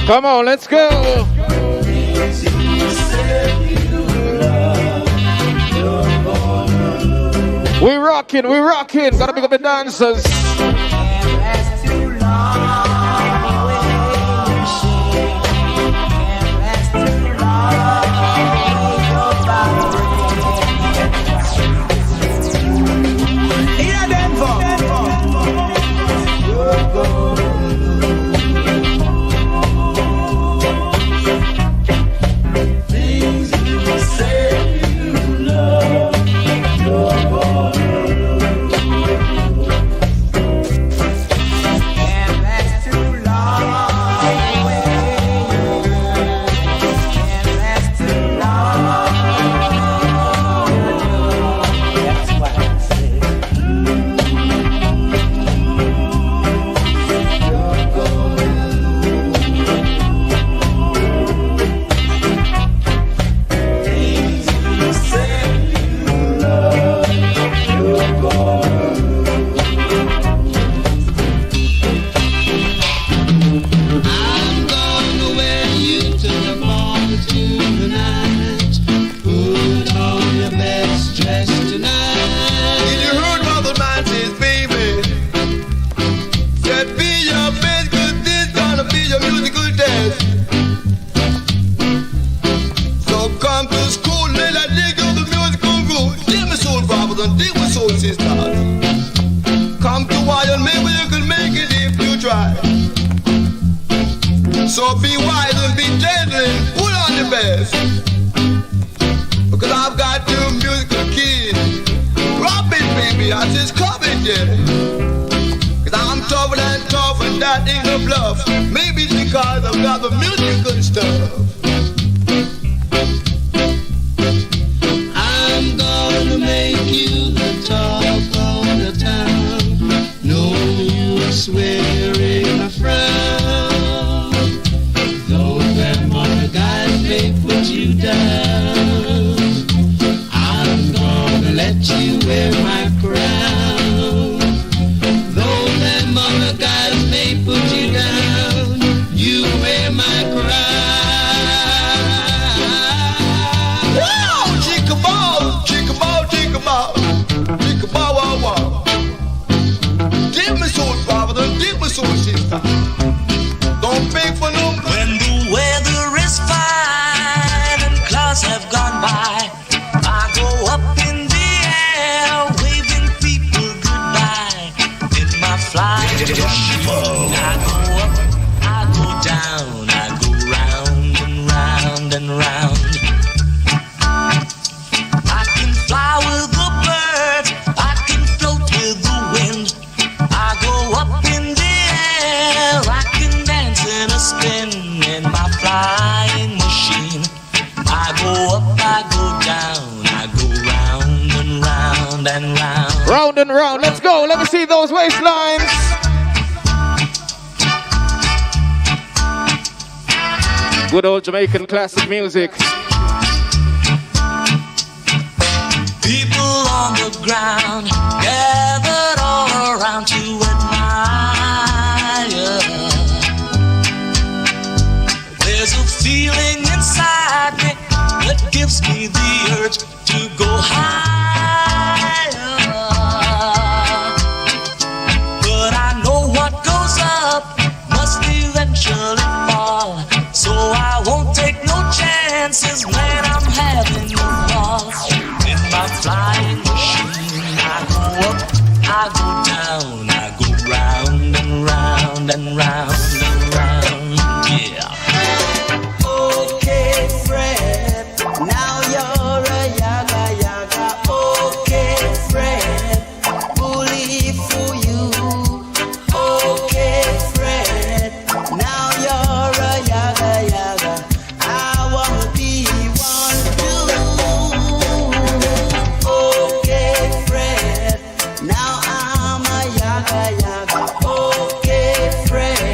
Come on, let's go. We rocking. Gotta pick up the dancers. So be wise and be gentle and put on the best. Because I've got two musical kids. Drop it, baby, I just coming, yeah. Because I'm tougher and tough and that ain't no bluff. Maybe it's because I've got the musical stuff. I'm gonna make you the talk of the town. No use wearing a frown. Though them other guys may put you down, I'm gonna let you wear my crown. Though them other guys may put you down, you wear my crown. Wow! Chickaboo, chickaboo, chickaboo, chickaboo, wow, wow. Give me soul, father, give me soul, sister. Don't pay for no. When the weather is fine and clouds have gone by, I go up in the air, waving people goodbye. In my flying machine, I go up, I go down, I go round and round and round. I can fly with the birds, I can float with the wind. I go up in the air, I can dance in a spin in my flying machine. I go up, I go down, I go round and round and round. Round and round, let's go. Let me see those waistlines. Good old Jamaican classic music. People on the ground gathered all around to admire. There's a feeling inside me that gives me the urge to go higher. But I know what goes up must eventually fall, so I won't take no chances when I'm having a ball. In my flying machine, I go up, I go down, I go round and round and round and round, yeah. Okay, friend, now you're a yaga yaga. Okay, friend, bully for you. Okay, friend, now you're a yaga yaga. I wanna be one too. Okay, friend, now I'm a yaga yaga. Okay, friend.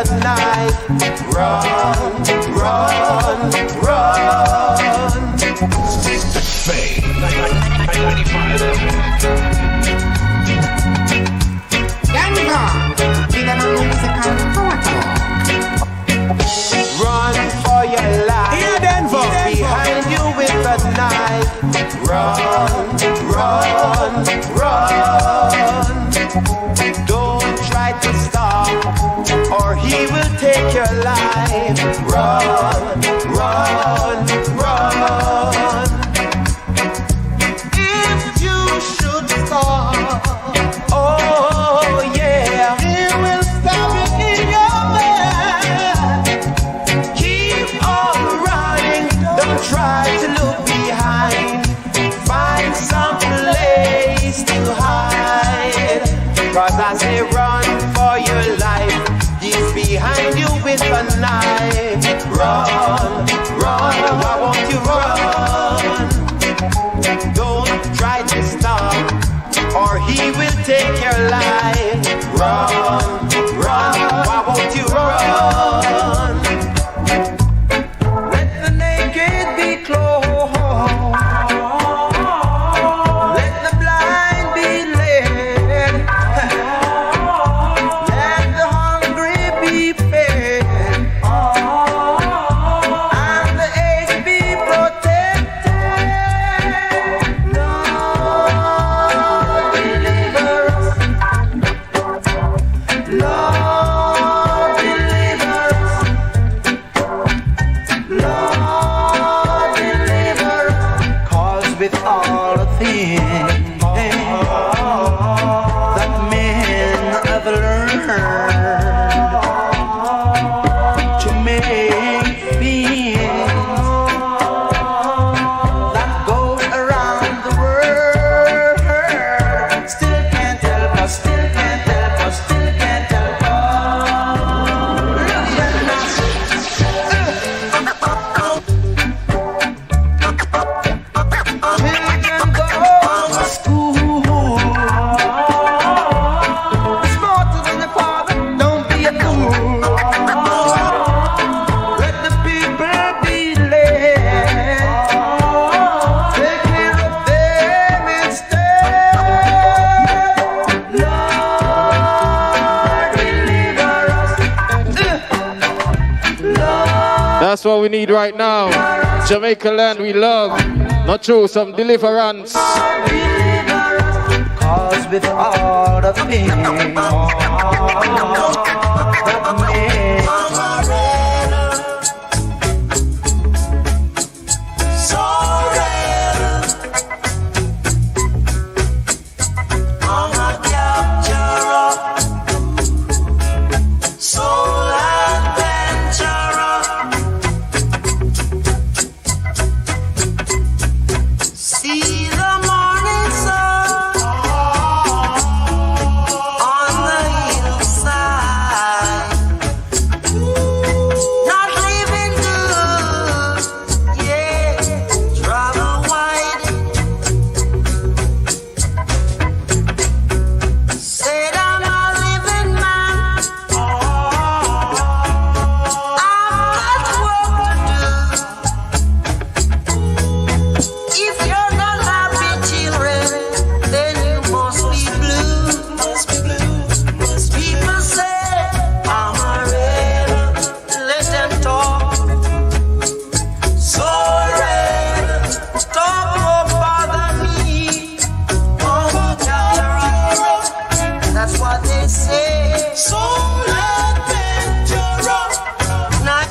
the night. Run, run, run. Fade 95. Run for your life. Here, Denver. Behind you with the night. Run, run, run. Don't try to stop, or he will take your life. Run, run, run. If you should stop, oh yeah, he will stop you in your mind. Keep on running, don't try to look behind. Find some place to hide. Cause I say run for your life. He's behind you with a knife. Run, run, why won't you run? Don't try to stop, or he will take your life. Run, run, why won't you run? Let the naked be clothed. Let the blind be led. Let the hungry be fed. And the aged be protected. Lord, deliver us. Lord, deliver us. Lord, deliver us. 'Cause with all the things that men have learned to make things that go around the world, still can't help us, still can't help us, still can't help us. Look at us. Children go to school. Smarter than your father, don't be a fool. Let the people be led. Take care of them instead. Lord, deliver us. That's what we need right now. Jamaica land we love. Not true, some deliverance. Cause with all the things that make I'm a capturer, soul adventurer. See the morning sun on the hillside. Not living good, yeah, travel wide. Said I'm a living man. I've got work to do. If you're not happy, children, then you must be blue. People say I'm a rebel. Let them talk. So rebel, don't bother me. I'm a capturer. That's what they say. Soul adventurer. Not.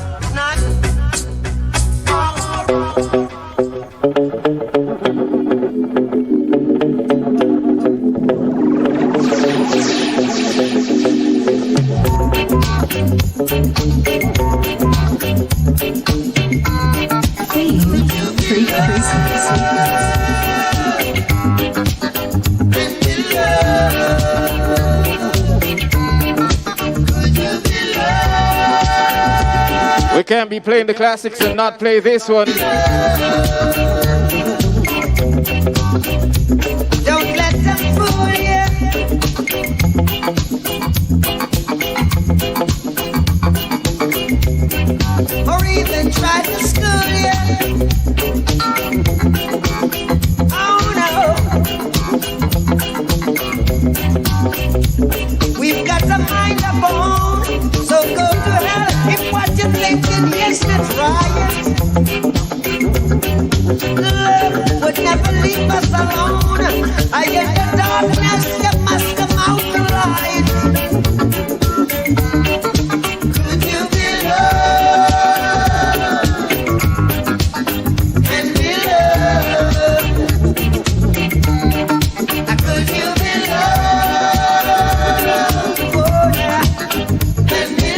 We can't be playing the classics and not play this one. Don't let them fool you. tried to school you. Oh no. We've got a mind of bone, so go to hell if what you're thinking is to try it. Love would never leave us alone. I get the darkness, you must come out the light. Could you be loved and be loved? Could you be loved, oh yeah, and be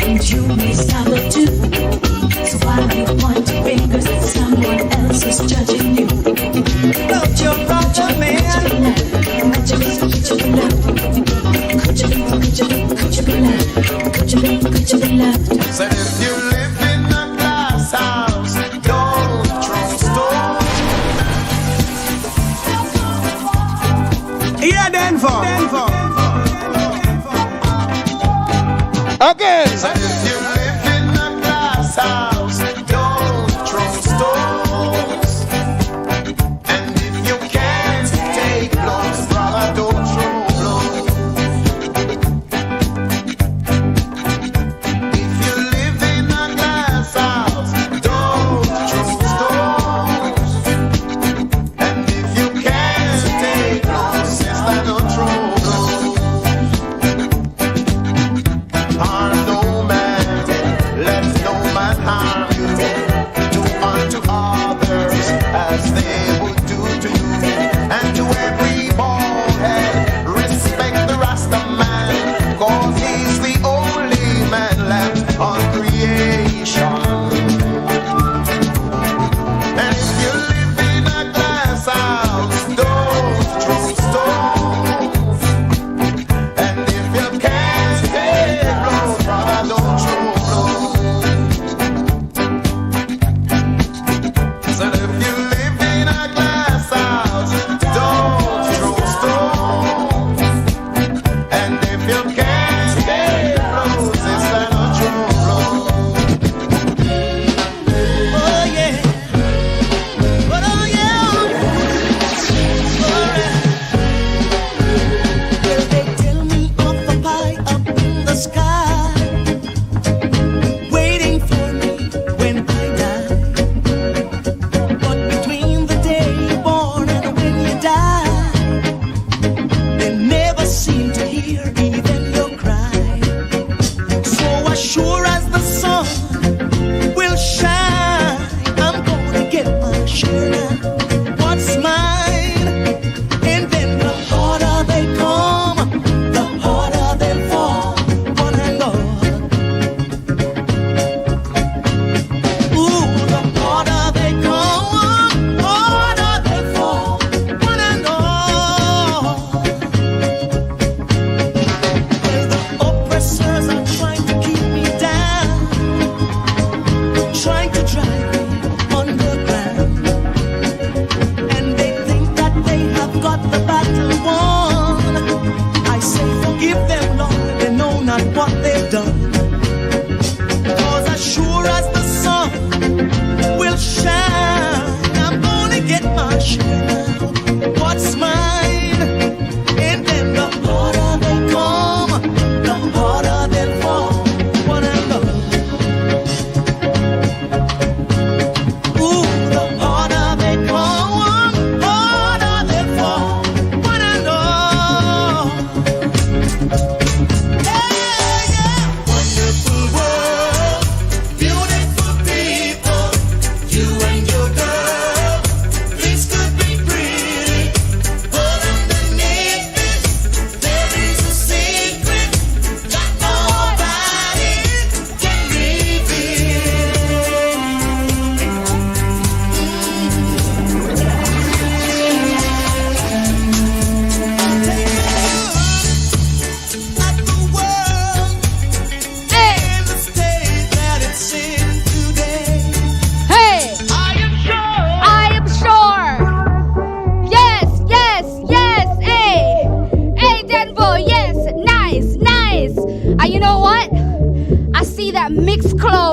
And you miss out the two. So why you point fingers at someone else who's judging you? Don't you run your man? Could you be loved? Could you be loved? Could you be loved? So if you live in a glass house, don't throw stones. Yeah, Denver. Again. So if you live in a glass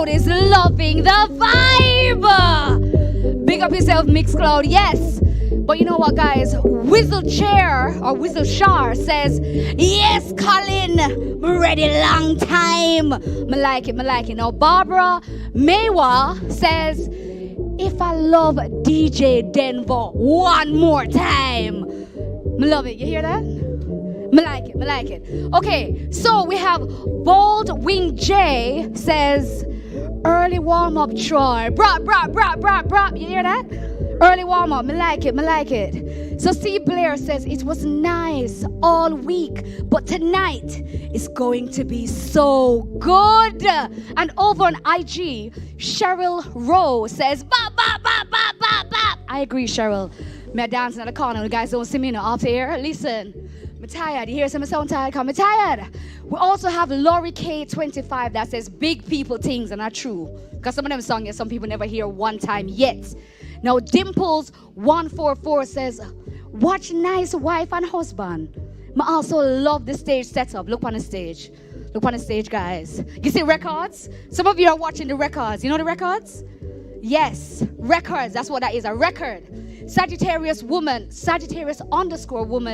Mixcloud is loving the vibe. Big up yourself, Mixcloud. Yes. But you know what, guys? Whistle Shar says, yes, Colin, I'm ready long time. Me like it. Now, Barbara Maywa says, if I love DJ Denver one more time. Me love it. You hear that? Me like it. Okay, so we have Bold Wing J says, early warm up, Troy. Brap. You hear that? Early warm up. Me like it. So C. Blair says, it was nice all week, but tonight is going to be so good. And over on IG, Cheryl Rowe says, bop. I agree, Cheryl. Me dancing in the corner. You guys don't see me off here. Listen. I'm tired. You hear some sound tired? I'm tired. We also have Lori K25 that says big people things are not true. Because some of them songs some people never hear one time yet. Now Dimples144 says, watch nice wife and husband. I also love the stage setup. Look on the stage. Guys. You see records? Some of you are watching the records. You know the records? Yes, records. That's what that is, a record. Sagittarius_woman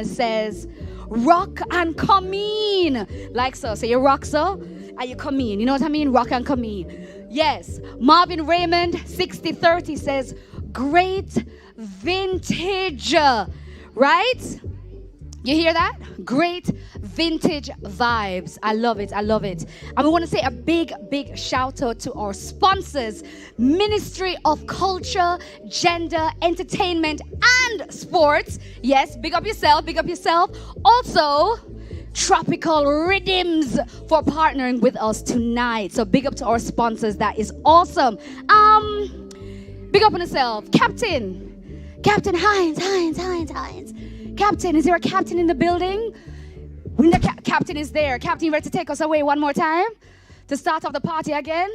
says, rock and come in. Like so. So you rock so, and you come in. You know what I mean? Rock and come in. Yes. Marvin Raymond 6030 says, great vintage. Right? You hear that? Great vintage vibes. I love it. And we want to say a big shout out to our sponsors, Ministry of Culture, Gender, Entertainment, and Sports. Yes, big up yourself. Also, Tropical Rhythms for partnering with us tonight. So big up to our sponsors. That is awesome. Big up on yourself. Captain Hines. Captain, is there a captain in the building? When the captain is there. Captain, you ready to take us away one more time? To start off the party again?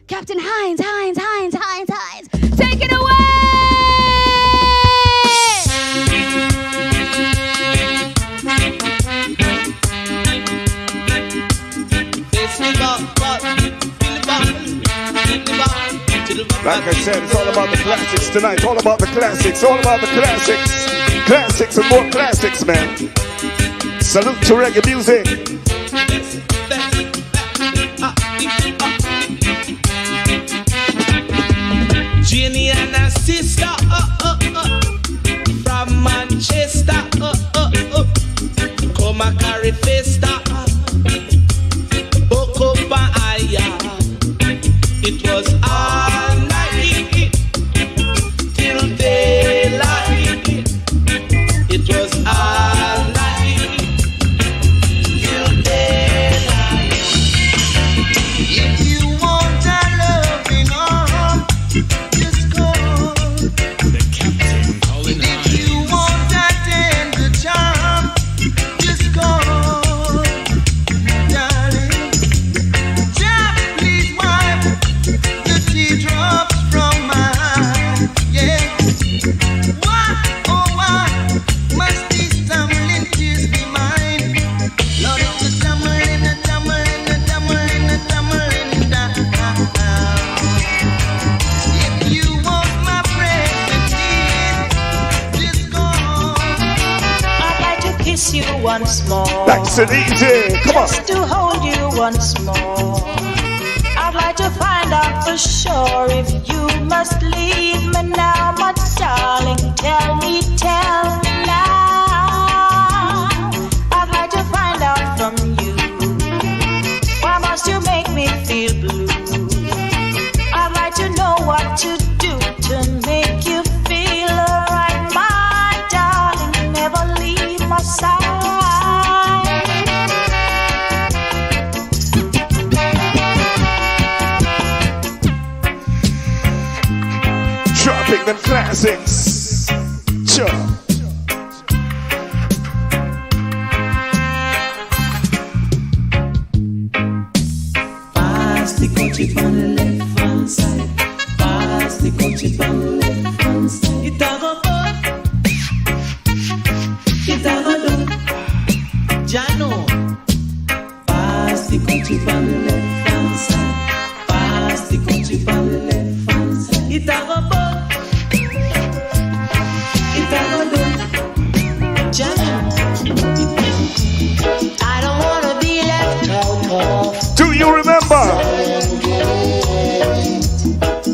Captain Hines. Take it away! Like I said, it's all about the classics tonight. All about the classics. Classics and more classics, man. Salute to reggae music. Jenny and her sister from Manchester come a carry festa Boko Aya. It was all night till daylight. It was all night till daylight. If you want a loving arm, just go. The captain calling high. If you want a tender charm, just go, darling. Just please wipe the teardrops from my eye. Yeah. Why, oh why must these tumbling tears be mine? Lord, it's a tumbling down. If you want my friend indeed, just go. I'd like to kiss you once more. Nice and easy. Come on. Just to hold you once more. I'd like to find out for sure if you must leave me now, my darling. Tell me now. I'd like to find out from you. Why must you make me feel blue? I'd like to know what to do to make you feel alright, my darling. Never leave my side. Dropping them classics. Sure. Pass the country on the left hand side. Pass the country on the left hand side. It a go up. It a go down. Jano. Pass the country on the left hand side. Pass the the country for the left hands. It a go burn. It a go done. I don't wanna be left out of. Do you remember?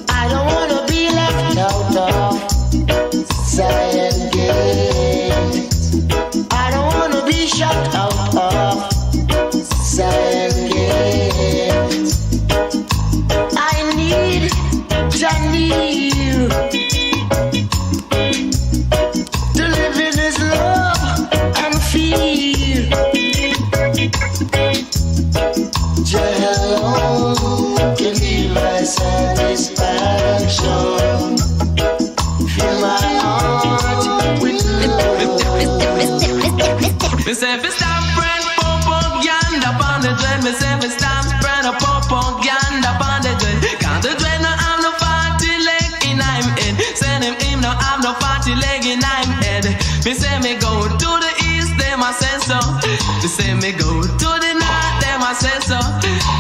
I don't wanna be left out of Zion Gate. I don't wanna be shut out of Zion Gate. I need you to live in His love and feel Jah alone can give us satisfaction. Fill my heart with love. Me say fi stop spread propaganda on the dread. Me say fi stop spread a propaganda on the dread. 'Cause the dread no have no party leg in him head. Send him no have no party leg in him head. Me say me go to the east, them a say so. Me say me go to the north, them a say so.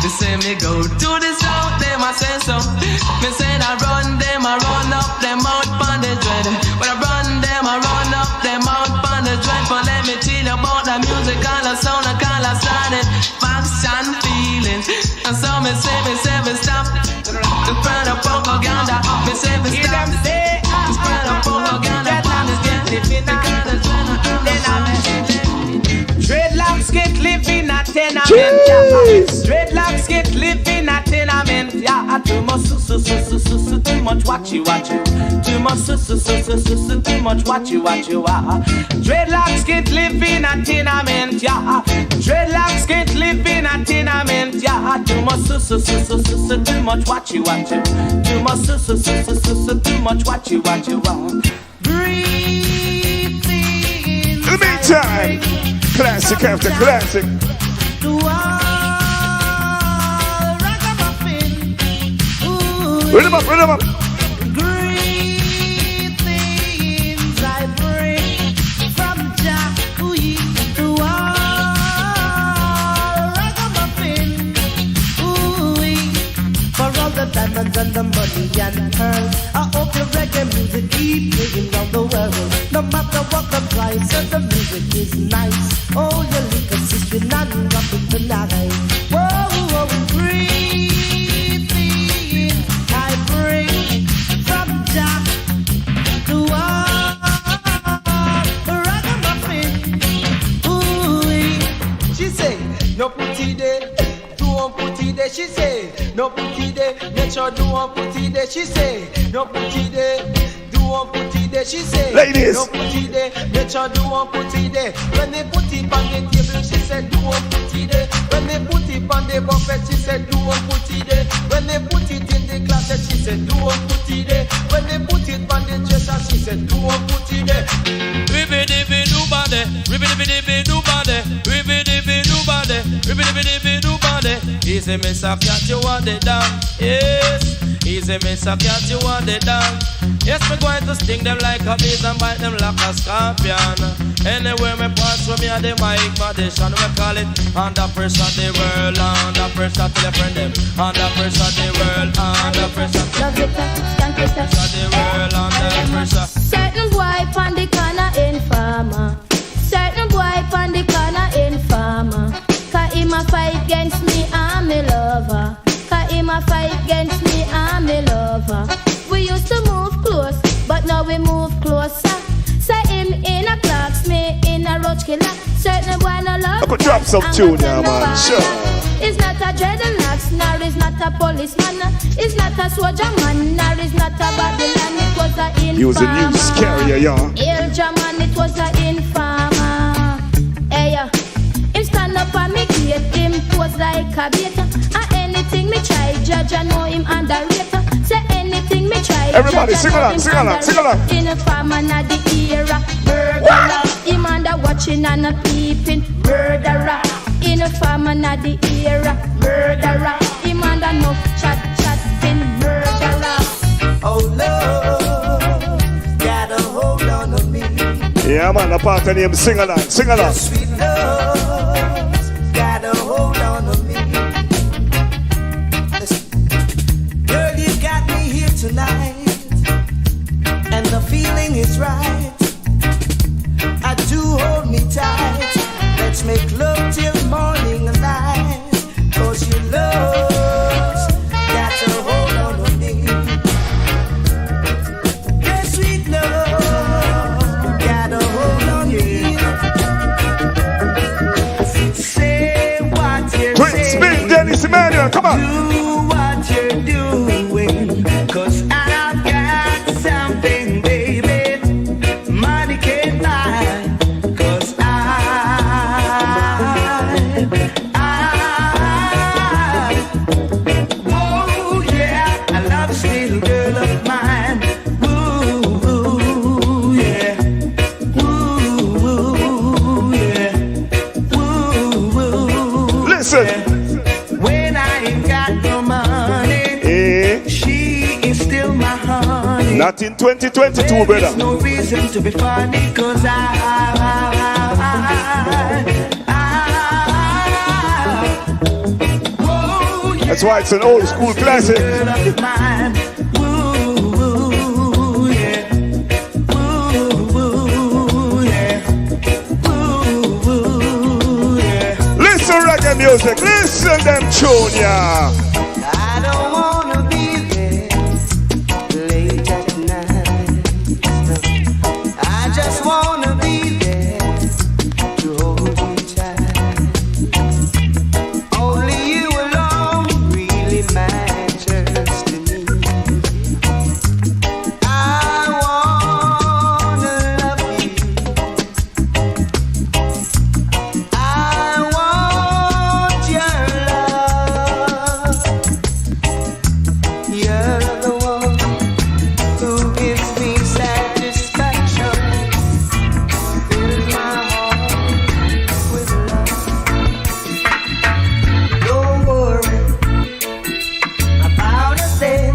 Me say me go to the south, them a say so. Me say I run them, I run up them out on the dread. When I run them, I run up them out on the dread. But let me tell you about the music and the sound and all the sounding facts and feelings. And so me say stop the spread of propaganda. Me say stop the spread of propaganda. Dreadlocks get live in a tenement, yeah. Dreadlocks get live in a tenement, yeah. Too much, too much, watch you. Too much, too much, watch you. Dreadlocks get live in a tenement, yeah. Dreadlocks get live in a tenement, yeah. Too much, too much, watch you. Too much, too much, watch you. Breathe in. In the meantime, classic after classic. Rhythm up. Great things I bring from Jah to all ragamuffin. For all the diamonds and the money and pearls, I hope your reggae music keep playing round the world. No matter what the price, and the music is nice. Oh, your liquor system and rock it tonight. Whoa, great things I bring from Jah to all ragamuffin. She say, no putty there, don't put it there. She say, no putty there, make sure don't put it there. She say, no putty there. She say, ladies, don't put it there, make sure don't put it there. When they put it on the table, she said, don't put it there. When they put it on the buffet, she said, don't put it there. When they put it in the closet, she said, don't put it there. When they put it on the dresser, she said, don't put it there. Ribbidi-bidi-bidi-body, ribbidi-bidi-bidi-body, ribbidi-bidi-bidi-body, ribbidi-bidi-bidi-body. Easy, Miss Cat, you want it down. Yes, easy, Miss Cat, you want it down. Yes, me going to sting them like a bees and bite them like a scorpion. Anywhere me pass from me and the mic magician, we call it under pressure the world, under pressure to your friend them, under pressure the world, under pressure the world, under pressure. Certain boy on the corner informer. Certain boy on the corner informer. 'Cause him a fight against me, I'm me lover. 'Cause him a fight against me, I'm me lover. We used to move close, but now we move closer. Say him in a clocks, me in a roach killer. Certain boy no love. I could drop some tune now, man. Sure. It's not a dreadlocks, nor is not a policeman. It's not a soldier man, nor is not a Babylon. It was a informer. He was a news carrier, y'all. Elja man, it was a informer. Hey, him stand up and me gate, him pose like a bait. And anything me try, judge I know him underrated. Say anything me try. Everybody sing along, sing along, sing along. In a farmer na the era, murderer. Him under watching and a peeping, murderer. In a farmer na the era, murderer. Him under no chatting, murderer. Oh Lord, got a hold on to me. Yeah, man, a part of him, sing along, sing along. Sweet love, got a hold on to me. Listen. Not in 2022, brother. There's no reason to be funny, cause That's why it's an old school classic. Listen reggae music, listen them tune, yeah. I don't wanna be there late at night. I just wanna be there to hold you tight. Only you alone really matters to me. I wanna love you. I want your love. You're the one who gives me satisfaction. Fills my heart with love. Don't worry about a thing.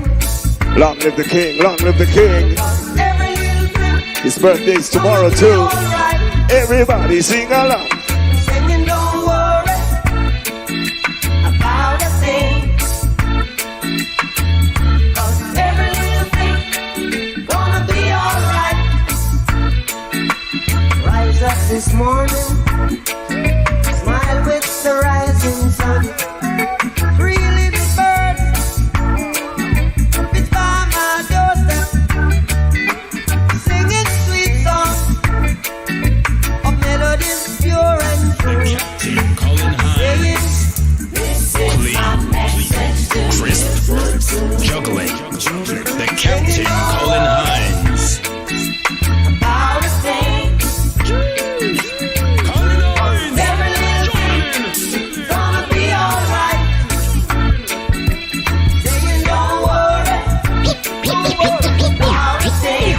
Long live the king, long live the king. Every little thing His birthday's tomorrow too. Everybody sing along. singing, don't worry about a thing. 'Cause every little thing gonna be alright. Rise up this morning, smile with the rising sun. Three little birds, it's by my doorstep, singing sweet songs of melodies pure and true. Saying, this is my message to Crisp, juggling, the Captain Colin Hines. about a thing. Every little thing gonna be alright. Saying, don't worry about a thing.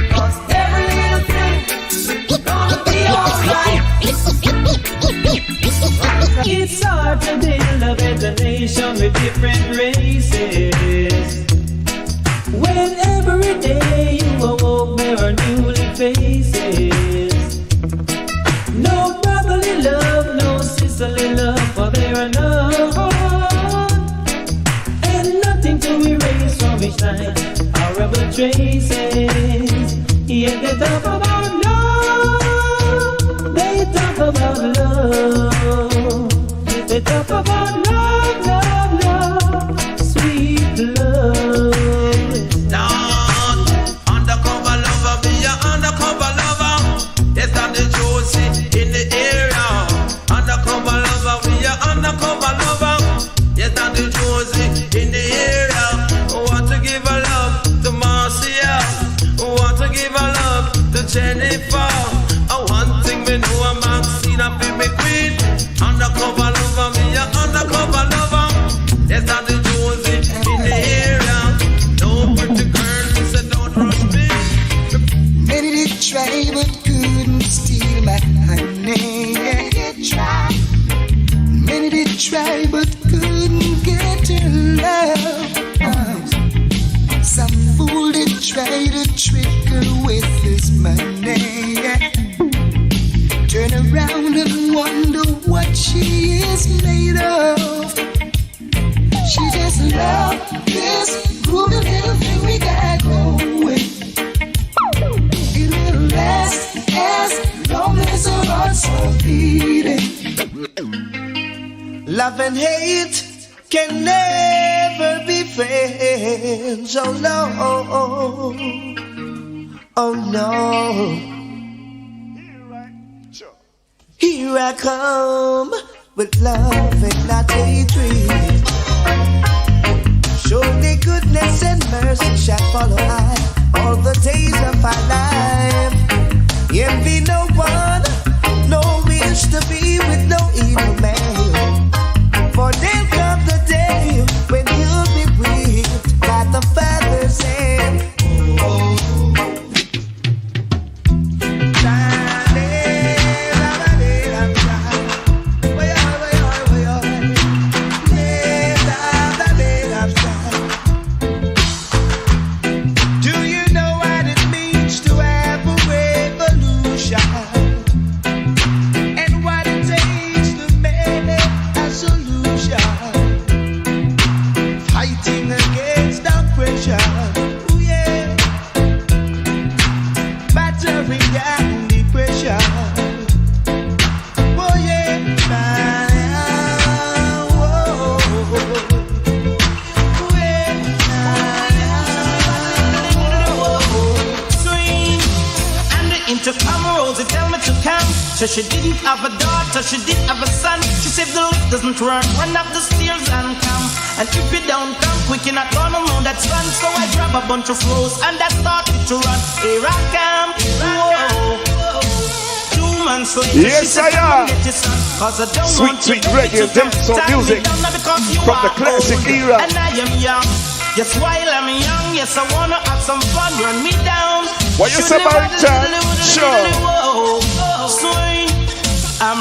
'Cause every little thing gonna be alright. It's hard to build a better nation with different races. When every day you awoke, there are newly faces. No brotherly love, no sisterly love, for there are none. And nothing to erase from each night our rebel traces. Yet they talk about love, they talk about love. They talk about love, love, love, sweet love. Undercover lover, be a undercover lover. Yes, I'm the Josie in the area. Undercover lover, be a undercover lover. Yes, I'm the Josie in the area. Want to give a love to Marcia. Want to give a love to Jennifer. One thing we know, I'm Maxine, I'm be queen. Undercover lover, me a undercover lover. Yes, I'm the Josie in the area. No pretty girl, me say don't rush me. Many did try but couldn't steal my honey. Many did try but couldn't get her love. Some fool did try to trick her with his money. Turn around and wonder what she is made of. She just loved this groovy little thing we got going. It will last as long as our hearts are beating. Love and hate can never be friends. Oh no, oh no. Here I come with love and not hatred. Surely goodness and mercy shall follow I all the days of my life. Envy no one, no wish to be with no evil man. For there'll come the day when you'll be breathed by the Father's hand. fighting against oppression. Ooh, yeah. Battering down depression. Oh, yeah. To come Rosie tell me to come. So she didn't have a daughter, she did have a son. She said the lift doesn't run up the stairs and come. And if you don't come quick, you're not gonna know that's fun. So I grab a bunch of rose and I started to run. Here I come, whoa. 2 months later, yes, I am. Sweet reggae, dancehall music from the classic era. And I am young. Yes, while I'm young, yes, I wanna have some fun. Run me down. What you say about that? Sure. Swing. I'm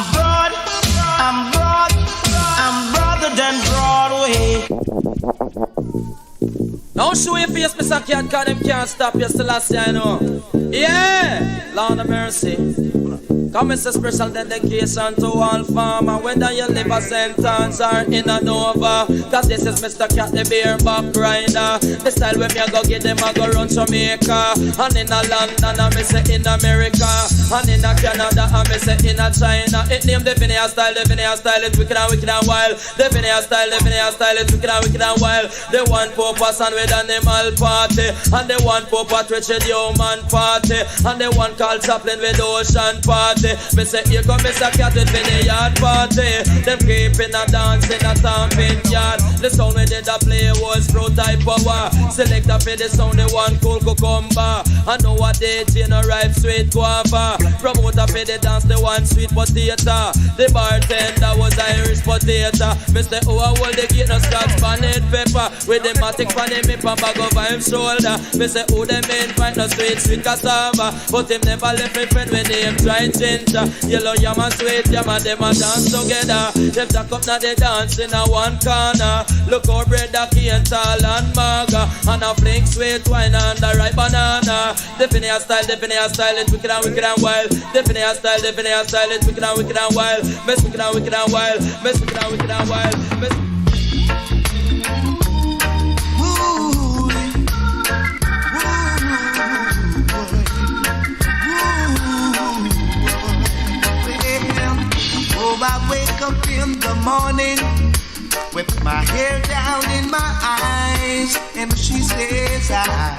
broader than Broadway. Don't show your face, Mr. Cat, cause them can't stop you, Celestia, I know. Yeah, Lord of mercy. Come it's a special dedication to all farmer, whether you live a sentence or in a Nova. Cause this is Mr. Cat, the bareback rider. The style when me I go get them, I go run Jamaica. And in a London, I say in America. And in a Canada, I say in a China. It named the Vinaya style, it's wicked and wild. The Vinaya style, it's wicked and wild. The one purpose and with animal party. And the one purpose with the human party. And the one called Chaplin with ocean party. Me say here come Mr. Cat with the yard party. Them keeping a dance in a stamping yard. The sound we did a play was pro type power. Select up for the sound the one cool cucumber. I know what they chain a ripe sweet guava. Promoter for the dance the one sweet potato. The bartender was Irish potato. Mr. Oh I hold the gate no scotch bonnet pepper. With the matic pan him up and bag over him shoulder. Mr. Oh them men fight no sweet cassava. But him never left me friend when him try ginger. Yellow yam and sweet yam and them a dance together. Them jack up now they dance in a one corner. Look how bread a cane tall and maga. And a flink sweet wine and the ripe banana. The Finaya style, it's wicked and wild. The Finaya style, it's wicked and wild. Mess wicked and wild, mess wicked and wild, mess. Oh, I wake up in the morning with my hair down in my eyes, and she says hi.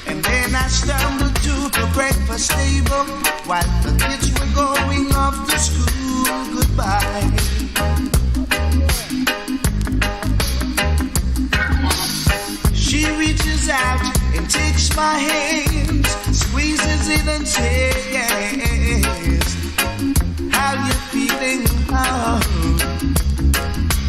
And then I stumble to the breakfast table while the kids were going off to school. Goodbye. She reaches out and takes my hand, squeezes it and says, how you feeling? Oh.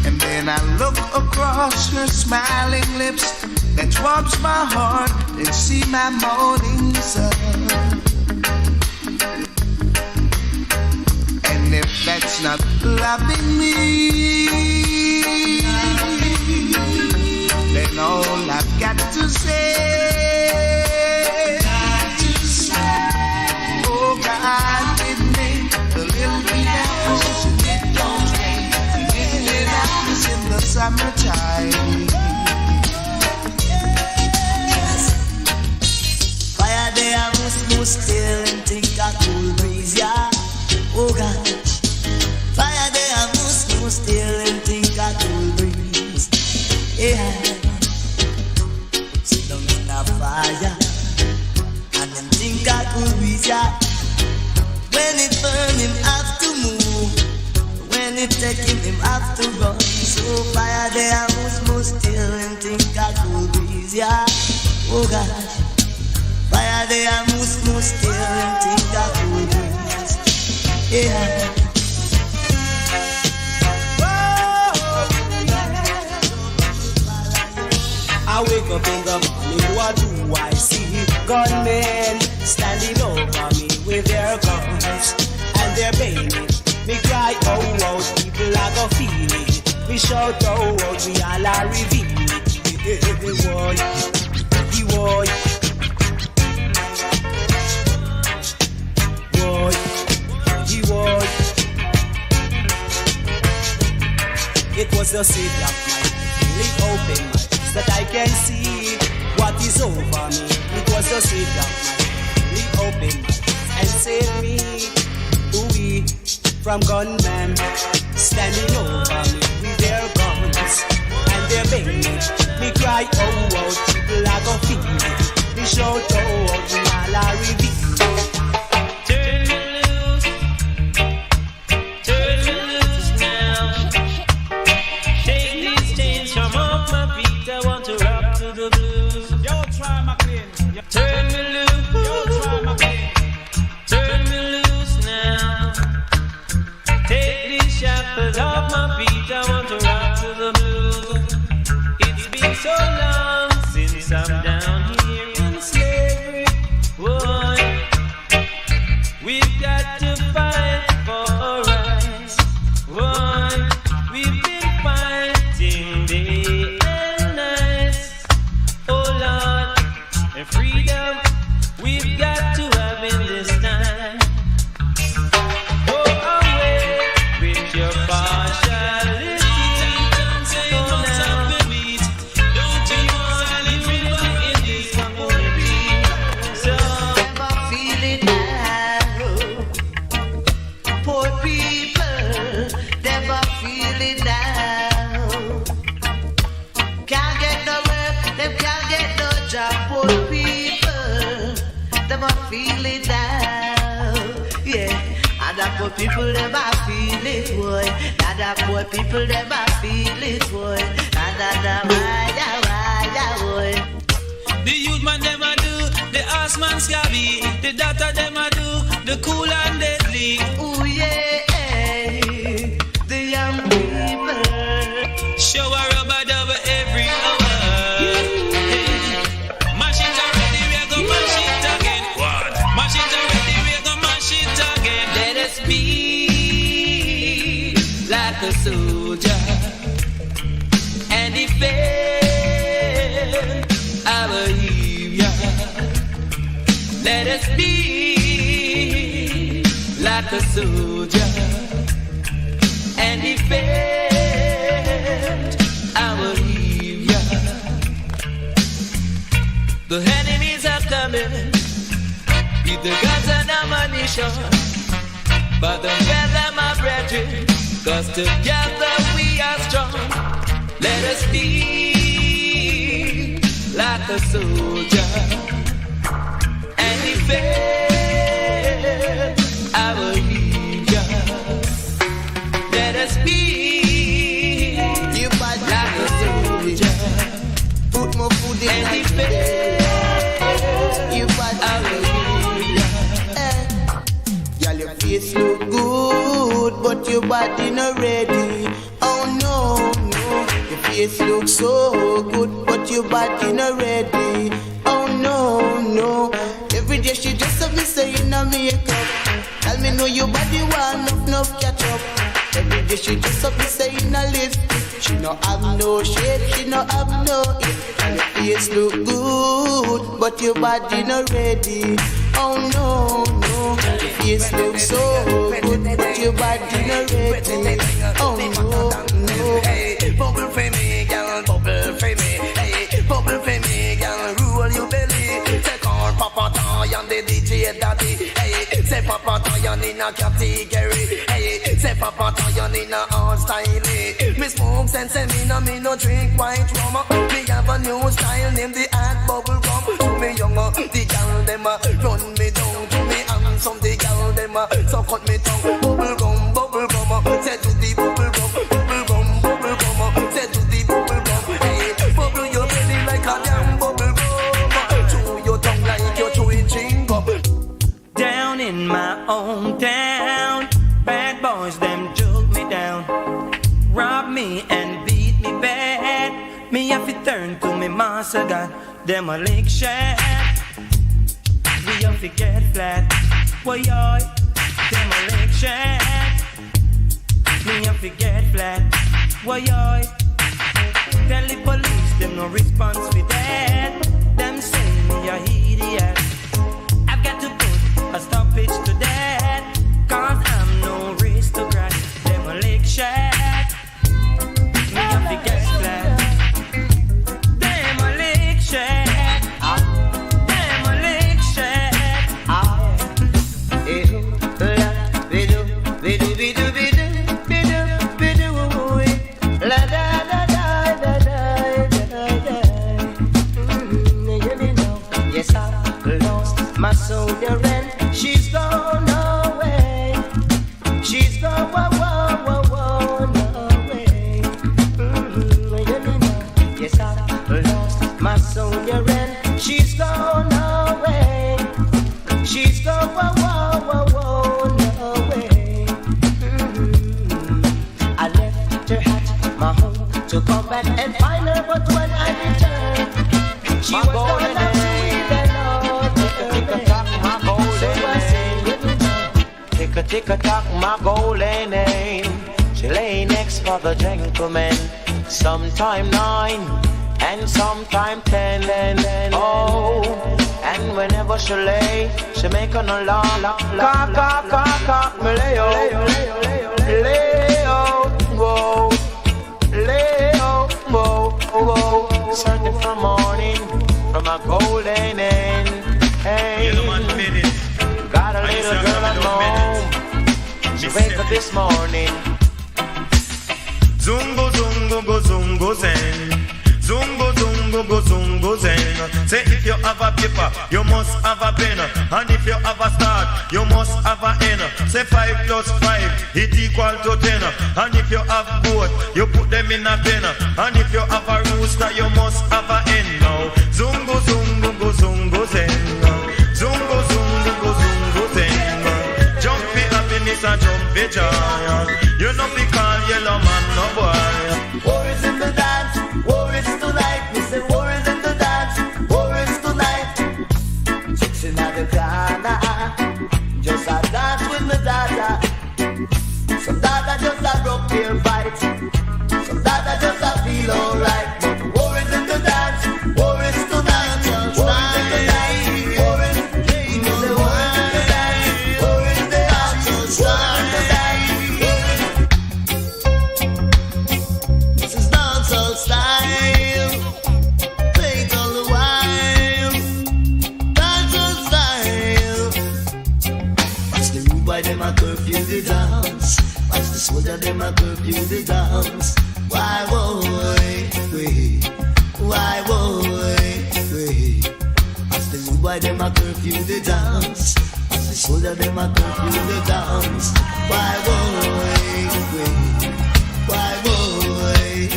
And then I look across her smiling lips that warms my heart and see my morning sun. And if that's not loving me, then all I've got to say, oh God, give me a little bit of ocean. It don't rain, it happens in the summertime. Fire there, must still and think a cool breeze, yeah. Oh God, fire there, must still and think a cool breeze, yeah. Sit down in a fire and then think I could reach ya. When it burn him have to move, when it take him have to run. So fire there must still and think I could breeze ya. Oh God, fire there must still and think I could breeze, yeah. I wake up in the morning, what do I see? Gunmen standing over me with their guns and their bayonets. Me cry, oh, oh, people are gonna feel it. Me shout, oh, oh, we all are reveal it. Boy, boy, boy, boy. It was the Savior of my life. Really open my eyes that I can see what is over me. It was the Savior of my life. Really open my eyes and saved me, ooh, from gunmen standing over me with their guns and their bayonets. Me cry, oh, oh, people are gonna feel me. Me shout, oh, oh, all reveal. Turn me loose now. Take these chains from off my feet. I want to rock to the blues. Yo, try my clean. Turn me loose. Yo, try my clean. Turn me loose now. Take these shackles off my feet. I want to rock to the blues. It's been so long since I'm down here in slavery. Boy, we've got to fight for our rights. Boy, we've been fighting day and night. Oh Lord, and freedom we've got to have in this time. Go away with your partiality. Oh now, don't you want unity in this community? So Feel it now. Poor people never feel it now. Can't get no work, them can't get no job. Poor people never feel it now. Yeah, and the poor people never feel it, boy. And the poor people never feel it, boy. And boy. the youth man them a do, the ass man scabby, the daughter them a do, the cool and deadly. Ooh yeah, the young people. Show a rubber dub every hour. Hey. Mash it already, we go mash it again. What? Mash it already, we go mash it again. Let us be like a soldier and defend our Savior. Let us be like a soldier and defend our Savior. The enemies are coming with the guns and ammunition, but together, my brethren, 'cause together we are strong. Let us be like a soldier and defend our Savior. Let us be like a soldier. Put more food in and defend you bad our Savior. Girl, your face look good, but your body not ready. Oh no, no. Your face look so good, but your body not ready. Oh no, no. Every day she dress up, me saying a makeup. Tell me no, your body want enough catch up. Every day she dress up, me saying a lipstick. She no have no shape, she no have no it. And your face look good, but your body not ready. Oh no, no. Your face look so good, but your body not ready. Oh no, no. Hey, bubble for me, girl, bubble for me. Hey, bubble for me, girl, roll your belly. Take on Papa Tayan, the DJ daddy. Hey, say Papa Tayan in a category. Hey, say Papa Tayan in a hard style. Me smoke sense and me no drink white rum. Me have a new style named the hot bubble gum. To me younger, the girl them run me down. To me handsome, the girl them so cut me tongue. Bubble gum, say to the bubble gum, bubble gum, say to the bubble gum. Hey, bubble your belly like a damn bubble gum. Chew your tongue like you're chewing chewing gum. Down in my own town, bad boys them took me down, rob me and beat me bad. Me have to turn to me master God, demolition. We have to get flat, boy, demolition. Me have to get flat, boy. Tell the police them no response for that. Them say me a idiot. I've got to put a stoppage to that, 'cause I'm no aristocrat. Demolition. soldier and she's gone away. She's gone away. Yes, I lost my soldier and she's gone away. She's gone away. I left her at my home to come back and find her, but when I returned, she was gone up to Tick-a-tick-a-tock, my golden name. She lay next for the gentleman. Sometime 9 and sometime 10. Oh, and whenever she lay, she make an alarm. Cock, me lay-o, whoa, lay-o, whoa. Searching for morning from a golden end. Hey, got a little girl at home. She wake up this morning. Zungo, zungo, go, zungo, zen. Zungo, zungo, go, zungo, zen. Say if you have a paper, you must have a pen. And if you have a start, you must have a end. Say 5 plus 5, it equal to 10. And if you have both, you put them in a pen. And if you have a rooster, you must have a hen. Now, zungo, zungo, go, zungo, zen. Zungo, zungo, go, zungo, zen. Jumpy happiness and jumpy joy. You know we call yellow man no boy. War is in the dance, war is tonight. We say war is in the dance, war is tonight. Chicks in the corner, just a dance with my dada. Some dada just a rock their fight. Some dada just a feel alright. But war is in the dance, war is tonight. War is in the dance, war is in the dance, war is in the dance, war is in the dance. Style, play it all the while. Dancehall style. Watch the rude boy dem a curfew the dance. Watch the soldier dem a curfew the dance. Why boy, wait? Why boy, wait? Watch the rude boy dem a curfew the dance. Watch the soldier dem a curfew the dance. Why boy, wait? Why boy, wait?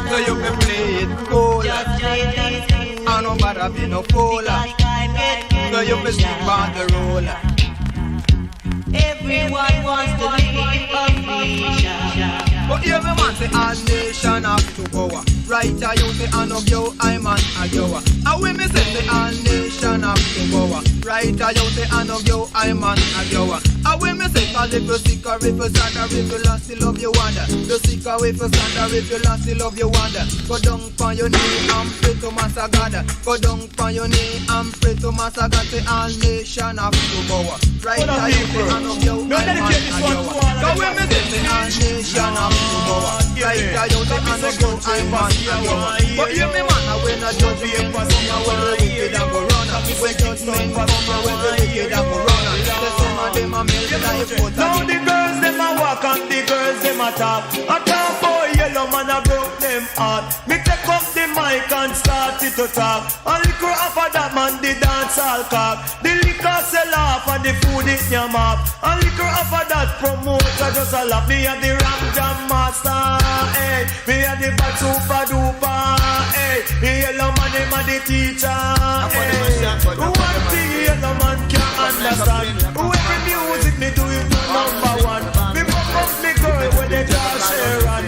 So you can play it cool. I know better be no fool. So you can sleep on the roller. Everyone wants to live a nation. But every man say all nation have to power. Right, I you say I know you, I'm an ayoa. And when me say the all nation have to power. Right, I you say I know you, I'm an ayoa. And when me say cause if you sick or if you sad or if you lost, you love you wonder. You sick or if you sad or if you lost, you love you wonder. Go down on your knee and pray to Master God. Go down on your knee and pray to Master God. Say all nation have to power. Right, I you say I know you, I'm an ayoa. So when me say the all nation have to power. Right, I you say I know you, I'm an ayoa. But you me man, when I judge you, when the wicked and go run. When judgment come, when the wicked and go run. Some of them a milk life, but now the girls them a walk and the girls them a talk. A top boy yellow man a broke them heart. Me take up the mic and start it to talk. A liquor after that man the dance all cock. The liquor sell off and the food it yam up. A liquor after that promoter just a lap. Me a the rap jam master, hey. Me a the bad super duper, hey. The yellow man him a the teacher, hey. One thing yellow man can't understand. Every music me do it to number one. Me pop up me girl when they just share on.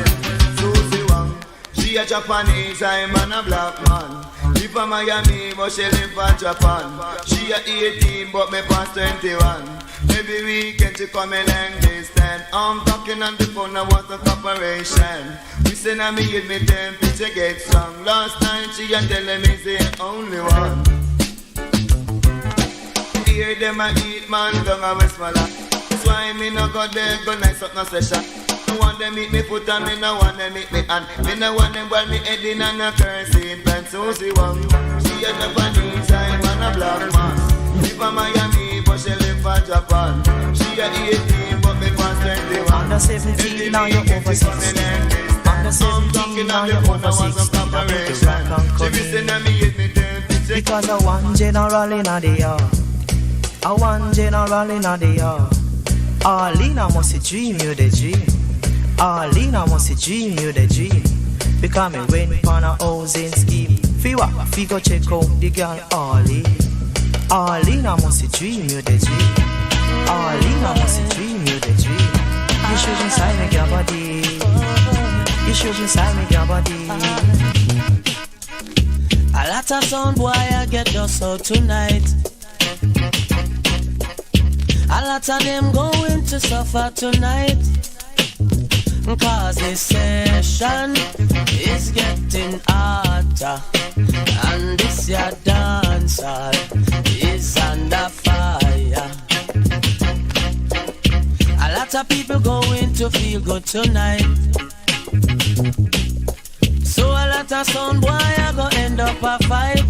Susie Wang, she a Japanese, I'm a black man. Live from Miami, but she live in Japan. She a 18, but me past 21. Every weekend she come in and they stand. I'm talking on the phone, I want a cooperation. We say now me give me temperature get strong. Last time she a telling me say only one. Hear them a eat man down a Westmoreland. That's why me no go there, go nice up no session. No want them eat me foot and me no want them eat me hand. Me no want them boil me head in and a cursing pan. Susie Wang, she a Japanese, I'm a black man. Live in Miami, but she live in Japan. She a 18, but me past 21. Under 17, now you're over 16. Under 17, now you're over 16. She Everything I me tell me say. Because I one general in the yard. I one general in the yard. Arlena must dream you the dream. Arlena must dream you the dream. Because me went on a housing scheme. Fi go check out the girl Arlene. Arlena must dream you the dream. Arlena must dream you the dream. You should inside me your body. You should inside me your body. A lot of sound boy I get us out tonight. A lot of them going to suffer tonight. Cause this session is getting hotter. And this your dancer is under fire. A lot of people going to feel good tonight. So a lot of sound boy are gonna end up a fight.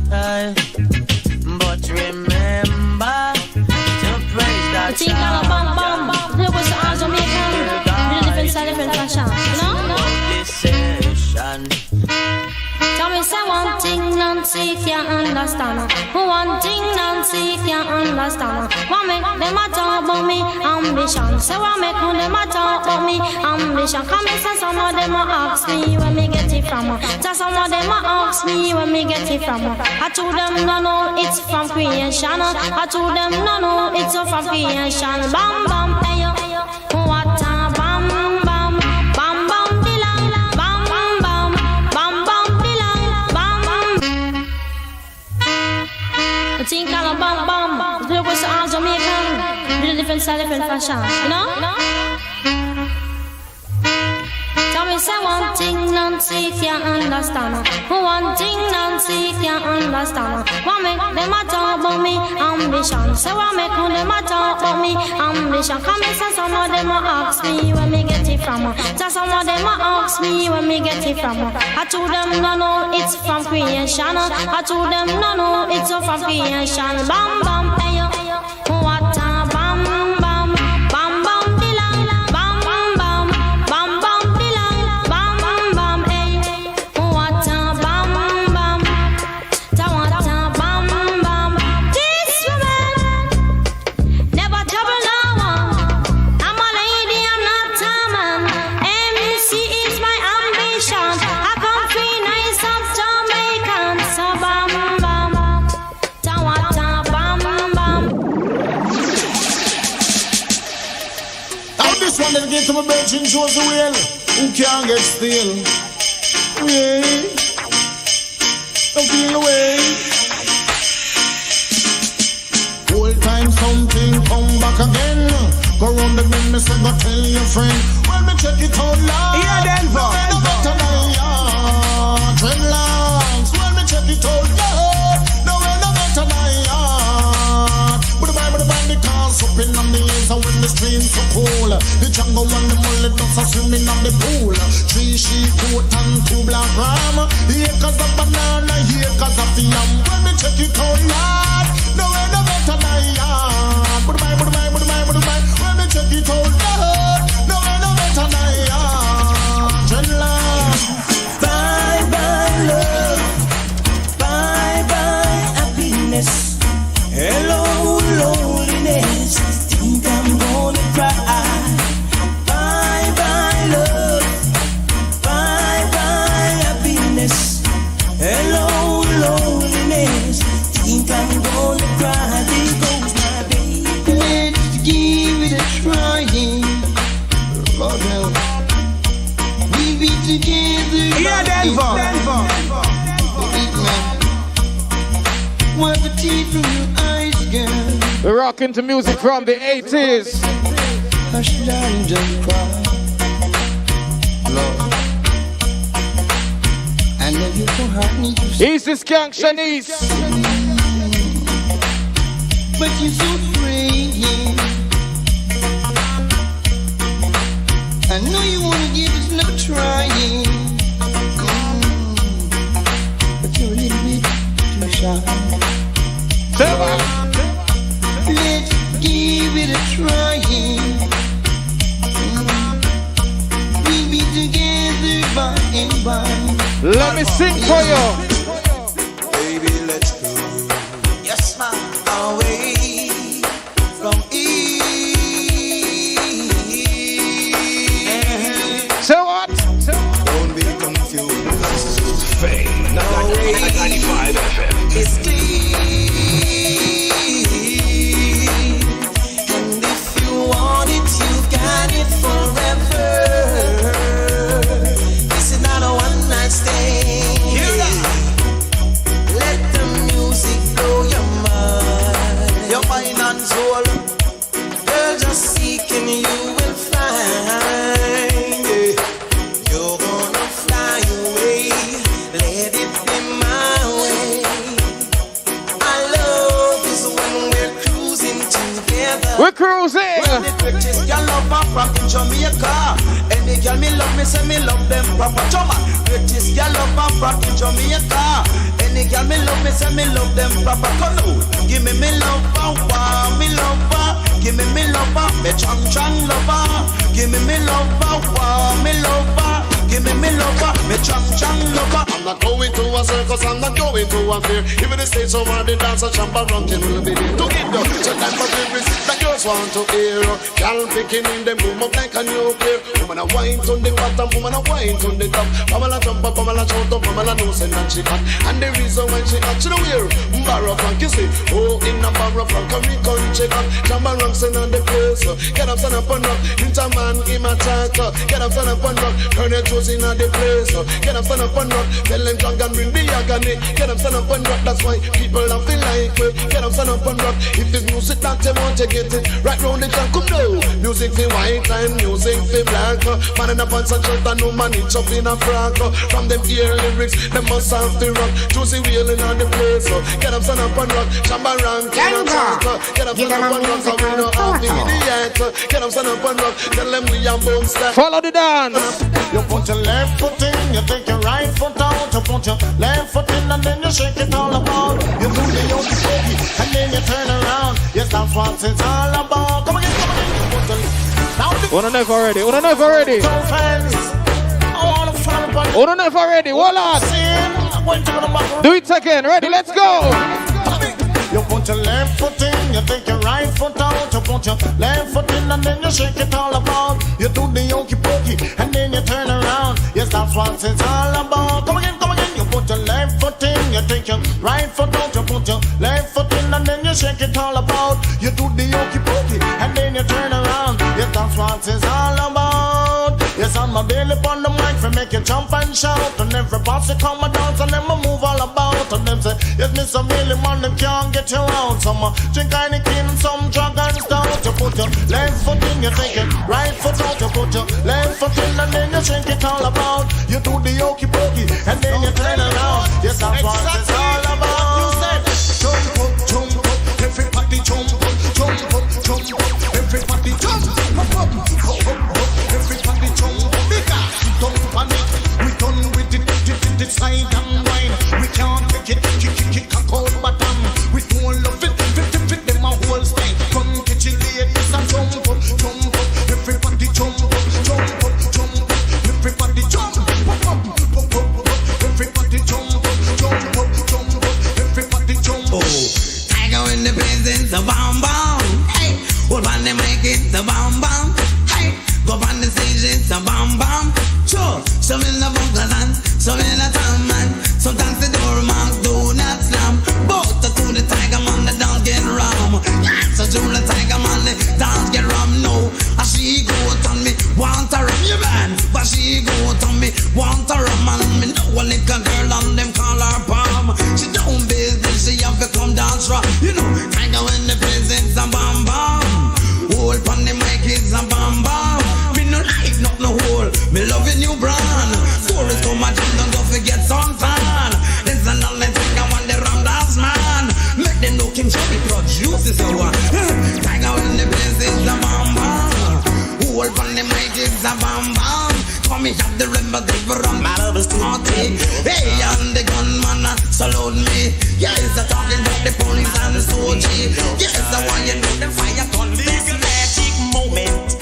But remember to praise that child. Look what's on Jamaican. Different fashion, you know? This session. Tell me say one thing Nancy can't understand. One thing Nancy can't understand. What make them a talk about me ambition? Say what make them a talk about me ambition? Come and say some of them a ask me where me get it from. Just some of them a ask me where me get it from. I told them no, it's from creation. I told them no, it's from creation. Bam bam, ayo, what a bam bam, bam bam dilang, bam bam, bam bam dilang, bam bam. I think I'm a bam bam. Look what's on Jamaican. Really different style, different fashion, you know? Tell me say one thing Nancy can't understand. One thing Nancy can't understand. What make them a talk about me ambition? Say what make them a talk about me ambition? Come and say some of them a ask me where me get it from. Just some of them a ask me where me get it from. I told them no, it's from creation. I told them no, it's from creation. Bam bam, ayo, what a bam bam, bam bam dilang, bam bam, bam bam dilang, bam bam, ayo, what a bam bam, ta what a bam bam. This woman never trouble no one. I'm a lady, I'm not a man. MC is my ambition. I come free nice of Jamaican. So bam bam, ta what a bam bam. Now this one dedicated to my virgin shows the wheel. Who can't get still? Yeah. Don't feel the way. Whole time something come back again. Go round the bend, me say go tell your friend. When me check it out loud. Yeah, Denver. No better than ya. Dreadlocks. When me check it out loud. No better than ya. But the cars up in the hills and when the streams so cool. The jungle and the mullet dogs are swimming on the pool. 3 sheep coat and 2 black ram. Acres of banana, acres of yam. When me check it out loud. No better than ya. But when me check it out loud. No better than ya. Dreadlocks. Bye bye love, bye bye happiness. Hello loneliness, think I'm gonna cry. Bye bye love, bye bye happiness. Hello loneliness, think I'm gonna cry. There goes my baby. Let's give it a try. Lord help. We'll be together. Yeah, Denver. Wipe the tears from your eyes, girl. We're rocking to music from the 80s. Hush down, just cry. Lord, I know you don't hurt me. Easy Skank Shanice. But you're so free. I know you wanna give us another try. But you're a little bit too shy. Let's give it a try. We'll be together by and by. Let me sing for you. cruising. Well, the greatest girl love her from in Jamaica. Any girl me love me say me love them proper. Chuma, greatest girl love her from in Jamaica. Any girl me love me say me love them proper. Come on, give me love her, me love her. Give me love her, me chang love her. Give me love her, me love her. Give me love her, me chang love her. I'm not going to a circus, I'm not going to a fair. Even the stage so hard, the dance and chamber ranking will be there. To give you so time for lyrics that girls want to hear. Girl picking in them boom up like a nuclear. Woman a wine to the bottom, woman a wine to the top. Woman a jump up, woman a shout up, woman a know say that she hot. And the reason why she hot, she don't wear barrow funk. You see, oh in a barrow funk, we country hot. Chamber ranking on the place. Get up, stand up and rock. Interman, him a chat. Get up, stand up and rock. Colonel Josie in the place. Get up, stand up and rock. Tell them drunk and bring the agony. Get up, stand up and rock. That's why people don't feel like me. Get up, stand up and rock. If it's music that they want to get it right round the clock, come now. Music for white and music for black. Man in a pants and shirt and no man itch up in a frock. From them ear lyrics, them must have to rock. Josie wheeling on the place. Get up, stand up and rock. Shamba rank in a chat. Get up, stand up and rock. So we know how to idiot. Get up, stand up and rock. Tell them we are boom step. Follow the dance. You put your left foot in, you take your right foot out. You put your left foot in and then you shake it all about. You do the yogi boogie and then you turn around. Yes, that's what it's all about. Come again, come again. You put the Wanna know if already? Wanna know if already? Wanna know if already? Hold on. Do it again. Ready? Let's go. You put your left foot in, you take your right foot out. You put your left foot in and then you shake it all about. You do the yogi pokey and then you turn around. Yes, that's what it's all about. Come again, come again. You put your left foot in, you take your right foot out. You put your left foot in and then you shake it all about. You do the yogi pokey and then you turn around. Yes, that's what it's all about. Yes, I'm a daily on the mic for make you jump and shout. And every boss you come and dance and them a move all about. And them say, yes, Mr. Billy man, them can't get you out. Some drink Heineken, some drug and stout. You put your left foot in, you take it right foot out. You put your left foot in and then you shake it all about. You do the yoki pokey and then you turn around. Yes, that's what it's all about. You said, jump up, everybody jump up, jump up, jump up, everybody jump up, everybody jump up. Because we don't panic, we done with it, slide and wine. We can't take it, kick a cold bottom. We don't love it, fit them a whole style. Come catch it ladies and jump up, everybody jump up, jump up, jump up, everybody jump up, everybody jump up, jump up, jump up, everybody jump up. Oh, I go in the presence of bomb bomb. Hey, hold on the mic, it's a bomb bomb. Hey, go on the stage, it's a bomb bomb. Sure, some in the bunker dance, some in the town man. Sometimes the door marks do not slam. Both to the tiger man, the dance get rum. Yeah, so to the tiger man, the dance get rum. No, she go on me, want a rum, you man. But she go on me, want a rum. And me know a little girl on them call her palm. She don't business, she have to come dance rock. You know, tiger in the presence of bam bam. Hold on the mic is a bam bam. Me no like not no hole, me loving you brand. Stories come and don't forget some fun. It's another thing I want the rum dance man. Make them know King Chubby produces a one. Tiger in the place is a bam bam. Hold on the mic is a bam bam. Come me have the remedy for rum. My love is too naughty. Hey, and the gunman salute me. Yeah, it's a talking about the police and the soldier. Yes, the one you know the fire gun. This magic moment,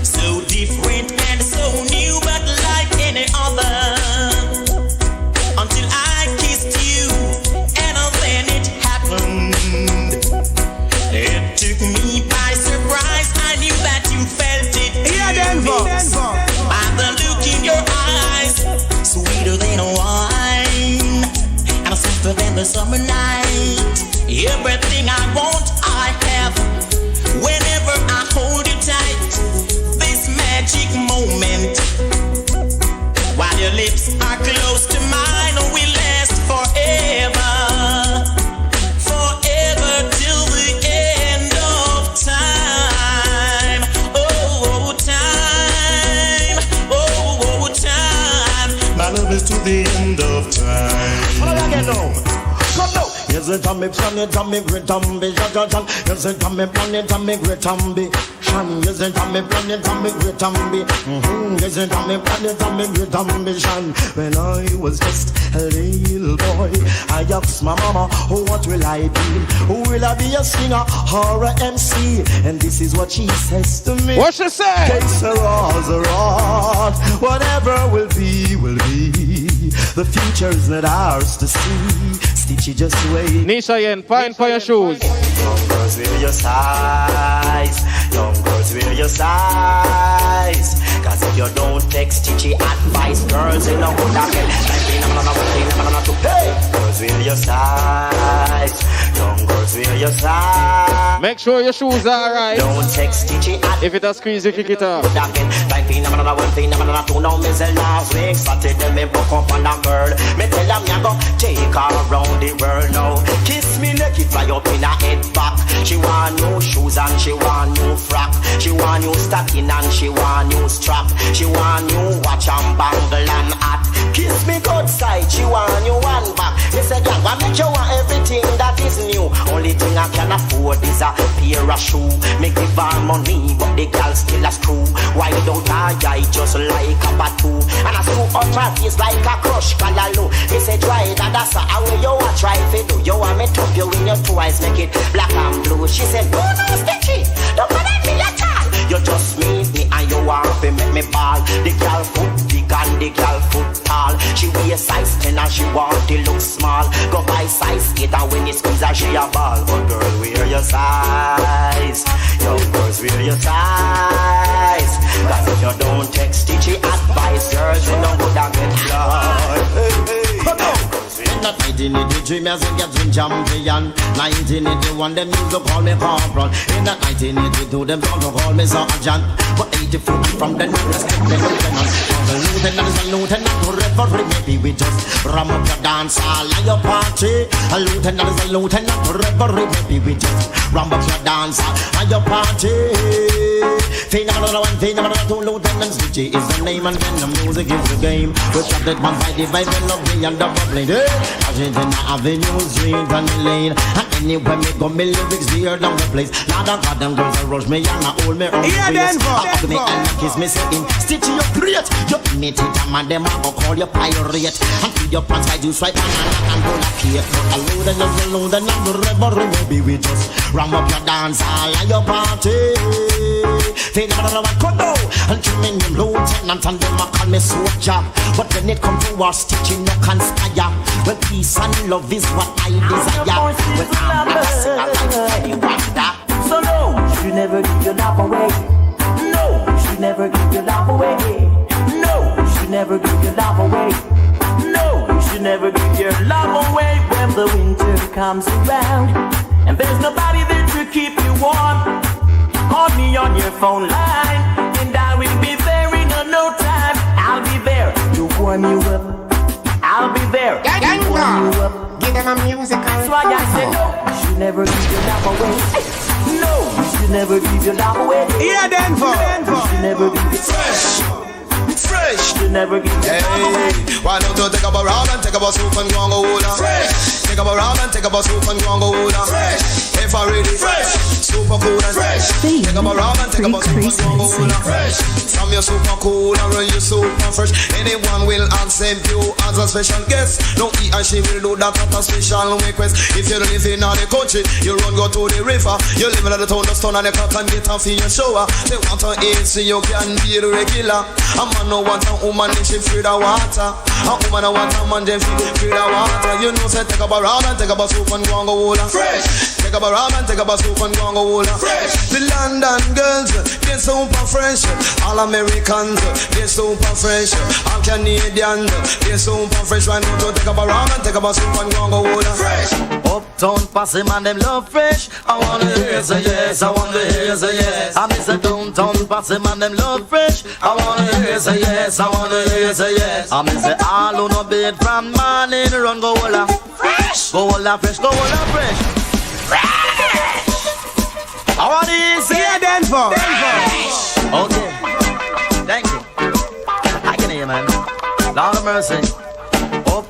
so different and so new, but like any other. Until I kissed you, and then it happened. It took me by surprise. I knew that you felt it too. Yeah, Denver. By the look in your eyes, sweeter than wine, and softer than the summer night. Everything I want, I have. Whenever I hold you tight, this magic moment, while your lips are close to mine, will last forever, forever till the end of time. Oh, time, oh, time. My love is to the end of time. Come now. Here's Yes, it on me planet and me great ambition. Yes, it on me planet and me great ambition. Yes, it on me planet and me great ambition. Yes, it on me planet and me great ambition. When I was just a little boy, I asked my mama, oh, what will I be? Will I be a singer or a MC? And this is what she says to me. What she say? Que sera, sera. Whatever will be, will be. The future's not ours to see. Stitchy, just wait. Nisha Yen, fine for your shoes. Young girls, wear your size. Young girls, wear your size. Cause if you don't take Stitchy advice, girls, you know what I get. Hey, girls, wear your size. Young girls, wear your size. Make sure your shoes are right. Don't take Stitchy advice. If it a squeeze, you kick it up. Last week, Saturday, me book up on a girl. Me tell her me a go take her around the world now. Kiss me neck, fly up in her head back. She want new shoes and she want new frock. She want new stocking and she want new strap. She want new watch and bangle and hat. Kiss me good side, she want new one back. Me say, girl, what make you want everything that is new? Only thing I can afford is a pair of shoe. Me give her money, but the girl still a screw. Why don't I just like a batu? And I screw up her face like a crush callaloo. Me say try that, that's how you a try to do. You want me to you in your twice, make it black and blue. She said, no, no, Stitchy, don't put at me at all. You just meet me and you want to make me ball. The girl foot big and the girl foot tall. She wear size 10 and she want to look small. Go buy size 8 and when you squeeze her, she a ball. But girl, wear your size. Young girls, wear your size. Cause if you don't take Stitchy advice, girls, you know what I get fly. In that 1983, me as a get in champion. 1981, them used to call me corporal. In that 1982, them don't call me sergeant. But 84, from the next step, they lieutenant. The lieutenant is a lieutenant, referee. Maybe we just ram up your dance hall at your party. A lieutenant is a lieutenant, referee. Maybe we just ram up your dance hall at your party. Phenomenal one, phenomenal two, Lieutenant Stitchy is the name, and then the music is the game. We shot it one by the vibe, and lovely and the bubbly. Argentina Avenue, Street, and the lane. And anywhere me go, me lyrics here down the place. Now the goddamn girls that rush me and I hold me on the face. Up me and I kiss me saying, Stitchy, you're great. You imitate a man, them I go call you pirate. And to your pants, I do swipe and go like here. But a load and the reverie. Maybe we just ram up your dance hall at your party. Phenomenal one, come now. And you mean them lieutenant and them I call me soldier. But when it come to war, Stitchy no conspire. Well, peace and love is what I desire. When I'm a singer like Freddie Wanda. So no, you should never give your love away. No, you should never give your love away. No, you should never give your love away. No, you should never give your love away when the winter comes around. And there's nobody there to keep you warm. Call me on your phone line, and I will be there in no time. I'll be there to warm you up. I'll be there to warm you up. Give them a musical. That's why I said no, you should never give your love away. No, you should never give your love away. Yeah, Denver. You should never give it fresh. Fresh. You should never give your love away. Why don't you take up a round and take up a soup and go and go hold on? Fresh. Take up a round and take up a soup and go and go hold on. Fresh. If I really fresh, super cool and fresh. Take up a round and take up a soup and go and go hold on. Fresh. From your super cool and run you super fresh. Anyone will accept you as a special guest. No, he and she will do that at a special request. If you live in the country, you run go to the river. You live in the town, the stone and the clock and get off in your shower. They want to eat so you can be regular. A man no want a woman if she free the water. A woman no want a man if she free the water. You know say take up a round and take up a soup and go and go hold on. Fresh. Take up a round and take up a soup and go and go hold on. Fresh. The London girls, they're super fresh. All Americans, they're super fresh. All Canadians, they're super fresh. Why don't you take up a round and take up a soup and go and go hold on. Fresh. Uptown Posse man, them love fresh. I wanna hear say yes, I wanna hear say yes. I miss a downtown Posse man, them love fresh. I wanna hear say yes, I wanna hear say yes. I miss it all who no bed from morning run go holla fresh, go holla fresh, go holla fresh. Fresh. I wanna hear say yeah, Denver. Okay, thank you. I can hear man. Lord of mercy.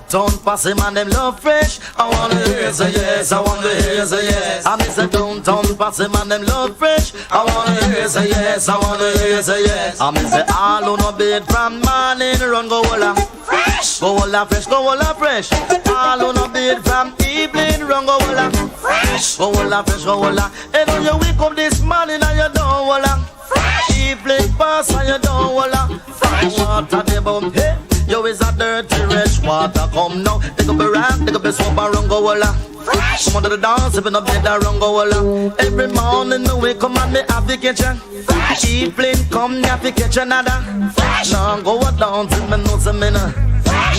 Downtown Posse man them love fresh. I wanna hear say yes, I wanna hear say yes. I miss a downtown Posse man them love fresh. I wanna hear say yes, I wanna hear say yes. I miss a all on a bed from morning run go holla fresh, go holla fresh, go holla fresh. All on a bed from evening run go holla fresh, go holla fresh, go holla. And when you wake up this morning and you don't holla fresh, evening pass and you don't holla fresh. Water the bum, hey. Yo is a dirty rich water come now. Take up a rap, take up a swap and run go walla. Come on to the dance, if you no bed and run go walla. Every morning me wake up and me have the kitchen. Evening come, me have to catch another. Now go a dance with me nose a minute.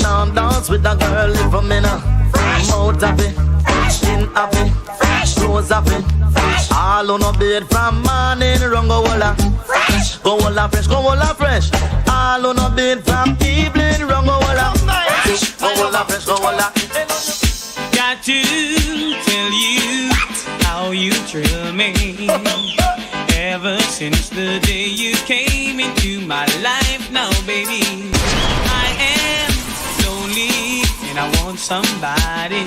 Now dance with a girl in for me now. Mouth happy, skin happy, clothes happy. All on a bed from morning run go walla. Go walla fresh, go walla fresh. All on a bed from evening run go walla. Go walla fresh, go walla. Got to tell you how you thrill me. Ever since the day you came into my life now, baby, I am lonely and I want somebody.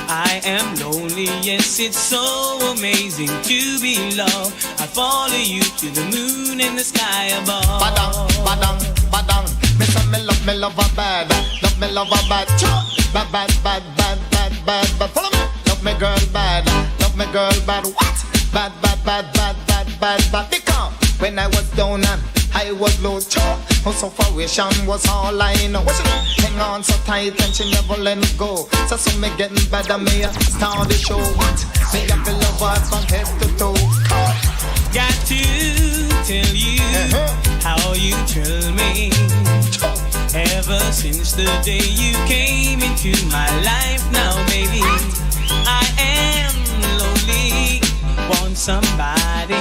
I am lonely, yes, it's so amazing to be loved. I follow you to the moon and the sky above. Badang, badang, badang. Me say me love her bad. Love me love her bad. Bad, bad, bad, bad, bad, bad, bad. Follow me. Love me girl bad. Love me girl bad. What? Bad, bad, bad, bad, bad, bad, bad. Because when I was down and I was low, her sufferation was all I know. Hang on so tight and she never let me go. So me getting better, me start the show. What? Me have to love her from head to toe. Got to tell you how you thrill me. Ever since the day you came into my life now, baby, I am lonely, want somebody.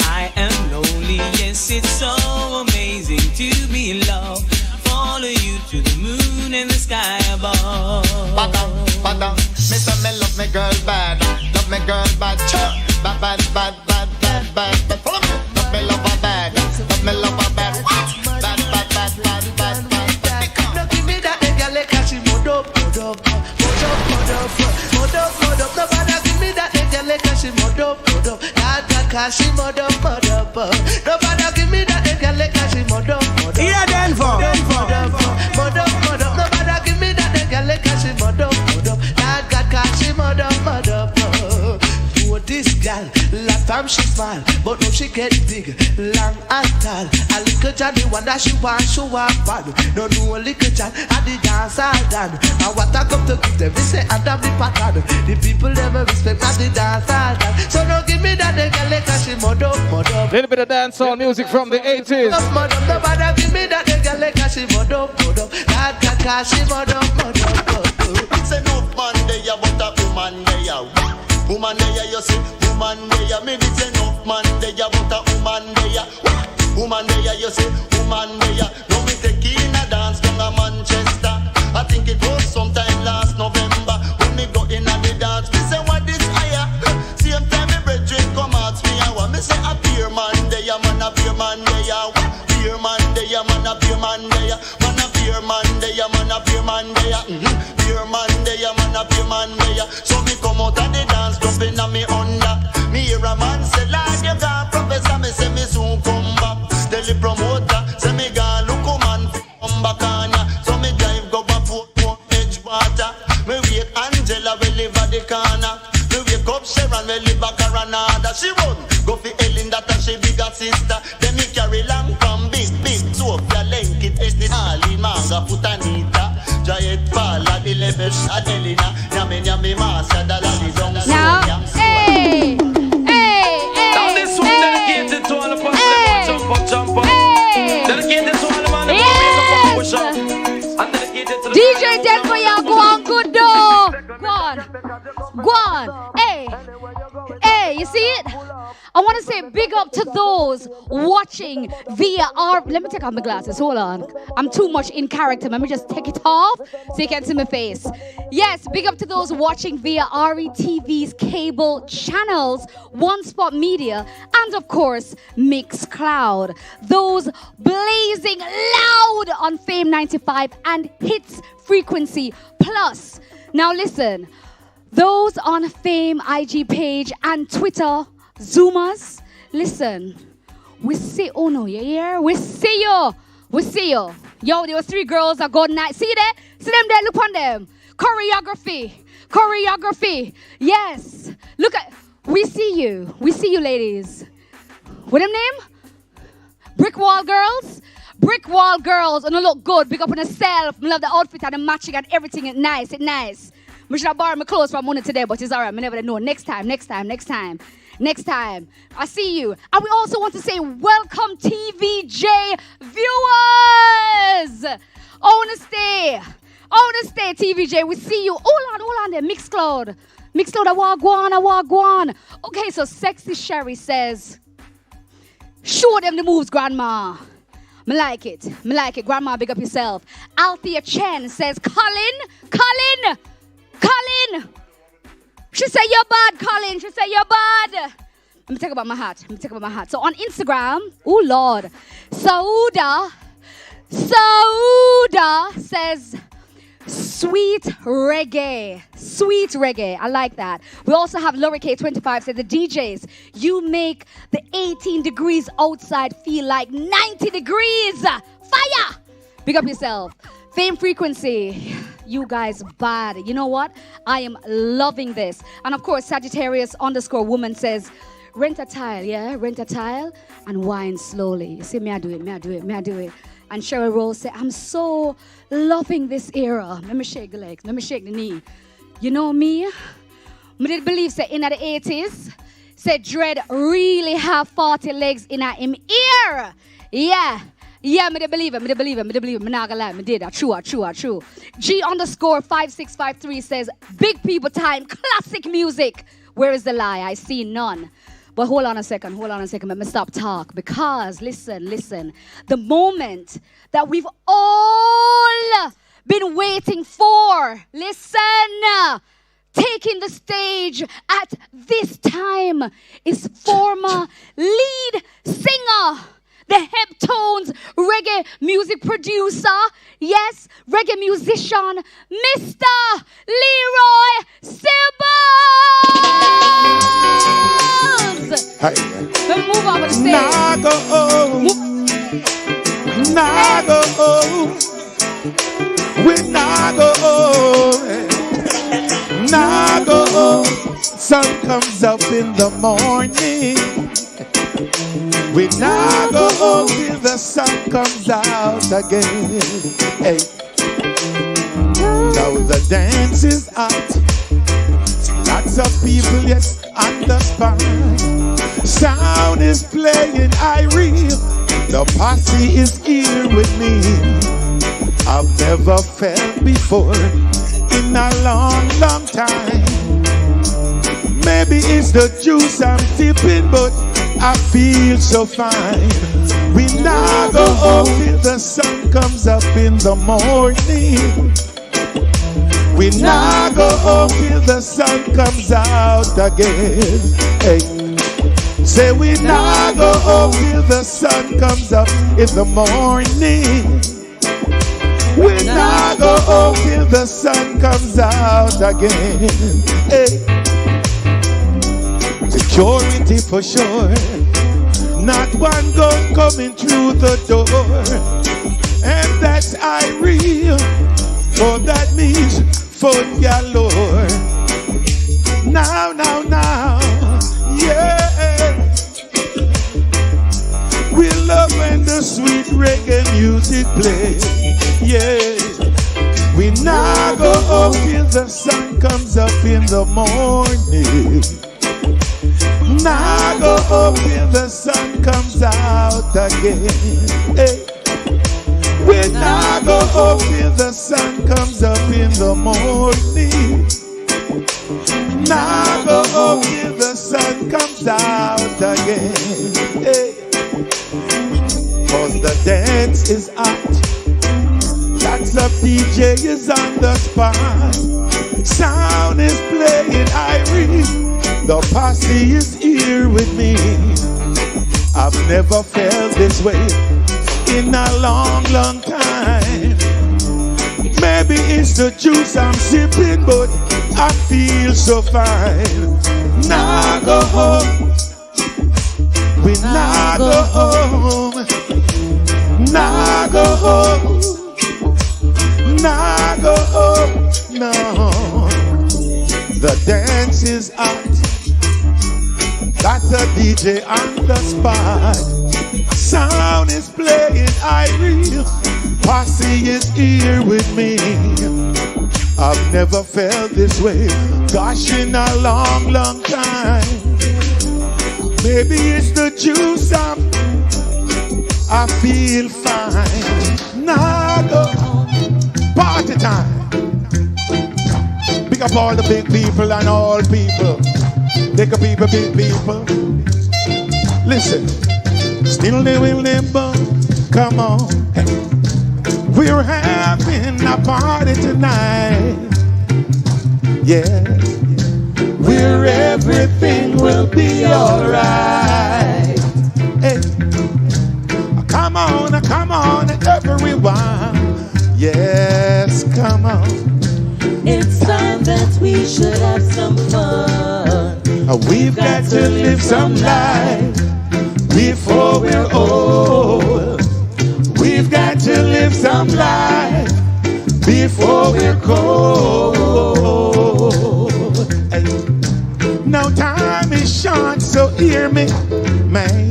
I am lonely, yes, it's so amazing to be loved. Follow you to the moon and the sky above. Badang, badang. Me say me love me girl bad. Love me girl bad. Bad, bad, bad, bad, bad, bad, bad. Follow me. Love me love her bad. Love me love her bad. What? Bad, bad, bad, bad, bad, bad, bad. Now give me that nigga like she mod up. Nobody give me that nigga like she mod up. That she mod up. Nobody give me that nigga like she mod up. Yeah, Denver. Mod up. Nobody give me that nigga like she mod up. That she mod up. Oh, this girl, last time she smile, but now she get big, long and tall. A little Johnny one that she want, show up bad. No a little John, and the dance all done. And what I come to give them, we say and I'm the pattern. The people never respect that the dance all done. So don't give me that nigga like she mod up. Little bit of dancehall music from the 80s. Nobody give me that nigga like she mod up. That she mod up. Say no man there, but a woman there. Woman there, you see, woman there. Me this enough man there, but a woman there. Woman there, you see, woman there. Now me take in a dance down a Manchester. I think it was sometime last November when me go in a the dance. Me say what this higher? Same time me brethren come ask me I want. Me say a beer man there, man a beer man there. Beer man there, man a beer man there. Man a beer man there, man a beer man there. Beer man there, man a beer man there. So me come out of the dance, jumping on me under. Me hear a man say, Lord, you gone, professor. Me say me soon come back. Tell the promoter, say me gone, look a man come back on ya. So me drive go back for Edgewater. Me wake Angela, we live at the corner. Me wake up Sharon, we live back Granada. She run, go for Ellen, that and she bigger sister. Then me carry big up to those watching via our... Let me take off my glasses. Hold on. I'm too much in character. Let me just take it off so you can see my face. Yes, big up to those watching via RETV's cable channels, One Spot Media, and of course, Mixcloud. Those blazing loud on Fame 95 and Hits Frequency Plus. Now listen, those on Fame IG page and Twitter, Zoomers, listen, we see, oh no, you hear? We see you. We see you. Yo, there was 3 girls that good night. See that? See them there? Look on them. Choreography. Yes. Look at, we see you. We see you, ladies. What them name? Brick Wall Girls. Brick Wall Girls. And look good. Big up on herself. I love the outfit and the matching and everything. It's nice. It's nice. I should have borrowed my clothes from Money today, but it's all right. I never know. Next time. I see you. And we also want to say welcome TVJ viewers. I want to stay, TVJ. We see you. Hold on there. Mixcloud, I walk on. Okay, so Sexy Sherry says, show them the moves, Grandma. Me like it. Grandma, big up yourself. Althea Chen says, Colin. She said you're bad, Colin. She said you're bad. Let me take about my hat. So on Instagram, oh Lord, Sauda says, sweet reggae. I like that. We also have Lori K25 said, the DJs, you make the 18 degrees outside feel like 90 degrees. Fire! Big up yourself. Fame Frequency. You guys bad. You know what? I am loving this. And of course, Sagittarius_woman says, rent a tile and wine slowly. You see, me I do it. And Cheryl Rose said, I'm so loving this era. Let me shake the legs. Let me shake the knee. You know me? I did believe that in the 80s, said Dread really have 40 legs in him ear. Yeah, me believe it. Me not gonna lie, me did. True. G_5653 says, big people time, classic music. Where is the lie? I see none. But hold on a second. Let me stop talk. Because, listen. The moment that we've all been waiting for. Listen. Taking the stage at this time is former lead singer, the Heptones reggae music producer, yes, reggae musician, Mr. Leroy Sibbons. Hey. Let me move over the stage. Sun comes up in the morning. We now go home till the sun comes out again. Hey. Now the dance is out. Lots of people, yes, on the spot. Sound is playing, Irene. The posse is here with me. I've never felt before in a long time. Maybe it's the juice I'm sipping, but I feel so fine. We now go home till the sun comes up in the morning. We now go home till the sun comes out again. Hey. Say we now go home till the sun comes up in the morning. We now go home till the sun comes out again. Hey. Security for sure. Not one gun coming through the door. And that's Irene. For that means fun galore. Now, yeah. We love when the sweet reggae music plays. Yeah. We now go home till the sun comes up in the morning. Now go home till the sun comes out again. Hey. We now go home till the sun comes up in the morning. Now go home till the sun comes out again. is hot. Lots of DJs on the spot. Sound is playing Irie. The posse is here with me. I've never felt this way in a long, long time. Maybe it's the juice I'm sipping, but I feel so fine. Now go home. We now go home. Now go home. Now go home. No. The dance is out. Got a DJ on the spot. Sound is playing Irie. Posse is here with me. I've never felt this way, gosh, in a long, long time. Maybe it's the juice I feel fine. Now go party time. Pick up all the big people and all people. Big people, big people. Listen, still they will limbo. Come on, we're having a party tonight. Yeah, where everything will be alright. Hey, come on, everyone. Yes, come on. It's time that we should have some fun. We've got to live some life before we're old. We've got to live some life before we're cold. Hey. No time is short, so hear me, man.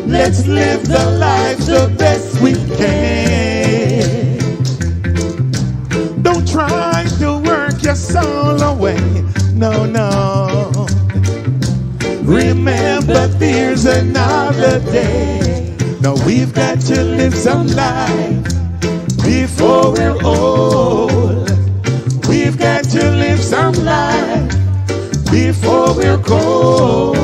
Let's live the life the best we can. Don't try to work your soul away. No, no. Remember, there's another day. No, we've got to live some life before we're old. We've got to live some life before we're cold.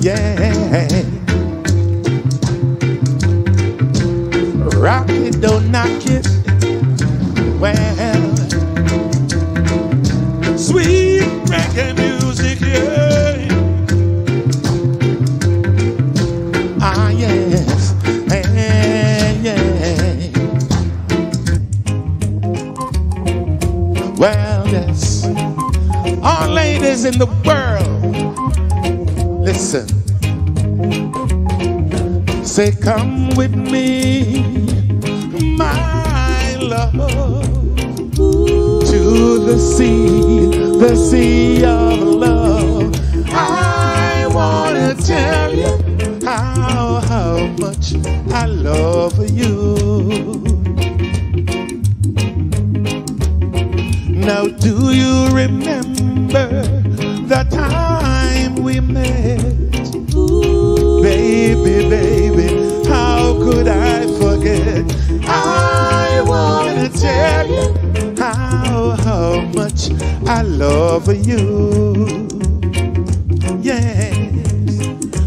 Yeah. Rock it, don't knock it. Well, sweet reggae music, yeah. Ah, yes, yeah. Well, yes. All ladies in the world, listen. Say, come with me, my love, to the sea of love. I wanna tell you how much I love you. Now, do you remember the time we met? Baby, baby, how could I forget? I wanna tell you how much I love you. Yes,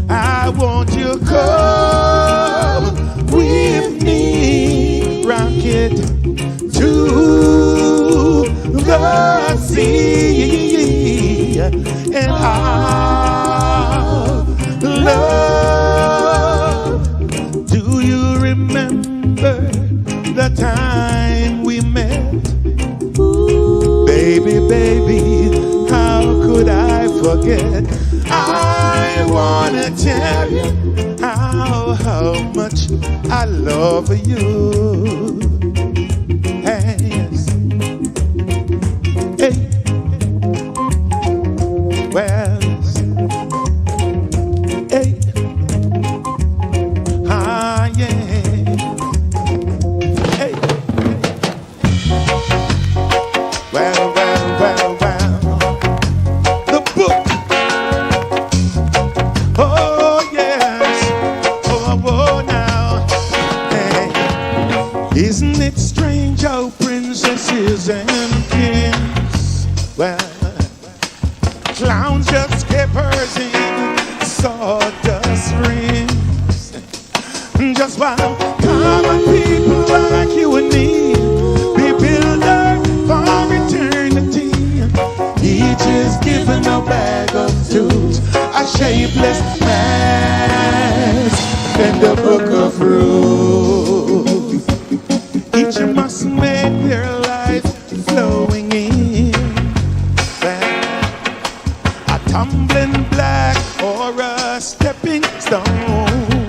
I want you to come with me, rocket to the sea, and I'll love. Do you remember the time we met? Baby, baby, how could I forget? I wanna tell you how much I love you. Yes. Hey. Well, hey. Ah, yeah. Hey. Well. The book. Oh, yes. Oh, now. Hey. Isn't Clowns just skippers in sawdust rings. Just while common people like you and me be builders for eternity. Each is given a bag of tools, a shapeless mass, and a book of rules. Each must make their life flowing in a tumbling black or a stepping stone.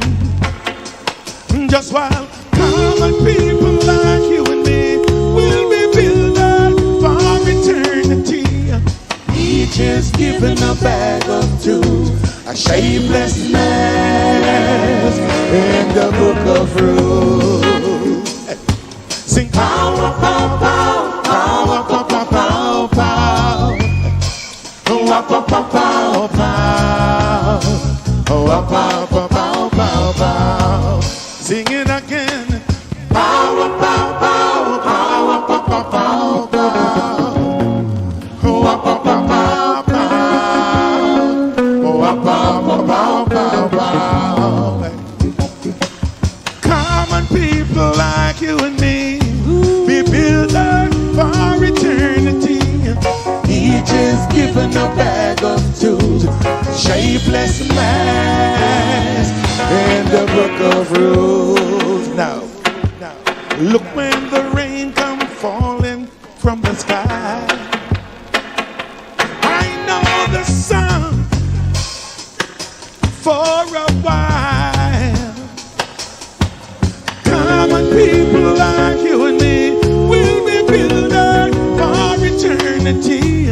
Just while common people like you and me will be builders for eternity. Each is given a bag of tools, a shapeless mass, and a book of rules. Sing power, power, power, power, power, power, power, power, power, power, power, power, power. Sing it again. Power, power, power, power, power, power, power. Common people like you and me be builders for eternity. Each is given a bag of tools, shapeless mass, and a book of rules. Now, look when the rain comes falling from the sky. The sun for a while. Common people like you and me will be builders for eternity.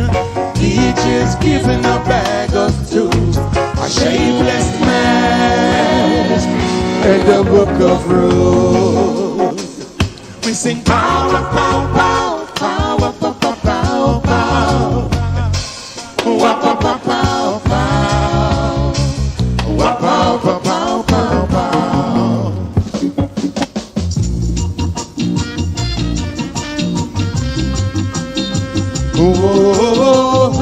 Each is given a bag of tools, a shapeless mass, and a book of rules. We sing power, power, power, power, power, power, power. Pow, pow, pow, pow, pow. Pow, pow, pow, pow, pow. Whoa, whoa,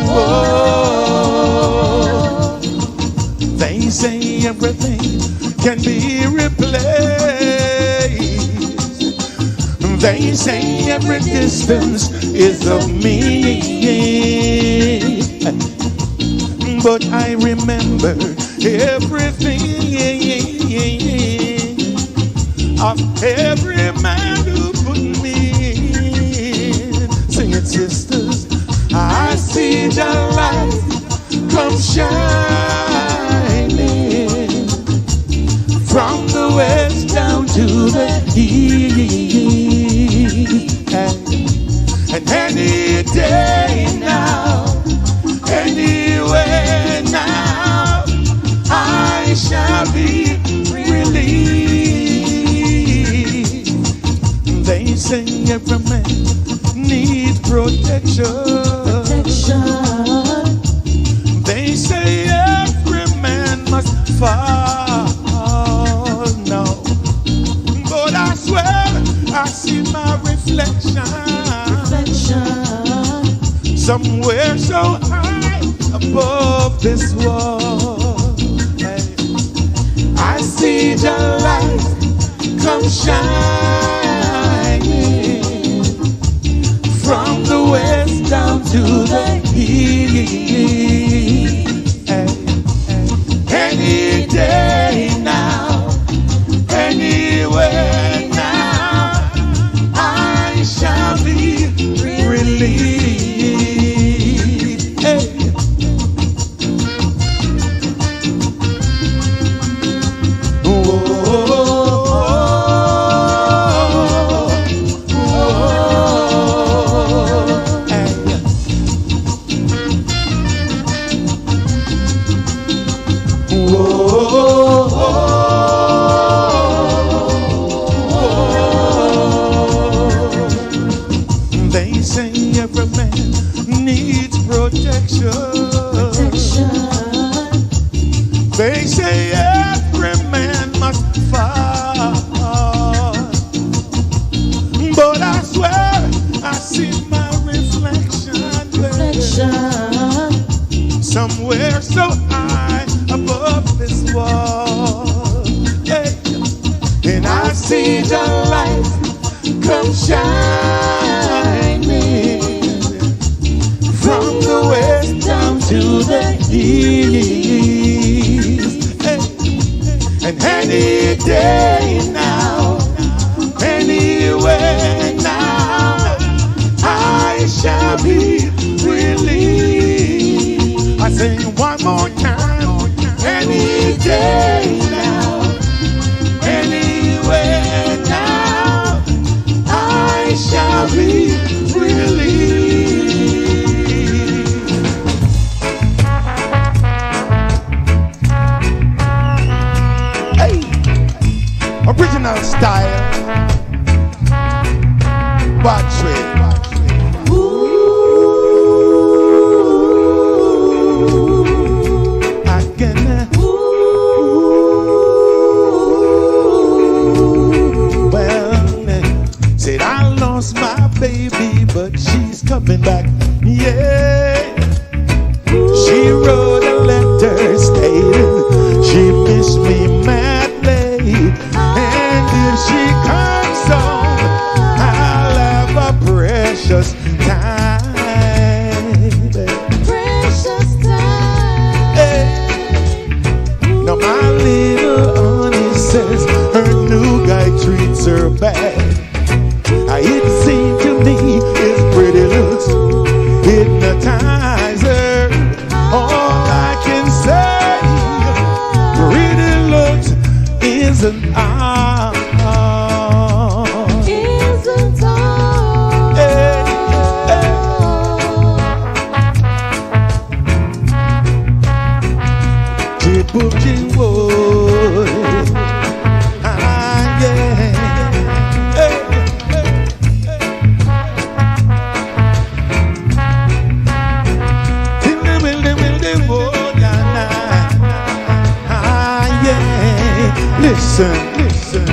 whoa. They say everything can be replaced. They say every distance is of me, but I remember everything of every man who put me in. Sing it, sisters. I see the light come shining from the west down to the east. And any day now, anywhere now, I shall be released. They say every man needs protection. They say every man must fall. No, but I swear I see my reflection somewhere so high above this world. I see the light come shining from the west down to the east. Any day now, anywhere now, I shall be released. They say every man must fall, but I swear I see my reflection Hey. And any day now, anywhere now, I shall be released. I sing one more time. Any day now, anywhere now, I shall be released. Original style, watch it. Ooh, I can. Ooh, well, said I lost my baby, but she's coming back. Yeah, she wrote a letter stating she missed me madly. She comes on, I'll have a precious time. Precious time. Hey. Now my little honey says her new guy treats her bad. It seems to me his pretty looks hypnotize her. All I can say, pretty looks isn't Listen,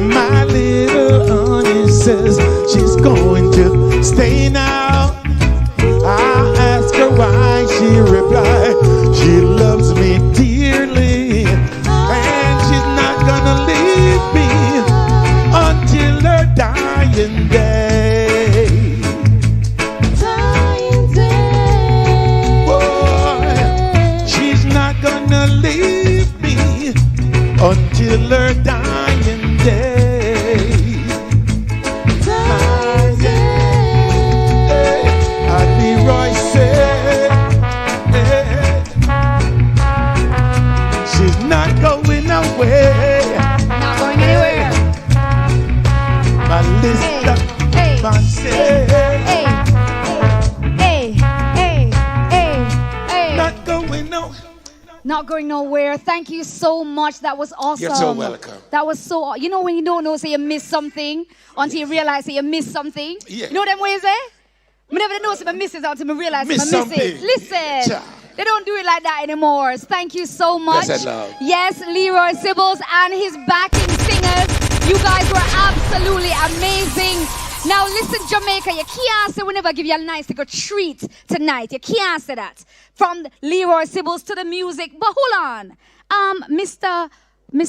my little honey says she's going to stay now. I ask her why, she replied, she loves me dearly, and she's not gonna leave me until her dying day. Dying day. Boy, she's not gonna leave me until her dying day. Dying day. Leroy said, she's not going away. Not going anywhere. My Lisa, my say, not going nowhere. Not going nowhere. Thank you so much. That was awesome. You're so welcome. That was so. You know when you don't know, say you missed something until you realize that you missed something. Yeah. You know them ways, eh? I never know if I miss it until I realize I miss it. Listen, they don't do it like that anymore. Thank you so much. That's love. Yes, Leroy Sibbles and his backing singers. You guys were absolutely amazing. Now listen, Jamaica, you can't say we never give you a nice little treat tonight. You can't say that. From Leroy Sibbles to the music. But hold on. Mr.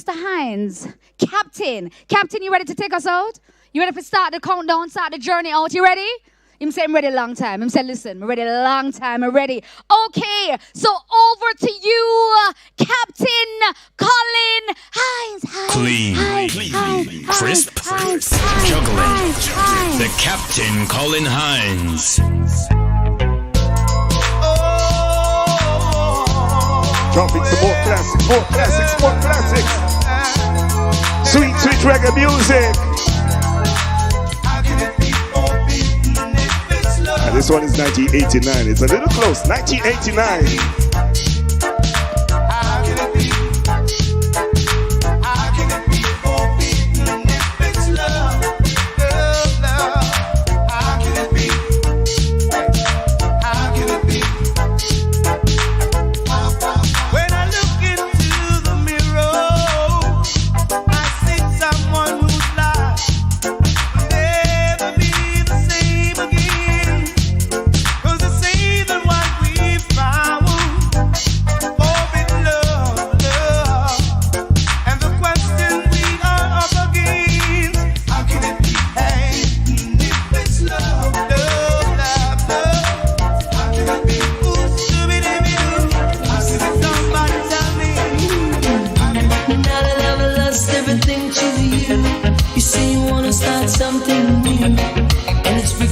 Hines, Captain, you ready to take us out? You ready to start the countdown, start the journey out? You ready? Him say I'm ready a long time. Him say, listen, I'm ready a long time. I'm ready. Okay, so over to you, Captain Colin Hines. Clean, crisp, juggling. The Captain Colin Hines. Dropping some more classics. Sweet reggae music. And this one is 1989. It's a little close. 1989.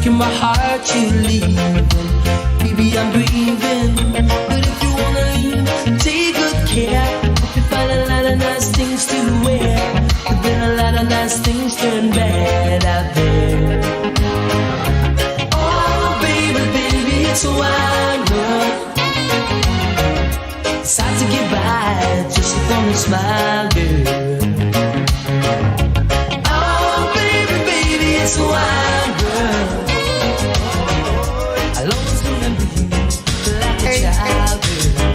in my heart you leaving. Baby, I'm grieving. But if you wanna leave, take good care. Hope you find a lot of nice things to wear. But then a lot of nice things turn bad out there. Oh, baby, baby, it's a wild world. It's hard to get by just upon a smile, girl. Oh, baby, baby, it's a wild world. I'll always remember you like a child, girl.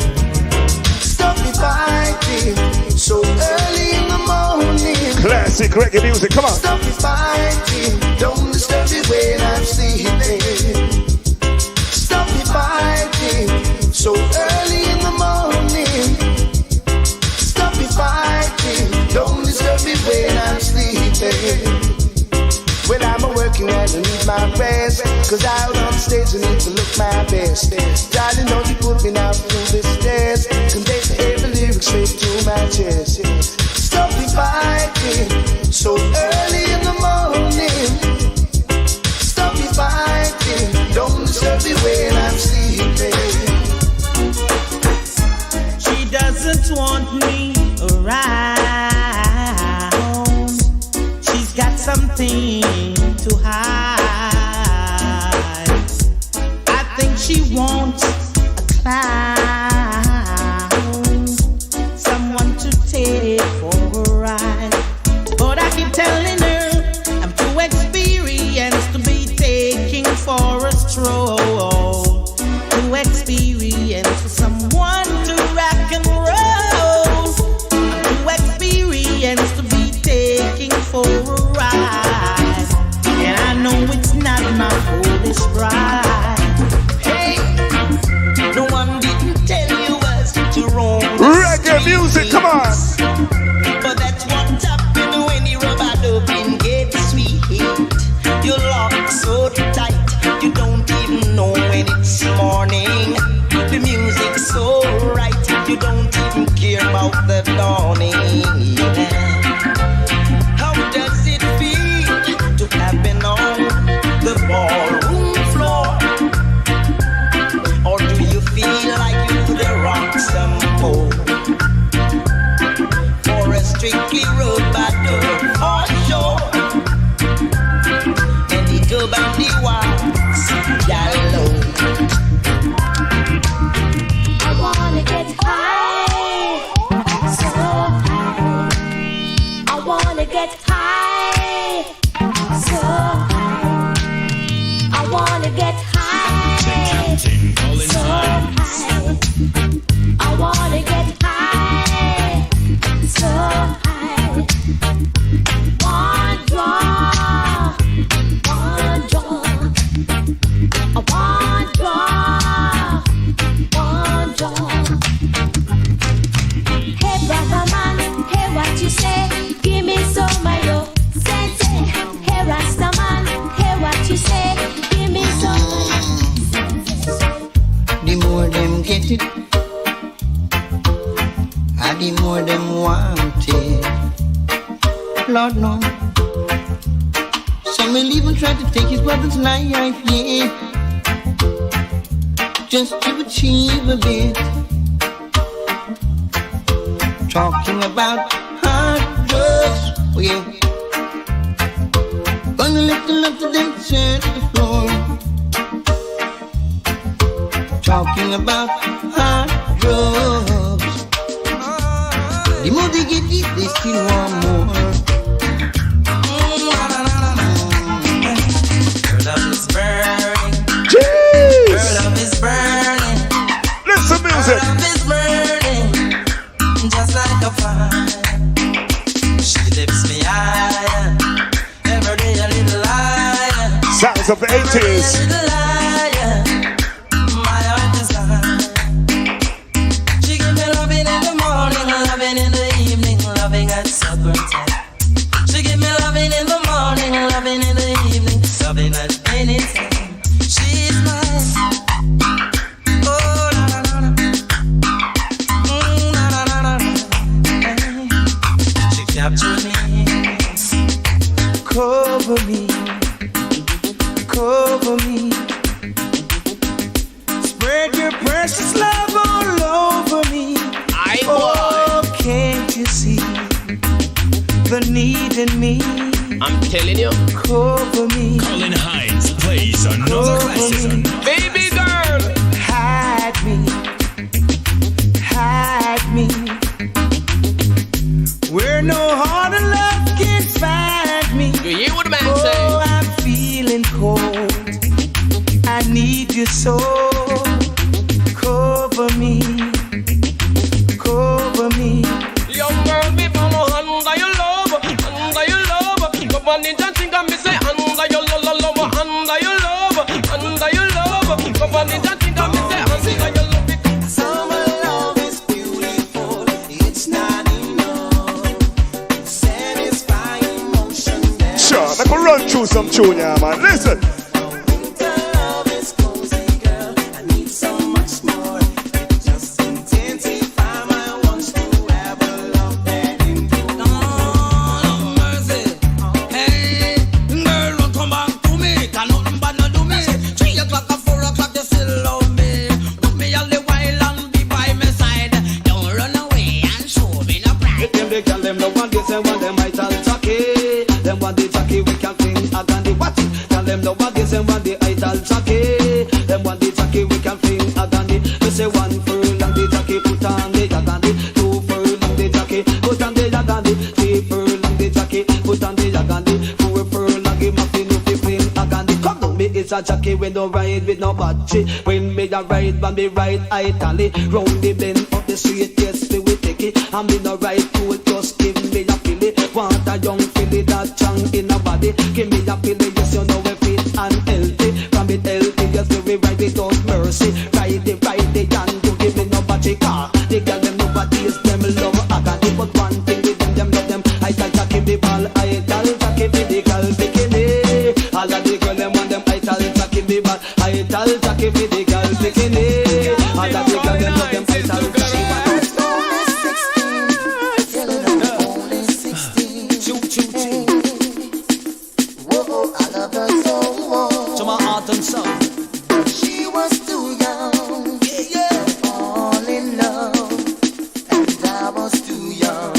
Stop me fighting so early in the morning. Classic reggae music, come on. Stop me fighting, don't disturb me when I'm sleeping. Stop me fighting so early in the morning. Stop me fighting, don't disturb me when I'm sleeping. When I'm working and I need my rest, cause out on stage I need to look my best. Darling, don't you put me now through this test. Convey every lyric straight to my chest. Stop me fighting so early in the morning. Stop me fighting, don't disturb me when I'm sleeping. She doesn't want me around. She's got something to hide. I think she wants a clown, someone to take for a ride. But I keep telling her I'm too experienced to be taking for a stroll. Too experienced for someone to rock and roll. I'm too experienced to be taking for a ride. And I know it's not my foolish pride. Hey, no one didn't tell you was to roam. Reggae music, come on. But that's what happens when you rub a dub and get sweet. You lock so tight, you don't even know when it's morning. The music's so right, you don't even care about the dawning. How does it feel to have been on the ballroom floor? Or do you feel like you could rock some more? For a strictly rub-a-dub for sure. And the dub and the wax, yellow. I wanna get high, so high. I wanna get high, so high. I wanna get high, so high. I wanna get high, so high. One draw, one draw. I want draw, one draw. Hey brother man, hey what you say? Give me some of your sense. Hey Rasta man, hey what you say? Give me some of your sense. The more them get it, and the more them want it. Lord no. Some will even try to take his brother's life, yeah, just to achieve a bit. Talking about hard drugs, oh yeah. Gonna let the love to them set the floor. Talking about hard drugs. The more they get it, they still want more. Her love is burning. Jeez. Her love is burning. Listen music. Her love is burning, just like a fire. She lifts me higher. Every day a little higher. Sounds of the 80s. A little higher. My heart desire. She give me loving in the morning, loving in the evening, loving at supper time. She give me loving in the morning, loving in the evening, loving at any time. She's mine. Oh, na na na na. Na na na na na. She captured me. Cover me, cover cover me. Spread your precious love all over me. Oh, can't you see the need in me? I'm telling you. Cover me. Colin Hines plays another classic. Baby girl. Hide me. Hide me. Where no heart of love can find me. You hear what the man say? Oh, I'm feeling cold. I need you so. Cover me. Cover me. Young girl, me from under your love, under your love. Come on in and think of me say under your love, under your love, under your love. Come on in and think of me say under your love. Summer love is beautiful. It's not enough. Satisfy emotion. Sure, let me run through some tune, yeah, man. Listen. Winter love is cozy, girl. I need so much more. It just intensify my wants to have a love that endures. Lord mercy. Hey, girl, don't come back to me. Can nothing but not do me. 3 o'clock or 4 o'clock, you still love me. Put me all the while and be by my side. Don't run away and show me no pride. They can them no one this and one them might all tacky. Them one the tacky we can fling again the what? Tell them no one this and one the idle tacky. Them one the tacky we can fling again the. We say 1 furlong the tacky put on the again the. 2 furlong the tacky put on the again the. 3 furlong the tacky put on the again the. 4 furlong the muffin up the fling again the. Come on me it's a tacky when no ride with no battery. When me a ride when me ride Italy. Round the bend up the street yes we will take it. And me no ride cool just give me a filly. Want a young filly that strong in a body. Give me a filly yes you know we fit and healthy. From it healthy yes we ride without mercy. Ride it and you give me no battery car. The girl them nobodies them love agony. But one thing with them love them. I tell Jackie the ball, I tell Jackie the girl bikini. All of the girl them want them. I tell Jackie the ball, I tell Jackie the girl bikini. All of the girl them love them. I tell Jackie. To my heart and soul. She was too young to fall in love, and I was too young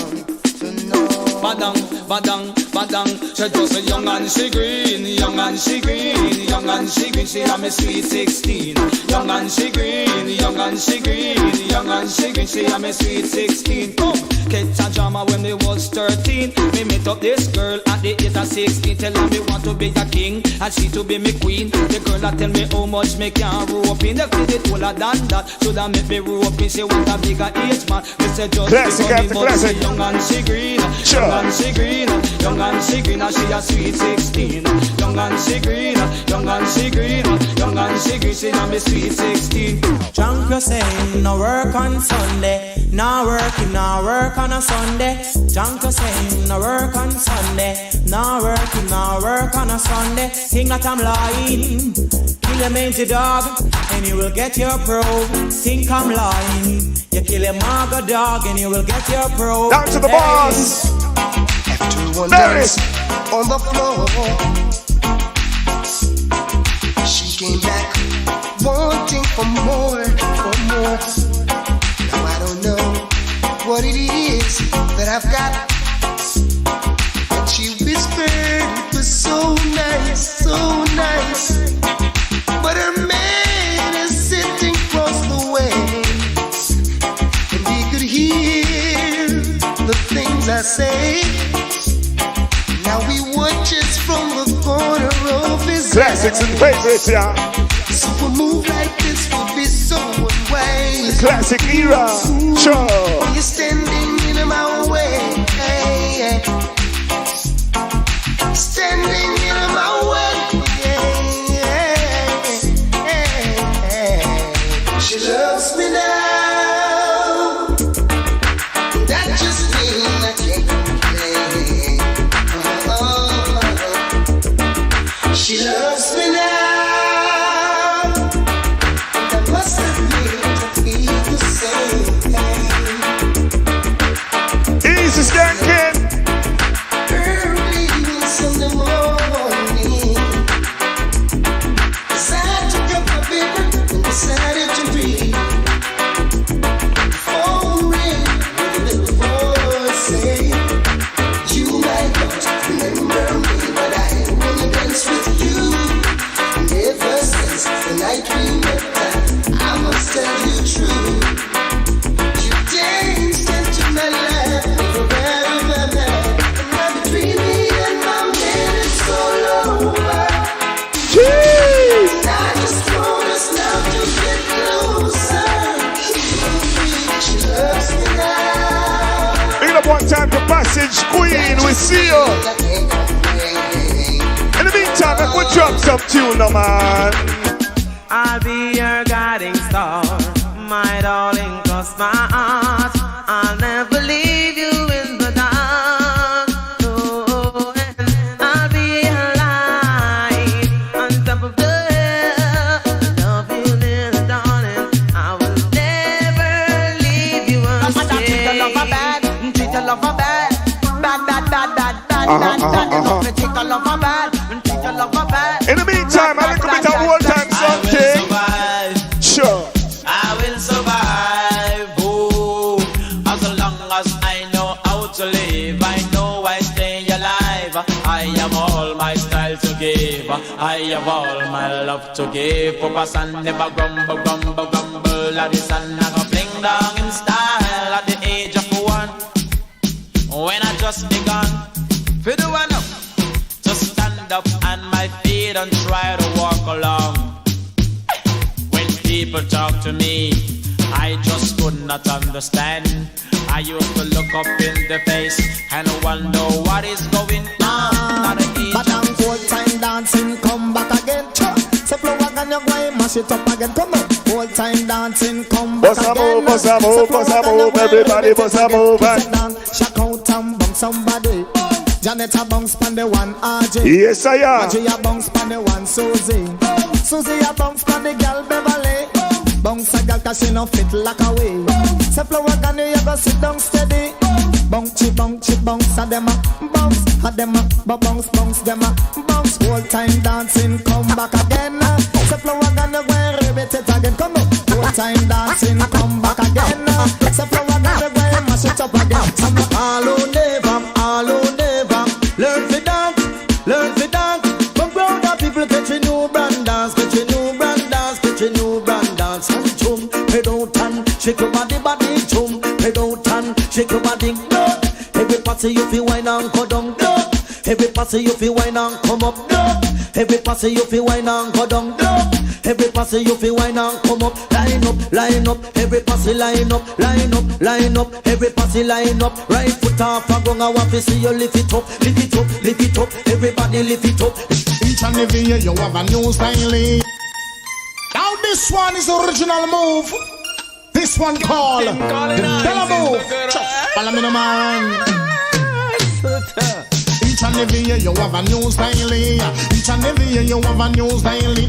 to know. Badang, badang, badang. She just a young and she green, young and she green, young and she green. She have me sweet 16. Young and she green, young and she green, young and she green. She have me sweet 16. Come, catch a drama when me was 13. Me met up this girl at the age of 16. Tell her me want to be a king and she to be me queen. The girl that tell me how much me can rope in. The kid it older than that, should have make me rope in. She want a bigger age man. Me say just classic after classic. Young and she green, sure. Young and she green, young and she green, and she a sweet 16. Young and she green, young and she green, young and she green, she a me sweet 16. Drunk you say no work on Sunday. No work on a Sunday. Drunk you say no work on Sunday. No work on a Sunday. Think that I'm lying. Kill a mangy dog and you will get your probe. Think I'm lying. You kill a maga dog and you will get your probe. Down to the boss. Dance on the floor. She came back wanting for more. Now I don't know what it is that I've got, but she whispered it was so nice, but her man is sitting across the way, and he could hear the things I say. Now he watches from the corner of his classics and favorites, yeah. So a move like this would be so unwise. Classic era, sure. You're standing in my way, standing in my way. She loves me now. That just means I can't complain. She loves me now. Easy step. when I dream of that, I must tell you true. You danced into my life forever, and I'm dreaming and my man is so low. Jeez. I just want us now to get closer. She loves me now. Big up one time to Passage Queen, we see you. In the meantime, we'll drop some tune, no man. I'll be your guiding star, my darling, cross my heart. I'll never leave you in the dark. No, and I'll be a light on top of the hill. Love you, little darling. I will never leave you unscared. Treat your lover bad, treat your lover bad, bad, bad, bad, bad, bad, bad, bad. Treat your lover bad, treat your lover bad. In the meantime, I think it's a whole time something. Sure. I will survive, oh, as long as I know how to live. I know I stay alive. I have all my style to give. I have all my love to give. Papa San never grumble, grumble, grumble. Like the sun I go fling down in style at the age of 1. When I just begun, for the one up to stand up on my feet and try to walk along. People talk to me, I just could not understand. I used to look up in the face and wonder what is going on. But I'm full time dancing, come back again. Say flow again, you go mash it up again. Come on, full time dancing, come back again. Bossa move, everybody bossa move. Shout out and bump somebody. Janet a bounce pan the one RJ. Yes, I am. RJ a bounce pan the one Susie. Susie a bounce pan the girl Beverly. Bounce a girl cause she no fit like a way. Say flower gun you go sit down steady. Bounce a dem a bounce. A dem a bounce dem a bounce. Whole time dancing come back again. Say flower gun you go repeat it again. Come on. Whole time dancing come back again. Say flower gun you go mash it up again. Some all who never learn to dance, learn to dance. From ground up people catch a new brand dance, catch a new brand dance, catch a new brand dance. And chum, head out and shake your body, body. Chum, head out and shake your body. No, every party you feel wine and go down. No, every party you feel wine and come up. No, every party you feel wine and go down. No, every party you feel wine and come up. Line up, line up. Every party line up, line up, line up. Every party line up. Right foot off and go. I want to see you lift it up, lift it up, lift it up. Everybody lift it up. Each and every year you have a new style. Now this one is the original move. This one called the Bella Move. Follow me, no man. Each and every year you have a new style. Each and every year you have a new style.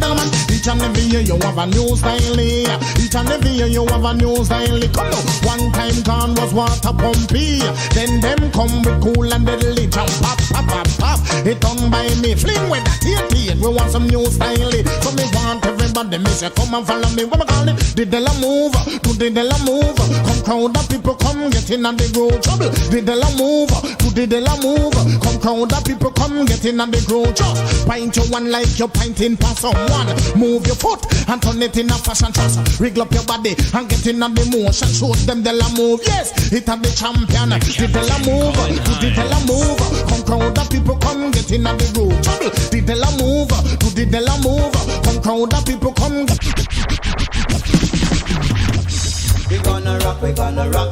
Each and every year you have a new style. Each and every year you have a new style. Come on. One time gone was water pumpy. Then them come with cool and deadly. Jump pop, pop, pop, pop. It done by me. Fling with that TT. We want some new style. So me want everybody. Me say come and follow me. What we call it? The Della Move. To the Della Move. Come crowd of people come get in and they grow trouble. The Della Move. To the Della Move. Come crowd of people come get in and they grow just. Pint your one like you're pinting past someone. Move your foot and turn it in a fashion trust. Wriggle up your body and get in on the motion. Show them Della Move. Yes, it are the champion. The Della Move. To the Della Move. Come crowd of people come get in on the groove. Trouble. The Della Move. To the Della Move. Come crowd of people come get. We're gonna rock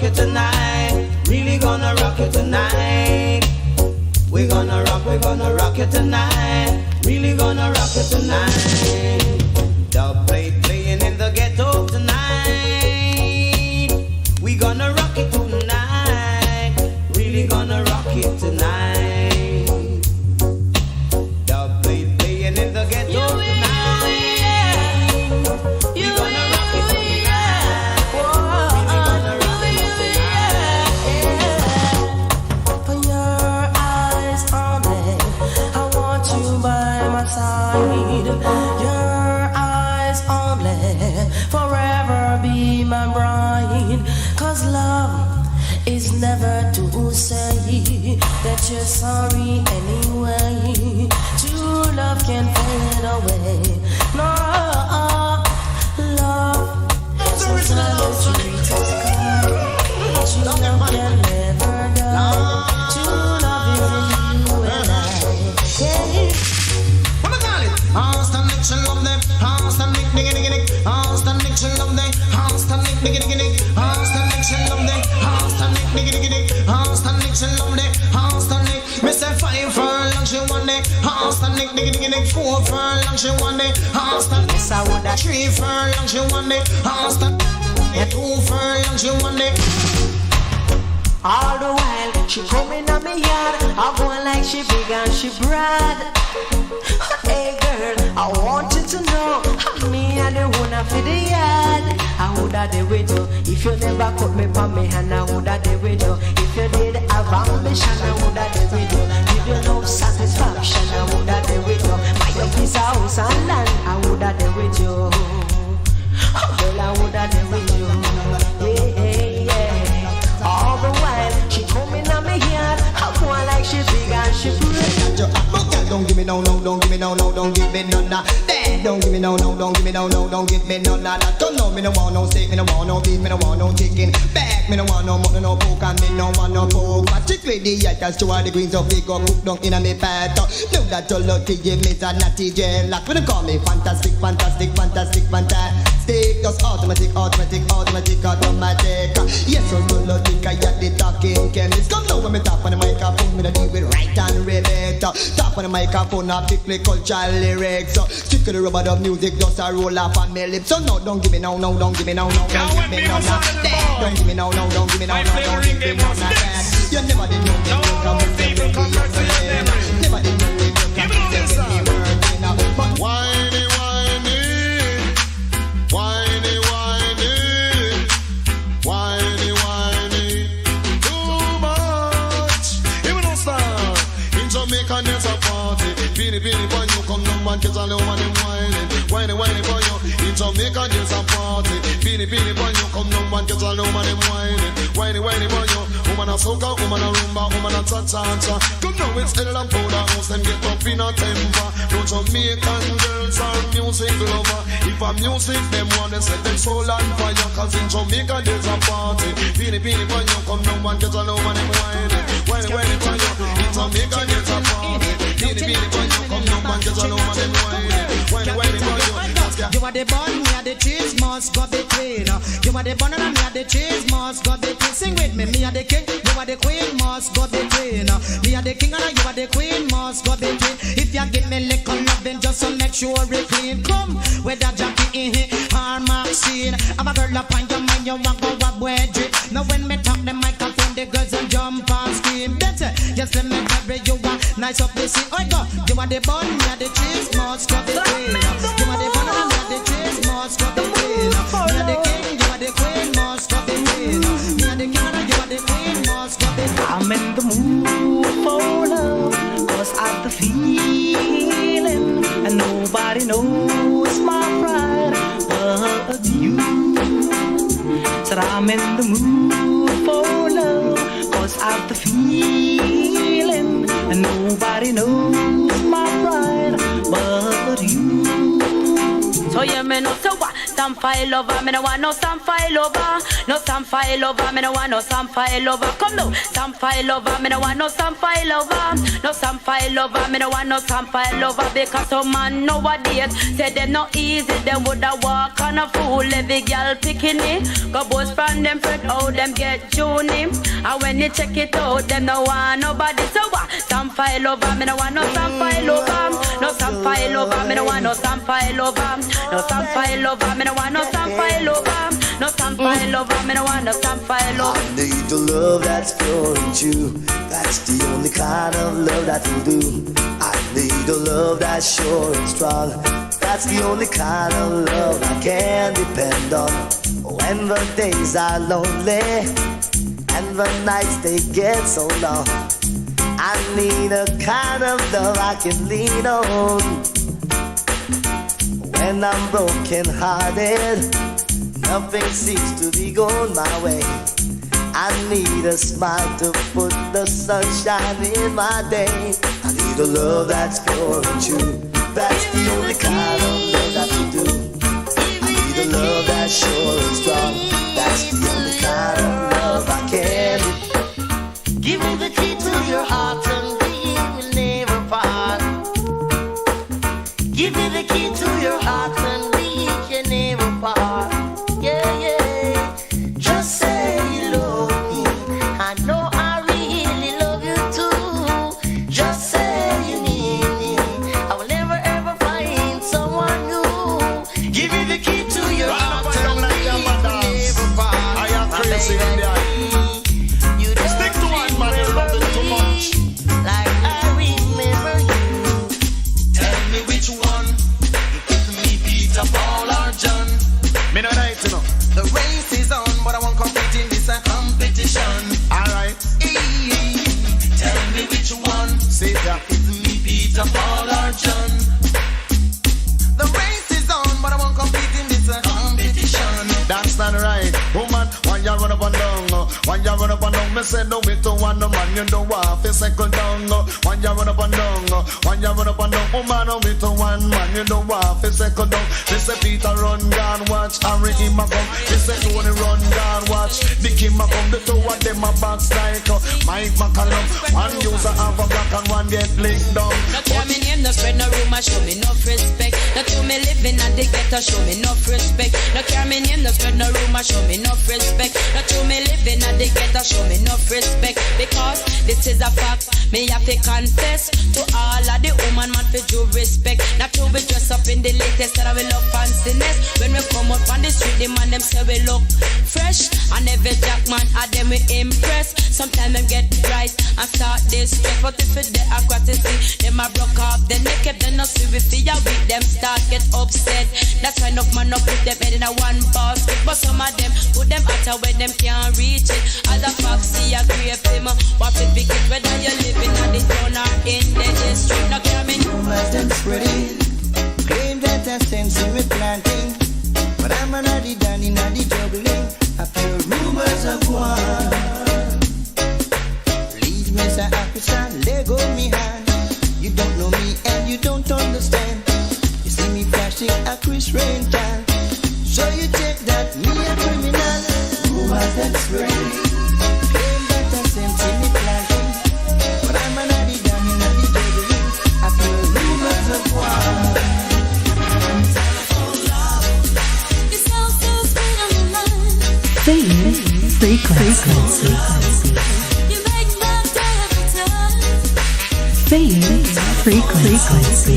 it tonight. Really gonna rock it tonight. We're gonna rock it tonight. Really gonna rock it tonight. Dub plate playing in the ghetto tonight. We gonna rock it tonight. Really gonna rock it tonight. Dub plate playing in the ghetto tonight. We gonna rock it tonight. Really gonna rock it tonight. For your eyes on me, I want you by my side. Your eyes only, forever be my bride. 'Cause love is never to say that you're sorry anyway. True love can fade away. No. nick. Austin Nick, she love it. Austin Nick. Austin Nick, she love it. Austin Nick. Me say 5 furlong, she want it. Austin Nick. 4 furlong, she want it. Austin Nick, I would have 3 furlong, she want it. Austin 2 furlong, she want it. All the while, she coming on me yard. I go like she big and she broad. Hey girl, I want you to know me and the owner for the yard. I woulda there with you if you never cut me from me hand. I woulda there with you if you did have ambition. I woulda there with you give you no satisfaction. I woulda there with you buy your piece of house and land. I woulda there with you. Girl, I woulda there with you. Yeah. All the while she coming on me yard. I go like she big and she pretty. Don't give me no, don't give me no, don't give me none of that. Don't give me no, don't give me no, don't give me none of that. Don't know me no want no steak, me no want no beef, me no want no chicken back, me no want no mutton, no pork, and me no want no pork. Particularly the items to all the greens of big up cook down in a me pat. Know that you're lucky, you miss a natty jail. Like when they call me fantastic. Just automatic. Yes, so you lucky, I got the talking chemist. Come down when me tap on the microphone, me the deal with right and rebate. Tap on the microphone, particularly cultural lyrics. Stick to the rubber dub music, just a roll off on my lips. So no, don't give me no, don't give me no, don't give me no, don't give me no, don't give me no, don't give me no, you never did know me, come and say me, never did know me, come and say me, but Whiny, too much. Even no style. In Jamaica there's a party. Beanie for you, come down man, kids all over them whining for you. In Jamaica there's a party. Beanie for you, come down man, kids all over them whining for you. Woman a soca, woman a rumba, woman a cha-cha-cha. Come now it's L and powder house, them get up in a temper. No Jamaican girls are music lover. If a music them want to set them soul on fire. Cause in Jamaica there's a party. Beanie for you, come down man, kids all over them whining for you. In Jamaica there's a party. Beanie for you, come down man, kids all over them whining for you. You are the bun, me are the cheese, must go between. You are the bun and me are the cheese, must go between. Sing with me are the king, you are the queen, must go between. Me are the king and you are the queen, must go between. If you give me little loving, just to make sure it clean. Come, with that Jackie in here, or Maxine. I'm a girl up on your mind, you want go up with it. Now when me talk the microphone, the girls will jump and scream. That's it, just let me carry you are nice up the sea. Oh go, you are the bun, me are the cheese, must go between. You are the bun and me are the cheese, must go between. Me are the king, you are the queen, must go between. Me are the king and you are the queen, must go between. I'm in the mood for love, cause I've the feeling, and nobody knows my pride but you. Said I'm in the mood for love, cause I've the feeling, and nobody knows my pride but you. So yeah, me no so what? Some file over, me no want no some file over. No some file over, me no want no some file over. Come now, some file over, me no want no some file over. No some file over, me no want no some file over. Because some man nowadays say them no easy, them woulda walk on a fool. Every girl picking it, go both from them friend, how them get Juni. And when you check it out, them no want nobody. So what? Some file over, me no want no some file over. No some file over, me no want no some file over. No some file over, me no want no some file over. No some file over, me no want no some file over. I need a love that's pure and true. That's the only kind of love that will do. I need a love that's sure and strong. That's the only kind of love I can depend on. When the days are lonely and the nights they get so long, I need a kind of love I can lean on. When I'm broken hearted, nothing seems to be going my way. I need a smile to put the sunshine in my day. I need a love that's pure and true. That's the only kind of love that we do. I need a love that's sure and strong. That's the only kind of love I can. Give me the key to your heart and we will never part. Give me the key to your heart and we can never part. Yeah, yeah. key to your heart and like your mother. never part. I am crazy in the eye. You don't Stick to one man, you love it too much. like I remember you. Tell me which one. If me Peter, Paul or John. Me no right, you know. The race is on, but I won't compete in this competition. Alright. Tell me which one. See ya. If me Peter, Paul or John. The race is on, but I won't compete in this competition. That's not right. Woman, why you run up and down? Why you run up and down? Me say no it to one man, you know what? Fi second down. Why you run up and down? Why you run up and down? Woman, no it to one man, you know what? Fi second down. They say Peter run down, watch Harry him a come. They say Tony run down, watch Dickie a come. The two of them a box like Mike McCallum. One user have a black and one get licked down. No care me name, no spread no rumor, show me no respect. No to me living and the ghetto, show me no respect. No care me name, no spread no rumor, show me no respect. No to me living and the ghetto, show me no respect. Because this is a fact, me have to confess to all of the woman man for due respect. Not to be dressed up in the latest that I will love fanciness. When we come out on the street, the man them say we look fresh. And every jack man at them we impress. Sometimes them get right and start this stress. But if it's the aquatic, them a broke up, then they kept them not see we feel weak. Them start get upset. That's why enough man up put them head in a one basket. But some of them put them out where them can't reach it. Other foxy a grape him. What if we get whether you're living on the town or in the district. No care me. Rumors them spreading, claim that I sense in me planting, but I'm already done in the juggling. I feel rumors of war. Leave me as a officer, let go me hand. You don't know me and you don't understand. You see me flashing a Chris Rain tan. So you take that me a criminal. Rumors them spreading, claim that I sense in me planting, but I'm already done in the juggling. I feel rumors of war. Frequency. Frequency.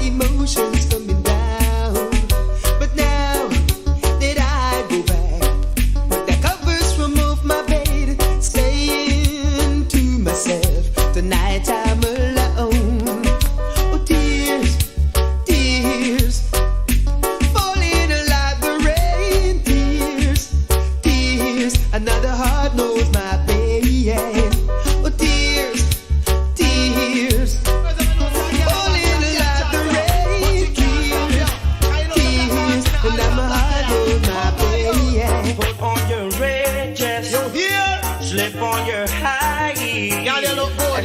Emotions coming down.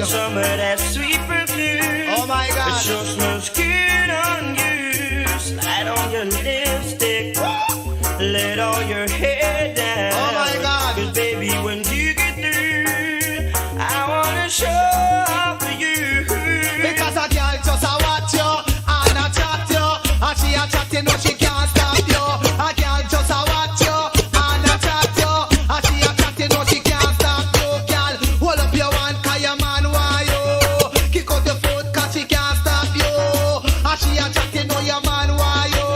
And some of that sweet perfume. Oh my God. It sure smells good on you. Slide on your lipstick. Let all your hair down. Oh my God. 'Cause baby, when you get through, I wanna show off for you. Because a girl just a watch you and a chat you, and she a chat you know she can't stop you. A girl just a watch you and a chat you, and she a chat you know she can't stop you. Girl, hold up your hand 'cause your man want you. Kick out your foot 'cause she can't stop you. And she a chat you know your man want you.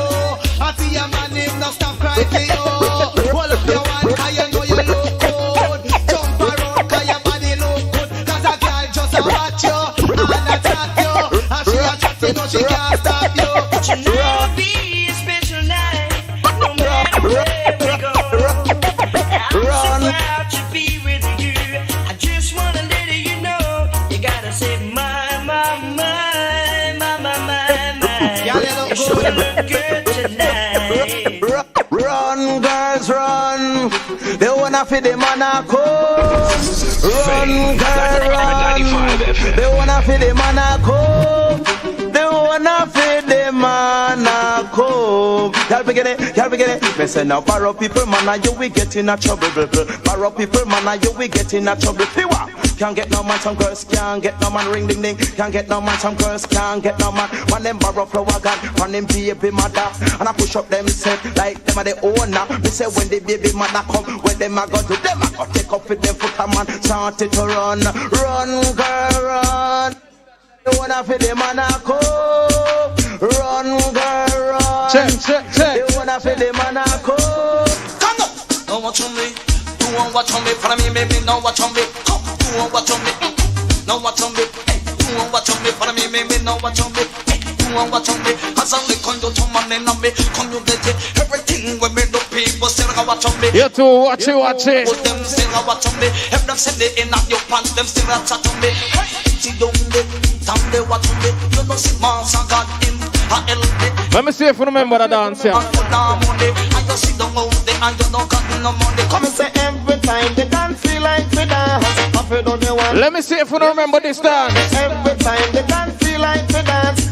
I see your man him no stop crying for you. Hold up your hand 'cause you know you look good. Jump around 'cause your body look good. 'Cause a girl just a watch you and a chat you, and she a chat you know she can't stop you. Tonight will be a special night, no matter where we go. I'm so proud to be with you. I just wanna let you know, you gotta say my. You sure look good tonight. Run, girls, run. They wanna feed the Monaco. Run, girls, run. They wanna feed the Monaco. They wanna feed the Monaco. Y'all begin it, y'all begin it. Me say now, borrow people, man, you we get in a trouble. Borrow people, man, you we get in a trouble. Can't get no man, some girls can't get no man, ring ding ding. Can't get no man, some girls can't get no man. One them borrow flower gun, one them baby mother. And I push up them set like them are the owner. Me say when the baby mother come, when them a go to them, I go take up with them foot a man, start it to run. Run, girl, run. You wanna feel the Monaco. Run, girl, run. Check. You wanna feel the Monaco. Come on, don't watch on me. You won't watch on me, follow me, baby, no watch on me. Come, you won't watch on me, no watch on me. Hey, you won't watch on me, follow me, baby, no watch on me. Hey, you won't watch on me. As I look on you, to my name on me, come you get it. Everything we made up, people still gonna watch on me. You too, watch it. Put them still gonna watch on me. If them send it in at your pants, them still gonna chat on me. Hey, see don't they, time they watch on me. You know see man, so God in a LB. Let me see if you remember the dance here. And you see the move, and you don't got no money. Come and say every time they can't feel like we dance. Let me see if you remember this dance. Every time they can't feel like we dance.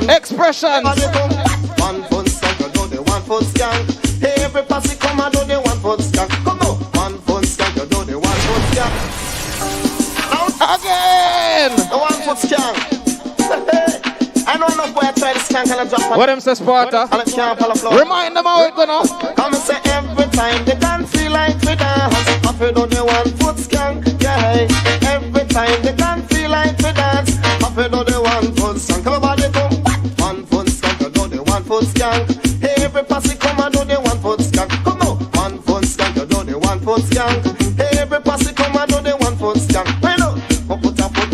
Expression. 1 foot skank, you do the 1 foot skank. Hey, every posse come and do the 1 foot skank. Come on, 1 foot skank, you do the 1 foot skank. Again. The 1 foot skank. I know enough boy try to skank and I drop. What them say, Sparta? And I can't fall floor. Remind them how it gonna. Come and say every time they can't feel like we dance. Up and do the 1 foot skank. Yeah, every time they can't feel like we dance. Up and do the 1 foot skank. Come on, they come. 1 foot skank, you do the 1 foot skank. Hey, every posse come and do the 1 foot skank. Come on, 1 foot skank, you do the 1 foot skank. Hey, every posse come and do the 1 foot skank. Hey, look, put a foot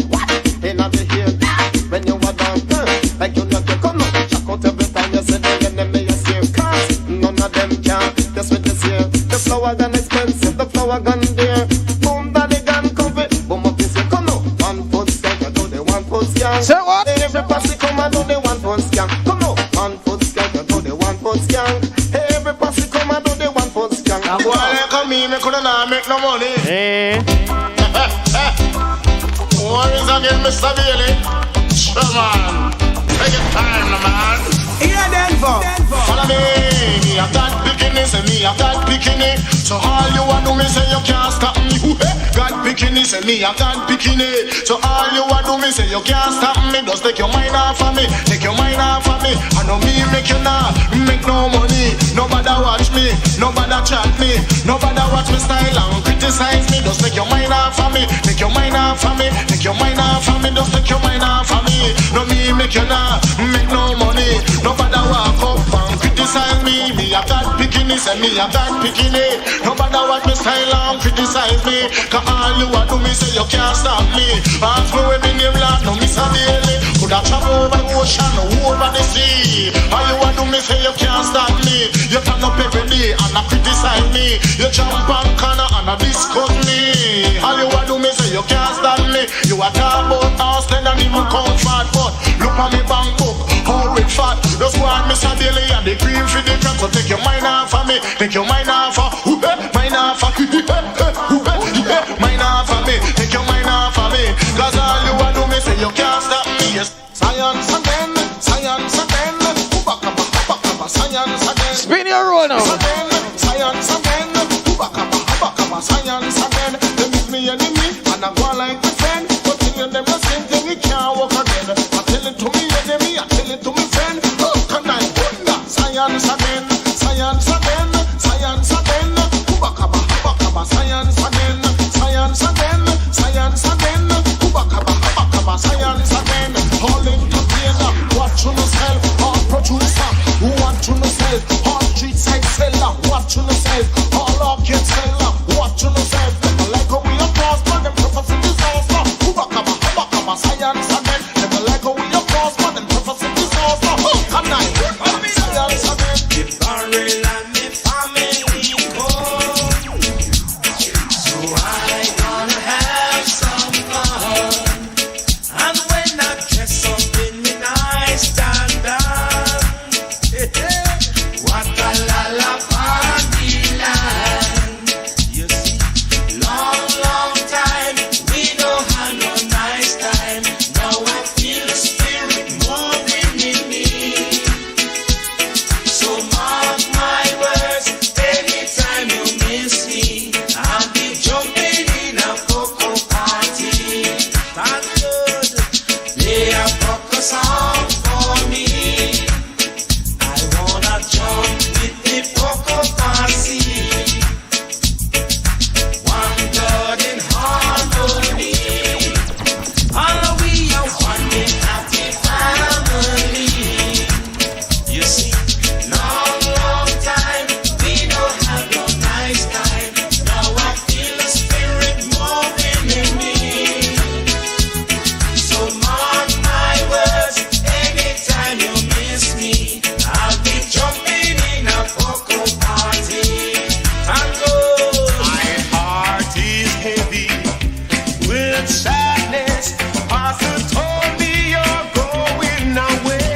in the ear. When you are down, like you not come on. Check out every time you say the enemy is here. Cause none of them can. That's what this here. The flower gun expensive, the flower gun dear. Boom, daddy gun cover. Boom up this here. Come on, 1 foot skank, you do the 1 foot skank. Say what? Hey, every posse come and do the 1 foot skank. Come on, 1 foot skank, you do the 1 foot skank. Hey, every posse come and do the 1 foot skank. Now boy, they come in, they couldn't make no money. What is again, Mr. Bailey? Sure, man. Take your time, no, man. Here, Denver. Follow me. Me a God bikini, say me a God bikini. So all you want to me say you can't stop me. God bikini, say me a God bikini. So all you want to me say you can't stop me. Just take your mind off of me, take your mind off of me. I know me make you not make no money. Nobody watch me, nobody chat me, nobody watch me style and criticize me. Just take your mind off of me, take your mind off of me, take your mind off of me. Just take your mind off of me. No me make you not make no money. Nobody walk up and criticize me. Me a God bikini, say me a God bikini. Nobody watch me style and criticize me. Cause all you want to me say you can't stop me. Ask me when me name Lord, no Mr. Bailey. Could I travel over the ocean, over the sea? All you want to me say you can't stop me. You turn up every day and I criticize me. You jump on corner and I discuss me. All you want to me say you can't stop me. You a talk about house, then and even comfort. But look at me bank book, how it fat. Just want Mr. Bailey and the cream for the crap. So take your mind off of me, take your mind off of mine off of mine off of me. Take your mind off of me. science again. Spin your roll now. Science again. Science again. They meet me enemy and I go like my friend. But telling them the same thing, it can't work again. I tell it to me enemy, I tell it to me friend. Oh, can I wonder? Science again. Science again. Science again. Science again. Science again. Science again. Science again. All entertainer, watch on yourself. All producer, watch on yourself. All street side seller, watch on yourself. All orchid seller, watch on yourself. Never like how we are prosper, them prophecy disaster. Science again. Never like how we are prosper, them prophecy disaster. Can I? Science again. The barrel and the family come, so I gonna have some fun. And when I dress up in me nice standard, what a la la party land. You see, long time we don't have no nice time. Now I feel the spirit moving in me. So mark my words, anytime you miss me, I'll be jumping in a cocoa party. Thank good, play a cocoa song for me. I wanna jump with the cocoa party. One blood in harmony. All we are one big happy family. You see, long time we don't have no nice time. Now I feel the spirit moving in me. So mark my words, anytime you miss me, I'll be jumping in a cocoa party. Tango. My heart is heavy with sadness. Pastor told me you're going away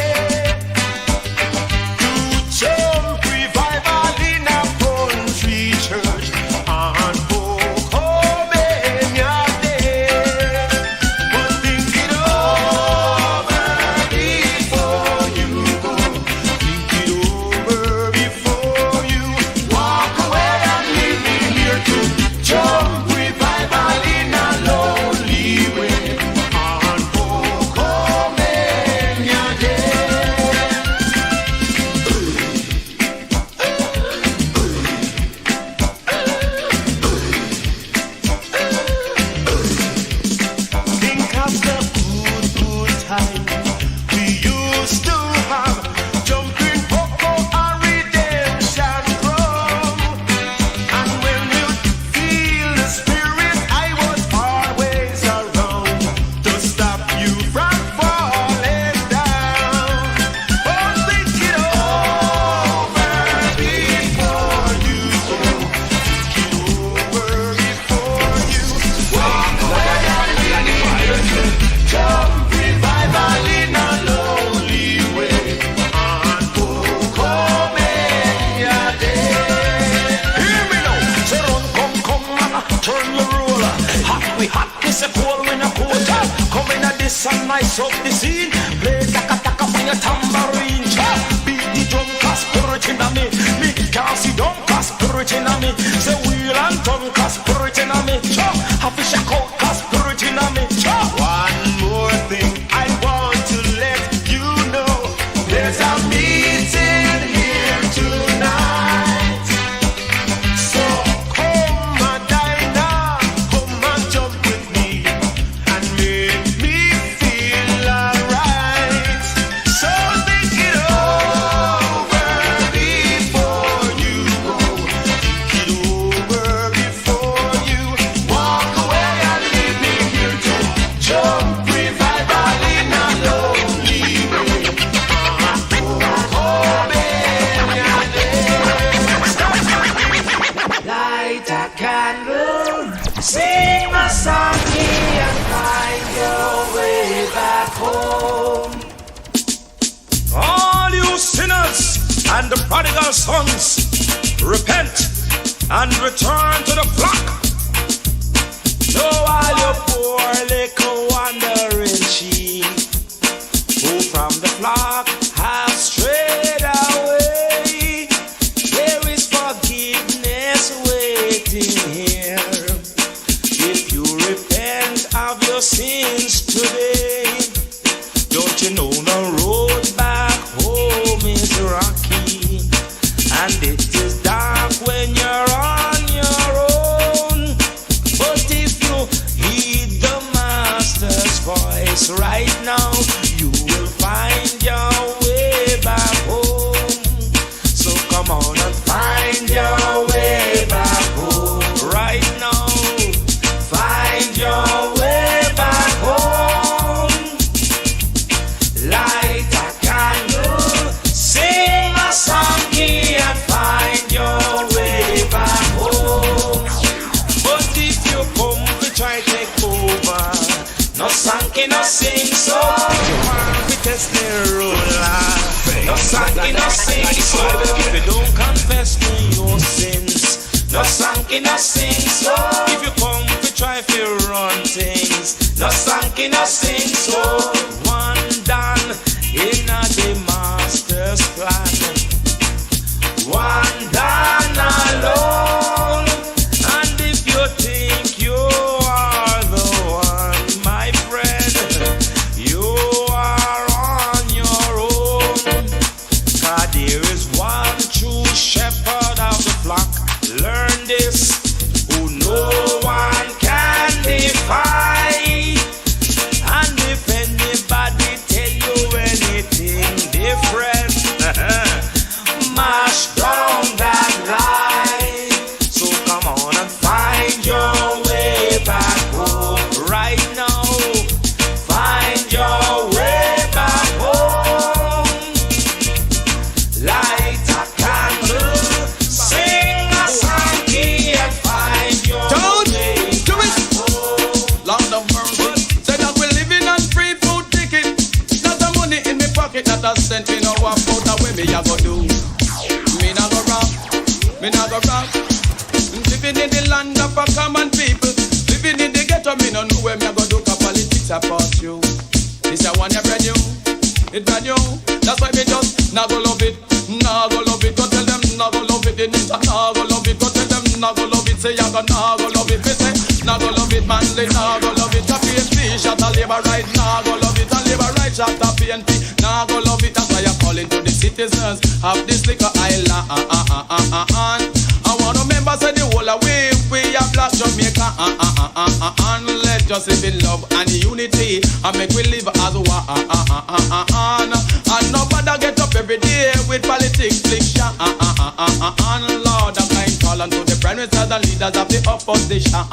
to jump revival in a country church on Pocomania Day. But think it over before you go. Think it over before you walk away and leave me here to jump revival in a lonely way on Pocomania Day. Think of the good time we used to have, jumping Poco and redemption drum. And when you feel the spirit, I was always around to stop you from falling down. Oh, think it over before you go. Think it over before you walk away and leave me here to jump revival in a lonely way on Pocomania Day. Hear me now, say run, come, man, turn the roller. Hot, we hot, this a cold, we no cold. Come in a this and nice up the scene. Play taka on your tambourine. Beat the drum, cause spirit in me. Me can't see dumb, cause spirit in me. Say wheel and tongue, cause spirit in me. Happy shack out, cause spirit in me. One more thing I want to let you know. There's a meeting here tonight. So come and dine, come and jump with me and make me feel alright. So think it over before you go. Think it over before you walk away and leave me here to jump revival in a lonely way. Light a candle, sing my song here and find your way back home. All you sinners and the prodigal sons, repent and return to the flock. So all you poor little wandering sheep, who from the flock have strayed away. And it is dark when you're on your own. But if you heed the master's voice right now, you will find your way back home. So come on and find your way back home right now. Find your way back home. Light a candle, sing a song key and find your way back home. But if you come to try take over, no song no sing so. You want to test the ruler, no song no sing so. If you don't confess to your sins, no song no sing so. If you come to try to run things, no song no sing so. One done in the master's plan, one done alone. And if you think you are the one, my friend, you are on your own. 'Cause there is one true shepherd of the flock. Learn this, who no one can defy. And if anybody tell you anything different, mash down that lie. So come on and find your way back home right now. Find your way back home. Light a candle, sing a song key and find your way back home. Lord of mercy, say that we're living on free food ticket. Not the money in me pocket that has sent me no one out the way me a go do. Me not go rob, me not go rob. Living in the land of a common people, living in the ghetto, me no know where me a go do. 'Cause politics about you. This a one you brand new, it brand new. That's why me just not go love it, not go love it. Go tell them not go love it, they need to not go love it. Go tell them not go love it, say you go not go love it. Me say not go love it, manly not go love it. A PNP shot a labor right, not go love it. A labor right shot a PNP, not go love it. That's why I'm calling to the citizens of this liquor island. I want to remember say the whole away we are black Jamaica. And let's just live in love and unity and make we live as one. And nobody get up every day with politics fiction. And Lord, I'm kind calling to the prime ministers and leaders of the opposition.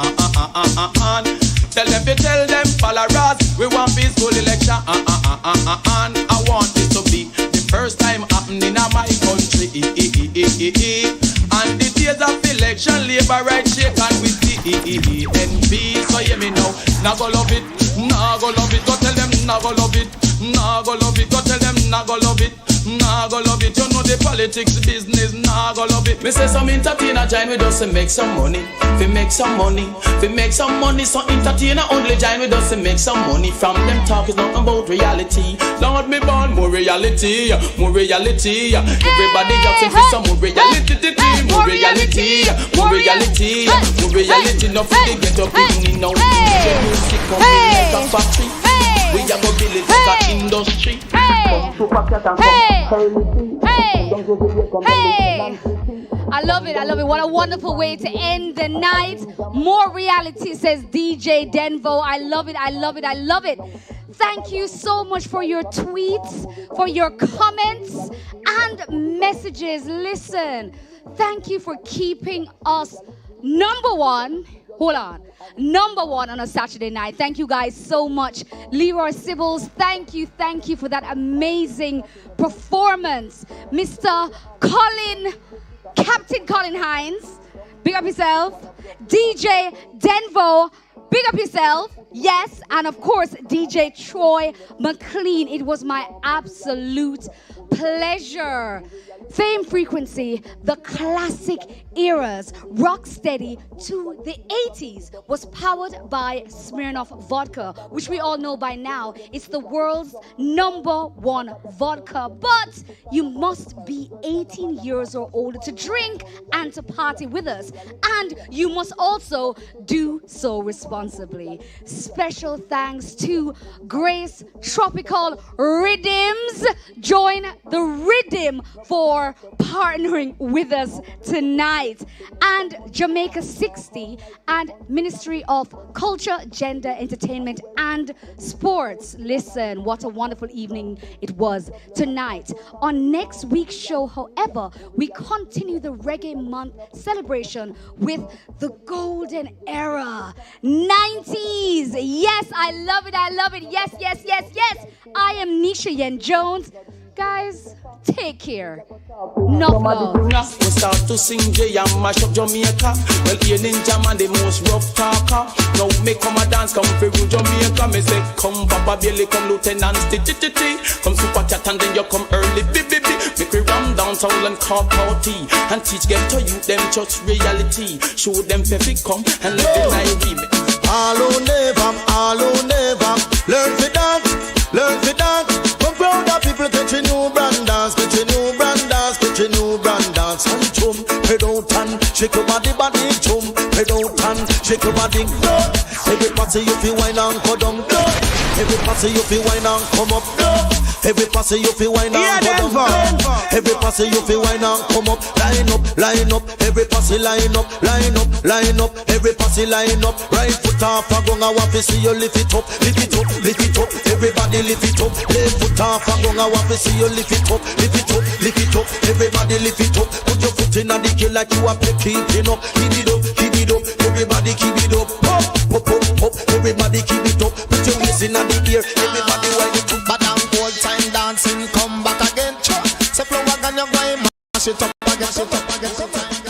Tell them followers, we want peaceful election. And I want it to be the first time happening in my country. And the days of election, labor right shake and with the NP. So hear me now, nah go love it, nah go love it. Go tell them nah go love it, nah go love it. Go tell them nah go love it, nah go love it. You know the politics business, nah go love it. Me say some entertainer join with us and make some money. Fi make some money, fi make some money. So entertainer only join with us and make some money. From them talk is not about reality. Lord me born more reality, more reality. Everybody asking for some more reality, more reality, more reality, more reality. No fi they get up in me now. Music come like a factory. We a go build it like a industry. I love it, I love it. What a wonderful way to end the night. More reality, says DJ Denvo. I love it, I love it, I love it. Thank you so much for your tweets, for your comments and messages. Listen, thank you for keeping us number one. Hold on on a Saturday night. Thank you guys so much. Leroy Sibbles, thank you for that amazing performance. Mr. Captain Colin Hines, big up yourself. DJ Denvo, big up yourself. Yes, and of course, DJ Troy McLean. It was my absolute pleasure. Fame Frequency, the classic eras, Rocksteady to the 80s, was powered by Smirnoff Vodka, which we all know by now. It's the world's #1 vodka, but you must be 18 years or older to drink and to party with us. And you must also do so responsibly. Special thanks to Grace Tropical Rhythms. Join the rhythm for for partnering with us tonight. And Jamaica 60 and Ministry of Culture, Gender, Entertainment and Sports. Listen, what a wonderful evening it was tonight. On next week's show, however, we continue the Reggae Month celebration with the golden era. 90s. Yes, I love it. I love it. Yes, yes, yes, yes. I am Nisha Yen Jones. Guys, take care. Enough love. We start to sing J and mash up Jamaica. Well, here Ninja Man, the most rough talker. Now me come a dance, come for Jamaica. Me say, come Baba Bailey, come Lieutenant T-T-T-T. Come Super Cat and then you come early, B-B-B. Make we ram downtown and call party. And teach get to you them church reality. Show them perfect come and let them I remix. All who never learn to dance, learn to dance. Come proud of people catch a new brand dance, catch a new brand dance, catch a new brand dance. And chum, head out and shake your body, chum, head out and shake your body. Every party you feel wine and go down, every party you feel wine and come up, every party you feel wine and go down, every party you feel wine and come up. Line up, every party line up, every party line up. Right foot off, I go now want to see you lift it up, lift it up, lift it up. Everybody lift it up. Left foot off, I go now want to see you lift it up, lift it up, lift it up. Everybody lift it up. Put your foot in the kill like you are keeping up. Keep it up, keep it up. Everybody keep it up. Pop, pop, pop, pop. Everybody keep it up. Put your waist in the ear. Everybody wind it up. But I'm old time dancing, come back again. So flow again, you're going mash it up again,